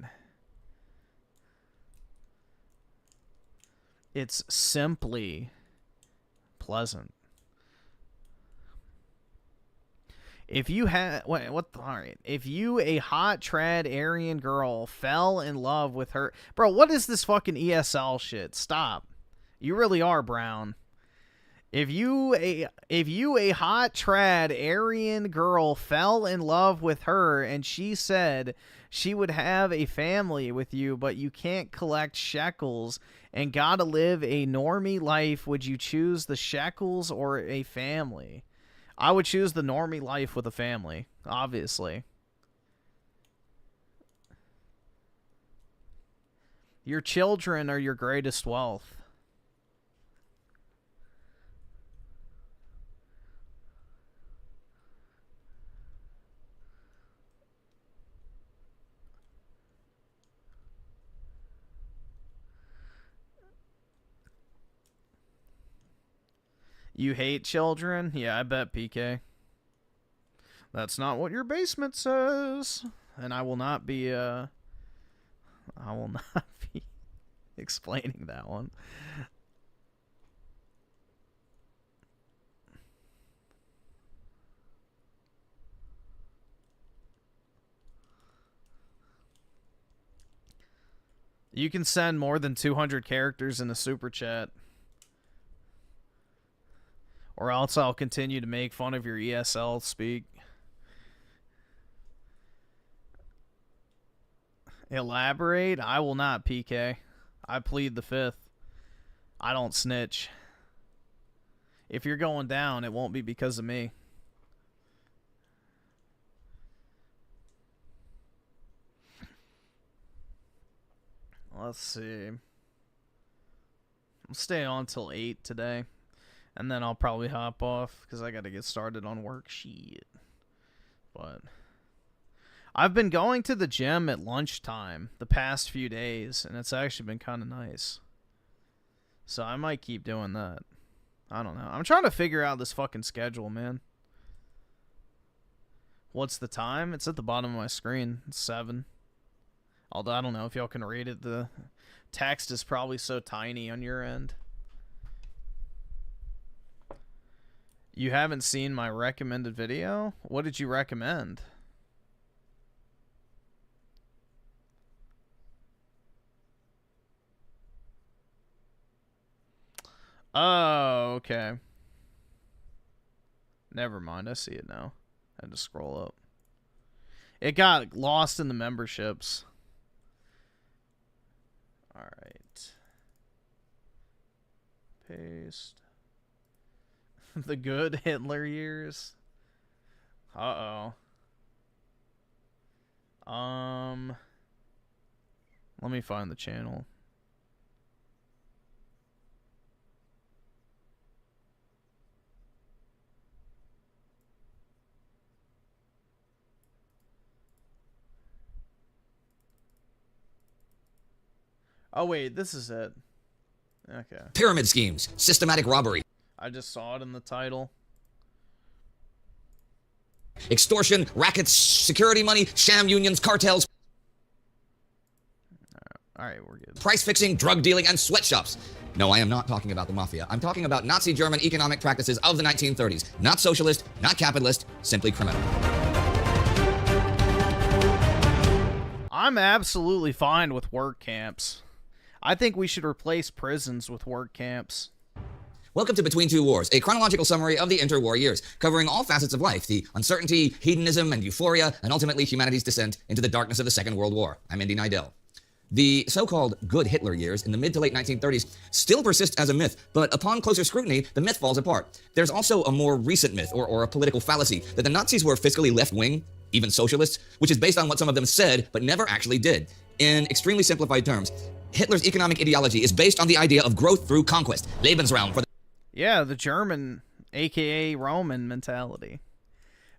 It's simply pleasant. If you had if you, a hot trad Aryan girl, fell in love with her, bro, what is this fucking ESL shit? Stop. You really are brown. If you a hot trad Aryan girl fell in love with her and she said she would have a family with you, but you can't collect shekels and gotta live a normie life, would you choose the shekels or a family? I would choose the normie life with a family, obviously. Your children are your greatest wealth. You hate children? Yeah, I bet, PK. That's not what your basement says. And I will not be, explaining that one. You can send more than 200 characters in a super chat. Or else I'll continue to make fun of your ESL speak. Elaborate? I will not, PK. I plead the fifth. I don't snitch. If you're going down, it won't be because of me. Let's see. I'll stay on till 8 today. And then I'll probably hop off because I got to get started on work. Shit. But I've been going to the gym at lunchtime the past few days, and it's actually been kind of nice. So I might keep doing that. I don't know. I'm trying to figure out this fucking schedule, man. What's the time? It's at the bottom of my screen. It's 7. Although I don't know if y'all can read it. The text is probably so tiny on your end. You haven't seen my recommended video? What did you recommend? Oh, okay. Never mind, I see it now. I had to scroll up. It got lost in the memberships. All right. Paste. The good Hitler years. Uh-oh. Let me find the channel. Oh wait, this is it. Okay. Pyramid schemes, systematic robbery, I just saw it in the title. extortion, rackets, security money, sham unions, cartels, all right, we're good. Price fixing, drug dealing, and sweatshops. No, I am not talking about the mafia. I'm talking about Nazi German economic practices of the 1930s. Not socialist, not capitalist, simply criminal. I'm absolutely fine with work camps. I think we should replace prisons with work camps. Welcome to Between Two Wars, a chronological summary of the interwar years, covering all facets of life, the uncertainty, hedonism, and euphoria, and ultimately humanity's descent into the darkness of the Second World War. I'm Indy Nidell. The so-called good Hitler years in the mid to late 1930s still persist as a myth, but upon closer scrutiny, the myth falls apart. There's also a more recent myth, or a political fallacy, that the Nazis were fiscally left-wing, even socialists, which is based on what some of them said, but never actually did. In extremely simplified terms, Hitler's economic ideology is based on the idea of growth through conquest, Lebensraum for the... Yeah, the German, aka Roman mentality.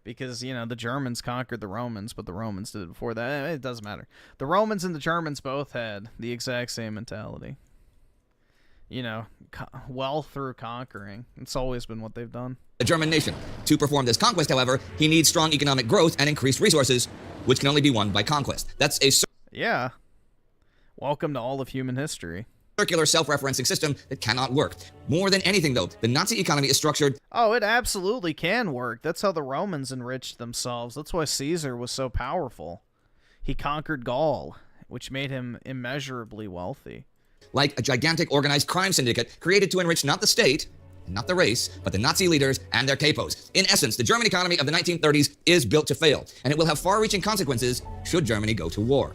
Because, you know, the Germans conquered the Romans, but the Romans did it before that. It doesn't matter. The Romans and the Germans both had the exact same mentality. You know, wealth through conquering. It's always been what they've done. The German nation. To perform this conquest, however, he needs strong economic growth and increased resources, which can only be won by conquest. That's a... Yeah. Welcome to all of human history. Circular self-referencing system that cannot work. More than anything, though, the Nazi economy is structured... Oh, it absolutely can work. That's how the Romans enriched themselves. That's why Caesar was so powerful. He conquered Gaul, which made him immeasurably wealthy. Like a gigantic organized crime syndicate created to enrich not the state, not the race, but the Nazi leaders and their capos. In essence, the German economy of the 1930s is built to fail, and it will have far-reaching consequences should Germany go to war.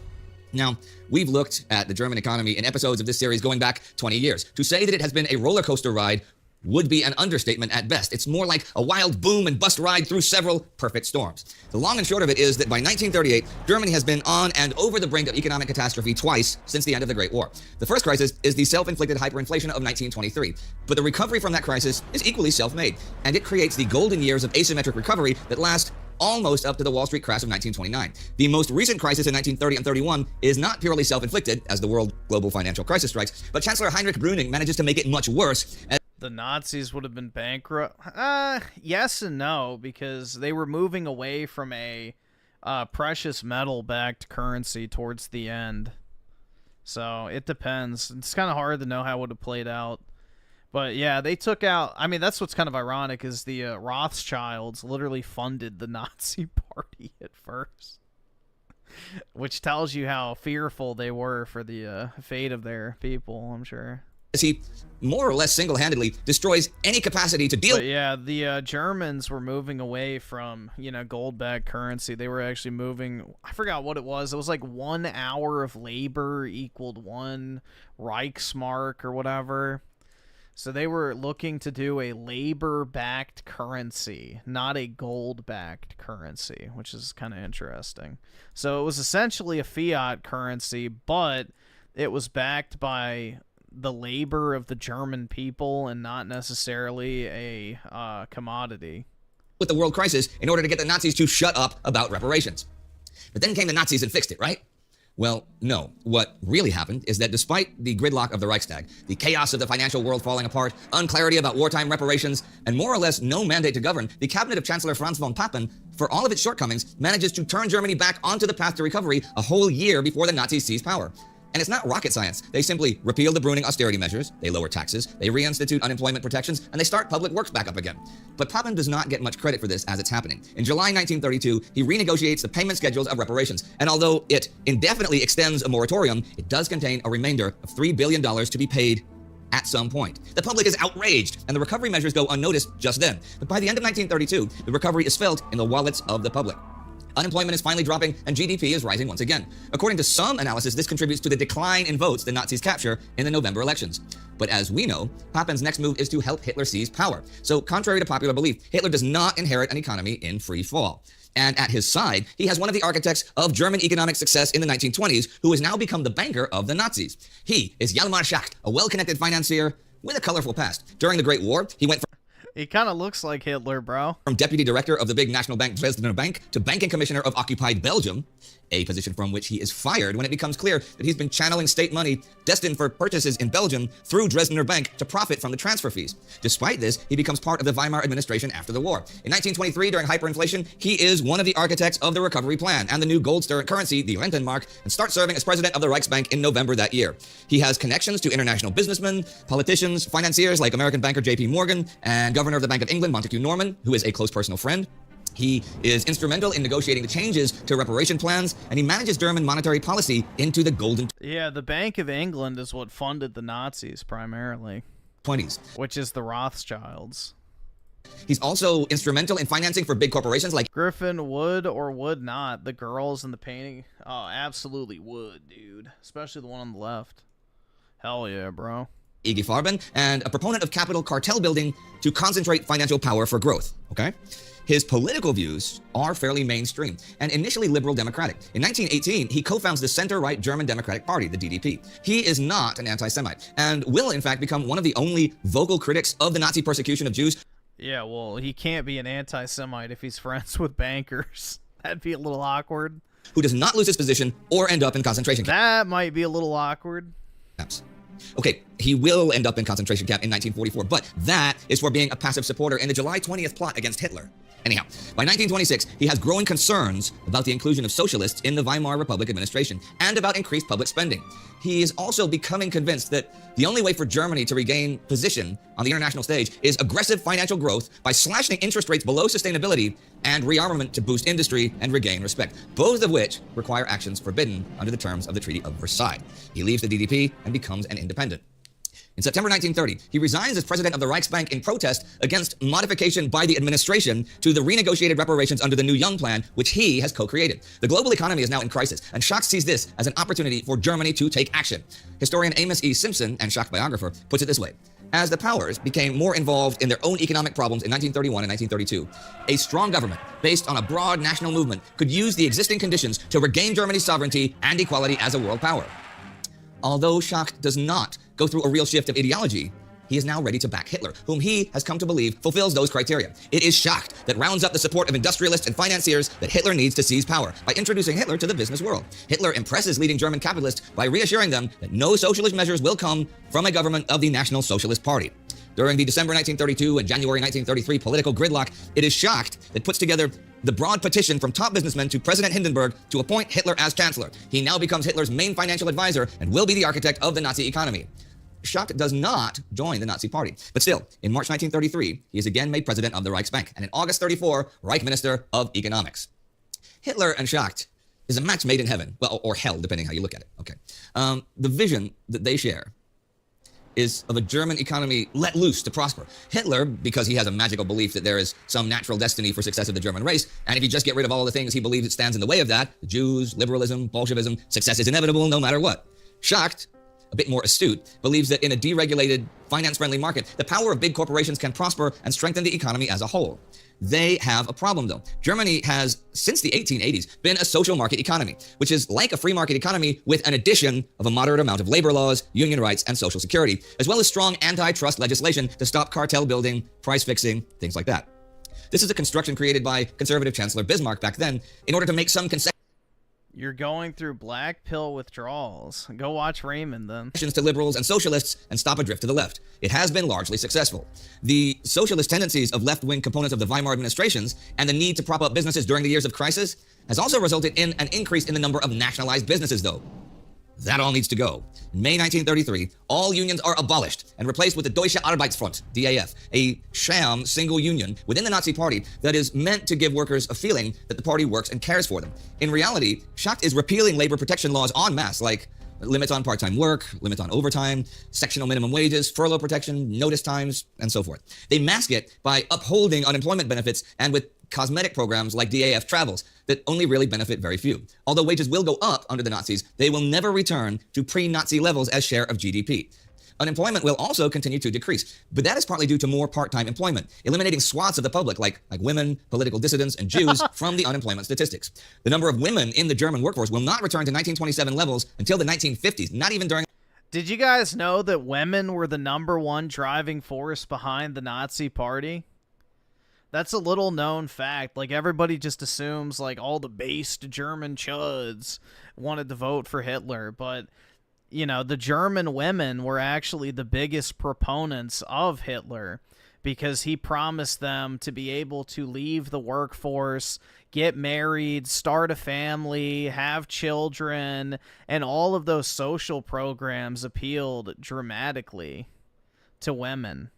Now, we've looked at the German economy in episodes of this series going back 20 years. To say that it has been a roller coaster ride would be an understatement at best. It's more like a wild boom and bust ride through several perfect storms. The long and short of it is that by 1938, Germany has been on and over the brink of economic catastrophe twice since the end of the Great War. The first crisis is the self-inflicted hyperinflation of 1923, but the recovery from that crisis is equally self-made, and it creates the golden years of asymmetric recovery that last almost up to the Wall Street crash of 1929. The most recent crisis in 1930 and 31 is not purely self-inflicted, as the world global financial crisis strikes, but Chancellor Heinrich Brüning manages to make it much worse. The Nazis would have been bankrupt. Yes and no, because they were moving away from a precious metal-backed currency towards the end. So it depends. It's kind of hard to know how it would have played out. But yeah, they took out... I mean, that's what's kind of ironic, is the Rothschilds literally funded the Nazi party at first. Which tells you how fearful they were for the fate of their people, I'm sure. He more or less single-handedly destroys any capacity to deal... But yeah, the Germans were moving away from, you know, gold-backed currency. They were actually moving... I forgot what it was. It was like 1 hour of labor equaled 1 Reichsmark or whatever. So they were looking to do a labor-backed currency, not a gold-backed currency, which is kind of interesting. So it was essentially a fiat currency, but it was backed by the labor of the German people and not necessarily a commodity. With the world crisis in order to get the Nazis to shut up about reparations. But then came the Nazis and fixed it, right? Well, no. What really happened is that despite the gridlock of the Reichstag, the chaos of the financial world falling apart, unclarity about wartime reparations, and more or less no mandate to govern, the cabinet of Chancellor Franz von Papen, for all of its shortcomings, manages to turn Germany back onto the path to recovery a whole year before the Nazis seize power. And it's not rocket science. They simply repeal the Brüning austerity measures, they lower taxes, they reinstitute unemployment protections, and they start public works back up again. But Papen does not get much credit for this as it's happening. In July 1932, he renegotiates the payment schedules of reparations, and although it indefinitely extends a moratorium, it does contain a remainder of $3 billion to be paid at some point. The public is outraged, and the recovery measures go unnoticed just then. But by the end of 1932, the recovery is felt in the wallets of the public. unemployment is finally dropping, and GDP is rising once again. According to some analysis, this contributes to the decline in votes the Nazis capture in the November elections. But as we know, Papen's next move is to help Hitler seize power. So contrary to popular belief, Hitler does not inherit an economy in free fall. And at his side, he has one of the architects of German economic success in the 1920s, who has now become the banker of the Nazis. He is Hjalmar Schacht, a well-connected financier with a colorful past. During the Great War, he went from He kind of looks like Hitler, bro. From deputy director of the big national bank Dresdner Bank to banking commissioner of occupied Belgium, a position from which he is fired when it becomes clear that he's been channeling state money destined for purchases in Belgium through Dresdner Bank to profit from the transfer fees. Despite this, he becomes part of the Weimar administration after the war. In 1923, during hyperinflation, he is one of the architects of the recovery plan and the new gold currency, the Rentenmark, and starts serving as president of the Reichsbank in November that year. He has connections to international businessmen, politicians, financiers like American banker J.P. Morgan and governor of the Bank of England, Montague Norman, who is a close personal friend. He is instrumental in negotiating the changes to reparation plans, and he manages German monetary policy into the golden... Yeah, the Bank of England is what funded the Nazis primarily. 20s. Which is the Rothschilds. He's also instrumental in financing for big corporations like... Griffin would or would not. The girls in the painting. Oh, absolutely would, dude. Especially the one on the left. Hell yeah, bro. IG Farben, and a proponent of capital cartel building to concentrate financial power for growth, okay? His political views are fairly mainstream and initially liberal democratic. In 1918, he co-founds the center-right German Democratic Party, the DDP. He is not an anti-Semite and will, in fact, become one of the only vocal critics of the Nazi persecution of Jews. Yeah, well, he can't be an anti-Semite if he's friends with bankers. That'd be a little awkward. Who does not lose his position or end up in concentration camps. That might be a little awkward. Okay, he will end up in concentration camp in 1944, but that is for being a passive supporter in the July 20th plot against Hitler. Anyhow, by 1926, he has growing concerns about the inclusion of socialists in the Weimar Republic administration and about increased public spending. He is also becoming convinced that the only way for Germany to regain position on the international stage is aggressive financial growth by slashing interest rates below sustainability and rearmament to boost industry and regain respect, both of which require actions forbidden under the terms of the Treaty of Versailles. He leaves the DDP and becomes an independent. In September 1930, he resigns as president of the Reichsbank in protest against modification by the administration to the renegotiated reparations under the New Young Plan, which he has co-created. The global economy is now in crisis, and Schacht sees this as an opportunity for Germany to take action. Historian Amos E. Simpson, and Schacht biographer, puts it this way. As the powers became more involved in their own economic problems in 1931 and 1932, a strong government based on a broad national movement could use the existing conditions to regain Germany's sovereignty and equality as a world power. Although Schacht does not go through a real shift of ideology, he is now ready to back Hitler, whom he has come to believe fulfills those criteria. It is Schacht that rounds up the support of industrialists and financiers that Hitler needs to seize power by introducing Hitler to the business world. Hitler impresses leading German capitalists by reassuring them that no socialist measures will come from a government of the National Socialist Party. During the December 1932 and January 1933 political gridlock, it is Schacht that puts together the broad petition from top businessmen to President Hindenburg to appoint Hitler as chancellor. He now becomes Hitler's main financial advisor and will be the architect of the Nazi economy. Schacht does not join the Nazi Party, but still, in March 1933, he is again made president of the Reichsbank, and in August 34, Reich Minister of Economics. Hitler and Schacht is a match made in heaven, well, or hell, depending how you look at it. Okay, the vision that they share is of a German economy let loose to prosper. Hitler, because he has a magical belief that there is some natural destiny for success of the German race, and if you just get rid of all the things he believes that stands in the way of that, the Jews, liberalism, Bolshevism, success is inevitable no matter what. Schacht, a bit more astute, believes that in a deregulated, finance-friendly market, the power of big corporations can prosper and strengthen the economy as a whole. They have a problem, though. Germany has, since the 1880s, been a social market economy, which is like a free market economy with an addition of a moderate amount of labor laws, union rights, and social security, as well as strong antitrust legislation to stop cartel building, price fixing, things like that. This is a construction created by conservative Chancellor Bismarck back then in order to make some concessions. You're going through black pill withdrawals. Go watch Raymond then. To liberals and socialists and stop a drift to the left. It has been largely successful. The socialist tendencies of left-wing components of the Weimar administrations and the need to prop up businesses during the years of crisis has also resulted in an increase in the number of nationalized businesses, though. That all needs to go. In May 1933, all unions are abolished and replaced with the Deutsche Arbeitsfront, DAF, a sham single union within the Nazi Party that is meant to give workers a feeling that the party works and cares for them. In reality, Schacht is repealing labor protection laws en masse, like limits on part-time work, limits on overtime, sectional minimum wages, furlough protection, notice times, and so forth. They mask it by upholding unemployment benefits and with cosmetic programs like DAF travels that only really benefit very few. Although wages will go up under the Nazis, they will never return to pre-Nazi levels as share of GDP. Unemployment will also continue to decrease, but that is partly due to more part-time employment, eliminating swaths of the public like women, political dissidents, and Jews from the unemployment statistics. The number of women in the German workforce will not return to 1927 levels until the 1950s, not even during... Did you guys know that women were the #1 driving force behind the Nazi Party? That's a little known fact. Like, everybody just assumes, like, all the based German chuds wanted to vote for Hitler, but... You know, the German women were actually the biggest proponents of Hitler because he promised them to be able to leave the workforce, get married, start a family, have children, and all of those social programs appealed dramatically to women.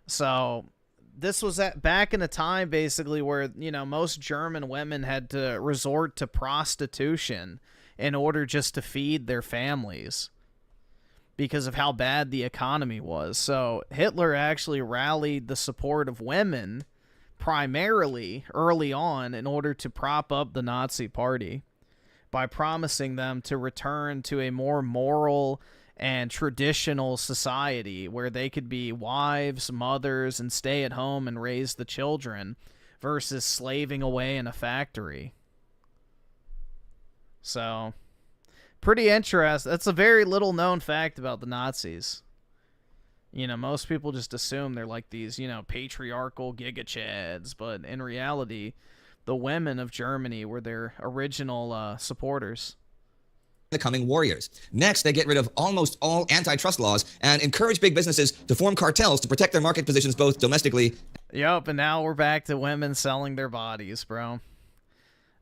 So this was back in a time basically where, you know, most German women had to resort to prostitution in order just to feed their families because of how bad the economy was. So Hitler actually rallied the support of women primarily early on in order to prop up the Nazi Party by promising them to return to a more moral and traditional society where they could be wives, mothers, and stay at home and raise the children versus slaving away in a factory. So, pretty interesting. That's a very little known fact about the Nazis. You know, most people just assume they're like these, you know, patriarchal giga-chads, but in reality, the women of Germany were their original supporters. The coming war years. Next, they get rid of almost all antitrust laws and encourage big businesses to form cartels to protect their market positions both domestically. Yep, and now we're back to women selling their bodies, bro.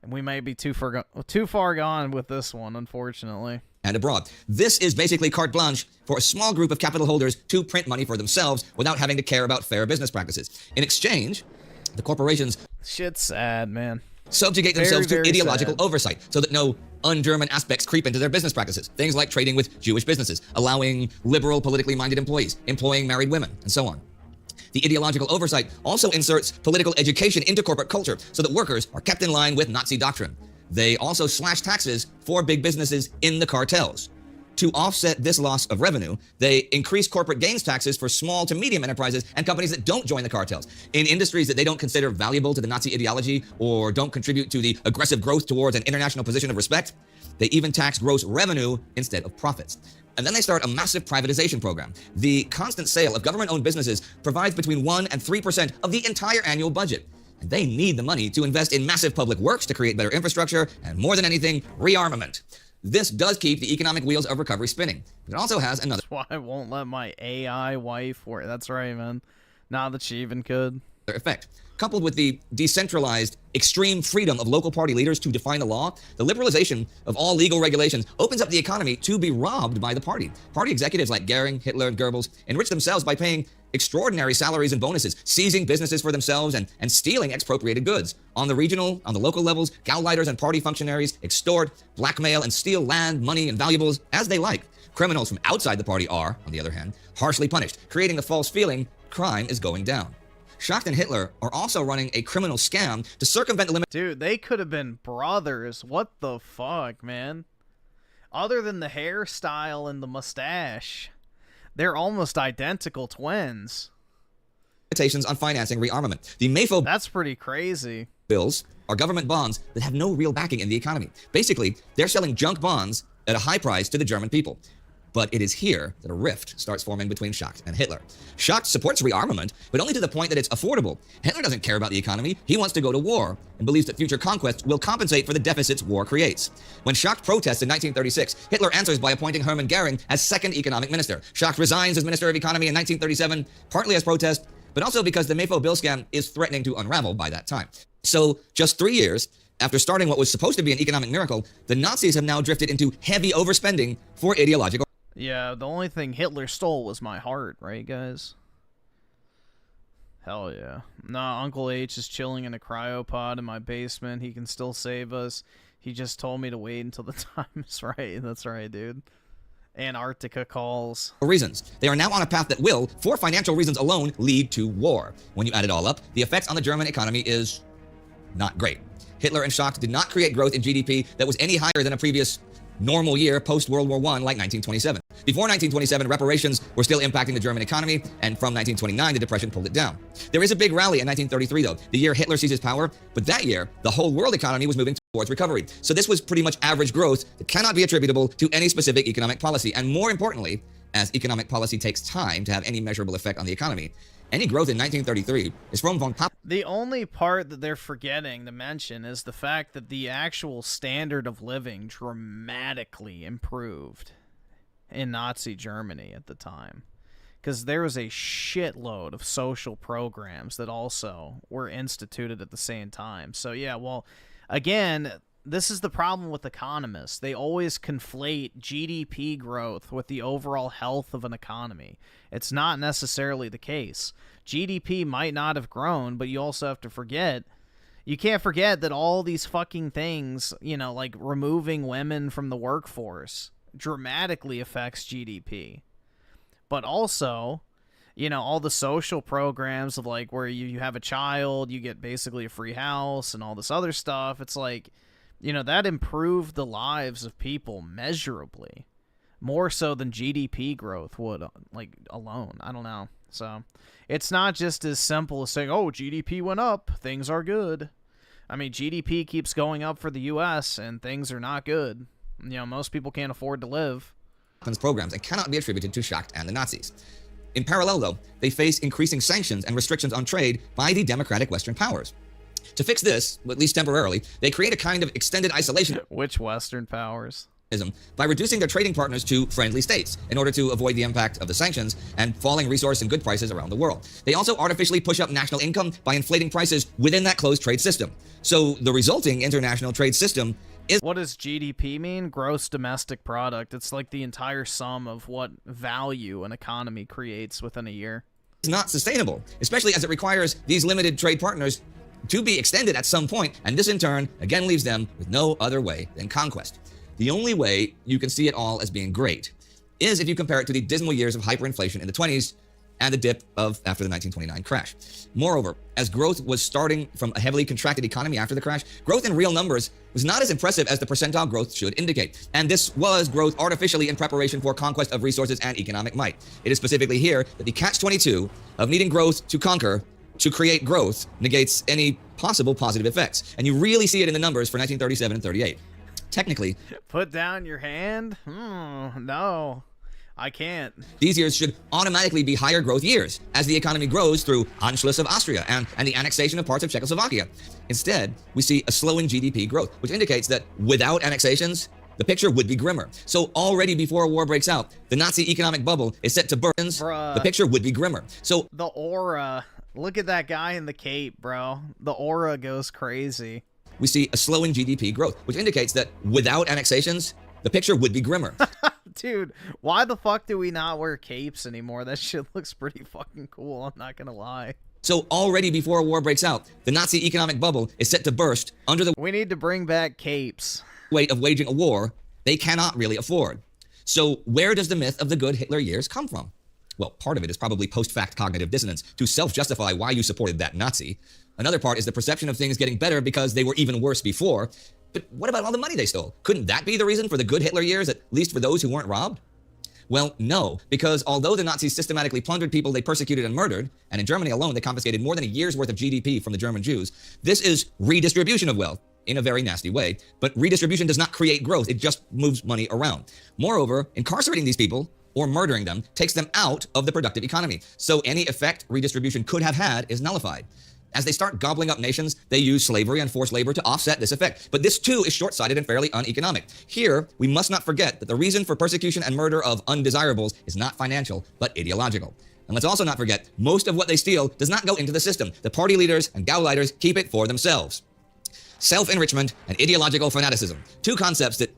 And we may be too far gone with this one, unfortunately. And abroad. This is basically carte blanche for a small group of capital holders to print money for themselves without having to care about fair business practices. In exchange, the corporations... Shit's sad, man. Subjugate themselves to ideological oversight so that no un-German aspects creep into their business practices. Things like trading with Jewish businesses, allowing liberal, politically minded employees, employing married women, and so on. The ideological oversight also inserts political education into corporate culture so that workers are kept in line with Nazi doctrine. They also slash taxes for big businesses in the cartels. To offset this loss of revenue, they increase corporate gains taxes for small to medium enterprises and companies that don't join the cartels. In industries that they don't consider valuable to the Nazi ideology or don't contribute to the aggressive growth towards an international position of respect, they even tax gross revenue instead of profits. And then they start a massive privatization program. The constant sale of government-owned businesses provides between 1% and 3% of the entire annual budget. And they need the money to invest in massive public works to create better infrastructure and, more than anything, rearmament. This does keep the economic wheels of recovery spinning. But it also has another... That's why I won't let my AI wife work. That's right, man. Not that she even could. ...effect. Coupled with the decentralized, extreme freedom of local party leaders to define the law, the liberalization of all legal regulations opens up the economy to be robbed by the party. Party executives like Goering, Hitler, and Goebbels enrich themselves by paying extraordinary salaries and bonuses, seizing businesses for themselves, and stealing expropriated goods. On the local levels, Gauleiters and party functionaries extort, blackmail, and steal land, money, and valuables as they like. Criminals from outside the party are, on the other hand, harshly punished, creating the false feeling crime is going down. Schacht and Hitler are also running a criminal scam to circumvent the limit. Dude, they could have been brothers. What the fuck, man? Other than the hairstyle and the mustache, they're almost identical twins. Limitations on financing rearmament. The Mayfo... That's pretty crazy. ...bills are government bonds that have no real backing in the economy. Basically, they're selling junk bonds at a high price to the German people. But it is here that a rift starts forming between Schacht and Hitler. Schacht supports rearmament, but only to the point that it's affordable. Hitler doesn't care about the economy. He wants to go to war and believes that future conquests will compensate for the deficits war creates. When Schacht protests in 1936, Hitler answers by appointing Hermann Goering as second economic minister. Schacht resigns as Minister of Economy in 1937, partly as protest, but also because the Mayfo bill scam is threatening to unravel by that time. So, just 3 years after starting what was supposed to be an economic miracle, the Nazis have now drifted into heavy overspending for ideological... Yeah, the only thing Hitler stole was my heart, right, guys? Hell yeah. Nah, Uncle H is chilling in a cryopod in my basement. He can still save us. He just told me to wait until the time is right. That's right, dude. Antarctica calls. Reasons. They are now on a path that will, for financial reasons alone, lead to war. When you add it all up, the effects on the German economy is not great. Hitler and Schacht did not create growth in GDP that was any higher than a previous normal year post-World War I like 1927. Before 1927, reparations were still impacting the German economy, and from 1929, the Depression pulled it down. There is a big rally in 1933, though, the year Hitler seizes power, but that year, the whole world economy was moving towards recovery. So this was pretty much average growth that cannot be attributable to any specific economic policy. And more importantly, as economic policy takes time to have any measurable effect on the economy, any growth in 1933 is from von Papen. The only part that they're forgetting to mention is the fact that the actual standard of living dramatically improved in Nazi Germany at the time, because there was a shitload of social programs that also were instituted at the same time. So yeah, well, again, this is the problem with economists. They always conflate GDP growth with the overall health of an economy. It's not necessarily the case. GDP might not have grown, but you also have to forget, you can't forget that all these fucking things, you know, like removing women from the workforce dramatically affects GDP. But also, you know, all the social programs of like where you have a child, you get basically a free house and all this other stuff. It's like, you know, that improved the lives of people measurably, more so than GDP growth would, like, alone. I don't know. So it's not just as simple as saying, oh, GDP went up, things are good. I mean, GDP keeps going up for the U.S. and things are not good. You know, most people can't afford to live. Programs and cannot be attributed to Schacht and the Nazis. In parallel, though, they face increasing sanctions and restrictions on trade by the democratic Western powers. To fix this, at least temporarily, they create a kind of extended isolation. Which Western powers? By reducing their trading partners to friendly states in order to avoid the impact of the sanctions and falling resource and good prices around the world. They also artificially push up national income by inflating prices within that closed trade system. So the resulting international trade system is... What does GDP mean? Gross domestic product. It's like the entire sum of what value an economy creates within a year. It's not sustainable, especially as it requires these limited trade partners to be extended at some point, and this in turn again leaves them with no other way than conquest. The only way you can see it all as being great is if you compare it to the dismal years of hyperinflation in the 20s and the dip of after the 1929 crash. Moreover, as growth was starting from a heavily contracted economy after the crash, growth in real numbers was not as impressive as the percentile growth should indicate. And this was growth artificially in preparation for conquest of resources and economic might. It is specifically here that the catch-22 of needing growth to conquer to create growth negates any possible positive effects. And you really see it in the numbers for 1937 and 38. Technically, put down your hand? No, I can't. These years should automatically be higher growth years as the economy grows through Anschluss of Austria and the annexation of parts of Czechoslovakia. Instead, we see a slowing GDP growth, which indicates that without annexations, the picture would be grimmer. So already before a war breaks out, the Nazi economic bubble is set to burst. The picture would be grimmer. So the aura, look at that guy in the cape, bro. The aura goes crazy. We see a slowing GDP growth, which indicates that without annexations, the picture would be grimmer. Dude, why the fuck do we not wear capes anymore? That shit looks pretty fucking cool, I'm not gonna lie. So already before a war breaks out, the Nazi economic bubble is set to burst under the... We need to bring back capes. ...weight of waging a war they cannot really afford. So where does the myth of the good Hitler years come from? Well, part of it is probably post-fact cognitive dissonance to self-justify why you supported that Nazi. Another part is the perception of things getting better because they were even worse before. But what about all the money they stole? Couldn't that be the reason for the good Hitler years, at least for those who weren't robbed? Well, no, because although the Nazis systematically plundered people they persecuted and murdered, and in Germany alone they confiscated more than a year's worth of GDP from the German Jews, this is redistribution of wealth in a very nasty way. But redistribution does not create growth, it just moves money around. Moreover, incarcerating these people or murdering them takes them out of the productive economy. So any effect redistribution could have had is nullified. As they start gobbling up nations, they use slavery and forced labor to offset this effect. But this too is short-sighted and fairly uneconomic. Here, we must not forget that the reason for persecution and murder of undesirables is not financial, but ideological. And let's also not forget, most of what they steal does not go into the system. The party leaders and Gauleiters keep it for themselves. Self-enrichment and ideological fanaticism. Two concepts that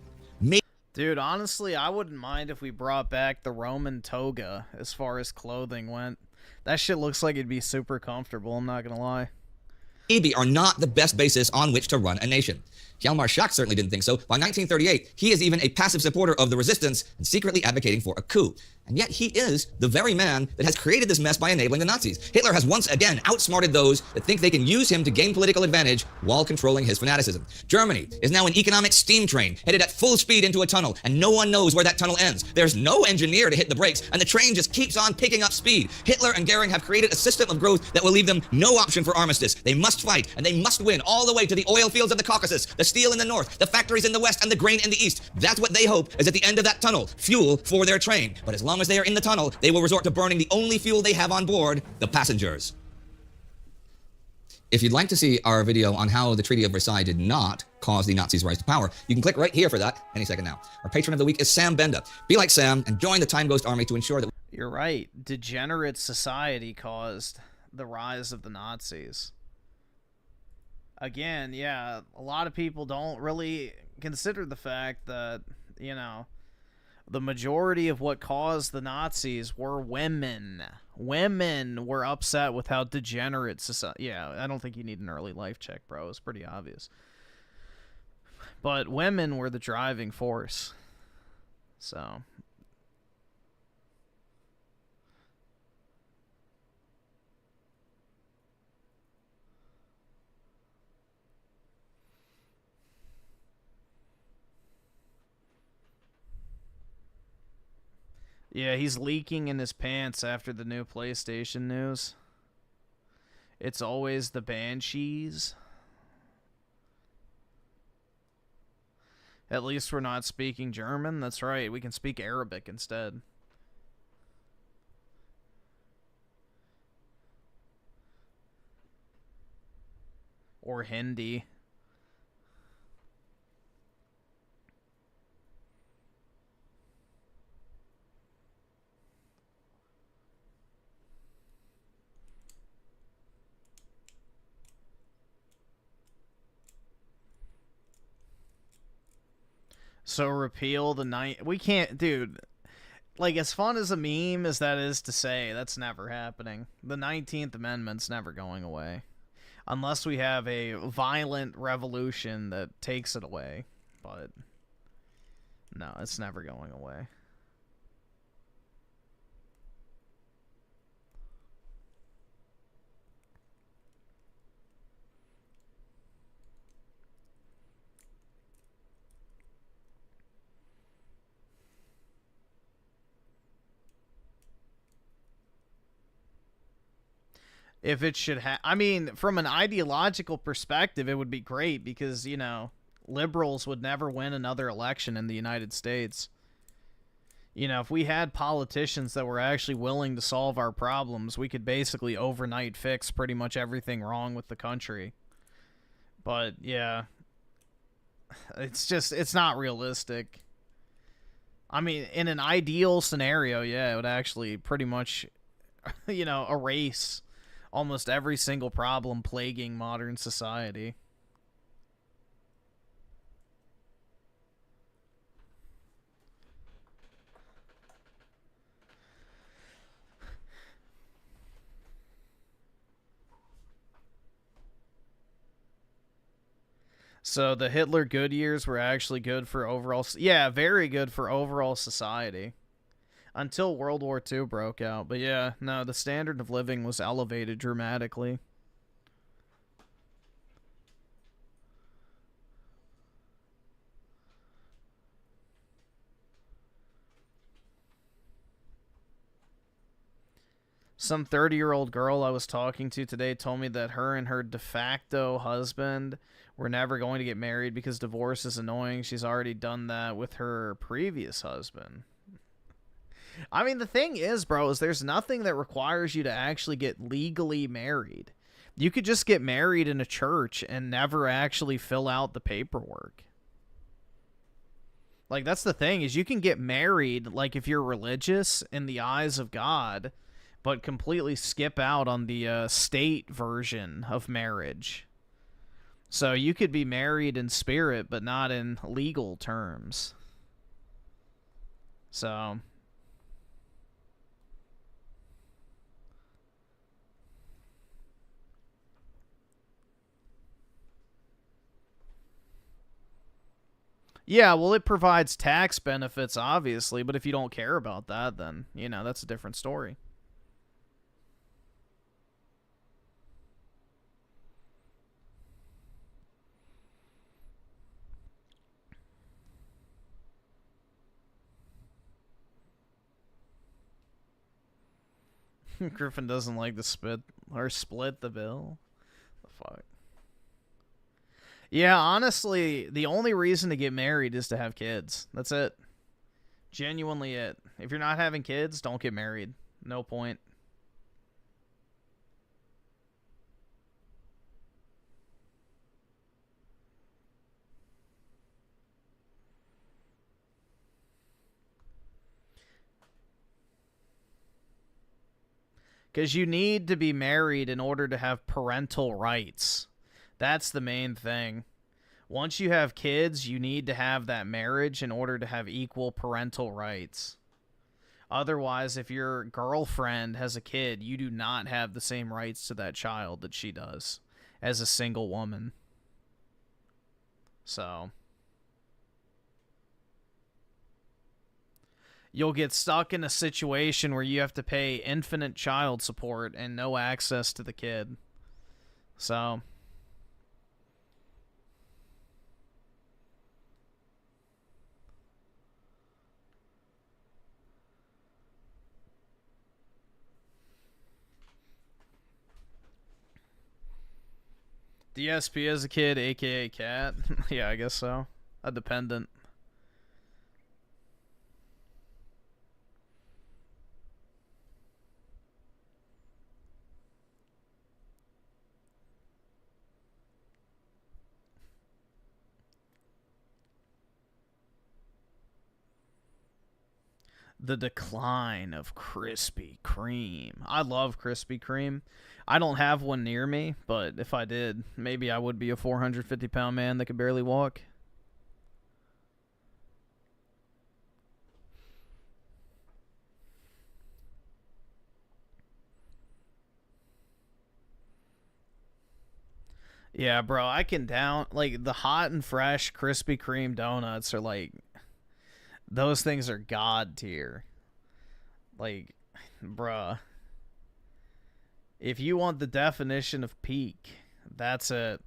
Dude, honestly, I wouldn't mind if we brought back the Roman toga as far as clothing went. That shit looks like it'd be super comfortable, I'm not gonna lie. Maybe are not the best basis on which to run a nation. Hjalmar Schacht certainly didn't think so. By 1938, he is even a passive supporter of the resistance and secretly advocating for a coup. And yet he is the very man that has created this mess by enabling the Nazis. Hitler has once again outsmarted those that think they can use him to gain political advantage while controlling his fanaticism. Germany is now an economic steam train headed at full speed into a tunnel, and no one knows where that tunnel ends. There's no engineer to hit the brakes, and the train just keeps on picking up speed. Hitler and Goering have created a system of growth that will leave them no option for armistice. They must fight, and they must win all the way to the oil fields of the Caucasus, the steel in the north, the factories in the west, and the grain in the east. That's what they hope is at the end of that tunnel, fuel for their train. But as long as they are in the tunnel, they will resort to burning the only fuel they have on board, the passengers. If you'd like to see our video on how the Treaty of Versailles did not cause the Nazis' rise to power, you can click right here for that any second now. Our patron of the week is Sam Benda. Be like Sam and join the Time Ghost Army to ensure that... You're right. Degenerate society caused the rise of the Nazis. Again, yeah, a lot of people don't really consider the fact that, you know, the majority of what caused the Nazis were women. Women were upset with how degenerate society... Yeah, I don't think you need an early life check, bro. It's pretty obvious. But women were the driving force. So... Yeah, he's leaking in his pants after the new PlayStation news. It's always the Banshees. At least we're not speaking German. That's right, we can speak Arabic instead. Or Hindi. So repeal the we can't, dude, like, as fun as a meme as that is to say, that's never happening. The 19th Amendment's never going away. Unless we have a violent revolution that takes it away. But, no, it's never going away. If it should I mean, from an ideological perspective, it would be great because, you know, liberals would never win another election in the United States. You know, if we had politicians that were actually willing to solve our problems, we could basically overnight fix pretty much everything wrong with the country. But, yeah, it's just, it's not realistic. I mean, in an ideal scenario, yeah, it would actually pretty much, you know, erase almost every single problem plaguing modern society. So the Hitler good years were actually good for overall... Yeah, very good for overall society. Until World War II broke out. But yeah, no, the standard of living was elevated dramatically. Some 30-year-old girl I was talking to today told me that her and her de facto husband were never going to get married because divorce is annoying. She's already done that with her previous husband. I mean, the thing is, bro, is there's nothing that requires you to actually get legally married. You could just get married in a church and never actually fill out the paperwork. Like, that's the thing, is you can get married, like, if you're religious in the eyes of God, but completely skip out on the state version of marriage. So you could be married in spirit, but not in legal terms. So... Yeah, well, it provides tax benefits, obviously, but if you don't care about that, then, you know, that's a different story. Griffin doesn't like to split the bill. The fuck. Yeah, honestly, the only reason to get married is to have kids. That's it. Genuinely it. If you're not having kids, don't get married. No point. Because you need to be married in order to have parental rights. That's the main thing. Once you have kids, you need to have that marriage in order to have equal parental rights. Otherwise, if your girlfriend has a kid, you do not have the same rights to that child that she does as a single woman. So you'll get stuck in a situation where you have to pay infinite child support and no access to the kid. So DSP as a kid, aka cat. Yeah, I guess so. A dependent. The decline of Krispy Kreme. I love Krispy Kreme. I don't have one near me, but if I did, maybe I would be a 450-pound man that could barely walk. Yeah, bro, I can down, like, the hot and fresh Krispy Kreme donuts are, like, those things are god tier. Like, bruh. If you want the definition of peak, that's it.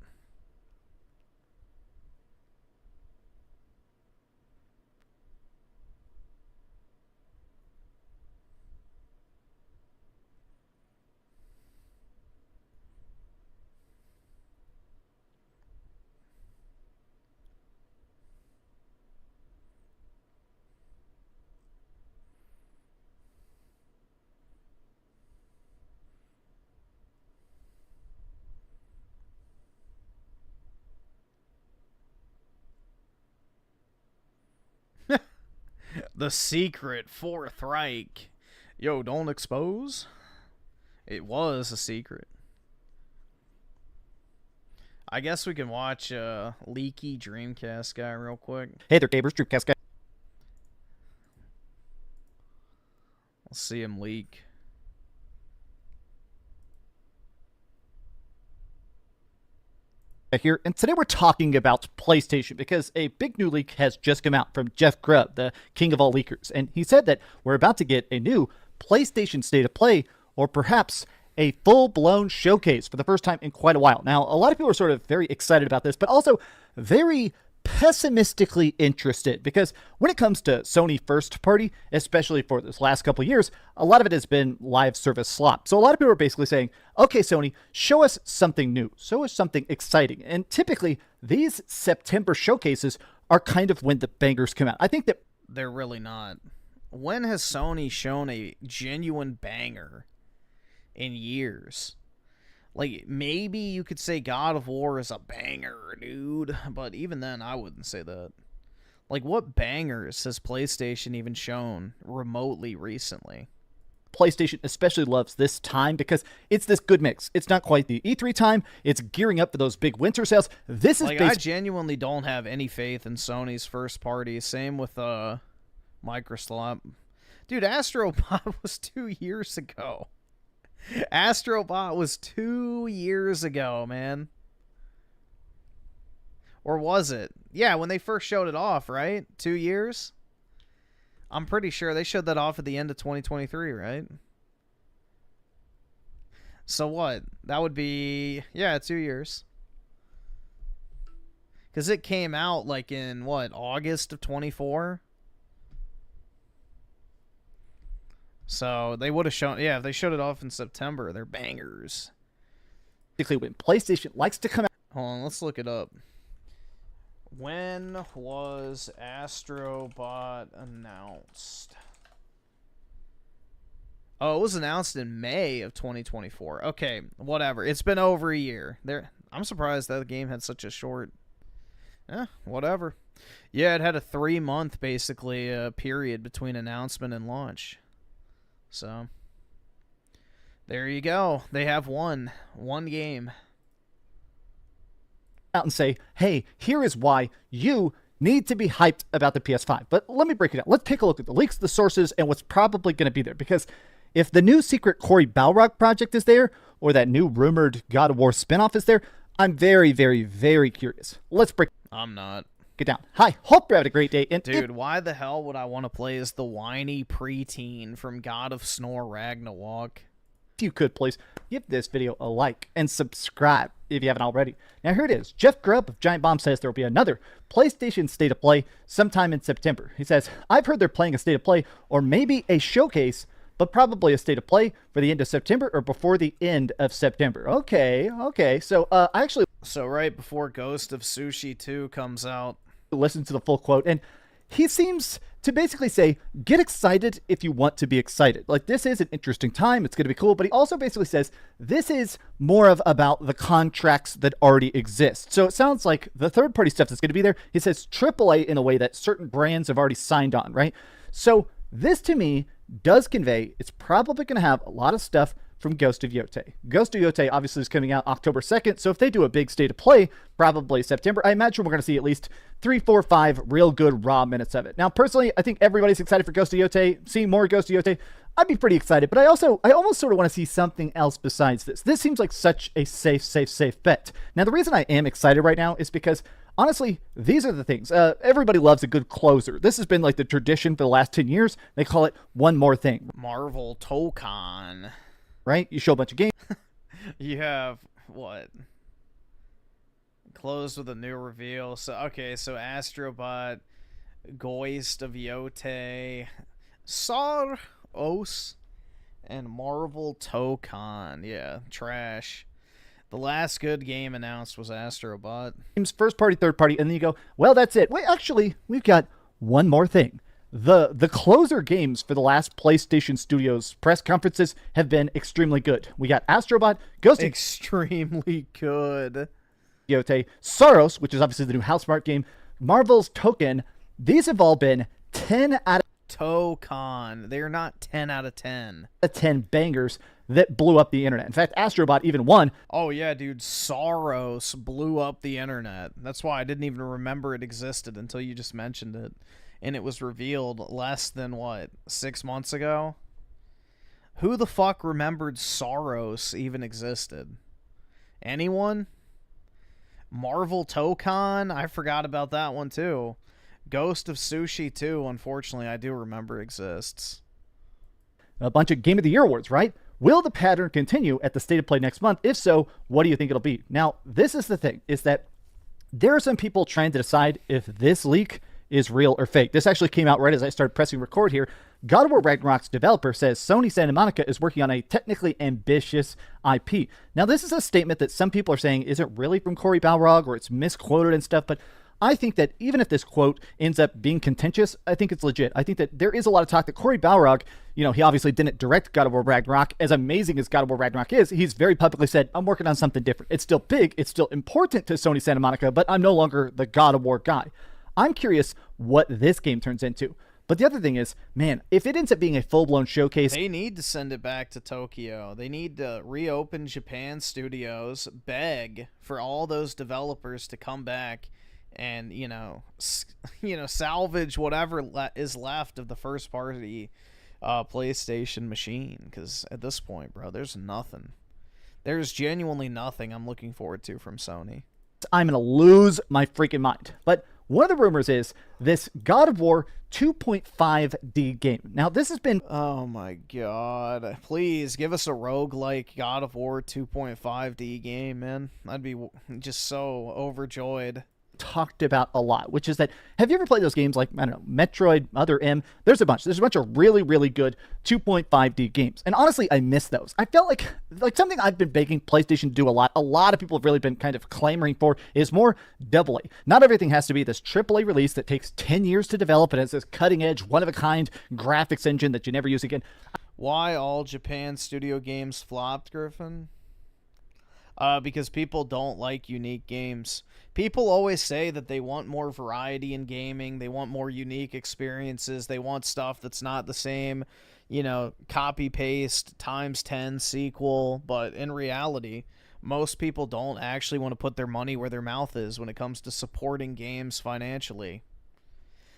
The secret Fourth Reich. Yo, don't expose. It was a secret. I guess we can watch Leaky Dreamcast guy real quick. Hey there, gamers, Dreamcast guy. Let's see him leak. Here, and today we're talking about PlayStation because a big new leak has just come out from Jeff Grubb, the king of all leakers, and he said that we're about to get a new PlayStation State of Play, or perhaps a full-blown showcase for the first time in quite a while. Now, a lot of people are sort of very excited about this, but also very pessimistically interested, because when it comes to Sony first party, especially for this last couple of years, a lot of it has been live service slop. So a lot of people are basically saying, okay, Sony, show us something new, show us something exciting. And typically these September showcases are kind of when the bangers come out. I think that they're really not. When has Sony shown a genuine banger in years? Like, maybe you could say God of War is a banger, dude. But even then, I wouldn't say that. Like, what bangers has PlayStation even shown remotely recently? PlayStation especially loves this time because it's this good mix. It's not quite the E3 time. It's gearing up for those big winter sales. This is like, I genuinely don't have any faith in Sony's first party. Same with Microsoft. Dude, Astrobot was 2 years ago. Astrobot was 2 years ago, man. Or was it? Yeah, when they first showed it off, right? 2 years? I'm pretty sure they showed that off at the end of 2023, right? So what? That would be, yeah, 2 years. Because it came out like in, what, August of 24? So they would have shown, yeah, if they showed it off in September, they're bangers. Particularly when PlayStation likes to come out. Hold on, let's look it up. When was Astrobot announced? Oh, it was announced in May of 2024. Okay, whatever. It's been over a year. I'm surprised that the game had such a short... whatever. Yeah, it had a 3-month, basically, period between announcement and launch. So, there you go. They have one game. Out and say, hey, here is why you need to be hyped about the PS5. But let me break it down. Let's take a look at the leaks, the sources, and what's probably going to be there. Because if the new secret Cory Balrog project is there, or that new rumored God of War spinoff is there, I'm very, very, very curious. Let's break. I'm not. Get down. Hi, hope you're having a great day. And dude, why the hell would I want to play as the whiny preteen from God of Snore Ragnarok? If you could, please give this video a like and subscribe if you haven't already. Now, here it is. Jeff Grubb of Giant Bomb says there will be another PlayStation State of Play sometime in September. He says, I've heard they're playing a State of Play or maybe a showcase, but probably a State of Play for the end of September or before the end of September. Okay. So, So, right before Ghost of Sushi 2 comes out. Listen to the full quote, and he seems to basically say, get excited if you want to be excited. Like, this is an interesting time. It's going to be cool. But he also basically says, this is more of about the contracts that already exist. So it sounds like the third-party stuff that's going to be there, he says AAA in a way that certain brands have already signed on, right? So this, to me, does convey it's probably going to have a lot of stuff from Ghost of Yotei. Ghost of Yotei obviously is coming out October 2nd, so if they do a big State of Play, probably September, I imagine we're going to see at least 3, 4, 5 real good raw minutes of it. Now, personally, I think everybody's excited for Ghost of Yotei. Seeing more Ghost of Yotei, I'd be pretty excited, but I almost sort of want to see something else besides this. This seems like such a safe bet. Now, the reason I am excited right now is because, honestly, these are the things. Everybody loves a good closer. This has been like the tradition for the last 10 years. They call it one more thing. Marvel Tokon. Right? You show a bunch of games. You have, what? Closed with a new reveal. So, okay, so Astrobot, Ghost of Yotei, Saros, and Marvel Tokon. Yeah, trash. The last good game announced was Astrobot. First party, third party, and then you go, well, that's it. Wait, actually, we've got one more thing. The closer games for the last PlayStation Studios press conferences have been extremely good. We got Astrobot, Ghost of extremely good. Yotei, Saros, which is obviously the new Housemarque game, Marvel's Token. These have all been 10 out of Tokon. They're not 10 out of 10. 10 bangers that blew up the internet. In fact, Astrobot even won. Oh yeah, dude, Saros blew up the internet. That's why I didn't even remember it existed until you just mentioned it. And it was revealed less than, what, 6 months ago? Who the fuck remembered Saros even existed? Anyone? Marvel Tokon? I forgot about that one, too. Ghost of Sushi 2, unfortunately, I do remember exists. A bunch of Game of the Year awards, right? Will the pattern continue at the State of Play next month? If so, what do you think it'll be? Now, this is the thing, is that there are some people trying to decide if this leak is real or fake. This actually came out right as I started pressing record here. God of War Ragnarok's developer says Sony Santa Monica is working on a technically ambitious IP. Now, this is a statement that some people are saying isn't really from Cory Balrog or it's misquoted and stuff, but I think that even if this quote ends up being contentious, I think it's legit. I think that there is a lot of talk that Cory Balrog, you know, he obviously didn't direct God of War Ragnarok. As amazing as God of War Ragnarok is, he's very publicly said, I'm working on something different. It's still big, it's still important to Sony Santa Monica, but I'm no longer the God of War guy. I'm curious what this game turns into. But the other thing is, man, if it ends up being a full-blown showcase... They need to send it back to Tokyo. They need to reopen Japan studios, beg for all those developers to come back and, you know, salvage whatever is left of the first-party PlayStation machine. Because at this point, bro, there's nothing. There's genuinely nothing I'm looking forward to from Sony. I'm going to lose my freaking mind. But one of the rumors is this God of War 2.5D game. Now, this has been... Oh my god. Please, give us a roguelike God of War 2.5D game, man. I'd be just so overjoyed. Talked about a lot, which is that, have you ever played those games like, I don't know, Metroid, Other M? There's a bunch of really, really good 2.5D games. And honestly, I miss those. I felt like something I've been begging PlayStation to do a lot of people have really been kind of clamoring for is more AA. Not everything has to be this AAA release that takes 10 years to develop and it's this cutting edge, one-of-a-kind graphics engine that you never use again. Why all Japan studio games flopped, Griffin? Because people don't like unique games. People always say that they want more variety in gaming. They want more unique experiences. They want stuff that's not the same, copy-paste, times 10 sequel. But in reality, most people don't actually want to put their money where their mouth is when it comes to supporting games financially.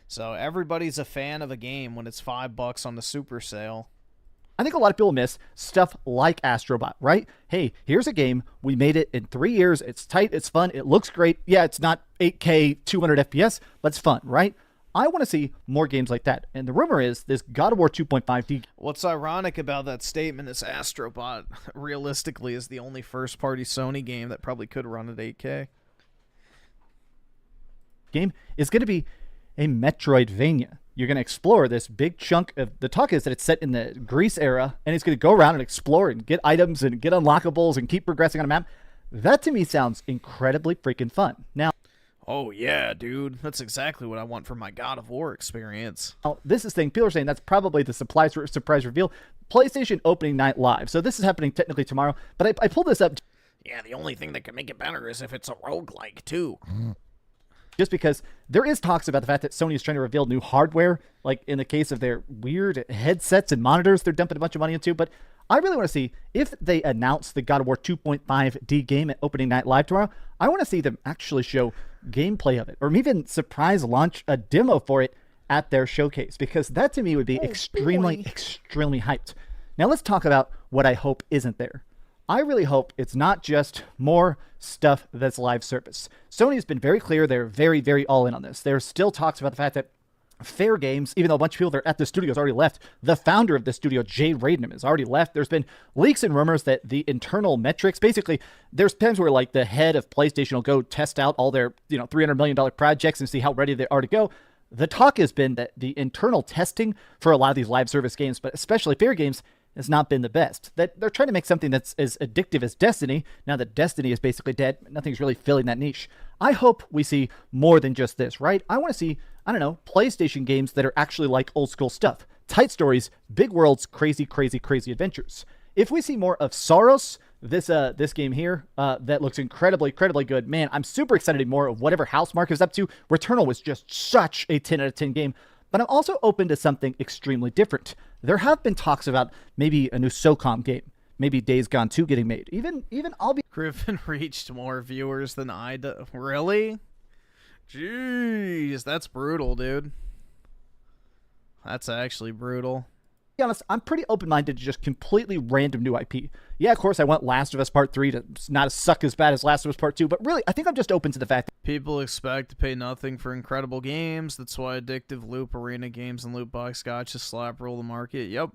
So everybody's a fan of a game when it's $5 on the super sale. I think a lot of people miss stuff like Astrobot, right? Hey, here's a game. We made it in 3 years. It's tight. It's fun. It looks great. Yeah, it's not 8K, 200 FPS, but it's fun, right? I want to see more games like that. And the rumor is this God of War 2.5D. What's ironic about that statement is Astrobot, realistically, is the only first-party Sony game that probably could run at 8K. Game is going to be a Metroidvania. You're going to explore this big chunk of... The talk is that it's set in the Greece era, and it's going to go around and explore and get items and get unlockables and keep progressing on a map. That, to me, sounds incredibly freaking fun. Now... Oh, yeah, dude. That's exactly what I want for my God of War experience. Now, this is thing. People are saying that's probably the surprise reveal. PlayStation opening night live. So this is happening technically tomorrow, but I pulled this up... Yeah, the only thing that can make it better is if it's a roguelike, too. Just because there is talks about the fact that Sony is trying to reveal new hardware, like in the case of their weird headsets and monitors they're dumping a bunch of money into. But I really want to see, if they announce the God of War 2.5D game at opening night live tomorrow, I want to see them actually show gameplay of it, or even surprise launch a demo for it at their showcase, because that to me would be extremely hyped. Now let's talk about what I hope isn't there. I really hope it's not just more stuff that's live service. Sony has been very clear. They're very, very all in on this. There's still talks about the fact that Fair Games, even though a bunch of people that are at the studio has already left, the founder of the studio, Jay Raydham, has already left. There's been leaks and rumors that the internal metrics, basically, there's times where like the head of PlayStation will go test out all their $300 million projects and see how ready they are to go. The talk has been that the internal testing for a lot of these live service games, but especially Fair Games, has not been the best. That they're trying to make something that's as addictive as Destiny. Now that Destiny is basically dead, nothing's really filling that niche. I hope we see more than just this, right? I want to see, I don't know, PlayStation games that are actually like old school stuff. Tight stories, big worlds, crazy, crazy, crazy adventures. If we see more of Soros, this game here, that looks incredibly, incredibly good. Man, I'm super excited to see more of whatever Housemarque is up to. Returnal was just such a 10 out of 10 game. But I'm also open to something extremely different. There have been talks about maybe a new SOCOM game, maybe Days Gone 2 getting made. Even I'll be... Griffin reached more viewers than I do. Really? Jeez, that's brutal, dude. That's actually brutal. To be honest, I'm pretty open-minded to just completely random new IP. Yeah, of course, I want Last of Us Part 3 to not suck as bad as Last of Us Part 2, but really, I think I'm just open to the fact that people expect to pay nothing for incredible games. That's why addictive loop arena games and loot box gotcha slap rule the market. Yep.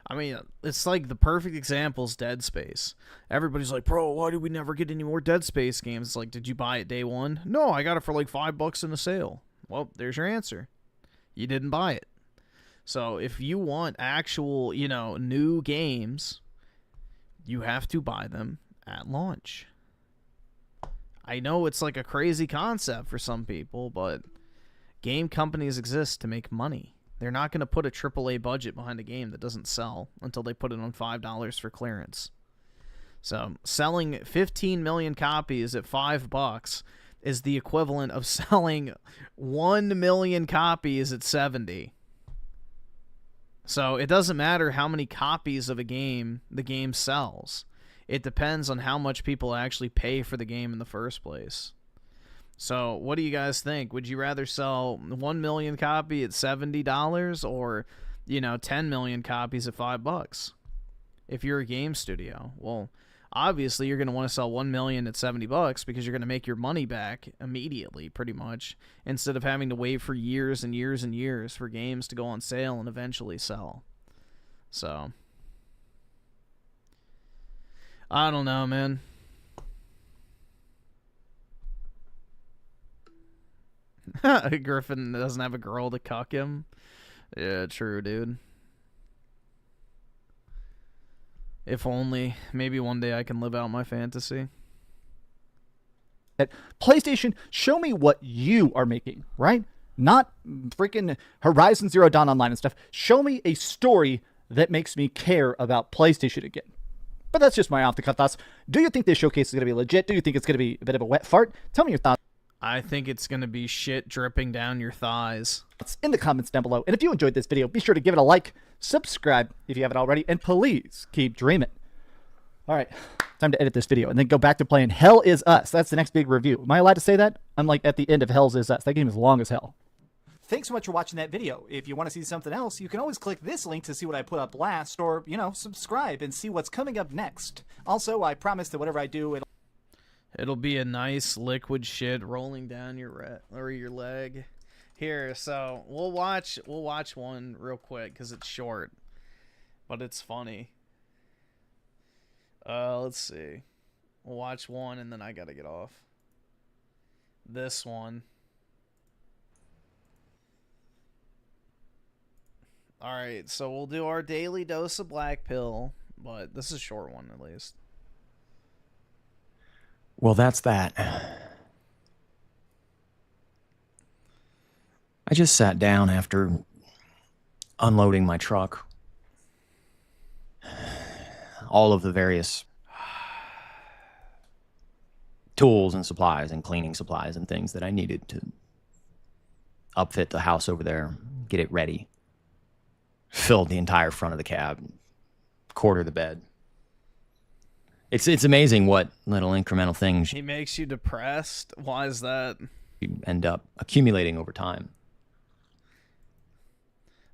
I mean, it's like the perfect example is Dead Space. Everybody's like, bro, why do we never get any more Dead Space games? It's like, did you buy it day one? No, I got it for like $5 in a sale. Well, there's your answer. You didn't buy it. So if you want actual, new games, you have to buy them at launch. I know it's like a crazy concept for some people, but game companies exist to make money. They're not going to put a AAA budget behind a game that doesn't sell until they put it on $5 for clearance. So selling 15 million copies at $5 is the equivalent of selling 1 million copies at 70. So it doesn't matter how many copies of a game the game sells. It depends on how much people actually pay for the game in the first place. So what do you guys think? Would you rather sell 1 million copy at $70 or, 10 million copies at $5? If you're a game studio, well, obviously you're going to want to sell 1 million at $70 because you're going to make your money back immediately, pretty much, instead of having to wait for years and years and years for games to go on sale and eventually sell. So, I don't know, man. Griffin doesn't have a girl to cuck him. Yeah, true, dude. If only. Maybe one day I can live out my fantasy. PlayStation, show me what you are making, right? Not freaking Horizon Zero Dawn Online and stuff. Show me a story that makes me care about PlayStation again. But that's just my off-the-cuff thoughts. Do you think this showcase is going to be legit? Do you think it's going to be a bit of a wet fart? Tell me your thoughts. I think it's going to be shit dripping down your thighs. In the comments down below. And if you enjoyed this video, be sure to give it a like, subscribe if you haven't already, and please keep dreaming. All right, time to edit this video and then go back to playing Hell Is Us. That's the next big review. Am I allowed to say that? I'm like at the end of Hell Is Us. That game is long as hell. Thanks so much for watching that video. If you want to see something else, you can always click this link to see what I put up last, or, you know, subscribe and see what's coming up next. Also, I promise that whatever I do, it'll be a nice liquid shit rolling down your your leg. Here, so we'll watch one real quick because it's short, but it's funny. Let's see. We'll watch one and then I gotta get off. This one. Alright, so we'll do our daily dose of black pill, but this is a short one at least. Well, that's that. I just sat down after unloading my truck. All of the various tools and supplies and cleaning supplies and things that I needed to upfit the house over there, get it ready. Filled the entire front of the cab, quarter the bed. It's amazing what little incremental things He makes you depressed? Why is that? you end up accumulating over time.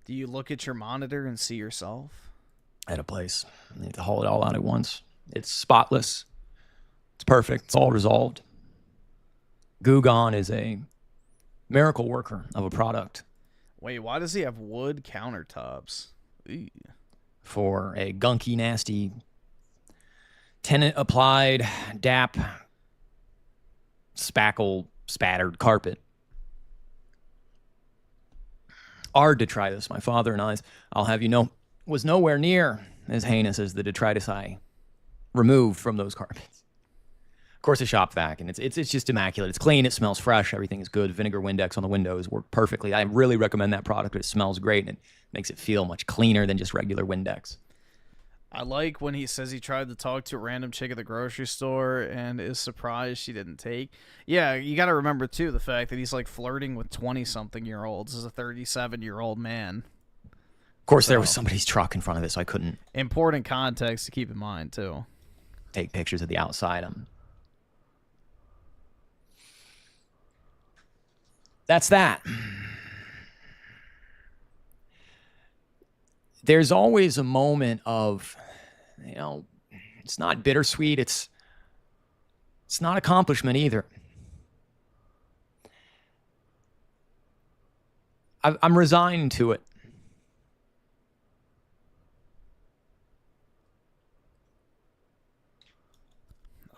Do you look at your monitor and see yourself? At a place. You have to haul it all out at once. It's spotless. It's perfect. It's all resolved. Gugon is a miracle worker of a product. Wait, why does he have wood countertops? Ew. For a gunky, nasty, tenant-applied, DAP, spackle, spattered carpet. Hard to try this. My father and I's, I'll have you know, was nowhere near as heinous as the detritus I removed from those carpets. Of course, a shop vac, and it's just immaculate. It's clean, it smells fresh, everything is good. Vinegar Windex on the windows work perfectly. I really recommend that product. It smells great, and it makes it feel much cleaner than just regular Windex. I like when he says he tried to talk to a random chick at the grocery store and is surprised she didn't take. Yeah, you got to remember, too, the fact that he's, like, flirting with 20-something-year-olds as a 37-year-old man. Of course, there was somebody's truck in front of it, so I couldn't... Important context to keep in mind, too. Take pictures of the outside. That's that. There's always a moment of, you know, it's not bittersweet. It's not accomplishment either. I'm resigned to it.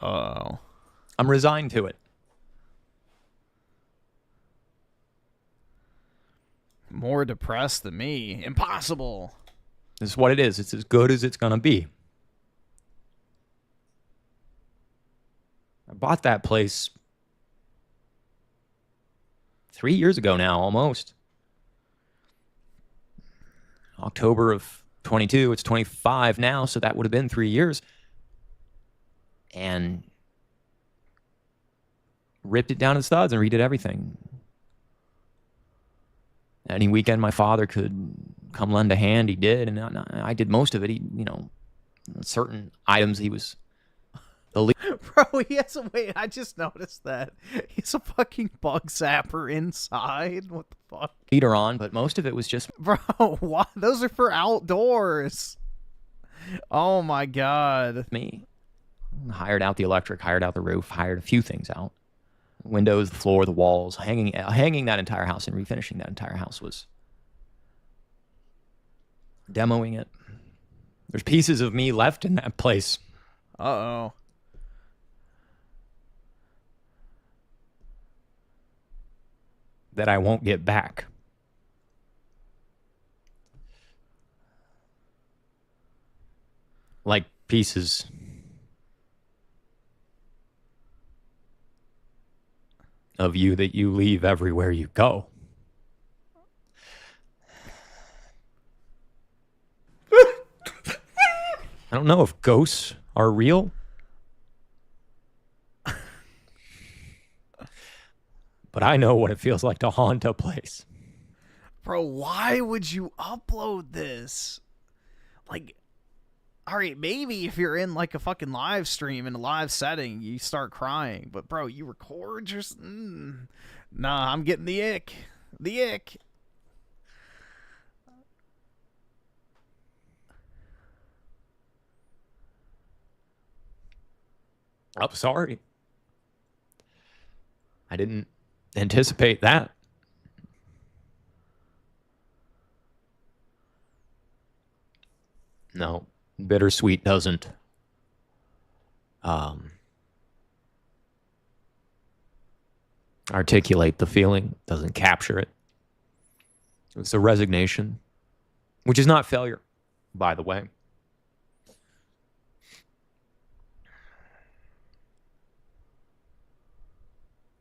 Uh-oh. I'm resigned to it. More depressed than me. Impossible. This is what it is. It's as good as it's going to be. I bought that place 3 years ago now, almost. October of 22. It's 25 now, so that would have been 3 years. And ripped it down to studs and redid everything. Any weekend my father could come lend a hand, he did, and I did most of it. He, you know, certain items he was the lead. Bro, he has a wait. I just noticed that he's a fucking bug zapper inside. What the fuck? Leader on, but most of it was just. Bro, what? Those are for outdoors. Oh my god. Me. Hired out the electric, hired out the roof, hired a few things out. Windows, the floor, the walls, hanging that entire house and refinishing that entire house was demoing it. There's pieces of me left in that place. Uh-oh. That I won't get back. Like pieces of you that you leave everywhere you go. I don't know if ghosts are real. But I know what it feels like to haunt a place. Bro, why would you upload this? Like, all right, maybe if you're in like a fucking live stream in a live setting, you start crying. But bro, you record just... Nah, I'm getting the ick. The ick. I'm sorry. I didn't anticipate that. No, bittersweet doesn't articulate the feeling, doesn't capture it. It's a resignation, which is not failure, by the way.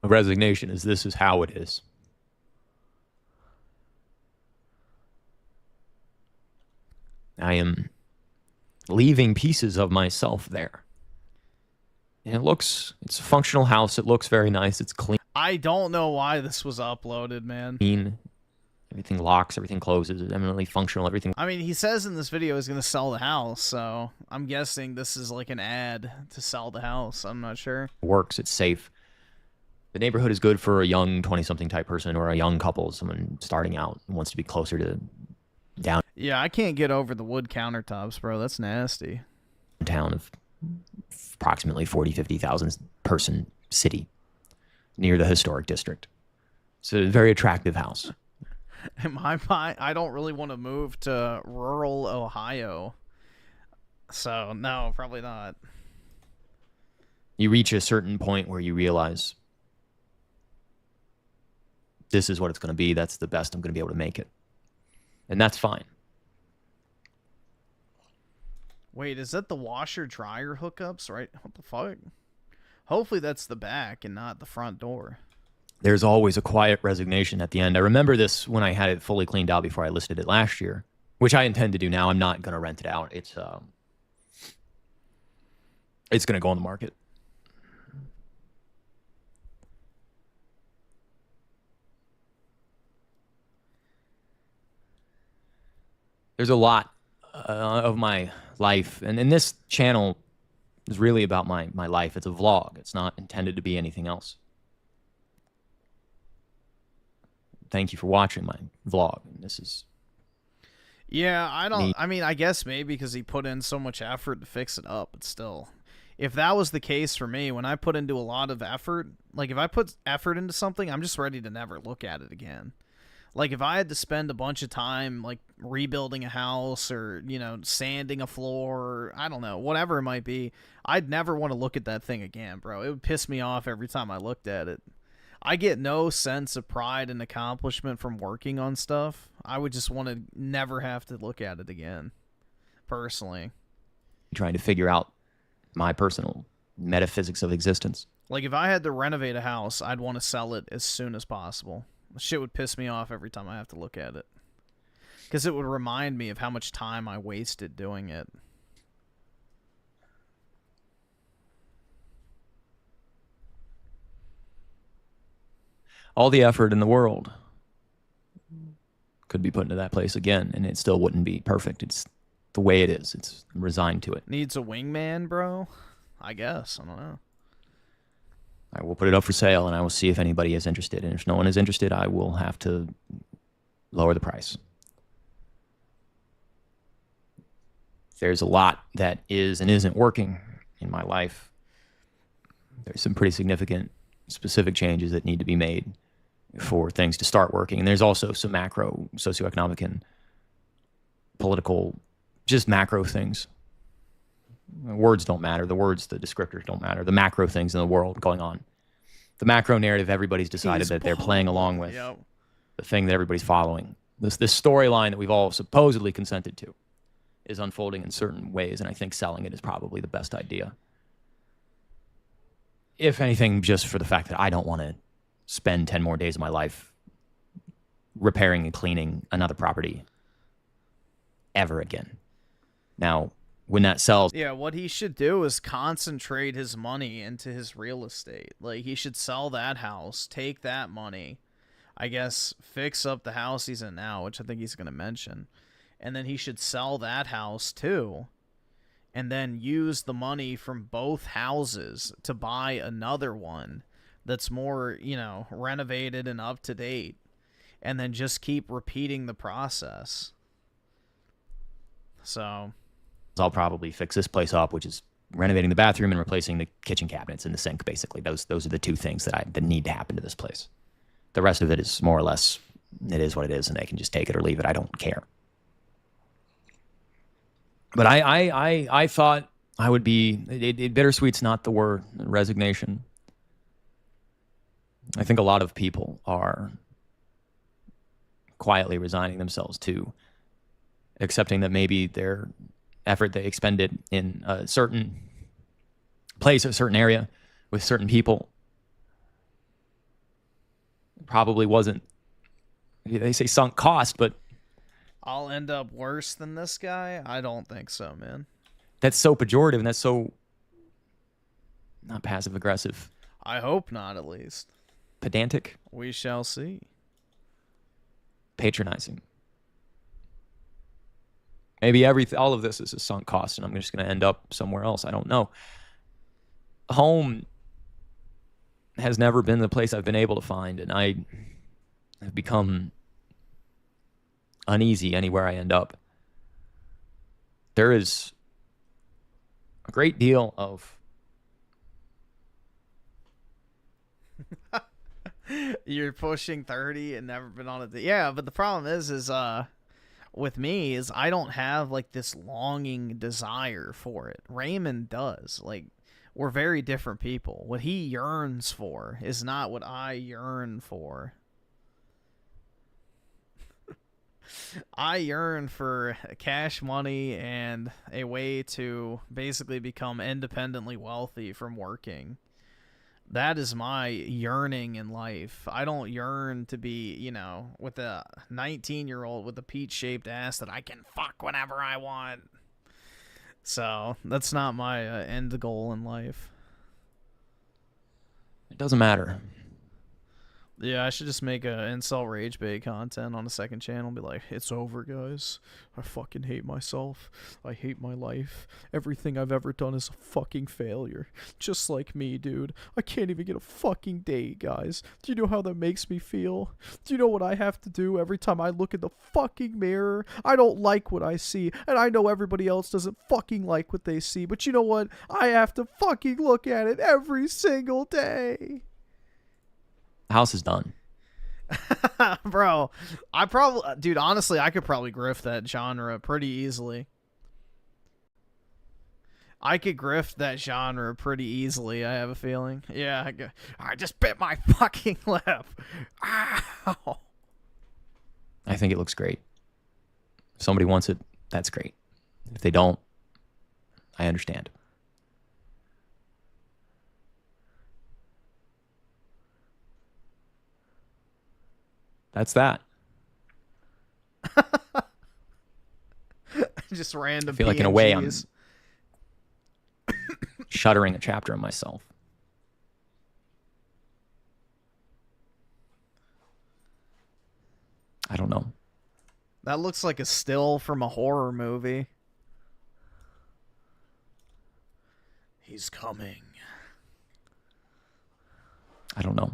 A resignation is this is how it is. I am leaving pieces of myself there. And it's a functional house. It looks very nice. It's clean. I don't know why this was uploaded, man. Everything locks, everything closes, it's eminently functional, everything. I mean, he says in this video he's going to sell the house, so I'm guessing this is like an ad to sell the house. I'm not sure. Works, it's safe. The neighborhood is good for a young 20-something type person or a young couple, someone starting out who wants to be closer to down. Yeah, I can't get over the wood countertops, bro. That's nasty. Town of approximately 40, 50,000 person city near the historic district. It's a very attractive house. In my mind, I don't really want to move to rural Ohio. So, no, probably not. You reach a certain point where you realize this is what it's going to be. That's the best I'm going to be able to make it. And that's fine. Wait, is that the washer-dryer hookups, right? What the fuck? Hopefully that's the back and not the front door. There's always a quiet resignation at the end. I remember this when I had it fully cleaned out before I listed it last year, which I intend to do now. I'm not going to rent it out. It's going to go on the market. There's a lot of my life, and this channel is really about my life. It's a vlog. It's not intended to be anything else. Thank you for watching my vlog. This is... Yeah, I mean, I guess maybe because he put in so much effort to fix it up, but still. If that was the case for me, when I put into a lot of effort, like if I put effort into something, I'm just ready to never look at it again. Like, if I had to spend a bunch of time, like, rebuilding a house or, you know, sanding a floor, or, I don't know, whatever it might be, I'd never want to look at that thing again, bro. It would piss me off every time I looked at it. I get no sense of pride and accomplishment from working on stuff. I would just want to never have to look at it again, personally. Trying to figure out my personal metaphysics of existence. Like, if I had to renovate a house, I'd want to sell it as soon as possible. Shit would piss me off every time I have to look at it. Because it would remind me of how much time I wasted doing it. All the effort in the world could be put into that place again, and it still wouldn't be perfect. It's the way it is. It's resigned to it. Needs a wingman, bro? I guess. I don't know. I will put it up for sale, and I will see if anybody is interested. And if no one is interested, I will have to lower the price. There's a lot that is and isn't working in my life, there's some pretty significant specific changes that need to be made for things to start working. And there's also some macro socioeconomic and political, just macro things. Words don't matter. The descriptors don't matter. The macro things in the world going on. The macro narrative everybody's decided that they're playing along with. Yep. The thing that everybody's following. This storyline that we've all supposedly consented to is unfolding in certain ways, and I think selling it is probably the best idea. If anything, just for the fact that I don't want to spend 10 more days of my life repairing and cleaning another property ever again. Now, when that sells... Yeah, what he should do is concentrate his money into his real estate. Like, he should sell that house, take that money, I guess fix up the house he's in now, which I think he's going to mention. And then he should sell that house too. And then use the money from both houses to buy another one that's more, renovated and up to date. And then just keep repeating the process. So... I'll probably fix this place up, which is renovating the bathroom and replacing the kitchen cabinets and the sink, basically. Those are the two things that need to happen to this place. The rest of it is more or less, it is what it is, and they can just take it or leave it. I don't care. But I thought I would be... bittersweet's not the word. Resignation. I think a lot of people are quietly resigning themselves to accepting that maybe their effort they expended in a certain place, a certain area, with certain people, probably wasn't, they say sunk cost, but... I'll end up worse than this guy? I don't think so, man. That's so pejorative, and that's so... not passive-aggressive. I hope not, at least. Pedantic? We shall see. Patronizing. Maybe all of this is a sunk cost, and I'm just going to end up somewhere else. I don't know. Home has never been the place I've been able to find, and I have become uneasy anywhere I end up. There is a great deal of... You're pushing 30 and never been on a... Yeah, but the problem is with me is I don't have like this longing desire for it. Raymond does. Like, we're very different people. What he yearns for is not what I yearn for. I yearn for cash money and a way to basically become independently wealthy from working. That is my yearning in life. I don't yearn to be, with a 19-year-old with a peach-shaped ass that I can fuck whenever I want. So, that's not my end goal in life. It doesn't matter. Yeah, I should just make a incel rage bait content on a second channel and be like, it's over, guys. I fucking hate myself. I hate my life. Everything I've ever done is a fucking failure. Just like me, dude. I can't even get a fucking date, guys. Do you know how that makes me feel? Do you know what I have to do every time I look in the fucking mirror? I don't like what I see, and I know everybody else doesn't fucking like what they see, but you know what? I have to fucking look at it every single day. The house is done. Bro, dude, honestly, I could probably grift that genre pretty easily. I have a feeling. Yeah, I just bit my fucking lip. Ow. I think it looks great. If somebody wants it, that's great. If they don't, I understand. That's that. Just random. I feel like in a way I'm shuttering a chapter of myself. I don't know. That looks like a still from a horror movie. He's coming. I don't know.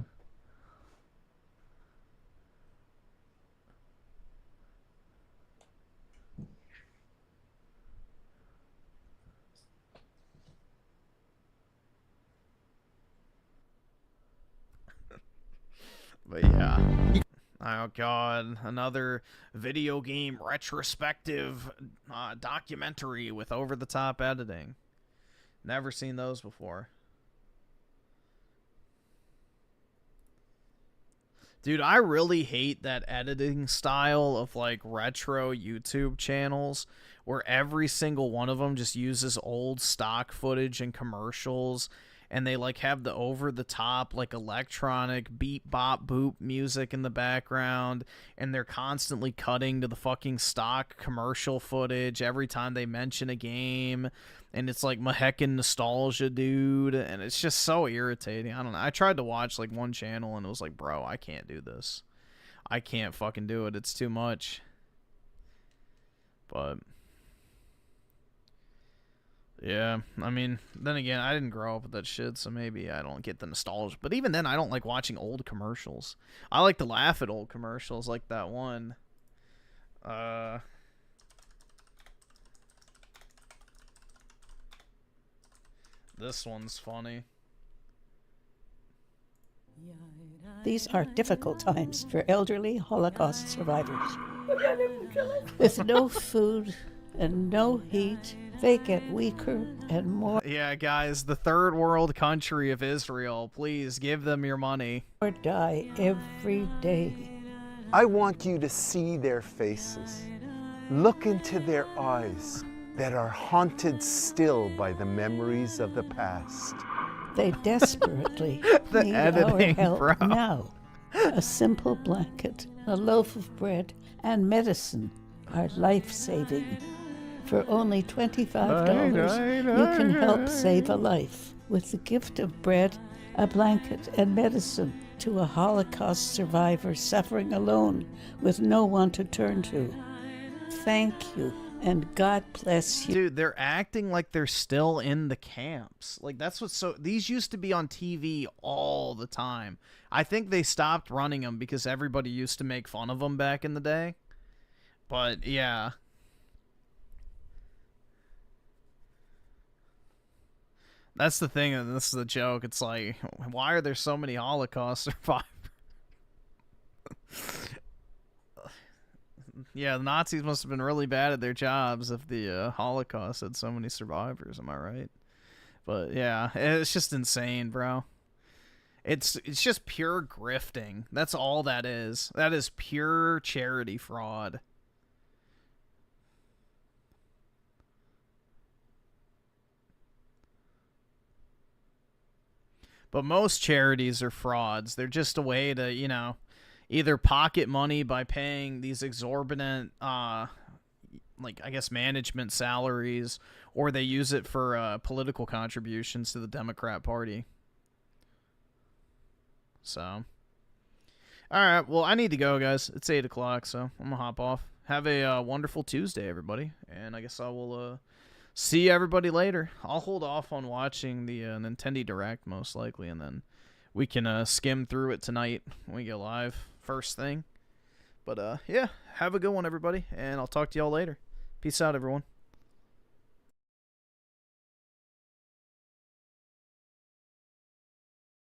But yeah. Oh god, another video game retrospective documentary with over-the-top editing. Never seen those before. Dude, I really hate that editing style of like retro YouTube channels where every single one of them just uses old stock footage and commercials, and they like have the over-the-top like electronic beat bop boop music in the background, and they're constantly cutting to the fucking stock commercial footage every time they mention a game, and it's like maheckin nostalgia, dude, and it's just so irritating. I don't know. I tried to watch like one channel and it was like, bro, I can't do this. I can't fucking do it. It's too much. But yeah, I mean, then again, I didn't grow up with that shit, so maybe I don't get the nostalgia. But even then, I don't like watching old commercials. I like to laugh at old commercials, like that one. This one's funny. These are difficult times for elderly Holocaust survivors. With no food and no heat, they get weaker and more. Yeah, guys, the third world country of Israel, please give them your money. Or die every day. I want you to see their faces. Look into their eyes that are haunted still by the memories of the past. They desperately The need editing, our help bro. now. A simple blanket, a loaf of bread, and medicine are life-saving. For only $25, you can help save a life with the gift of bread, a blanket, and medicine to a Holocaust survivor suffering alone with no one to turn to. Thank you, and God bless you. Dude, they're acting like they're still in the camps. Like, that's what's so... These used to be on TV all the time. I think they stopped running them because everybody used to make fun of them back in the day. But, yeah. That's the thing, and this is the joke. It's like, why are there so many Holocaust survivors? Yeah, the Nazis must have been really bad at their jobs if the Holocaust had so many survivors, am I right? But yeah, it's just insane, bro. It's just pure grifting. That's all that is. That is pure charity fraud. But most charities are frauds. They're just a way to, you know, either pocket money by paying these exorbitant, like, I guess, management salaries, or they use it for political contributions to the Democrat Party. So, all right, well, I need to go, guys. It's 8 o'clock, so I'm gonna hop off. Have a wonderful Tuesday, everybody, and I guess I will see everybody later. I'll hold off on watching the Nintendo Direct, most likely, and then we can skim through it tonight when we go live, first thing. But, yeah, have a good one, everybody, and I'll talk to y'all later. Peace out, everyone.